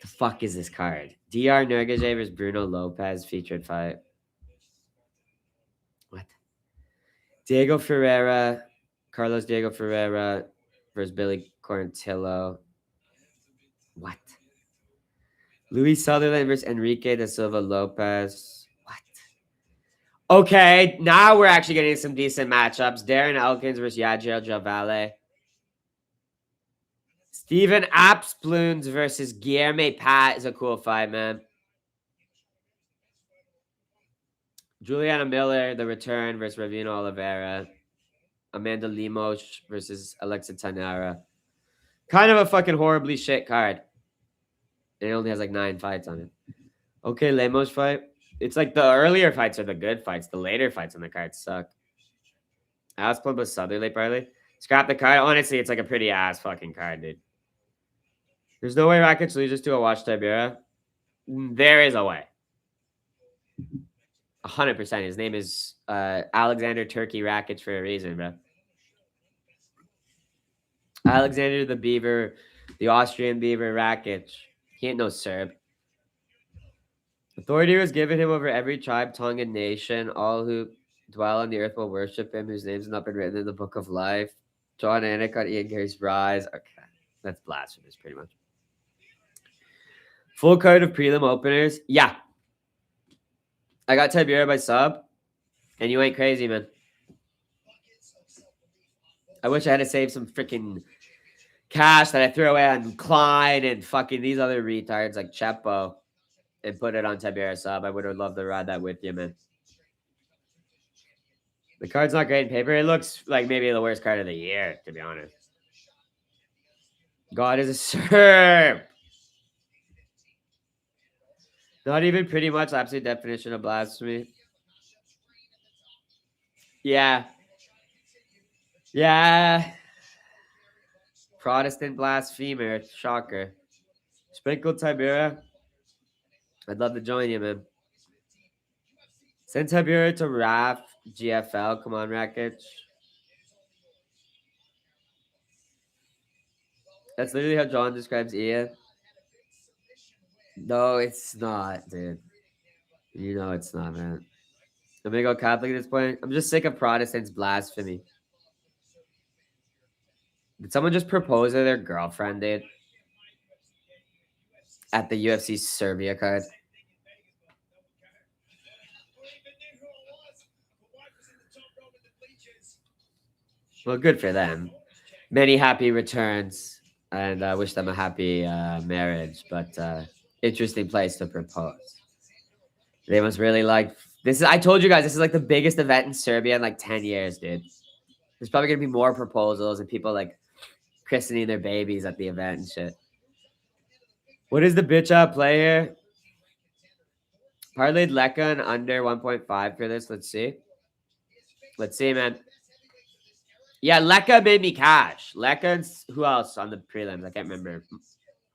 The fuck is this card? DR Nurgajev versus Bruno Lopez featured fight. What? Carlos Diego Ferreira versus Billy Quarantillo. What? Luis Sutherland versus Enrique da Silva Lopez. What? Okay, now we're actually getting some decent matchups. Darren Elkins versus Yadriel Javale. Steven Apsploons versus Guilherme Pat is a cool fight, man. Juliana Miller, the return versus Ravina Oliveira. Amanda Lemos versus Alexa Tanara. Kind of a fucking horribly shit card. It only has like 9 fights on it. Okay, Lemos fight. It's like the earlier fights are the good fights. The later fights on the card suck. Asplund but Southerly probably. Scrap the card. Honestly, it's like a pretty ass fucking card, dude. There's no way Rakic loses to a Watch Tibera. There is a way. 100%. His name is Alexander Turkey Rakic for a reason, bro. Alexander the Beaver, the Austrian Beaver Rakic. He ain't no Serb. Authority was given him over every tribe, tongue, and nation. All who dwell on the earth will worship him, whose names have not been written in the book of life. John Anik on Ian Gary's rise. Okay, that's blasphemous, pretty much. Full card of prelim openers. Yeah. I got Tibera by sub, and you ain't crazy, man. I wish I had to save some freaking cash that I threw away on Klein and fucking these other retards like Chepo and put it on Tibera sub. I would have loved to ride that with you, man. The card's not great in paper. It looks like maybe the worst card of the year, to be honest. God is a Serb. Not even pretty much absolute definition of blasphemy. Yeah. Protestant blasphemer. Shocker. Sprinkle Tibera. I'd love to join you, man. Send Tibera to RAF GFL. Come on, Rakic. That's literally how John describes Ian. No, it's not, dude. You know it's not, man. I'm gonna go Catholic at this point. I'm just sick of Protestants blasphemy. Did someone just propose to their girlfriend, dude? At the UFC Serbia card. Well, good for them. Many happy returns, and I wish them a happy marriage. But interesting place to propose. They must really like this. I told you guys this is like the biggest event in Serbia in like 10 years, dude. There's probably gonna be more proposals and people like christening their babies at the event and shit. What is the bitch out play here? Parlayed Lekan under 1.5 for this. Let's see. Let's see, man. Yeah, Leka made me cash. Leka's who else on the prelims? I can't remember.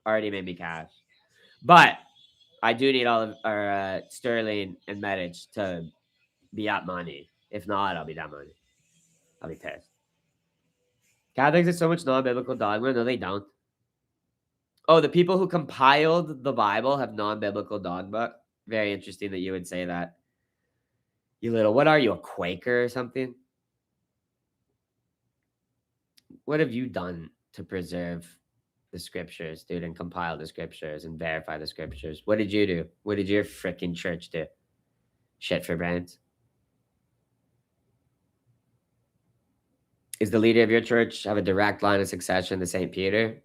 Already made me cash. But I do need all of our Sterling and Medic to be up money. If not, I'll be down money. I'll be pissed. Catholics have so much non-biblical dogma. No, they don't. Oh, the people who compiled the Bible have non-biblical dogma. Very interesting that you would say that. You little, what are you, a Quaker or something? What have you done to preserve the scriptures, dude, and compile the scriptures and verify the scriptures? What did you do? What did your freaking church do? Shit for brains. Is the leader of your church have a direct line of succession to St. Peter?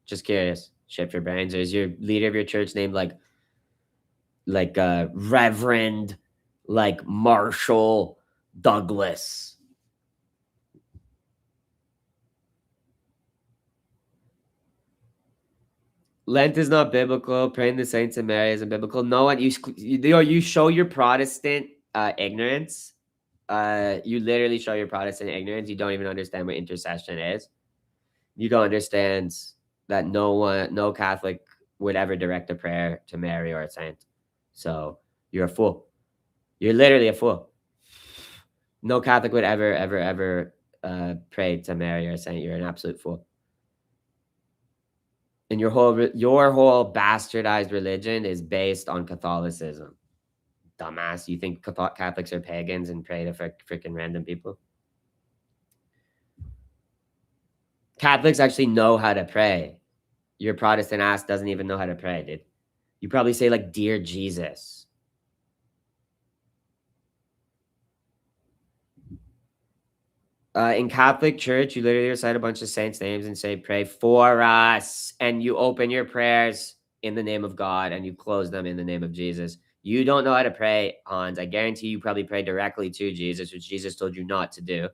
Just curious. Shit for brains. Or is your leader of your church named like Reverend, like Marshall Douglas? Lent is not biblical. Praying the saints and Mary isn't biblical. No one, you show your Protestant ignorance. You literally show your Protestant ignorance. You don't even understand what intercession is. You don't understand that no Catholic would ever direct a prayer to Mary or a saint. So you're a fool. You're literally a fool. No Catholic would ever pray to Mary or a saint. You're an absolute fool. And your whole bastardized religion is based on Catholicism. Dumbass. You think Catholics are pagans and pray to freaking random people? Catholics actually know how to pray. Your Protestant ass doesn't even know how to pray, dude. You probably say like, "Dear Jesus." In Catholic Church, you literally recite a bunch of saints' names and say, "Pray for us." And you open your prayers in the name of God and you close them in the name of Jesus. You don't know how to pray, Hans. I guarantee you probably pray directly to Jesus, which Jesus told you not to do.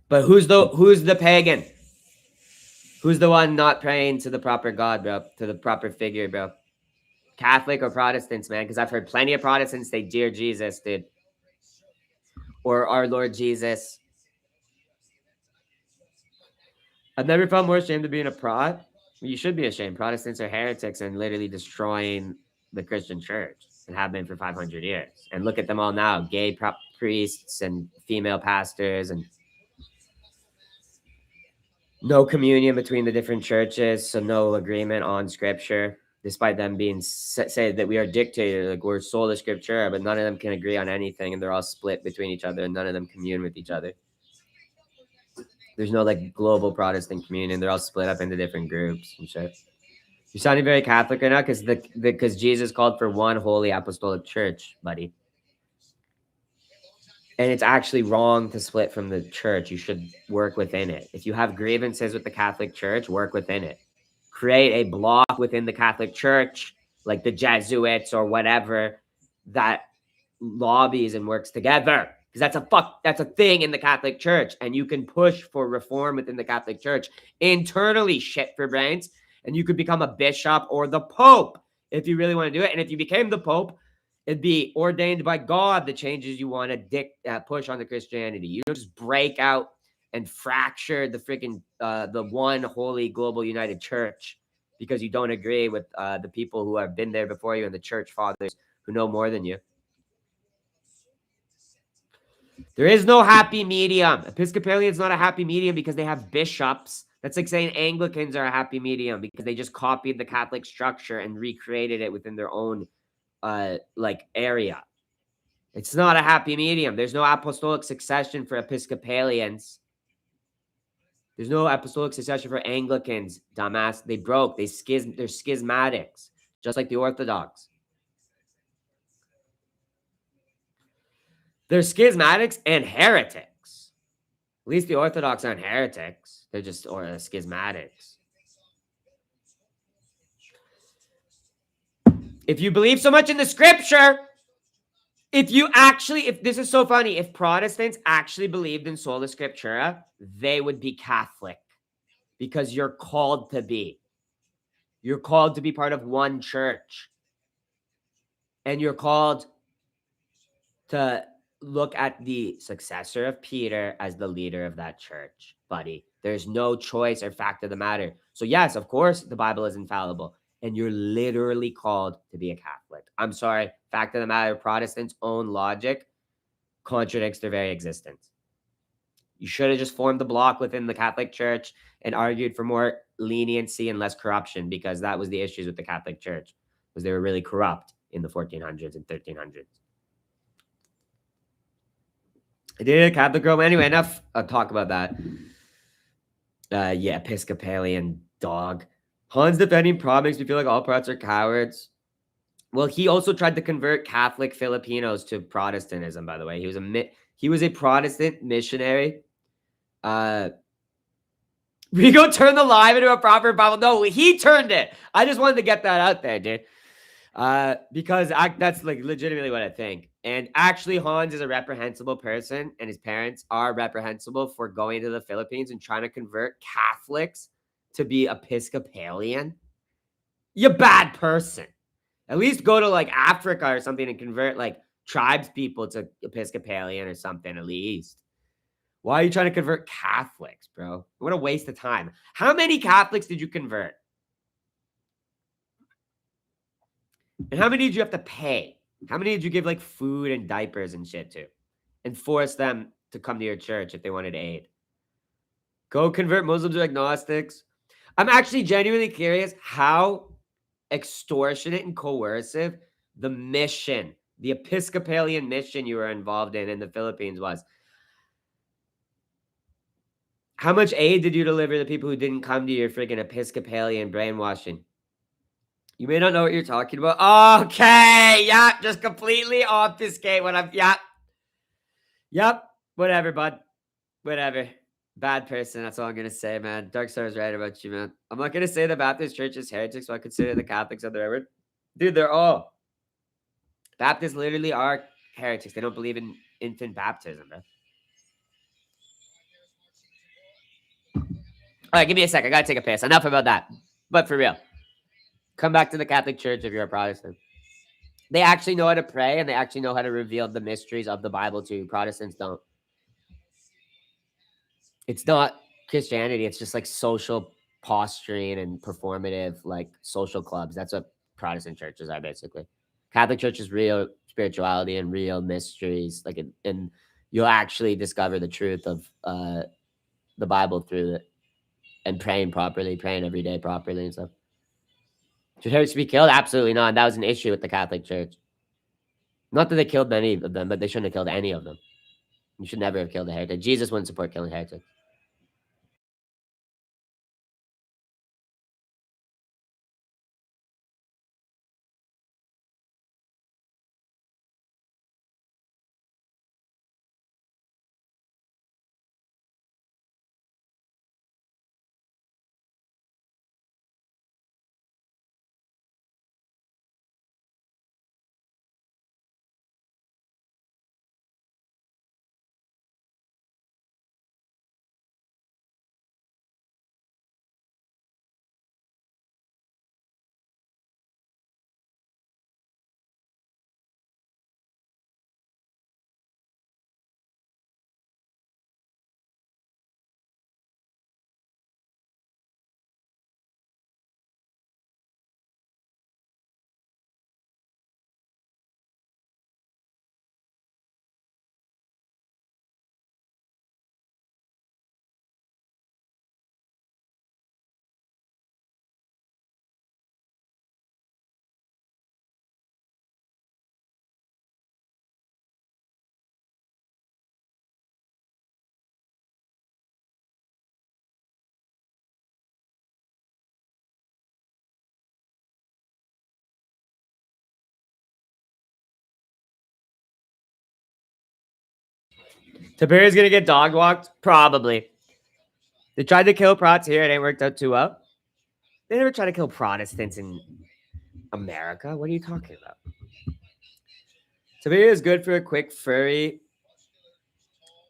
But who's the pagan? Who's the one not praying to the proper God, bro? To the proper figure, bro? Catholic or Protestants, man? Because I've heard plenty of Protestants say, "Dear Jesus," dude. Or "Our Lord Jesus." I've never felt more ashamed of being a prot. You should be ashamed. Protestants are heretics and literally destroying the Christian church and have been for 500 years. And look at them all now. Gay priests and female pastors and no communion between the different churches. So no agreement on scripture, despite them being say that we are dictated, like we're sola scriptura, but none of them can agree on anything. And they're all split between each other and none of them commune with each other. There's no like global Protestant communion. They're all split up into different groups and shit. You're sounding very Catholic right now because Jesus called for one holy apostolic church, buddy. And it's actually wrong to split from the church. You should work within it. If you have grievances with the Catholic Church, work within it. Create a block within the Catholic Church, like the Jesuits or whatever, that lobbies and works together. Because that's a thing in the Catholic Church. And you can push for reform within the Catholic Church internally, shit for brains. And you could become a bishop or the Pope if you really want to do it. And if you became the Pope, it'd be ordained by God the changes you want to push on the Christianity. You don't just break out and fracture the freaking the one holy global united church because you don't agree with the people who have been there before you and the church fathers who know more than you. There is no happy medium. Episcopalian's not a happy medium because they have bishops. That's like saying Anglicans are a happy medium because they just copied the Catholic structure and recreated it within their own like area. It's not a happy medium. There's no apostolic succession for Episcopalians. There's no apostolic succession for Anglicans, dumbass. They broke. They're schismatics, just like the Orthodox. They're schismatics and heretics. At least the Orthodox aren't heretics. They're just schismatics. If you believe so much in the scripture, if this is so funny, if Protestants actually believed in sola scriptura, they would be Catholic because you're called to be. You're called to be part of one church. And you're called to look at the successor of Peter as the leader of that church, buddy. There's no choice or fact of the matter. So, yes, of course, the Bible is infallible, and you're literally called to be a Catholic. I'm sorry. Fact of the matter, Protestants' own logic contradicts their very existence. You should have just formed the block within the Catholic Church and argued for more leniency and less corruption, because that was the issues with the Catholic Church, because they were really corrupt in the 1400s and 1300s. Did Catholic Rome. Anyway, enough talk about that. Yeah, Episcopalian dog. Hans defending Prot makes me feel like all Prots are cowards. Well, he also tried to convert Catholic Filipinos to Protestantism, by the way. He was a Protestant missionary. We go turn the live into a proper Bible. No, he turned it. I just wanted to get that out there, dude. Because that's like legitimately what I think. And actually, Hans is a reprehensible person, and his parents are reprehensible for going to the Philippines and trying to convert Catholics to be Episcopalian. You're a bad person. At least go to like Africa or something and convert like tribes people to Episcopalian or something, at least. Why are you trying to convert Catholics, bro? What a waste of time. How many Catholics did you convert? And how many did you have to pay? How many did you give like food and diapers and shit to? And force them to come to your church if they wanted aid? Go convert Muslims to agnostics. I'm actually genuinely curious how extortionate and coercive the mission, the Episcopalian mission you were involved in the Philippines was. How much aid did you deliver to people who didn't come to your freaking Episcopalian brainwashing? You may not know what you're talking about. Okay, yeah, just completely obfuscate what I'm. Yep, whatever, bud. Whatever. Bad person. That's all I'm gonna say, man. Dark Star's right about you, man. I'm not gonna say the Baptist Church is heretics, so I consider the Catholics on their word. Dude, they're all. Baptists literally are heretics. They don't believe in infant baptism, man. All right, give me a sec. I gotta take a piss. Enough about that. But for real, come back to the Catholic Church if you're a Protestant. They actually know how to pray, and they actually know how to reveal the mysteries of the Bible too. Protestants don't. It's not Christianity. It's just like social posturing and performative, like social clubs. That's what Protestant churches are basically. Catholic Church is real spirituality and real mysteries. And you'll actually discover the truth of the Bible through it, and praying properly, praying every day properly and stuff. Should heretics be killed? Absolutely not. And that was an issue with the Catholic Church. Not that they killed many of them, but they shouldn't have killed any of them. You should never have killed a heretic. Jesus wouldn't support killing heretics. Tiberia's gonna get dog walked? Probably. They tried to kill Prots here. It ain't worked out too well. They never tried to kill Protestants in America. What are you talking about? Tiberia is good for a quick furry.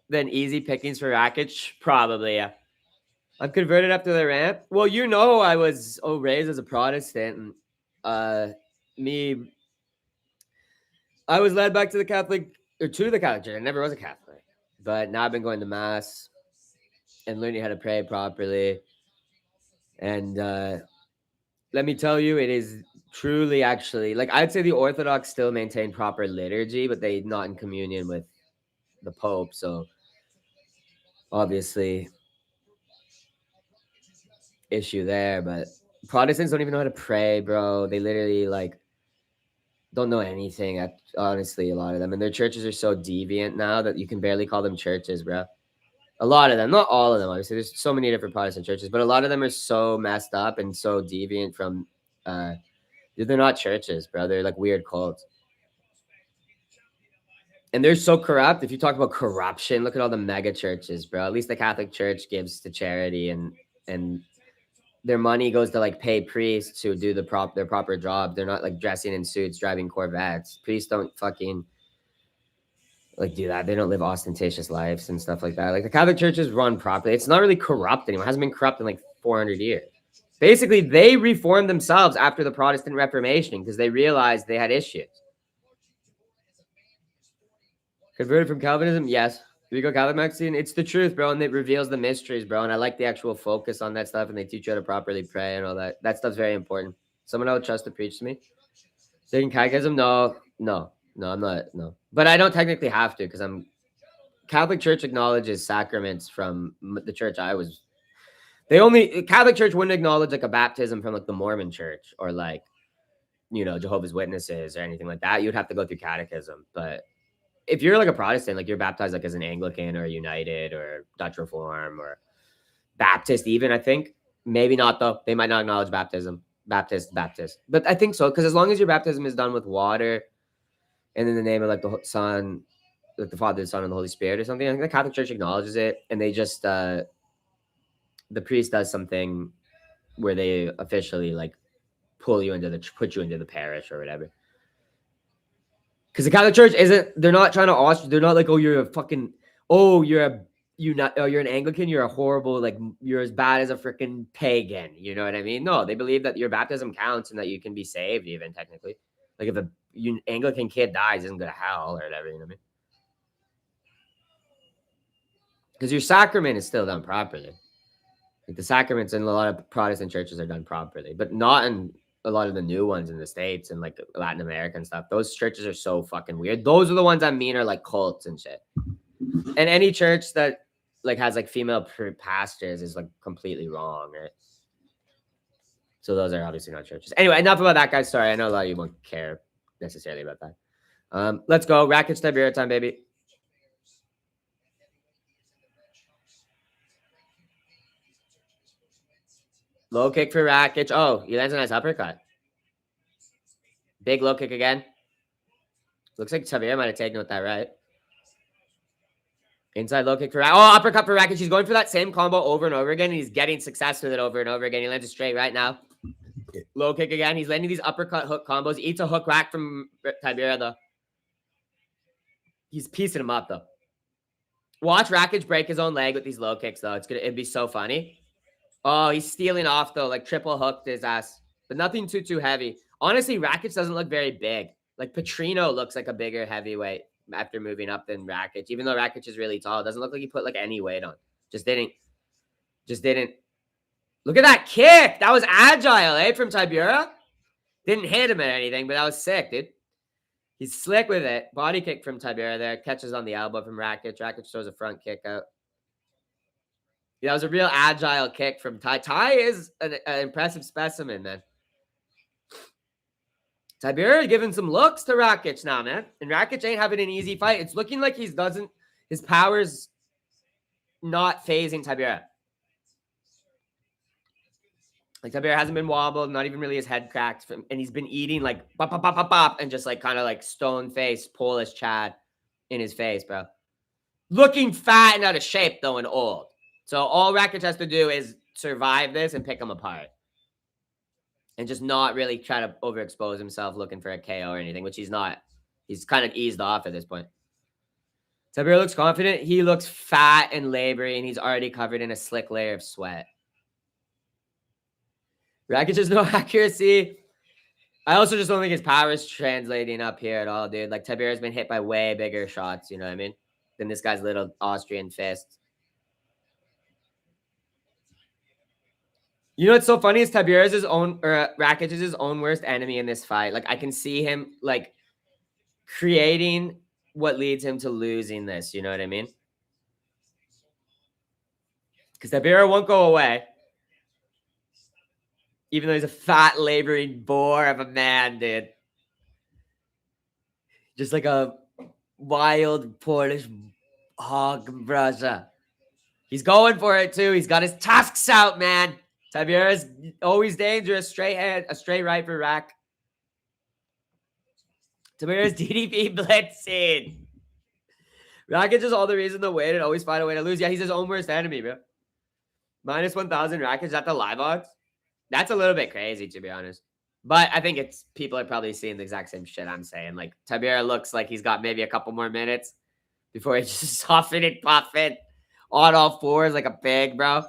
Then easy pickings for Rakic? Probably, yeah. I'm converted up to the ramp. Well, you know I was raised as a Protestant. And, me, I was led back to the Catholic, or to the Catholic Church. I never was a Catholic. But now I've been going to Mass and learning how to pray properly. And let me tell you, it is truly actually, like, I'd say the Orthodox still maintain proper liturgy, but they not in communion with the Pope. So obviously, issue there. But Protestants don't even know how to pray, bro. They literally like don't know anything. Honestly, a lot of them, and their churches are so deviant now that you can barely call them churches, bro. A lot of them, not all of them, obviously. There's so many different Protestant churches, but a lot of them are so messed up and so deviant from. They're not churches, bro. They're like weird cults. And they're so corrupt. If you talk about corruption, look at all the mega churches, bro. At least the Catholic Church gives to charity and their money goes to like pay priests to do their proper job. They're not like dressing in suits, driving Corvettes. Priests don't fucking like do that. They don't live ostentatious lives and stuff like that. Like the Catholic Church is run properly. It's not really corrupt anymore. It hasn't been corrupt in like 400 years. Basically, they reformed themselves after the Protestant Reformation because they realized they had issues. Converted from Calvinism? Yes. Do we go Catholic Maxine? It's the truth, bro, and it reveals the mysteries, bro. And I like the actual focus on that stuff, and they teach you how to properly pray and all that. That stuff's very important. Someone I would trust to preach to me. Taking catechism? No, I'm not. No, but I don't technically have to because I'm Catholic Church acknowledges sacraments from the church I was. Catholic Church wouldn't acknowledge like a baptism from like the Mormon Church or like, Jehovah's Witnesses or anything like that. You'd have to go through catechism, but if you're like a Protestant, like you're baptized like as an Anglican or United or Dutch Reform or Baptist, even I think maybe not though. They might not acknowledge baptism, Baptist, but I think so because as long as your baptism is done with water and in the name of like the Son, like the Father, the Son, and the Holy Spirit or something, I think the Catholic Church acknowledges it, and they just the priest does something where they officially like put you into the parish or whatever. Because the Catholic Church they're not trying to they're not like, oh, you're a fucking, oh, you're an Anglican, you're a horrible, like, you're as bad as a freaking pagan. You know what I mean? No, they believe that your baptism counts and that you can be saved even technically. Like if an Anglican kid dies, he doesn't go to hell or whatever, you know what I mean? Because your sacrament is still done properly. Like the sacraments in a lot of Protestant churches are done properly, but not in a lot of the new ones in the States and like Latin America and stuff. Those churches are so fucking weird. Those are the ones I mean are like cults and shit. And any church that like has like female pastors is like completely wrong, right? So those are obviously not churches. Anyway, enough about that, guys. Sorry, I know a lot of you won't care necessarily about that. Let's go. Rakic Tiberia time, baby. Low kick for Rakic. Oh, he lands a nice uppercut. Big low kick again. Looks like Tiberia might have taken with that right. Inside low kick for Rakic. Oh, uppercut for Rakic. He's going for that same combo over and over again, and he's getting success with it over and over again. He lands it straight right now. Low kick again. He's landing these uppercut hook combos. He eats a hook rack from Tiberia, though. He's piecing him up, though. Watch Rakic break his own leg with these low kicks, though. It'd be so funny. Oh, he's stealing off, though. Like triple hooked his ass. But nothing too heavy. Honestly, Rakic doesn't look very big. Like Petrino looks like a bigger heavyweight after moving up than Rakic. Even though Rakic is really tall, it doesn't look like he put like any weight on. Just didn't. Look at that kick. That was agile, from Tiberia. Didn't hit him at anything, but that was sick, dude. He's slick with it. Body kick from Tiberia there. Catches on the elbow from Rakic. Rakic throws a front kick out. Yeah, that was a real agile kick from Ty. Ty is an impressive specimen, man. Tiberia giving some looks to Rakic now, man. And Rakic ain't having an easy fight. It's looking like his power's not phasing Tiberia. Like Tiberia hasn't been wobbled, not even really his head cracked, and he's been eating like bop, bop, bop, bop, bop, and just like kind of like stone face Polish Chad in his face, bro. Looking fat and out of shape, though, and old. So all Rakic has to do is survive this and pick him apart. And just not really try to overexpose himself looking for a KO or anything, which he's not. He's kind of eased off at this point. Tiberius looks confident. He looks fat and labory, and he's already covered in a slick layer of sweat. Rakic has no accuracy. I also just don't think his power is translating up here at all, dude. Like, Tiberius has been hit by way bigger shots, you know what I mean, than this guy's little Austrian fist. You know what's so funny is Tiberius is own, or Rakic is his own worst enemy in this fight. Like, I can see him, like, creating what leads him to losing this, you know what I mean? Because Tiberius won't go away. Even though he's a fat, laboring bore of a man, dude. Just like a wild Polish hog, brother. He's going for it, too. He's got his tusks out, man. Tiberius always dangerous. Straight head, a straight right for Rack. Tiberius DDP blitzing. Rakic is all the reason to win and always find a way to lose. Yeah, he's his own worst enemy, bro. Minus 1,000 Rakic at the live odds. That's a little bit crazy, to be honest. But I think it's people are probably seeing the exact same shit I'm saying. Like, Tiberius looks like he's got maybe a couple more minutes before he just soften and puff it on all fours like a pig, bro.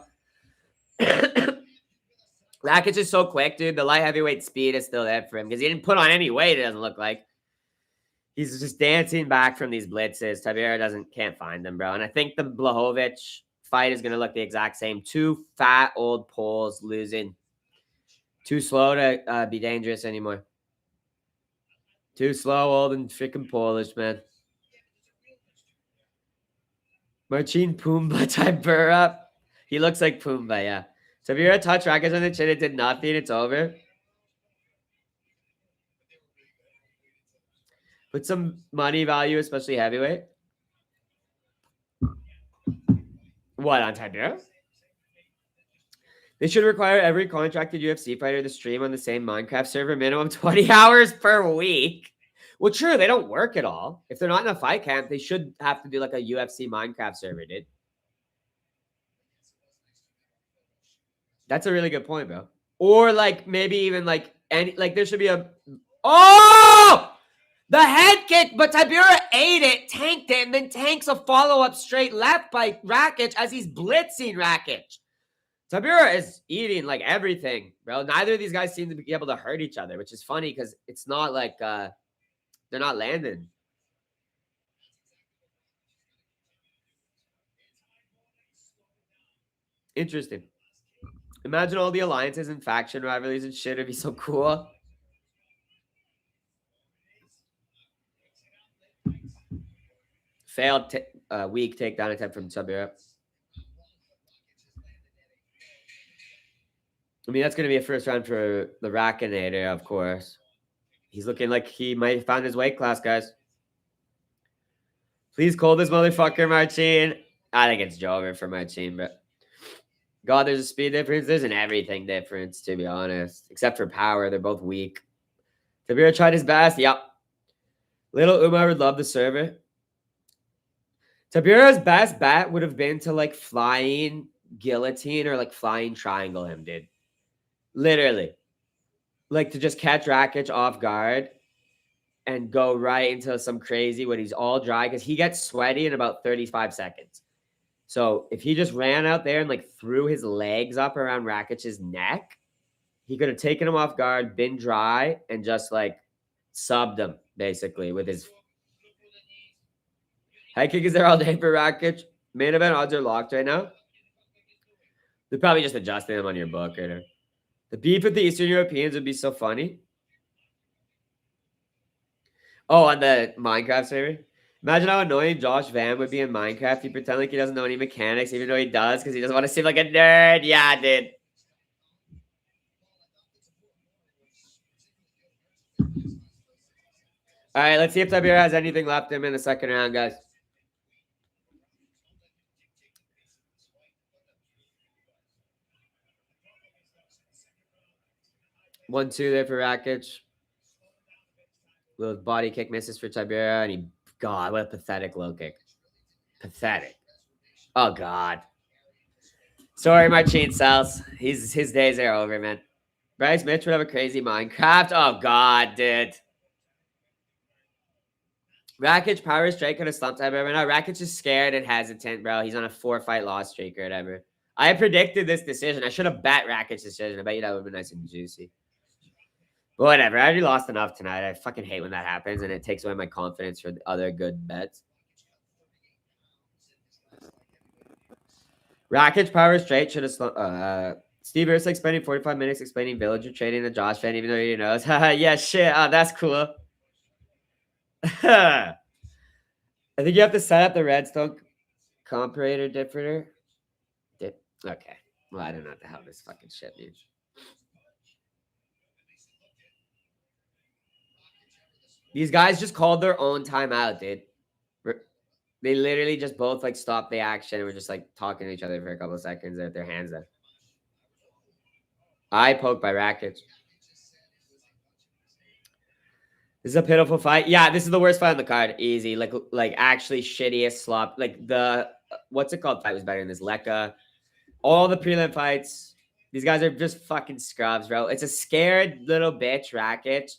Rakic is so quick, dude. The light heavyweight speed is still there for him because he didn't put on any weight, it doesn't look like. He's just dancing back from these blitzes. Tiberius can't find them, bro. And I think the Blachowicz fight is going to look the exact same. Two fat old Poles losing. Too slow to be dangerous anymore. Too slow, old, and freaking Polish, man. Marcin Pumba Tiberius. He looks like Pumba, yeah. Tiberius touched Rakic on the chin. It did nothing. It's over. Put some money value, especially heavyweight. What, on Tiberius? They should require every contracted UFC fighter to stream on the same Minecraft server minimum 20 hours per week. Well, true, they don't work at all. If they're not in a fight camp, they should have to do like a UFC Minecraft server, dude. That's a really good point, bro. Or like maybe even like there should be a the head kick, but Tiberius ate it, tanked it, and then tanks a follow-up straight left by Rakic as he's blitzing Rakic. Tiberius is eating like everything, bro. Neither of these guys seem to be able to hurt each other, which is funny because it's not like they're not landing. Interesting. Imagine all the alliances and faction rivalries and shit. It'd be so cool. Failed weak takedown attempt from Tiberius. I mean, that's going to be a first round for the Rackinator, of course. He's looking like he might have found his weight class, guys. Please call this motherfucker, Marcin. I think it's Jover for Marcin, but God, there's a speed difference. There's an everything difference, to be honest. Except for power. They're both weak. Tiberius tried his best. Yep. Little Umar would love the server. Tiberius' best bet would have been to like flying guillotine or like flying triangle him, dude. Literally. Like to just catch Rakic off guard and go right into some crazy when he's all dry because he gets sweaty in about 35 seconds. So if he just ran out there and like threw his legs up around Rakic's neck, he could have taken him off guard, been dry, and just like subbed him basically with his head kick is there all day for Rakic. Main event odds are locked right now. They're probably just adjusting them on your book right now. The beef with the Eastern Europeans would be so funny. Oh, on the Minecraft server? Imagine how annoying Josh Van would be in Minecraft. He pretend like he doesn't know any mechanics, even though he does, because he doesn't want to seem like a nerd. Yeah, dude. All right, let's see if Tiberius has anything left in him in the second round, guys. 1-2 there for Rakic. Little body kick misses for Tiberius, and God, what a pathetic low kick. Pathetic. Oh God. Sorry, Marcin Cells. His days are over, man. Bryce Mitch would have a crazy Minecraft. Oh God, dude. Rakic power strike could have slumped ever. Right now, Rakic is scared and hesitant, bro. He's on a 4-fight loss streak or whatever. I predicted this decision. I should have bet Rakic's decision. I bet you that would have been nice and juicy. But whatever. I already lost enough tonight. I fucking hate when that happens, and it takes away my confidence for other good bets. Rakic power straight should have slumped. Steve Ursick spending 45 minutes explaining villager trading to Josh fan, even though he knows. Yeah, shit. That's cool. I think you have to set up the redstone comparator differenter. Okay. Well, I don't know what the hell this fucking shit means. These guys just called their own timeout, dude. They literally just both like stopped the action and were just like talking to each other for a couple of seconds with their hands up. Eye poke by Rakic. This is a pitiful fight. Yeah, this is the worst fight on the card. Easy. Like actually shittiest slop. Like the what's it called fight was better than this. Lekka. All the prelim fights. These guys are just fucking scrubs, bro. It's a scared little bitch Rakic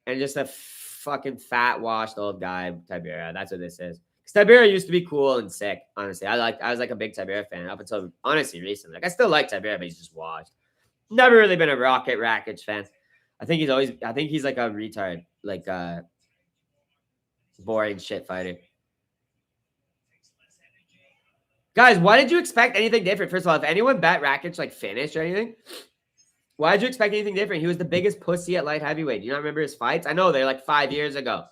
and just a fucking fat washed old guy Tibera. That's what this is. Because Tibera used to be cool and sick. Honestly, I was like a big Tibera fan up until honestly recently. Like I still like Tibera, but he's just washed. Never really been a Rocket Rakic fan. I think he's like a retard, like a boring shit fighter. Guys, why did you expect anything different? First of all, if anyone bet Rakic like finish or anything, why did you expect anything different? He was the biggest pussy at light heavyweight. Do you not remember his fights? I know they're like 5 years ago.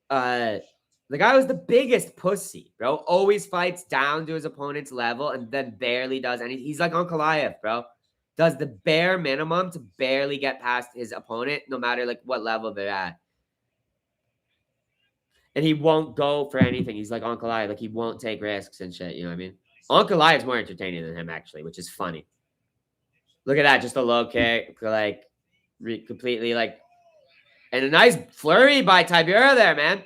The guy was the biggest pussy, bro. Always fights down to his opponent's level and then barely does anything. He's like Ankalaev, bro. Does the bare minimum to barely get past his opponent, no matter like what level they're at. And he won't go for anything. He's like Ankalaev, like he won't take risks and shit. You know what I mean? Ankalaev is more entertaining than him actually, which is funny. Look at that, just a low kick, like completely like, and a nice flurry by Tibera there, man.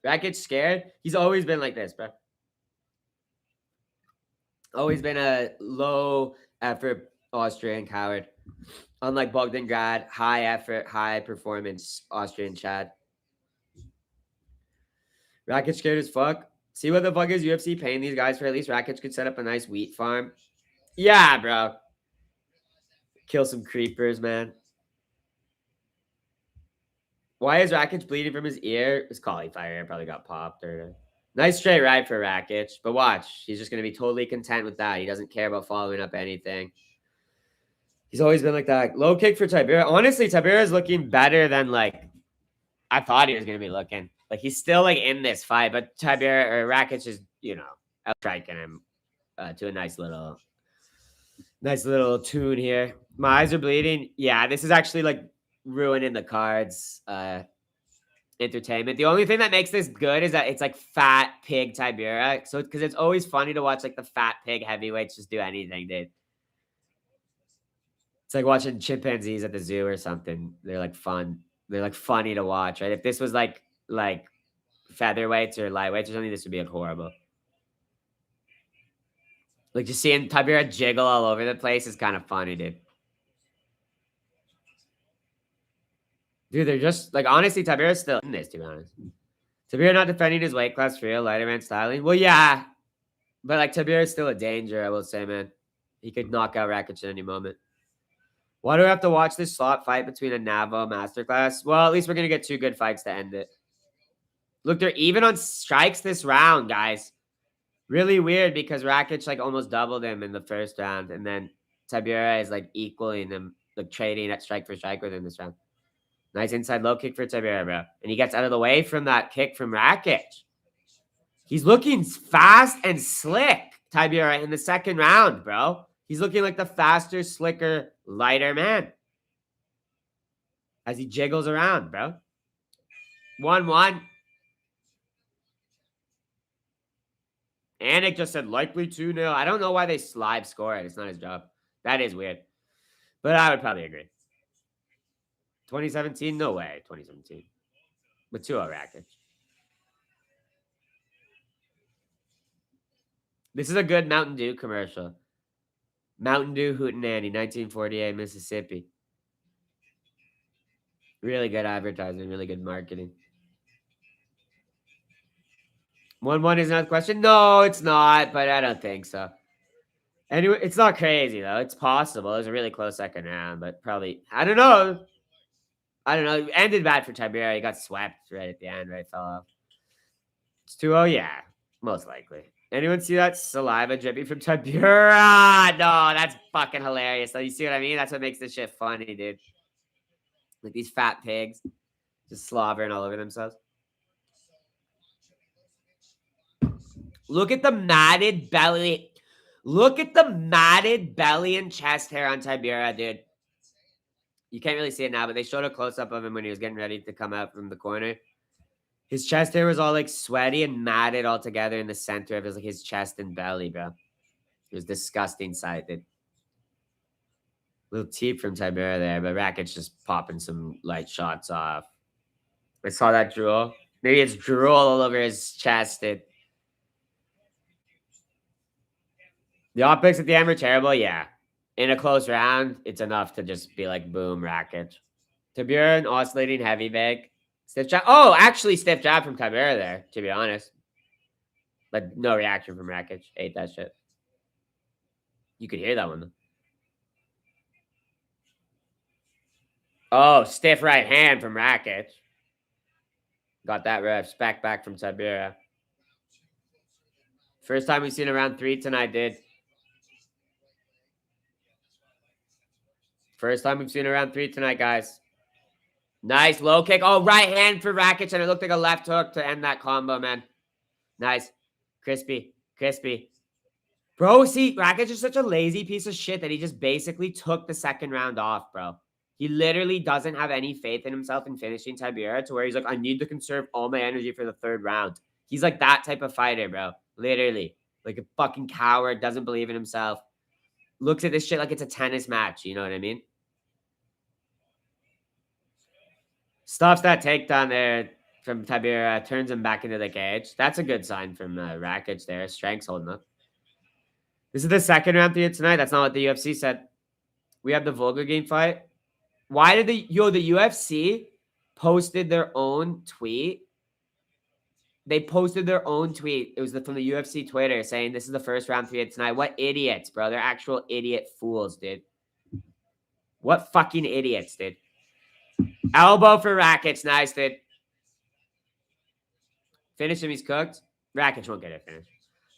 Rakic scared. He's always been like this, bro. Always been a low effort Austrian coward. Unlike Bogdangrad, high effort, high performance Austrian Chad. Rakic scared as fuck. See what the fuck is UFC paying these guys for? At least Rakic could set up a nice wheat farm. Yeah, bro. Kill some creepers, man. Why is Rakic bleeding from his ear? His cauliflower probably got popped or nice straight right for Rakic. But watch, he's just gonna be totally content with that. He doesn't care about following up anything. He's always been like that. Low kick for Tibera. Honestly, Tibera is looking better than like I thought he was gonna be looking. Like he's still like in this fight, but Tibera or Rakic is, you know, outstriking him to a nice little tune here. My eyes are bleeding. Yeah, this is actually like ruining the cards. Entertainment. The only thing that makes this good is that it's like fat pig Tibera. So because it's always funny to watch like the fat pig heavyweights just do anything, dude. It's like watching chimpanzees at the zoo or something. They're like fun. They're like funny to watch, right? If this was like featherweights or lightweights or something, this would be like horrible. Like just seeing Tibera jiggle all over the place is kind of funny, dude. Dude, they're just like honestly, Tibera's still in this, to be honest. Tibera not defending his weight class for real, lighter man styling. Well, yeah. But like Tibera is still a danger, I will say, man. He could knock out Rakic at any moment. Why do we have to watch this slot fight between a Navo masterclass? Well, at least we're gonna get 2 good fights to end it. Look, they're even on strikes this round, guys. Really weird because Rakic like almost doubled him in the first round, and then Tibera is like equaling him, like trading at strike for strike with him this round. Nice inside low kick for Tibera, bro. And he gets out of the way from that kick from Rakic. He's looking fast and slick, Tibera, in the second round, bro. He's looking like the faster, slicker, lighter man. As he jiggles around, bro. 1-1. Anik just said likely 2-0. I don't know why they live score it. It's not his job. That is weird. But I would probably agree. 2017? No way. 2017. But 2-0 Rakic. This is a good Mountain Dew commercial. Mountain Dew Hootenanny, 1948, Mississippi. Really good advertising, really good marketing. 1-1 is not a question. No, it's not, but I don't think so. Anyway, it's not crazy though. It's possible. It was a really close second round, but probably I don't know. It ended bad for Tibera. He got swept right at the end, right? Fell off. It's 2-0, yeah. Most likely. Anyone see that saliva dripping from Tibera? No, that's fucking hilarious. So you see what I mean? That's what makes this shit funny, dude. Like these fat pigs just slobbering all over themselves. Look at the matted belly. Look at the matted belly and chest hair on Tibera, dude. You can't really see it now, but they showed a close-up of him when he was getting ready to come out from the corner. His chest hair was all like sweaty and matted all together in the center of his chest and belly, bro. It was disgusting sight, dude. Little teep from Tibera there, but Rakic's just popping some light shots off. I saw that drool. Maybe it's drool all over his chest, dude. The optics at the end were terrible, yeah. In a close round, it's enough to just be like, boom, Rakic. Tibera, oscillating heavy bag. Stiff jab. Oh, actually, stiff jab from Tibera there, to be honest. But no reaction from Rakic. Ate that shit. You could hear that one, though. Oh, stiff right hand from Rakic. Got that respect back from Tibera. First time we've seen a round 3 tonight, dude. First time we've seen a round 3 tonight, guys. Nice low kick. Oh, right hand for Rakic, and it looked like a left hook to end that combo, man. Nice. Crispy. Crispy. Bro, see, Rakic is such a lazy piece of shit that he just basically took the second round off, bro. He literally doesn't have any faith in himself in finishing Tibera to where he's like, I need to conserve all my energy for the third round. He's like that type of fighter, bro. Literally. Like a fucking coward, doesn't believe in himself. Looks at this shit like it's a tennis match, you know what I mean? Stuffs that takedown there from Tibera, turns him back into the cage. That's a good sign from Rakic there. Strength's holding up. This is the second round 3 tonight. That's not what the UFC said. We have the Volga game fight. Why did the UFC posted their own tweet? They posted their own tweet. It was from the UFC Twitter saying this is the first round 3 tonight. What idiots, bro. They're actual idiot fools, dude. What fucking idiots, dude. Elbow for Rakic. Nice, dude. Finish him. He's cooked. Rakic won't get it finished.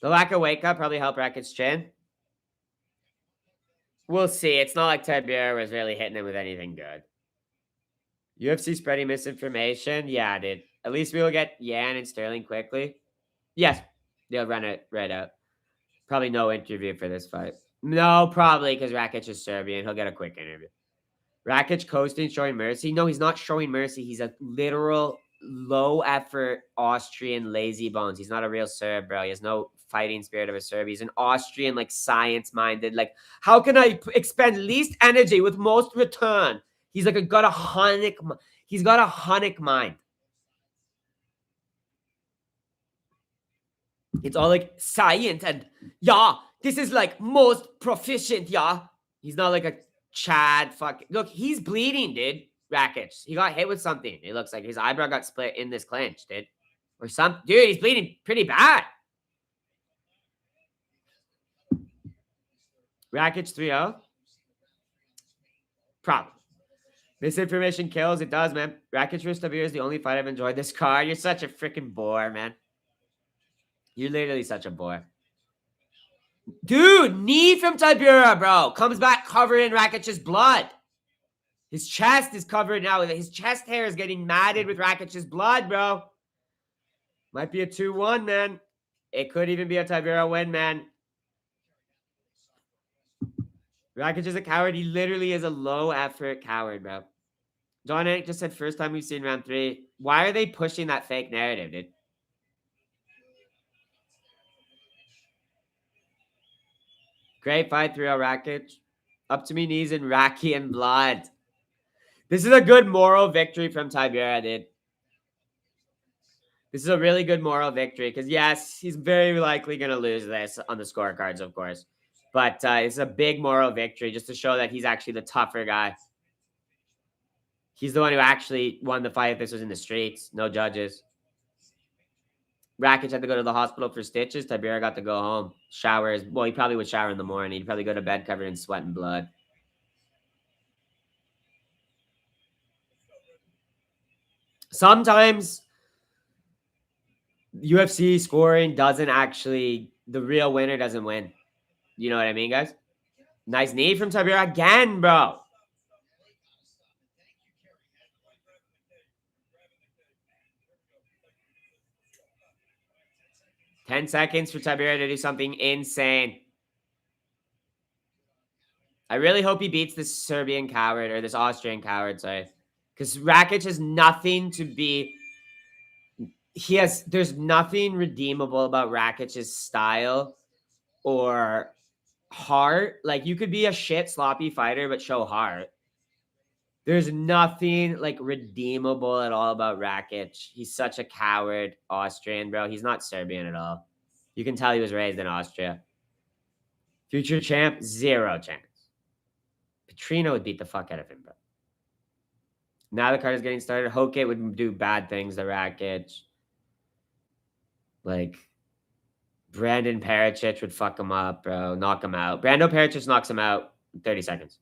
The lack of wake up probably helped Rakic's chin. We'll see. It's not like Tibera was really hitting him with anything good. UFC spreading misinformation? Yeah, dude. At least we will get Yan and Sterling quickly. Yes. They'll run it right out. Probably no interview for this fight. No, probably because Rakic is Serbian. He'll get a quick interview. Rakic coasting, showing mercy. No, he's not showing mercy. He's a literal low-effort Austrian lazy bones. He's not a real Serb, bro. He has no fighting spirit of a Serb. He's an Austrian, like, science-minded. Like, how can I expend least energy with most return? He's like got a Hunnic mind. It's all like science and, yeah, this is like most proficient, yeah. He's not like a Chad fucking. Look, he's bleeding, dude. Rakic. He got hit with something. It looks like his eyebrow got split in this clinch, dude. Or something. Dude, he's bleeding pretty bad. Rakic 3-0. Problem. Misinformation kills. It does, man. Rakic vs. Tibera is the only fight I've enjoyed this card. You're such a freaking bore, man. You're literally such a bore. Dude, knee from Tibera, bro. Comes back covered in Rakic's blood. His chest is covered now. His chest hair is getting matted with Rakic's blood, bro. Might be a 2-1, man. It could even be a Tibera win, man. Rakic is a coward. He literally is a low-effort coward, bro. John Eric just said first time we've seen round 3. Why are they pushing that fake narrative, dude? Great fight, 3-0 Rakic. Up to me knees in Rakian blood. This is a good moral victory from Tibera, dude. This is a really good moral victory because, yes, he's very likely going to lose this on the scorecards, of course. But it's a big moral victory just to show that he's actually the tougher guy. He's the one who actually won the fight if this was in the streets. No judges. Rakic had to go to the hospital for stitches. Tibera got to go home. Showers. Well, he probably would shower in the morning. He'd probably go to bed covered in sweat and blood. Sometimes UFC scoring doesn't actually, the real winner doesn't win. You know what I mean, guys? Nice knee from Tibera again, bro. 10 seconds for Tibera to do something insane. I really hope he beats this Serbian coward or this Austrian coward, sorry. Because Rakic has nothing to be. There's nothing redeemable about Rakic's style or heart. Like, you could be a shit, sloppy fighter, but show heart. There's nothing like redeemable at all about Rakic. He's such a coward Austrian, bro. He's not Serbian at all. You can tell he was raised in Austria. Future champ, 0 chance. Petrino would beat the fuck out of him, bro. Now the card is getting started. Hoke would do bad things to Rakic. Like, Brandon Pericic would fuck him up, bro. Knock him out. Brando Pericic knocks him out in 30 seconds.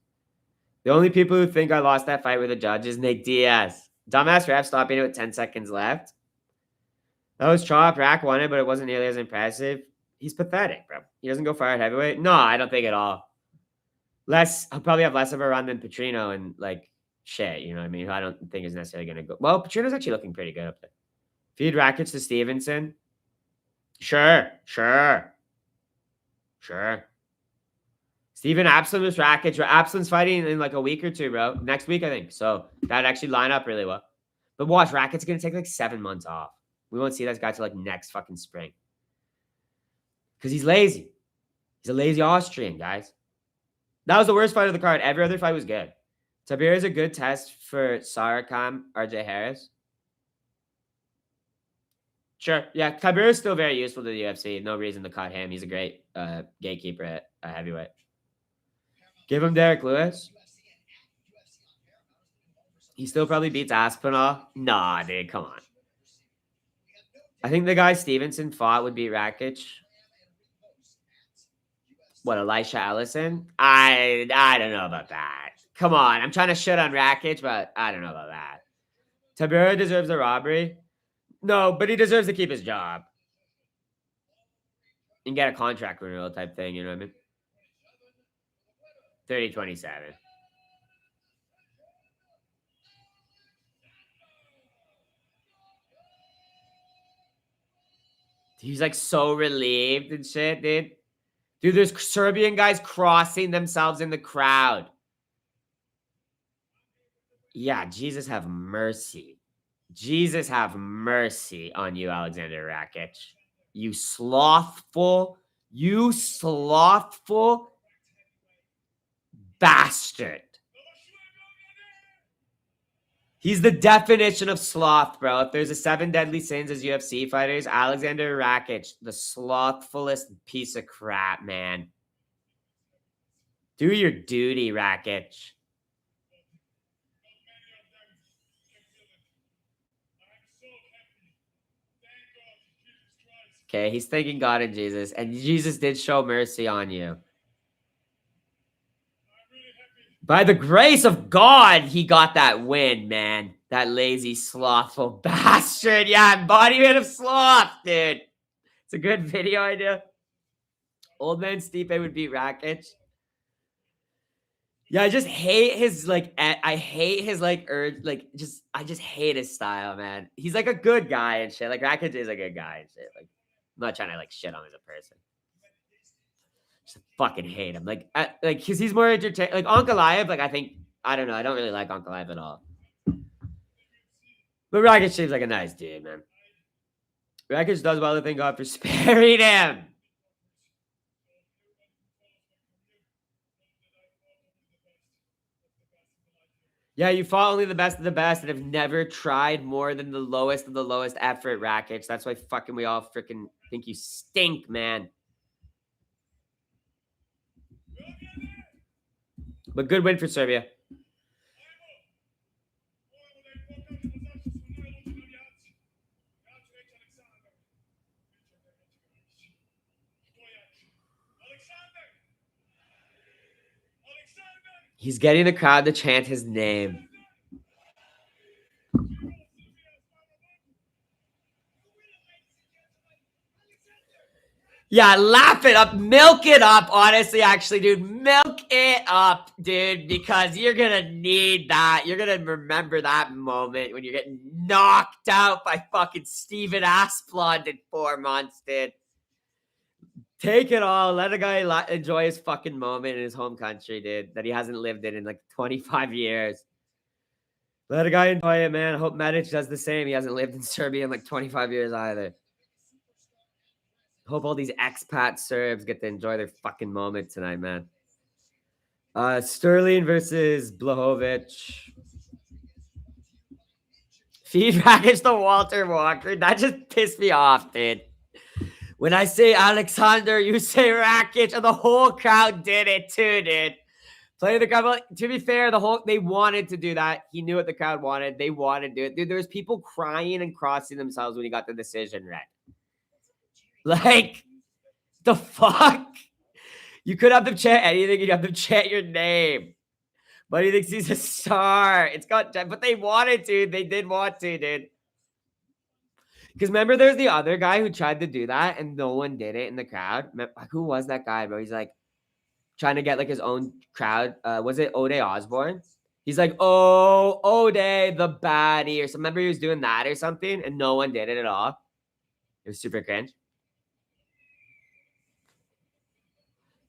The only people who think I lost that fight were the judges. Nick Diaz. Dumbass ref stopping it with 10 seconds left. That was chop. Rack won it, but it wasn't nearly as impressive. He's pathetic, bro. He doesn't go far at heavyweight. No, I don't think at all. He'll probably have less of a run than Petrino and, like, shit, you know what I mean? I don't think is necessarily going to go. Well, Petrino's actually looking pretty good up there. Feed Rakic to Stevenson. Sure. Steven Absalom was Rakic. Absalom's fighting in like a week or two, bro. Next week, I think. So that'd actually line up really well. But watch, Rakic's going to take like 7 months off. We won't see this guy till like next fucking spring. Because he's lazy. He's a lazy Austrian, guys. That was the worst fight of the card. Every other fight was good. Tibera is a good test for Sarakam, RJ Harris. Sure. Yeah, Tibera is still very useful to the UFC. No reason to cut him. He's a great gatekeeper at heavyweight. Give him Derek Lewis. He still probably beats Aspinall. Nah, dude, come on. I think the guy Stevenson fought would beat Rakic. What, Elisha Allison? I don't know about that. Come on. I'm trying to shit on Rakic, but I don't know about that. Tibera deserves a robbery. No, but he deserves to keep his job. And get a contract renewal type thing, you know what I mean? 30-27. He's like so relieved and shit, dude. Dude, there's Serbian guys crossing themselves in the crowd. Yeah, Jesus have mercy. Jesus have mercy on you, Alexander Rakic. You slothful bastard. He's the definition of sloth, bro. If there's a 7 deadly sins as UFC fighters, Alexander Rakic, the slothfulest piece of crap, man. Do your duty, Rakic. Okay, he's thanking God and Jesus, and Jesus did show mercy on you. By the grace of God, he got that win, man. That lazy, slothful bastard. Yeah, embodiment of sloth, dude. It's a good video idea. Old man Stipe would beat Rakic. Yeah, I just hate his, like, I hate his, like, urge, like, I just hate his style, man. He's, like, a good guy and shit. Like, Rakic is a good guy and shit. Like, I'm not trying to, like, shit on him as a person. Just fucking hate him. Like, because he's more entertaining. Like, Ankalaev, like, I don't know. I don't really like Ankalaev at all. But Rakic seems like a nice dude, man. Rakic does well to thank God for sparing him. Yeah, you fought only the best of the best and have never tried more than the lowest of the lowest effort, Rakic. That's why fucking we all freaking think you stink, man. But good win for Serbia. He's getting the crowd to chant his name. Yeah, laugh it up, milk it up. Honestly, actually, dude, milk it up, dude, because you're gonna need that. You're gonna remember that moment when you're getting knocked out by fucking Steven Asplund in 4 months, dude. Take it all. Let a guy enjoy his fucking moment in his home country, dude, that he hasn't lived in like 25 years. Let a guy enjoy it, man. I hope Medic does the same. He hasn't lived in Serbia in like 25 years either. Hope all these expat Serbs get to enjoy their fucking moment tonight, man. Sterling versus Blahovic. Feed Rakic to Walter Walker. That just pissed me off, dude. When I say Alexander, you say Rakic, and the whole crowd did it too, dude. Play the crowd. To be fair, they wanted to do that. He knew what the crowd wanted. They wanted to do it. Dude, there was people crying and crossing themselves when he got the decision right. Like, the fuck? You could have them chant anything. You'd have them chant your name. But he thinks he's a star. It's got, but they wanted to. They did want to, dude. Because remember, there's the other guy who tried to do that and no one did it in the crowd. Who was that guy, bro? He's like trying to get like his own crowd. Was it Ode Osborne? He's like, oh, Ode, the baddie, or something. Remember he was doing that or something, and no one did it at all. It was super cringe.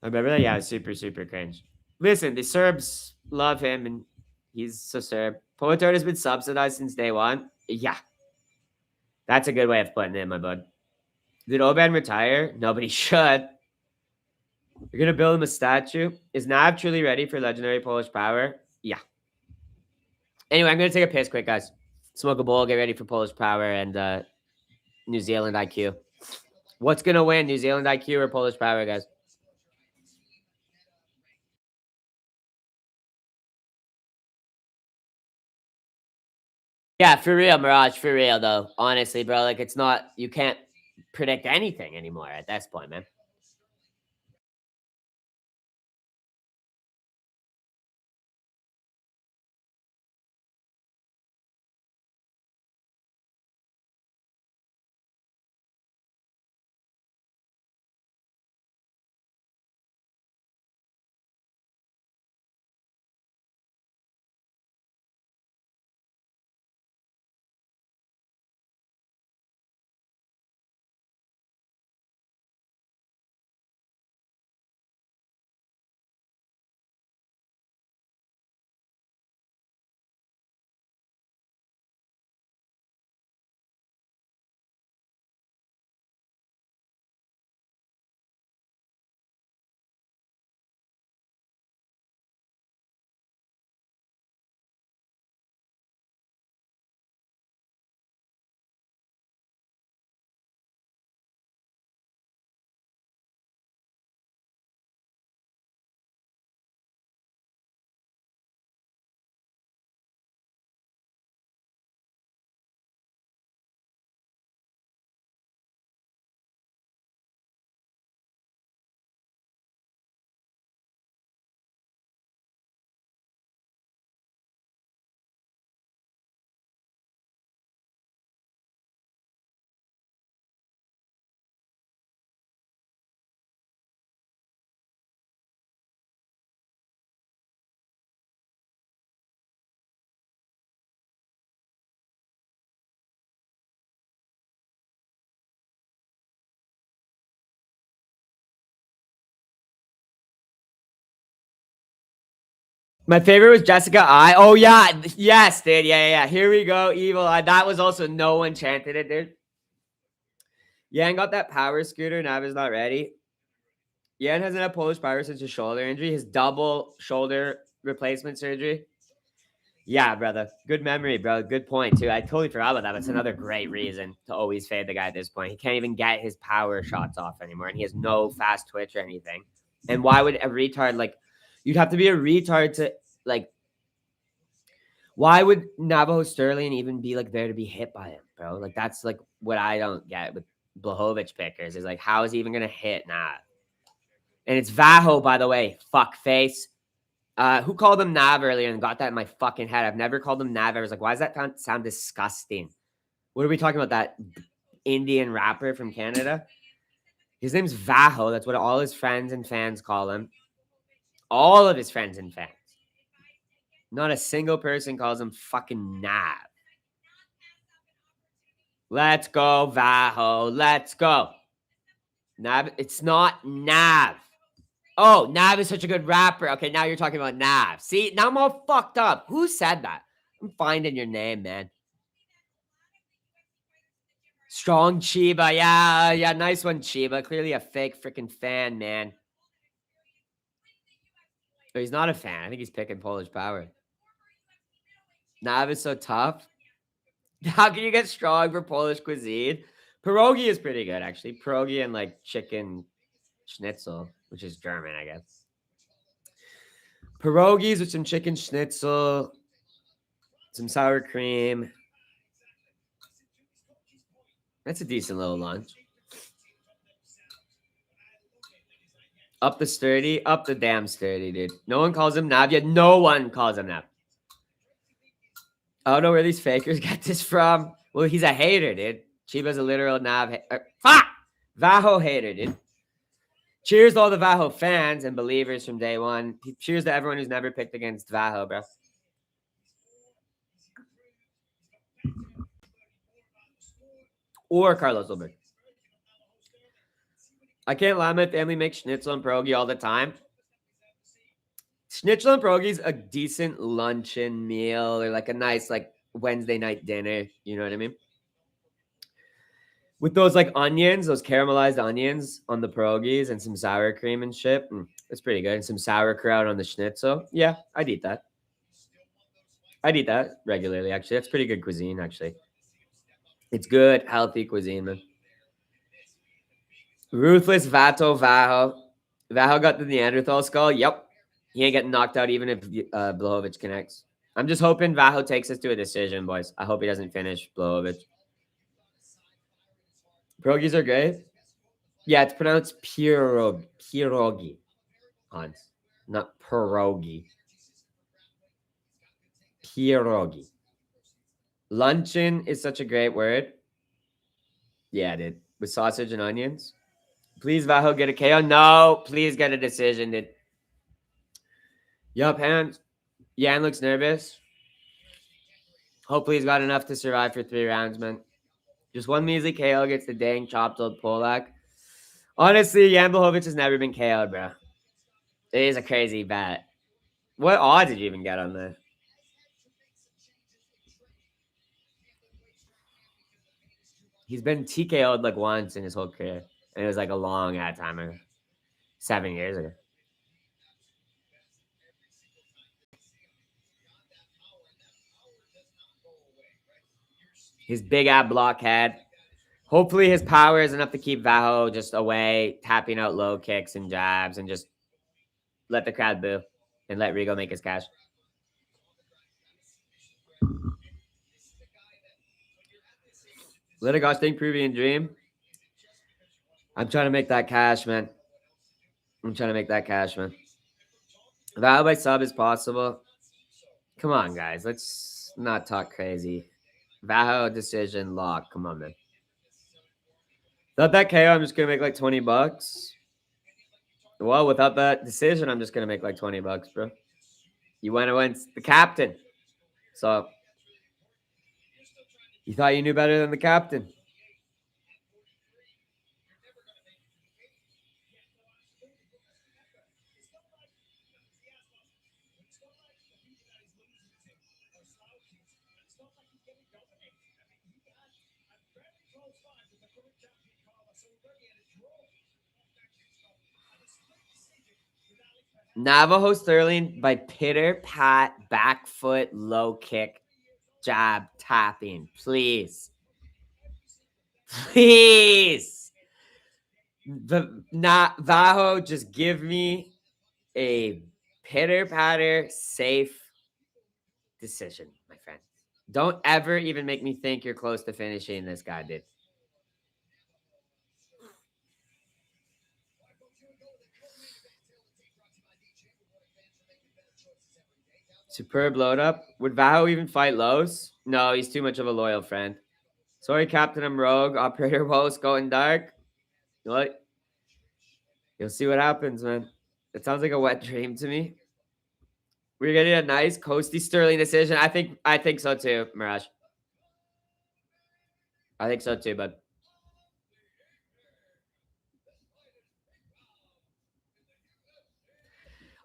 I remember that. Yeah, it was super, super cringe. Listen, the Serbs love him, and he's a Serb. Poetor has been subsidized since day one. Yeah, that's a good way of putting it, my bud. Did Oban retire? Nobody should. You're gonna build him a statue. Is Nav truly ready for legendary Polish power? Yeah. Anyway, I'm gonna take a piss quick, guys. Smoke a bowl, get ready for Polish power and New Zealand IQ. What's gonna win, New Zealand IQ or Polish power, guys? Yeah, for real, Mirage, for real though. Honestly, bro, like it's not. You can't predict anything anymore at this point, man. My favorite was Jessica I. Oh yeah, yes, dude. Yeah. Here we go, Evil Eye. That was also no one chanted it, dude. Yan got that power scooter. Nav is not ready. Yan hasn't had Polish power since his shoulder injury. His double shoulder replacement surgery. Yeah, brother. Good memory, bro. Good point, too. I totally forgot about that. That's another great reason to always fade the guy at this point. He can't even get his power shots off anymore, and he has no fast twitch or anything. And why would a retard, like, you'd have to be a retard to, like, why would Navajo Sterling even be, like, there to be hit by him, bro? Like, that's, like, what I don't get with Blachowicz pickers is, like, how is he even going to hit Nav? And it's Vaho, by the way, fuckface. Who called him Nav earlier and got that in my fucking head? I've never called him Nav. I was like, why does that sound disgusting? What are we talking about? That Indian rapper from Canada? His name's Vaho. That's what all his friends and fans call him. All of his friends and fans. Not a single person calls him fucking Nav. Let's go, Vaho. Let's go. Nav. It's not Nav. Oh, Nav is such a good rapper. Okay, now you're talking about Nav. See, now I'm all fucked up. Who said that? I'm finding your name, man. Strong Chiba. Yeah, nice one, Chiba. Clearly a fake freaking fan, man. But he's not a fan. I think he's picking Polish Power. Nav is so tough. How can you get strong for Polish cuisine? Pierogi is pretty good, actually. Pierogi and like chicken schnitzel, which is German, I guess. Pierogies with some chicken schnitzel, some sour cream. That's a decent little lunch. Up the sturdy, up the damn sturdy, dude. No one calls him Nav yet. No one calls him Nav. I don't know where these fakers get this from. Well, he's a hater, dude. Chiba's a literal Nav. Fuck! Vaho hater, dude. Cheers to all the Vaho fans and believers from day one. Cheers to everyone who's never picked against Vaho, bro. Or Carlos Ulberg. I can't lie, my family makes schnitzel and pierogi all the time. Schnitzel and pierogi is a decent luncheon meal or like a nice like Wednesday night dinner. You know what I mean? With those like onions, those caramelized onions on the pierogies and some sour cream and shit. It's pretty good. And some sauerkraut on the schnitzel. Yeah, I'd eat that. I'd eat that regularly, actually. That's pretty good cuisine, actually. It's good, healthy cuisine, man. Ruthless Vato Vaho. Vaho got the Neanderthal skull. Yep. He ain't getting knocked out even if Blachowicz connects. I'm just hoping Vaho takes us to a decision, boys. I hope he doesn't finish Blachowicz. Pierogies are great. Yeah, it's pronounced pierogi. Hans, not pierogi. Pierogi. Luncheon is such a great word. Yeah, dude. With sausage and onions. Please, Vaho, get a KO. No, please get a decision, dude. Yup, hands. Yan looks nervous. Hopefully, he's got enough to survive for 3 rounds, man. Just one measly KO gets the dang chopped old Polak. Honestly, Jan Blachowicz has never been KO'd, bro. It is a crazy bet. What odds did you even get on this? He's been TKO'd like once in his whole career. And it was like a long ass time ago. 7 years ago. His big ab blockhead. Hopefully his power is enough to keep Vaho just away, tapping out low kicks and jabs, and just let the crowd boo and let Rigo make his cash. Litigosting Peruvian Dream. I'm trying to make that cash, man. Vaho by sub is possible. Come on, guys. Let's not talk crazy. Vaho decision lock. Come on, man. Without that KO, I'm just gonna make like $20. Well, without that decision, I'm just gonna make like $20, bro. You went against the captain. So you thought you knew better than the captain. Navajo Sterling by pitter pat, back foot, low kick, jab, tapping. Please. Please. Vaho, just give me a pitter patter, safe decision, my friend. Don't ever even make me think you're close to finishing this guy, dude. Superb load up. Would Vaho even fight Los? No, he's too much of a loyal friend. Sorry, Captain, I'm rogue. Operator Woes going dark. What? You'll see what happens, man. It sounds like a wet dream to me. We're getting a nice coasty Sterling decision. I think so too, Mirage. I think so too, but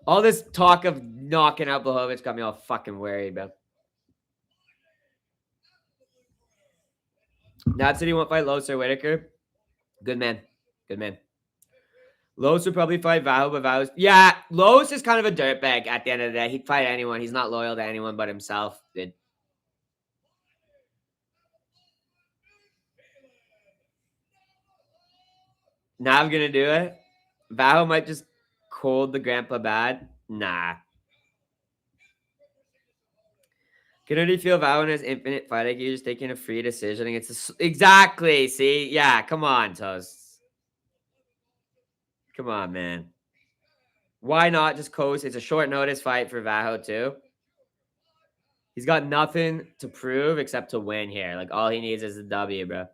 all this talk of knocking out Blachowicz got me all fucking worried, bro. Nat said he won't fight Los or Whitaker. Good man. Good man. Los would probably fight Vaho, but Vaho's... Yeah, Los is kind of a dirtbag at the end of the day. He'd fight anyone. He's not loyal to anyone but himself, dude. Nav gonna do it? Vaho might just cold the grandpa bad. Nah. Can feel Vaho in his infinite fighting? You're just taking a free decision against exactly. See, yeah, come on, Toast. Come on, man. Why not just coast? It's a short notice fight for Vaho too. He's got nothing to prove except to win here. Like all he needs is a W, bro.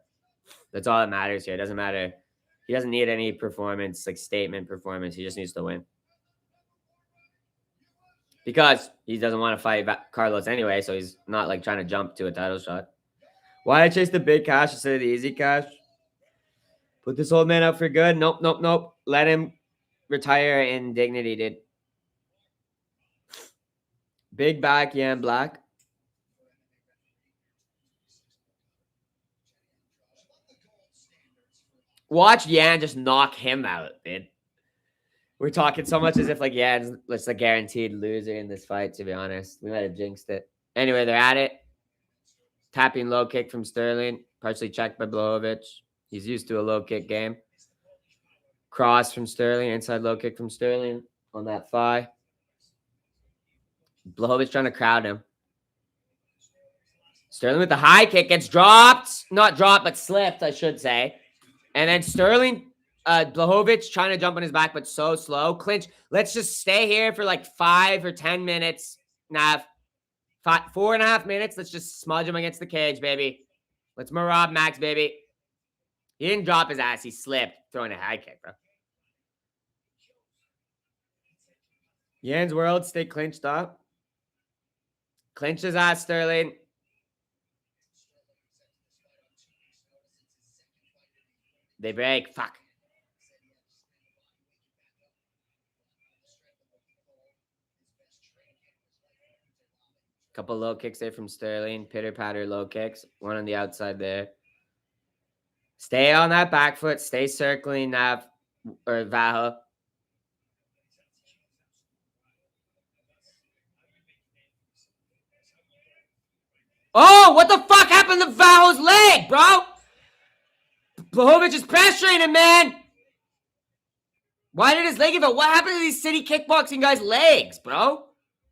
That's all that matters here. It doesn't matter. He doesn't need any performance, like statement performance. He just needs to win. Because he doesn't want to fight Carlos anyway, so he's not like trying to jump to a title shot. Why I chase the big cash instead of the easy cash? Put this old man up for good. Nope, nope, nope. Let him retire in dignity, dude. Big back, Yan Black. Watch Yan just knock him out, dude. We're talking so much as if like Yan's just a guaranteed loser in this fight, to be honest. We might have jinxed it. Anyway, they're at it. Tapping low kick from Sterling. Partially checked by Blachowicz. He's used to a low kick game. Cross from Sterling. Inside low kick from Sterling on that thigh. Blachowicz trying to crowd him. Sterling with the high kick gets dropped. Not dropped, but slipped, I should say. And then Sterling, Blachowicz trying to jump on his back, but so slow. Clinch. Let's just stay here for like 5 or 10 minutes. Nav. 4.5 minutes. Let's just smudge him against the cage, baby. Let's Marab Max, baby. He didn't drop his ass. He slipped throwing a high kick, bro. Yan's World, stay clinched up. Clinch his ass, Sterling. They break. Fuck. Couple low kicks there from Sterling. Pitter-patter low kicks. One on the outside there. Stay on that back foot. Stay circling Nav or Vaho. Oh, what the fuck happened to Vaho's leg, bro? Blachowicz is pressuring him, man. Why did his leg give out? What happened to these city kickboxing guys' legs, bro?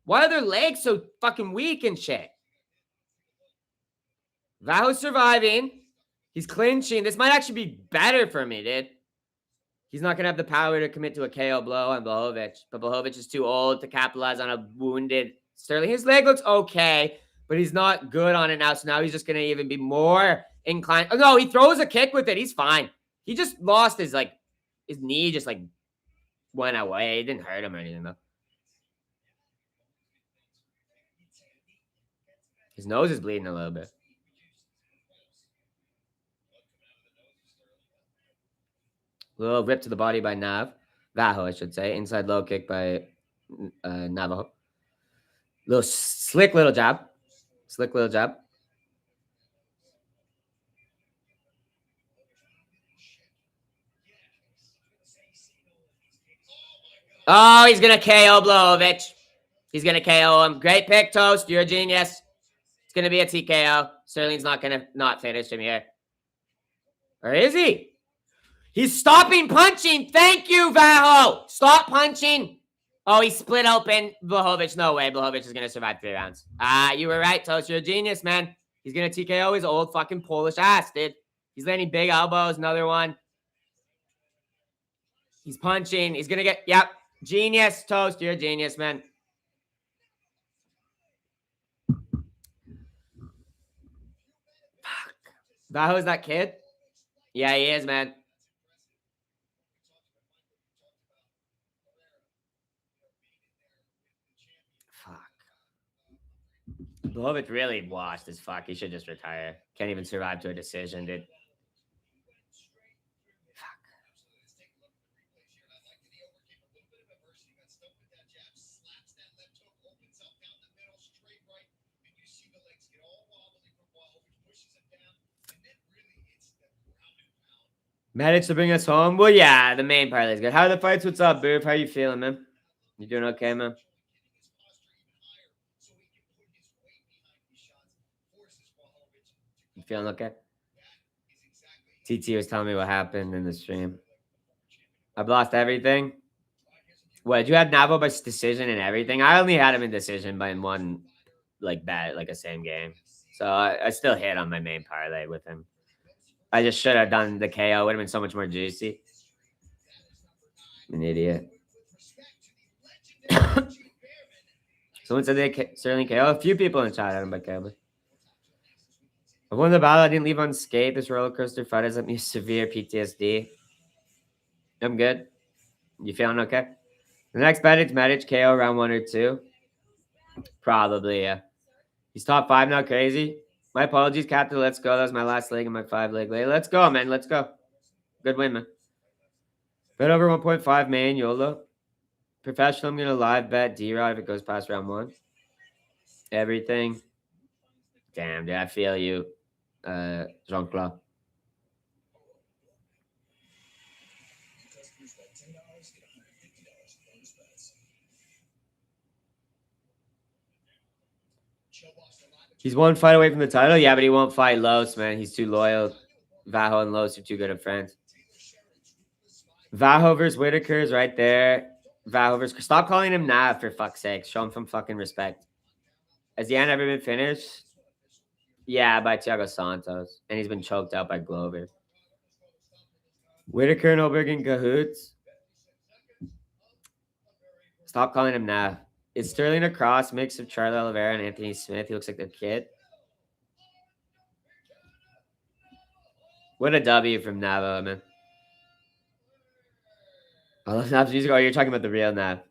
Why are their legs so fucking weak and shit? Vaho's surviving. He's clinching. This might actually be better for me, dude. He's not going to have the power to commit to a KO blow on Blachowicz. But Blachowicz is too old to capitalize on a wounded Sterling. His leg looks okay, but he's not good on it now. So now he's just going to even be more inclined. Oh, no, he throws a kick with it. He's fine. He just lost his, like, his knee just, like, went away. It didn't hurt him or anything, though. His nose is bleeding a little bit. Little rip to the body by Vaho, I should say. Inside low kick by Navajo. Little slick little jab. Slick little jab. Oh, he's going to KO Blachowicz. He's going to KO him. Great pick, Toast. You're a genius. It's going to be a TKO. Sterling's not going to not finish him here. Or is he? He's stopping punching. Thank you, Vaho. Stop punching. Oh, he split open Blachowicz. No way. Blachowicz is going to survive 3 rounds. You were right, Toast. You're a genius, man. He's going to TKO his old fucking Polish ass, dude. He's landing big elbows. Another one. He's punching. He's going to get... Yep. Genius, Toast. You're a genius, man. Fuck. Vaho's that kid? Yeah, he is, man. Fuck. Blachowicz really washed as fuck. He should just retire. Can't even survive to a decision, dude. Fuck. Medics to bring us home? Well, yeah, the main parlay is good. How are the fights? What's up, Boof? How you feeling, man? You doing okay, man? You feeling okay? TT was telling me what happened in the stream. I've lost everything. What, did you have Navo by decision and everything? I only had him in decision by one, like, bet, like a same game. So I still hit on my main parlay with him. I just should have done the KO. Would have been so much more juicy. An idiot. Someone said they certainly KO. A few people in the chat had him by KO. I won the battle. I didn't leave unscathed. This roller coaster fight has left me severe PTSD. I'm good. You feeling okay? The next bet is Medic KO round 1 or 2. Probably, yeah. He's top 5 now. Crazy. My apologies, Captain. Let's go. That was my last leg in my 5-leg leg. Let's go, man. Let's go. Good win, man. Bet over 1.5 main YOLO. Professional, I'm going to live bet D-Rod if it goes past round 1. Everything. Damn, dude. I feel you, Jean-Claude. He's one fight away from the title. Yeah, but he won't fight Los, man. He's too loyal. Vaho and Los are too good of friends. Vaho versus Whitaker is right there. Vaho versus... Stop calling him Nav, for fuck's sake. Show him some fucking respect. Has Yan ever been finished? Yeah, by Thiago Santos. And he's been choked out by Glover. Whitaker and Oberg in cahoots. Stop calling him Nav. Is Sterling a cross mix of Charlie Oliveira and Anthony Smith? He looks like their kid. What a W from Navo, man. I love Nav's music. Oh, you're talking about the real Nav.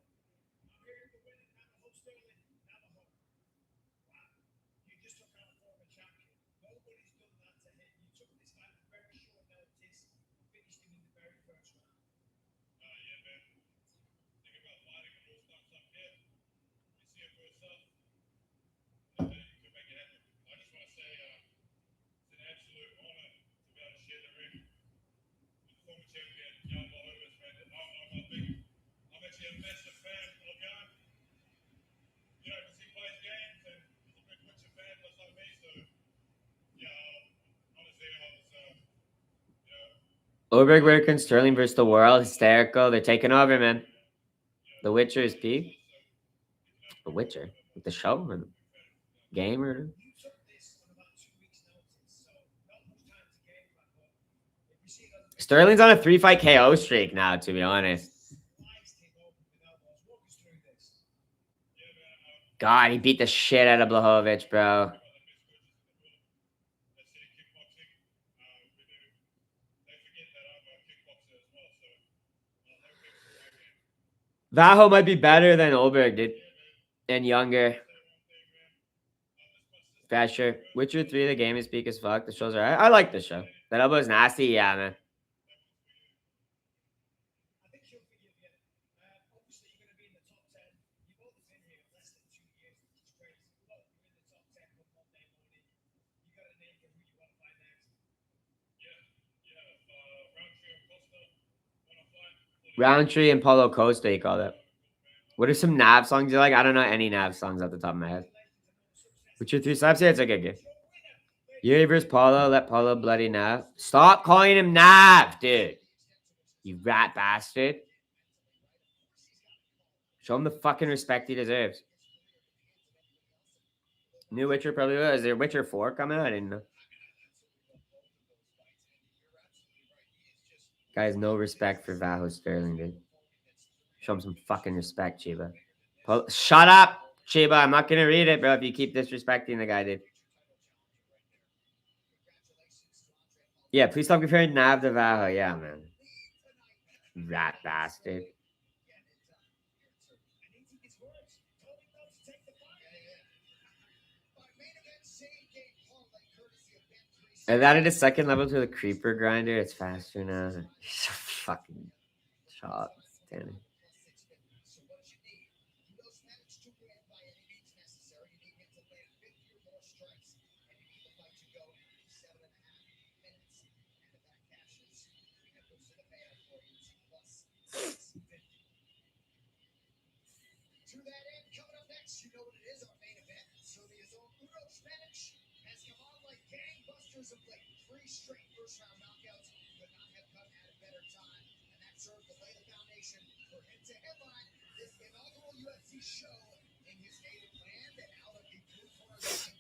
Oberg, Whitaker, and Sterling versus the world. Hysterical. They're taking over, man. The Witcher is P. The Witcher? Like the show or the game or... Sterling's on a 3-fight KO streak now, to be honest. God, he beat the shit out of Blachowicz, bro. Vaho might be better than Oberg, dude. And younger. Faster. Witcher 3, the game is peak as fuck. The show's alright. I like the show. That elbow is nasty. Yeah, man. Roundtree and Paulo Costa, he called it. What are some Nav songs you like? I don't know any Nav songs off the top of my head. What's your 3 slaps? Yeah, it's okay, good. Yuri versus Paulo. Let Paulo bloody Nav. Stop calling him Nav, dude. You rat bastard. Show him the fucking respect he deserves. New Witcher probably will. Is there Witcher 4 coming out? I didn't know. Guys, no respect for Vaho Sterling, dude. Show him some fucking respect, Chiba. Shut up, Chiba. I'm not gonna read it, bro, if you keep disrespecting the guy, dude. Yeah, please stop comparing Nav to Vaho. Yeah, man. Rat bastard. I've added a second level to the creeper grinder. It's faster now. Fucking chops, Danny. To that end, coming up next, you know what it is, our main event. Serbia's own Udo Spanic has come on like gangbusters of late. 3 straight first-round knockouts could not have come at a better time, and that served to lay the foundation for him to headline this inaugural UFC show in his native land and out of the blue corner ring.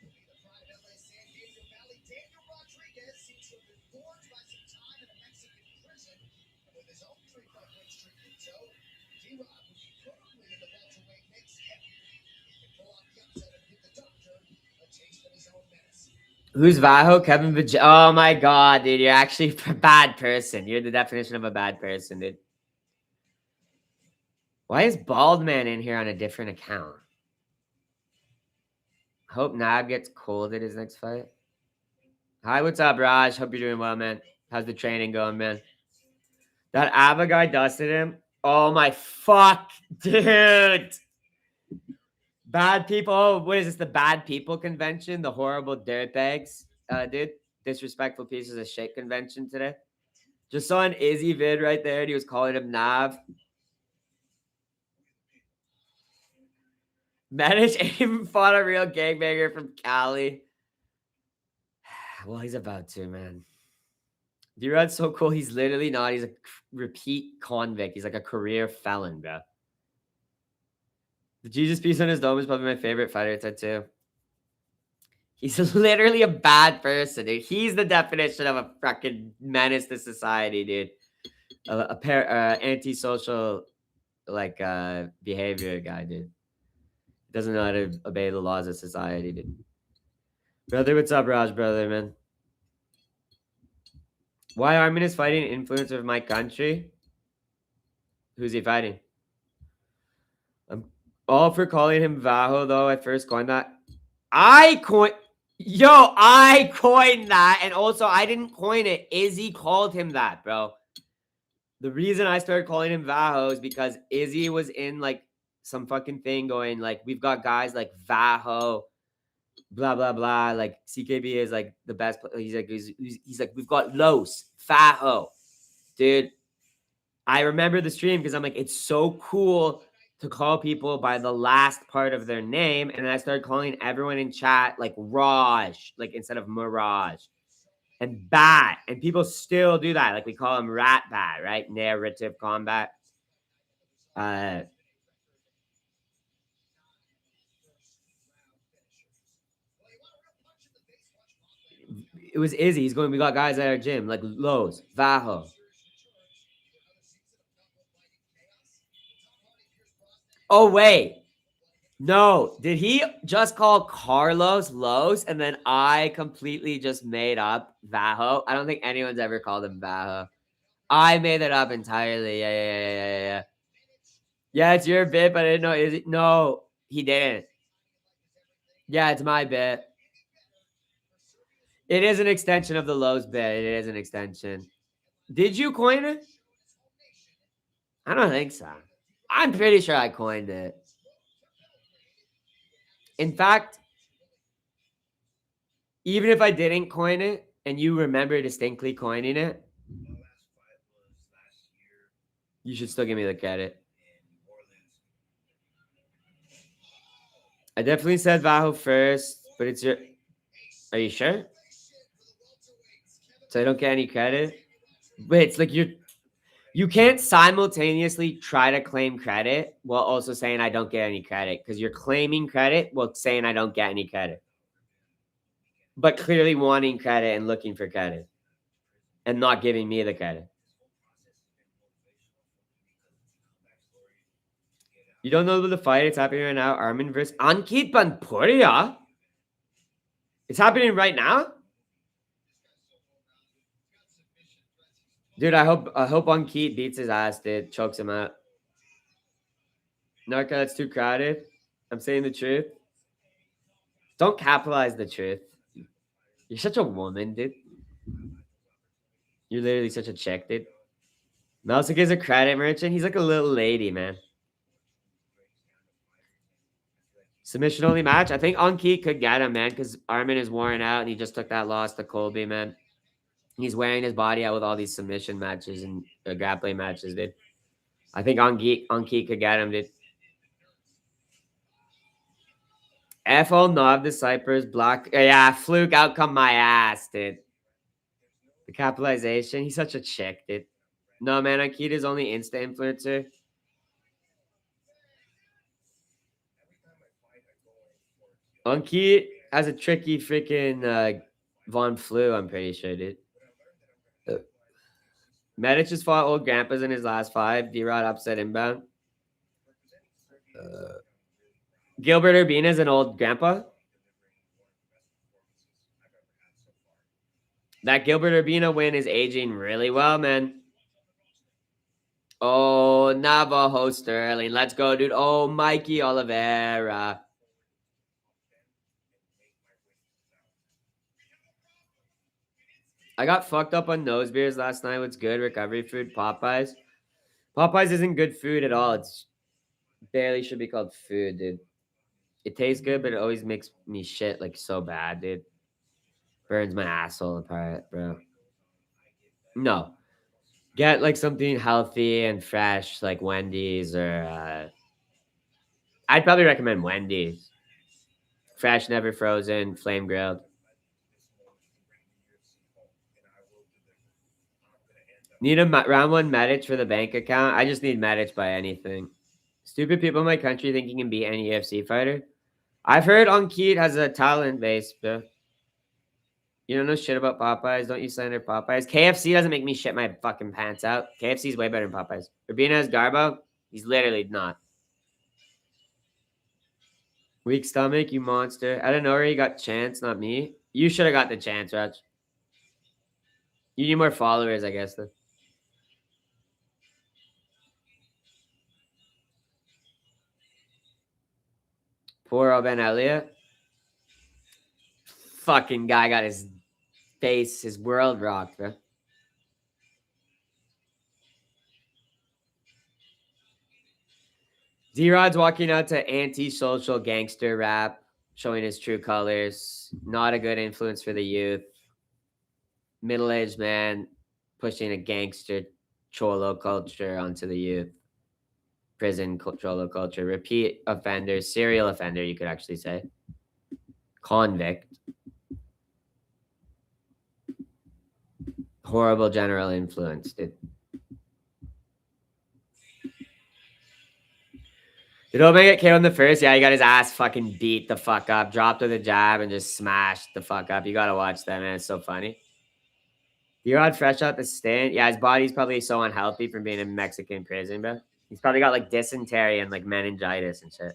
To be the pride of LA San Diego Valley, Daniel Rodriguez seems to have been forged by some time in a Mexican prison, and with his own 3-fight win streak in tow, D-Rod would be firmly in the welterweight mix heavy. He can pull out the upset and give the doctor a taste of his own medicine. Who's Vaho? Kevin Vij. Oh my god, dude. You're actually a bad person. You're the definition of a bad person, dude. Why is Bald Man in here on a different account? Hope Nab gets cold at his next fight. Hi, what's up, Raj? Hope you're doing well, man. How's the training going, man? That Ava guy dusted him. Oh my fuck, dude. Bad people. Oh, what is this? The bad people convention? The horrible dirtbags, dude. Disrespectful pieces of shit convention today. Just saw an Izzy vid right there, and he was calling him Nav. Manish even fought a real gangbanger from Cali. Well, he's about to, man. D-Rod's so cool. He's literally not. He's a repeat convict. He's like a career felon, bro. The Jesus piece on his dome is probably my favorite fighter tattoo. He's literally a bad person, dude. He's the definition of a fucking menace to society, dude. Antisocial, like, behavior guy, dude. Doesn't know how to obey the laws of society, dude. Brother, what's up, Raj, brother, man? Why Armin is fighting influencer of my country? Who's he fighting? I'm all for calling him Vaho, though. I first coined that. I coined that. And also, I didn't coin it. Izzy called him that, bro. The reason I started calling him Vaho is because Izzy was in, like, some fucking thing going, like, we've got guys like Vaho, blah, blah, blah. Like, CKB is, like, the best. He's like, we've got Los, Vaho. Dude, I remember the stream because I'm like, it's so cool to call people by the last part of their name. And then I started calling everyone in chat like Raj, like instead of Mirage. And Bat. And people still do that. Like we call him Rat Bat, right? Narrative combat. It was Izzy. He's going, we got guys at our gym, like Lowe's, Vaho. Oh, wait. No, did he just call Carlos Los and then I completely just made up Vaho? I don't think anyone's ever called him Vaho. I made it up entirely. Yeah. Yeah, it's your bit, but I didn't know. Is it? No, he didn't. Yeah, it's my bit. It is an extension of the Lowe's bit. It is an extension. Did you coin it? I don't think so. I'm pretty sure I coined it. In fact, even if I didn't coin it and you remember distinctly coining it, you should still give me the credit. I definitely said Vaho first, but it's your. Are you sure? So I don't get any credit. But it's like you can't simultaneously try to claim credit while also saying I don't get any credit because you're claiming credit while saying I don't get any credit, but clearly wanting credit and looking for credit and not giving me the credit. You don't know the fight? It's happening right now. Armin versus Ankit Banpuria. It's happening right now, dude. I hope Ankit beats his ass, dude. Chokes him out. Narca, that's too crowded. I'm saying the truth. Don't capitalize the truth. You're such a woman, dude. You're literally such a chick, dude. Melsick is a credit merchant. He's like a little lady, man. Submission only match. I think Ankit could get him, man, because Armin is worn out and he just took that loss to Colby, man. He's wearing his body out with all these submission matches and grappling matches, dude. I think Ankit could get him, dude. FL Nov Disciples Block. Yeah, fluke outcome my ass, dude. The capitalization. He's such a chick, dude. No, man, Ankit is only Insta influencer. Ankit has a tricky freaking Von Flu, I'm pretty sure, dude. Medic just fought old grandpas in his last five. D-Rod upset inbound. Gilbert Urbina is an old grandpa. That Gilbert Urbina win is aging really well, man. Oh, Navajo Sterling. Let's go, dude. Oh, Mikey Oliveira. I got fucked up on nose beers last night. What's good? Recovery food, Popeyes. Popeyes isn't good food at all. It's barely should be called food, dude. It tastes good, but it always makes me shit like so bad, dude. Burns my asshole apart, bro. No. Get like something healthy and fresh, like Wendy's or I'd probably recommend Wendy's. Fresh, never frozen, flame grilled. Need a round one Medich for the bank account? I just need Medich by anything. Stupid people in my country think he can beat any UFC fighter. I've heard Ankit has a talent base, bro. You don't know shit about Popeyes. Don't you slander Popeyes? KFC doesn't make me shit my fucking pants out. KFC's way better than Popeyes. Urbina has Garbo. He's literally not. Weak stomach, you monster. I don't know where you got chance, not me. You should have got the chance, Raj. You need more followers, I guess, though. Poor Ben Elliott. Fucking guy got his face, his world rocked, bro. D-Rod's walking out to anti-social gangster rap, showing his true colors. Not a good influence for the youth. Middle-aged man pushing a gangster cholo culture onto the youth. Prison cholo culture. Repeat offender, serial offender, you could actually say. Convict. Horrible general influence, dude. Did Omega KO in the first? Yeah, he got his ass fucking beat the fuck up, dropped with a jab, and just smashed the fuck up. You gotta watch that, man. It's so funny. D-Rod fresh out the stint. Yeah, his body's probably so unhealthy from being in Mexican prison, bro. He's probably got like dysentery and like meningitis and shit.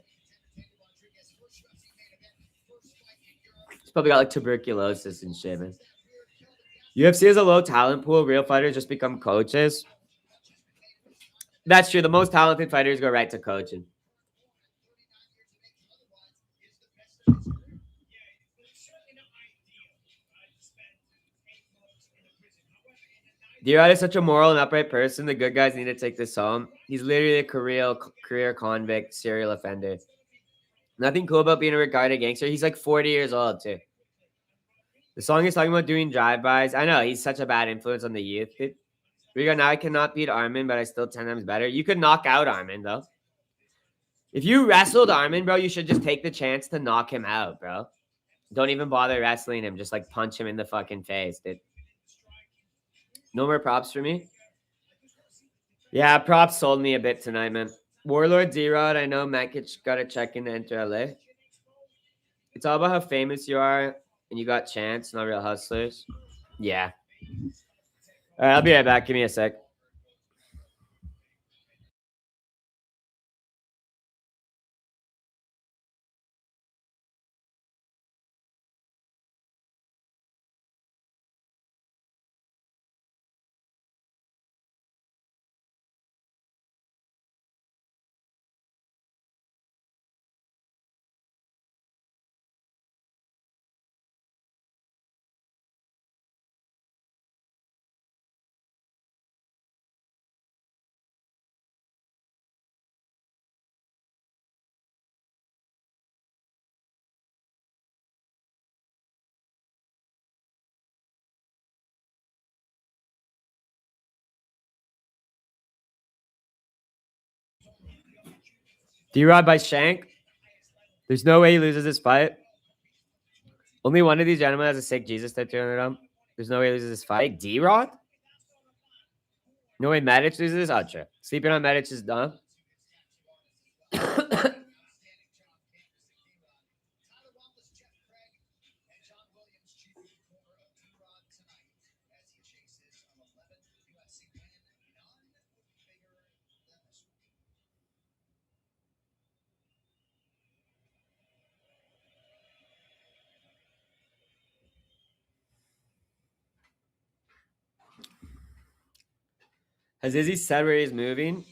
He's probably got like tuberculosis and shit, man. UFC has a low talent pool. Real fighters just become coaches. That's true. The most talented fighters go right to coaching. D-Rod is such a moral and upright person. The good guys need to take this home. He's literally a career convict, serial offender. Nothing cool about being a regarded gangster. He's like 40 years old, too. The song is talking about doing drive-bys. I know, he's such a bad influence on the youth. Rigo, now I cannot beat Armin, but I still 10 times better. You could knock out Armin, though. If you wrestled Armin, bro, you should just take the chance to knock him out, bro. Don't even bother wrestling him. Just like punch him in the fucking face, dude. No more props for me? Yeah, props sold me a bit tonight, man. Warlord D-Rod, I know Mankic got a check in to enter LA. It's all about how famous you are and you got chance, not real hustlers. Yeah. All right, I'll be right back. Give me a sec. D-Rod by Shank. There's no way he loses this fight. Only one of these gentlemen has a sick Jesus tattoo on him. There's no way he loses this fight. D-Rod? No way Medic loses this? Oh, true. Sleeping on Medic is dumb. Has Izzy said where he's moving?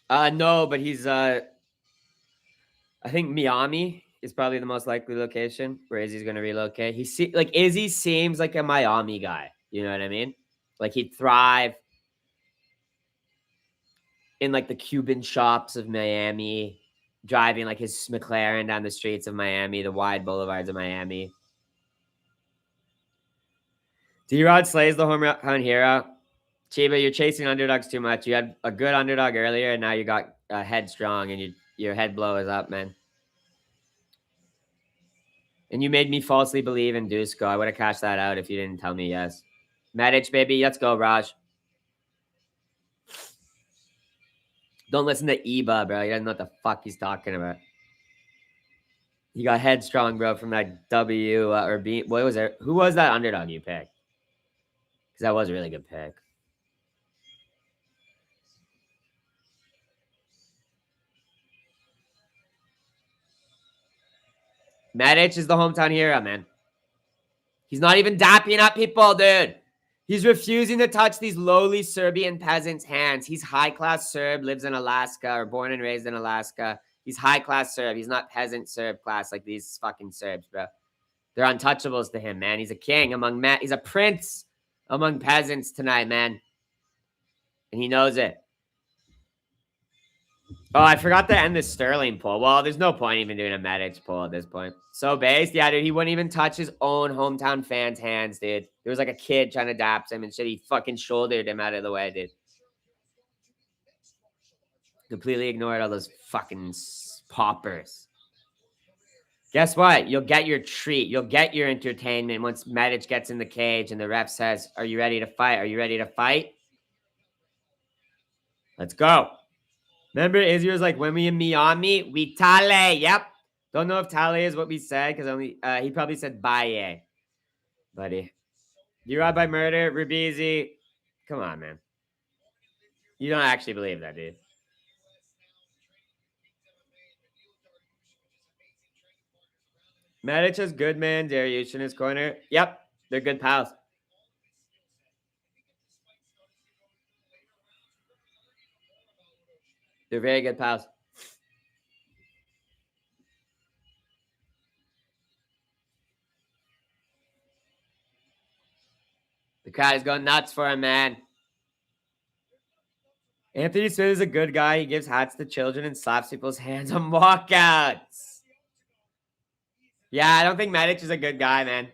No, but he's I think Miami is probably the most likely location where Izzy's gonna relocate. Like Izzy seems like a Miami guy. You know what I mean? Like he'd thrive in like the Cuban shops of Miami, driving like his McLaren down the streets of Miami, the wide boulevards of Miami. D-Rod slays the home hero. Chiba, you're chasing underdogs too much. You had a good underdog earlier, and now you got headstrong, and your head blow is up, man. And you made me falsely believe in Dusko. I would have cashed that out if you didn't tell me yes. Medic, baby. Let's go, Raj. Don't listen to Eba, bro. He doesn't know what the fuck he's talking about. He got headstrong, bro, from that W or B. What was it? Who was that underdog you picked? Because that was a really good pick. Medic is the hometown hero, man. He's not even dapping up people, dude. He's refusing to touch these lowly Serbian peasants' hands. He's high-class Serb, lives in Alaska, or born and raised in Alaska. He's high-class Serb. He's not peasant Serb class like these fucking Serbs, bro. They're untouchables to him, man. He's a king among men. He's a prince among peasants tonight, man. And he knows it. Oh, I forgot to end the Sterling poll. Well, there's no point even doing a Medics poll at this point. So based, yeah, dude, he wouldn't even touch his own hometown fans' hands, dude. There was like a kid trying to dap him and shit. He fucking shouldered him out of the way, dude. Completely ignored all those fucking poppers. Guess what? You'll get your treat. You'll get your entertainment once Medic gets in the cage and the ref says, "Are you ready to fight? Are you ready to fight?" Let's go. Remember, Izzy was like, when we in Miami, we tale. Yep. Don't know if tale is what we said because only he probably said baye. Buddy. You robbed by murder, Rubizi. Come on, man. You don't actually believe that, dude. Medic is good, man. Dariush in his corner. Yep. They're good pals. They're very good pals. The crowd is going nuts for him, man. Anthony Smith is a good guy. He gives hats to children and slaps people's hands on walkouts. Yeah, I don't think Medic is a good guy, man.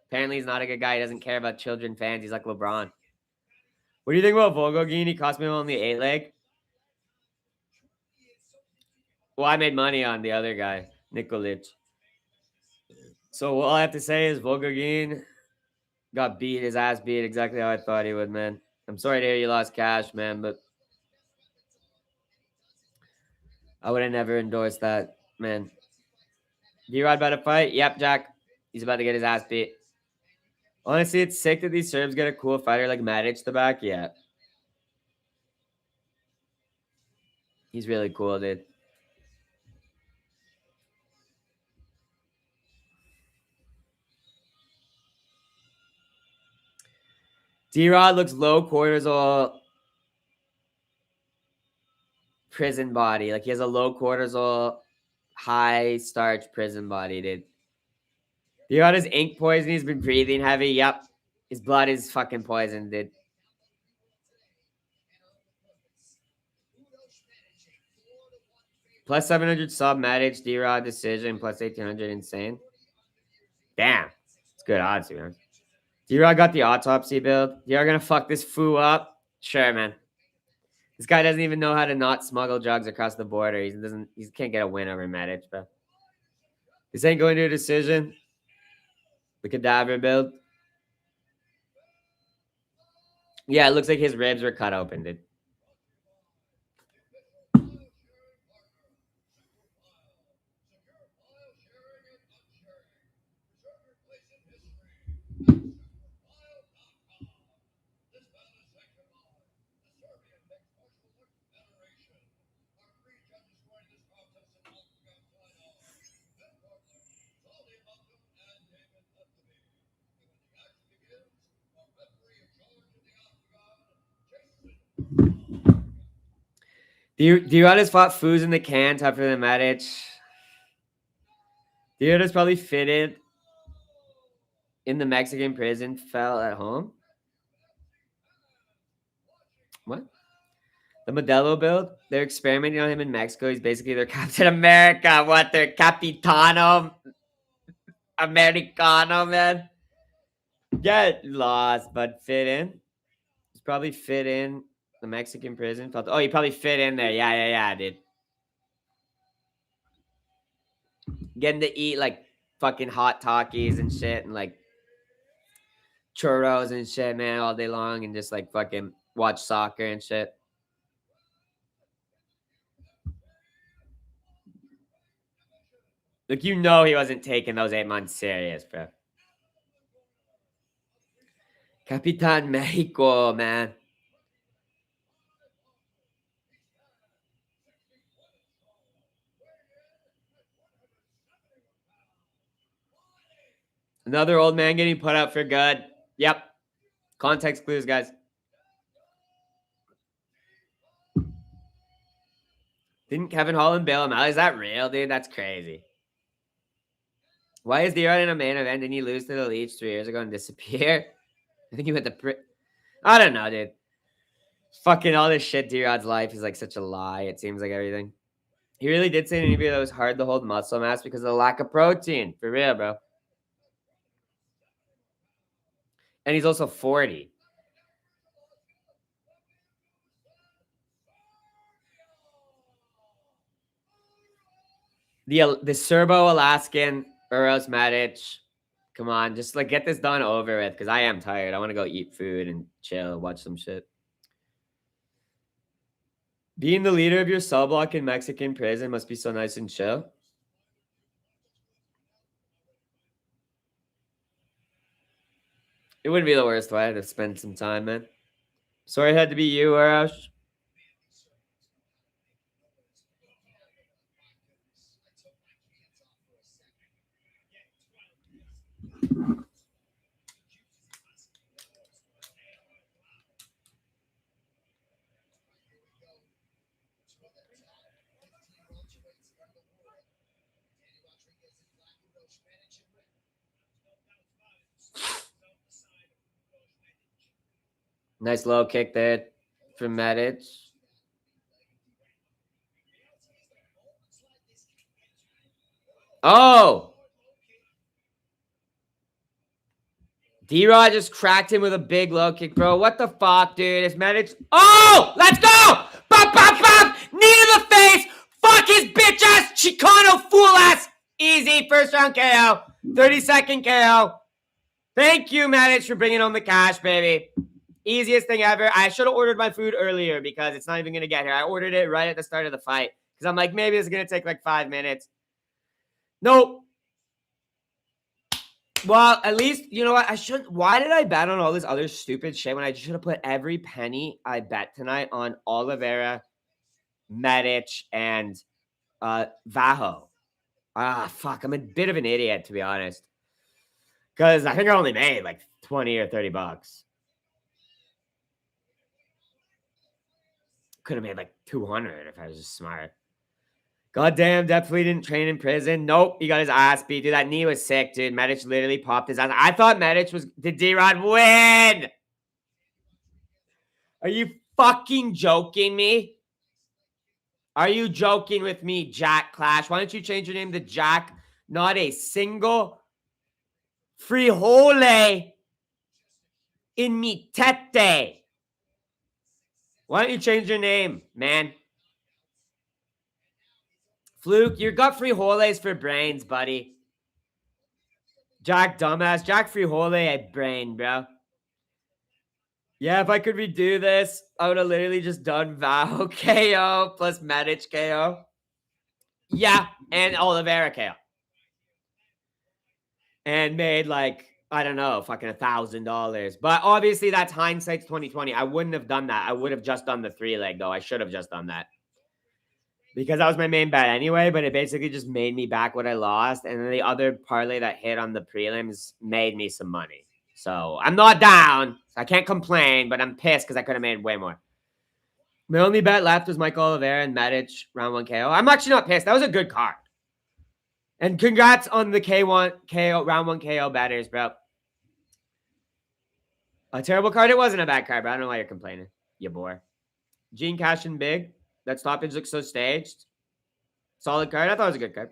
Apparently, he's not a good guy. He doesn't care about children fans. He's like LeBron. What do you think about Volgogin? He cost me only 8 leg. Well, I made money on the other guy, Nikolic. So all I have to say is Volgogin got beat, his ass beat exactly how I thought he would, man. I'm sorry to hear you lost cash, man, but I would have never endorsed that, man. D-Rod about to fight? Yep, Jack. He's about to get his ass beat. Honestly, it's sick that these Serbs get a cool fighter like Matic the back. Yeah. He's really cool, dude. D-Rod looks low cortisol prison body. Like he has a low cortisol, high starch prison body, dude. D-Rod has ink poison. He's been breathing heavy. Yep. His blood is fucking poisoned, dude. Plus 700 sub Matic, D-Rod decision, plus 1800 insane. Damn. It's good odds, to be honest. D-Rod got the autopsy build. You're gonna fuck this foo up? Sure, man. This guy doesn't even know how to not smuggle drugs across the border. He can't get a win over Matic, bro. This ain't going to a decision. The cadaver build. Yeah, it looks like his ribs were cut open, dude. D-Rod has fought foos in the can tougher than Matic. D-Rod is probably fitted in the Mexican prison, fell at home. What? The Modelo build? They're experimenting on him in Mexico. He's basically their Captain America. What? Their Capitano Americano, man. Get lost, but fit in. He's probably fit in the Mexican prison. Oh, he probably fit in there. Yeah, dude. Getting to eat like fucking hot Takis and shit and like churros and shit, man, all day long and just like fucking watch soccer and shit. Like, you know he wasn't taking those 8 months serious, bro. Capitan Mexico, man. Another old man getting put out for good. Yep. Context clues, guys. Didn't Kevin Holland bail him out? Is that real, dude? That's crazy. Why is D-Rod in a main event? Didn't he lose to the Leech 3 years ago and disappear? I think he went to I don't know, dude. Fucking all this shit, D-Rod's life is like such a lie. It seems like everything. He really did say in an interview that it was hard to hold muscle mass because of the lack of protein. For real, bro. And he's also 40. The Serbo-Alaskan Uros Matic. Come on, just like get this done over with because I am tired. I want to go eat food and chill, watch some shit. Being the leader of your cell block in Mexican prison must be so nice and chill. It wouldn't be the worst way to spend some time, man. Sorry it had to be you, Arash. Nice low kick there from Matic. Oh! D-Rod just cracked him with a big low kick, bro. What the fuck, dude? If Matic... Oh! Let's go! Bop, bop, bop! Knee to the face! Fuck his bitch ass Chicano fool ass. Easy. First round KO. 30-second KO. Thank you, Medic, for bringing home the cash, baby. Easiest thing ever. I should have ordered my food earlier because it's not even going to get here. I ordered it right at the start of the fight because I'm like, maybe it's going to take like 5 minutes. Nope. Well, at least, you know what? I shouldn't. Why did I bet on all this other stupid shit when I should have put every penny I bet tonight on Oliveira, Medic, and Vaho? Fuck. I'm a bit of an idiot, to be honest. Because I think I only made like 20 or 30 bucks. Could have made like 200 if I was just smart. Goddamn, definitely didn't train in prison. Nope, he got his ass beat. Dude, that knee was sick, dude. Medic literally popped his ass. I thought Medic was... Did D-Rod win? Are you fucking joking me? Are you joking with me, Jack Clash? Why don't you change your name to Jack? Not a single frijole in mi tete. Why don't you change your name, man? Fluke, you got frijoles for brains, buddy. Jack dumbass. Jack frijole a brain, bro. Yeah, if I could redo this, I would have literally just done Vow KO plus Medic KO. Yeah, and Oliveira KO. And made like, I don't know, fucking $1,000. But obviously that's hindsight's 2020. I wouldn't have done that. I would have just done the 3-leg though. I should have just done that. Because that was my main bet anyway, but it basically just made me back what I lost. And then the other parlay that hit on the prelims made me some money. So I'm not down. I can't complain, but I'm pissed because I could have made way more. My only bet left was Michael Oliveira and Medic round 1 KO. I'm actually not pissed. That was a good card. And congrats on the K1 KO round 1 KO batters, bro. A terrible card. It wasn't a bad card, but I don't know why you're complaining. You bore. Gene Cash and Big. That stoppage looks so staged. Solid card. I thought it was a good card.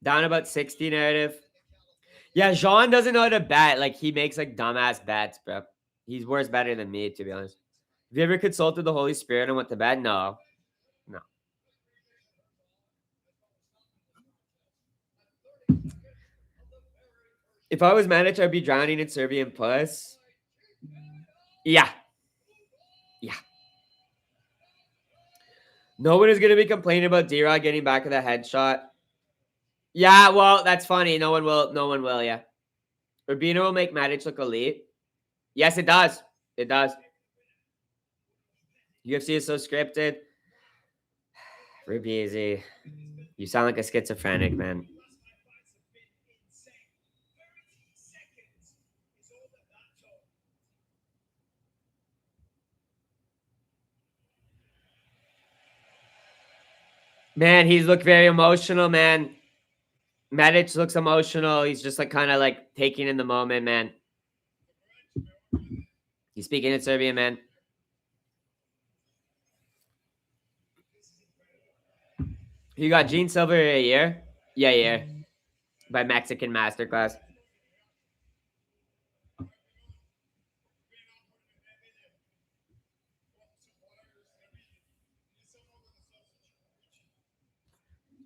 Down about 60 narrative. Yeah, Jean doesn't know how to bet. Like, he makes, like, dumbass bets, bro. He's worse better than me, to be honest. Have you ever consulted the Holy Spirit on what to bet? No. No. If I was managed, I'd be drowning in Serbian puss. Yeah. Yeah. No one is going to be complaining about D-Rod getting back of the headshot. Yeah, well, that's funny. No one will. No one will, yeah. Urbino will make Matic look elite. Yes, it does. It does. UFC is so scripted. Ruby, you sound like a schizophrenic, man. Man, he's looked very emotional, man. Medic looks emotional. He's just like kind of like taking in the moment, man. He's speaking in Serbian, man. You got Gene Silver a year? Yeah. By Mexican Masterclass.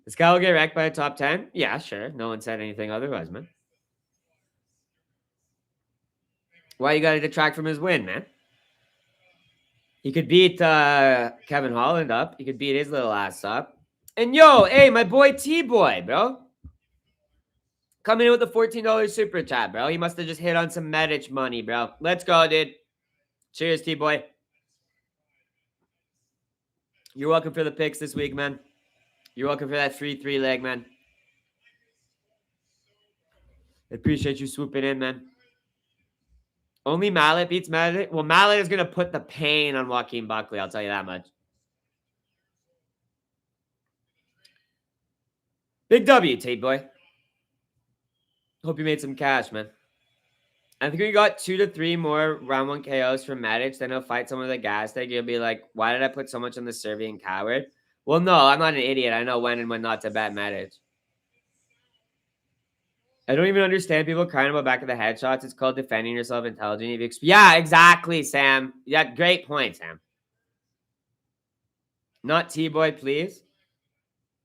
This guy will get wrecked by a top 10? Yeah, sure. No one said anything otherwise, man. Why you gotta detract from his win, man? He could beat Kevin Holland up. He could beat his little ass up. And yo, hey, my boy T-Boy, bro. Coming in with the $14 super chat, bro. He must have just hit on some Medic money, bro. Let's go, dude. Cheers, T-Boy. You're welcome for the picks this week, man. You're welcome for that free 3-leg, man. I appreciate you swooping in, man. Only Mallet beats Mallet. Well, Mallet is going to put the pain on Joaquin Buckley. I'll tell you that much. Big W, T-Boy. Hope you made some cash, man. I think we got 2 to 3 more round 1 KOs from Medic. Then he'll fight someone with a gas tank. You'll be like, why did I put so much on the Serbian coward? Well, no, I'm not an idiot. I know when and when not to bet Medic. I don't even understand people crying about back of the headshots. It's called defending yourself intelligently. Yeah, exactly, Sam. Yeah, great point, Sam. Not T-Boy, please.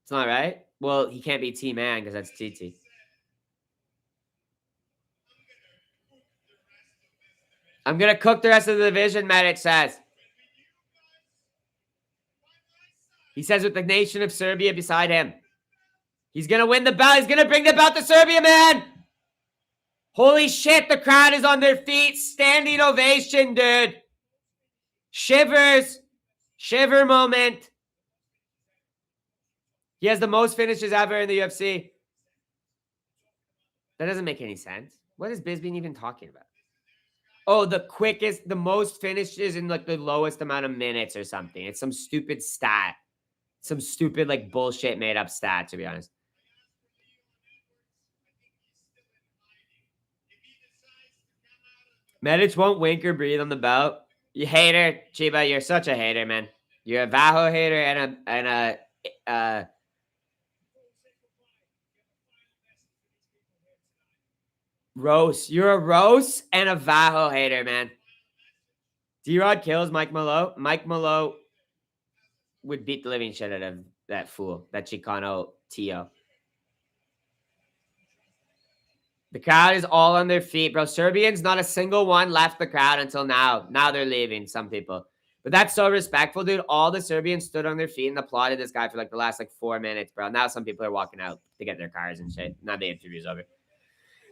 It's not right. Well, he can't be T-Man because that's TT. I'm going to cook the rest of the division, Medic says. He says with the nation of Serbia beside him. He's going to win the belt. He's going to bring the belt to Serbia, man. Holy shit, the crowd is on their feet. Standing ovation, dude. Shivers. Shiver moment. He has the most finishes ever in the UFC. That doesn't make any sense. What is Bisping even talking about? Oh, the most finishes in like the lowest amount of minutes or something. It's some stupid stat. Some stupid like bullshit made up stat, to be honest. Medic won't wink or breathe on the belt. You hater, Chiba. You're such a hater, man. You're a Vaho hater and a Rose. You're a Rose and a Vaho hater, man. D-Rod kills Mike Malone. Mike Malone would beat the living shit out of that fool, that Chicano Tio. The crowd is all on their feet, bro. Serbians, not a single one left the crowd until now. Now they're leaving, some people. But that's so respectful, dude. All the Serbians stood on their feet and applauded this guy for like the last like 4 minutes, bro. Now some people are walking out to get their cars and shit. Now the interview's over.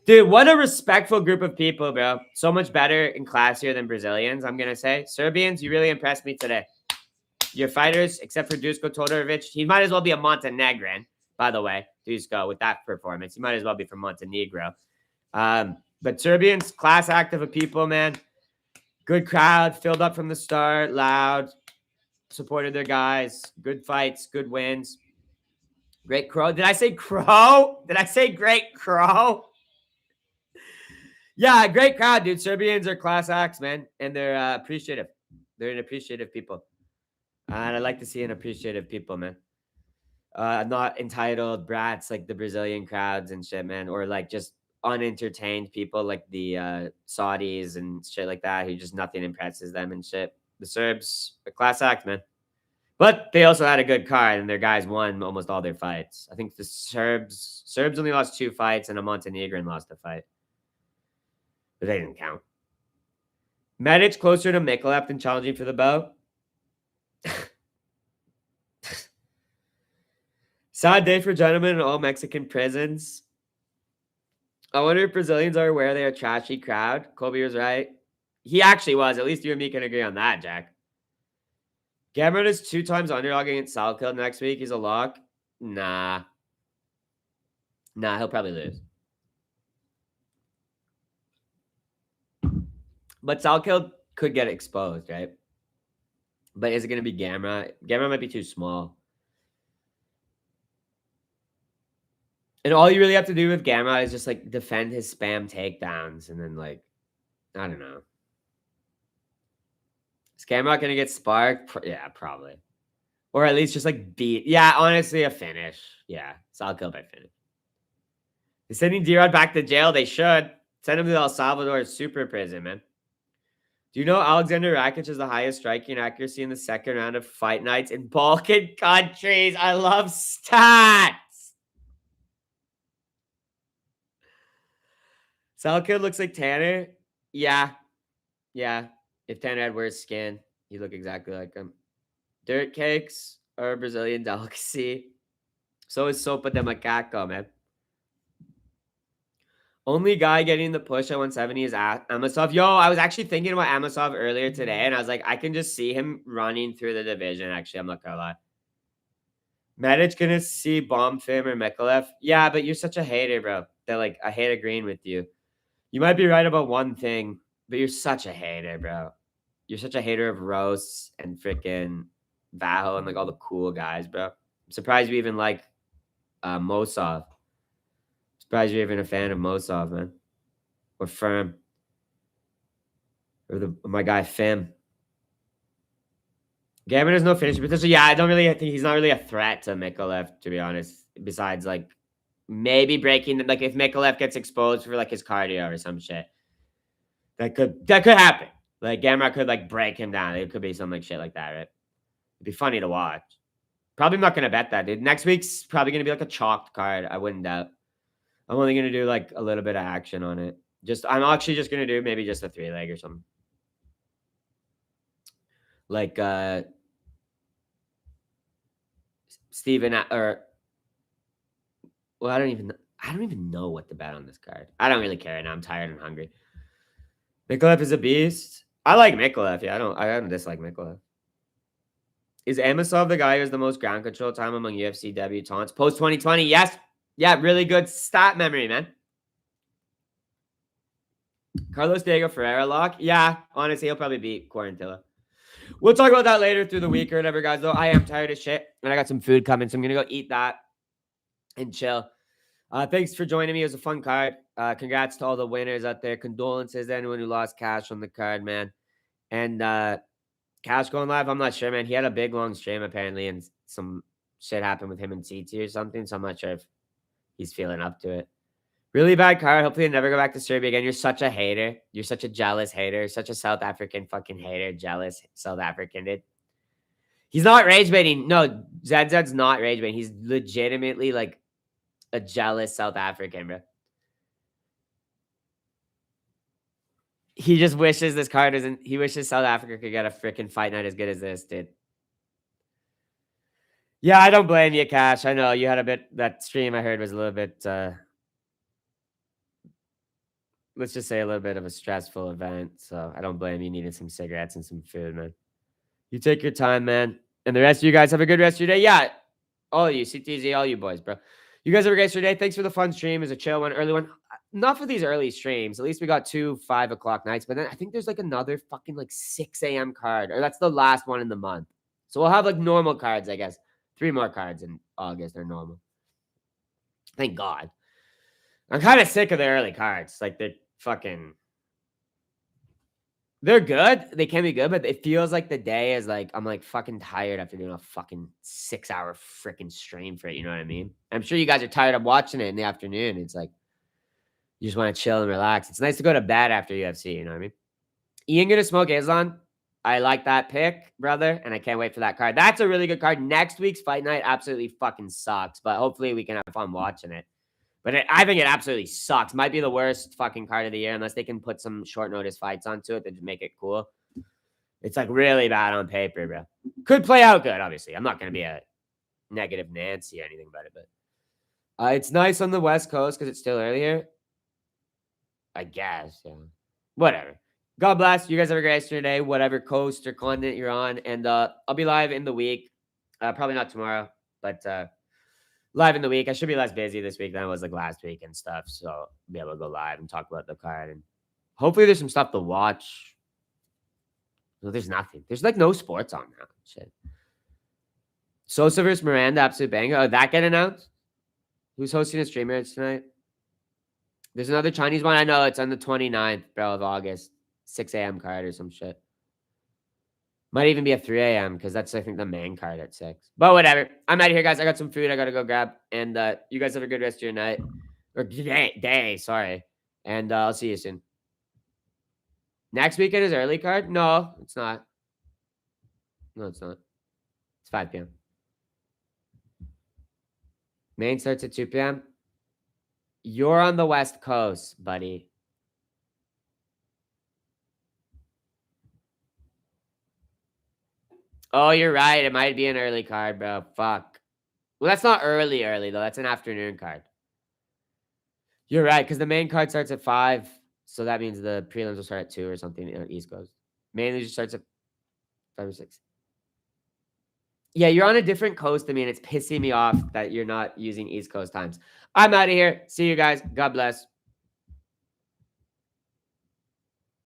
Dude, what a respectful group of people, bro. So much better and classier than Brazilians, I'm going to say. Serbians, you really impressed me today. Your fighters, except for Dusko Todorovic, he might as well be a Montenegrin, by the way. Dusko, with that performance. He might as well be from Montenegro. But Serbians, class act of a people, man. Good crowd, filled up from the start, loud, supported their guys. Good fights, good wins. Great crow. Did I say crow? Did I say great crow? Yeah, great crowd, dude. Serbians are class acts, man. And they're appreciative. They're an appreciative people. And I like to see an appreciative people, man. Not entitled brats like the Brazilian crowds and shit, man. Or like just unentertained people like the Saudis and shit like that who just nothing impresses them and shit. The Serbs, a class act, man. But they also had a good card and their guys won almost all their fights. I think the Serbs only lost 2 fights and a Montenegrin lost a fight. But they didn't count. Medic closer to Mikolev than challenging for the belt. Sad day for gentlemen in all Mexican prisons. I wonder if Brazilians are aware they're a trashy crowd. Kobe was right. He actually was. At least you and me can agree on that, Jack. Gamrot is 2 times underdog against Salkill next week. He's a lock. Nah, he'll probably lose. But Salkill could get exposed, right? But is it going to be Gamrot? Gamrot might be too small. And all you really have to do with Gamrot is just like defend his spam takedowns and then like, I don't know. Is Gamrot going to get sparked? Yeah, probably. Or at least just like beat. Yeah, honestly, a finish. Yeah, Salkill by finish. They're sending D-Rod back to jail. They should. Send him to El Salvador super prison, man. Do you know Alexander Rakic has the highest striking accuracy in the second round of fight nights in Balkan countries? I love stats. Salkid looks like Tanner. Yeah. If Tanner had worse skin, he'd look exactly like him. Dirt cakes are a Brazilian delicacy. So is sopa de macaco, man. Only guy getting the push at 170 is Amosov. Yo, I was actually thinking about Amosov earlier today, and I was like, I can just see him running through the division, actually. I'm not gonna lie. Medic gonna see Bomb Fim or Mikolev. Yeah, but you're such a hater, bro. That like I hate agreeing with you. You might be right about one thing, but you're such a hater, bro. You're such a hater of Rose and freaking Vaho and like all the cool guys, bro. I'm surprised you even like Mosov. Surprised you're even a fan of Mosov, man. Or Firm. Or my guy Fim. Gavin has no finishing potential. Yeah, I don't really think he's not really a threat to Mikolev, to be honest. Besides, like, maybe breaking, like, if Mikolev gets exposed for, like, his cardio or some shit. That could happen. Like, Gamrot could, like, break him down. It could be some, like, shit like that, right? It'd be funny to watch. Probably not gonna bet that, dude. Next week's probably gonna be like a chalked card. I wouldn't doubt. I'm only gonna do like a little bit of action on it. I'm actually just gonna do maybe just a 3-leg or something. Like Steven or well, I don't even know what to bet on this card. I don't really care now. I'm tired and hungry. Mikolev is a beast. I like Mikolev. Yeah, I don't dislike Mikolev. Is Amosov the guy who has the most ground control time among UFC debutants post 2020? Yes. Yeah, really good stat memory, man. Carlos Diego Ferreira lock? Yeah, honestly, he'll probably beat Quarantilla. We'll talk about that later through the week or whatever, guys. Though I am tired of shit, and I got some food coming, so I'm gonna go eat that and chill. Thanks for joining me. It was a fun card. Congrats to all the winners out there. Condolences to anyone who lost cash on the card, man. And Cash going live, I'm not sure, man. He had a big long stream apparently, and some shit happened with him and CT or something. So I'm not sure if he's feeling up to it. Really bad card. Hopefully, I never go back to Serbia again. You're such a hater. You're such a jealous hater. Such a South African fucking hater. Jealous South African, dude. He's not rage baiting. No, Zed's not rage baiting. He's legitimately like a jealous South African, bro. He just wishes this card isn't. He wishes South Africa could get a freaking fight night as good as this, dude. Yeah, I don't blame you, Cash. I know you had a bit. That stream I heard was a little bit. Let's just say a little bit of a stressful event. So I don't blame you. Needed some cigarettes and some food, man. You take your time, man. And the rest of you guys have a good rest of your day. Yeah, all of you, CTZ, all you boys, bro. You guys have a great day. Thanks for the fun stream. It was a chill one, early one. Not for these early streams. At least we got 2 5 o'clock nights. But then I think there's like another fucking like 6 a.m. card. Or that's the last one in the month. So we'll have like normal cards, I guess. 3 more cards in August are normal. Thank God. I'm kind of sick of the early cards. Like they're fucking. They're good. They can be good, but it feels like the day is like I'm like fucking tired after doing a fucking 6-hour freaking stream for it. You know what I mean? I'm sure you guys are tired of watching it in the afternoon. It's like you just want to chill and relax. It's nice to go to bed after UFC. You know what I mean? Ian gonna smoke Islam. I like that pick, brother, and I can't wait for that card. That's a really good card. Next week's fight night absolutely fucking sucks, but hopefully we can have fun watching it. But I think it absolutely sucks. Might be the worst fucking card of the year unless they can put some short notice fights onto it to make it cool. It's like really bad on paper, bro. Could play out good, obviously. I'm not going to be a negative Nancy or anything about it, but it's nice on the West Coast because it's still early here. I guess, yeah. Whatever. God bless. You guys have a great rest of your day, whatever coast or continent you're on. And I'll be live in the week. Probably not tomorrow, but live in the week. I should be less busy this week than I was like last week and stuff. So I'll be able to go live and talk about the card. And hopefully there's some stuff to watch. No, there's nothing. There's like no sports on now. Shit. Sosa versus Miranda, absolute banger. Oh, that get announced? Who's hosting a streamer tonight? There's another Chinese one. I know it's on the 29th, bro, of August. 6 a.m. card or some shit. Might even be a 3 a.m. because that's, I think, the main card at 6. But whatever. I'm out of here, guys. I got some food I got to go grab. And you guys have a good rest of your night. Or day, sorry. And I'll see you soon. Next weekend is early card? No, it's not. No, it's not. It's 5 p.m. Main starts at 2 p.m. You're on the West Coast, buddy. Oh, you're right. It might be an early card, bro. Fuck. Well, that's not early, though. That's an afternoon card. You're right, because the main card starts at 5. So that means the prelims will start at 2 or something on East Coast. Mainly just starts at 5 or 6. Yeah, you're on a different coast. I mean, it's pissing me off that you're not using East Coast times. I'm out of here. See you guys. God bless.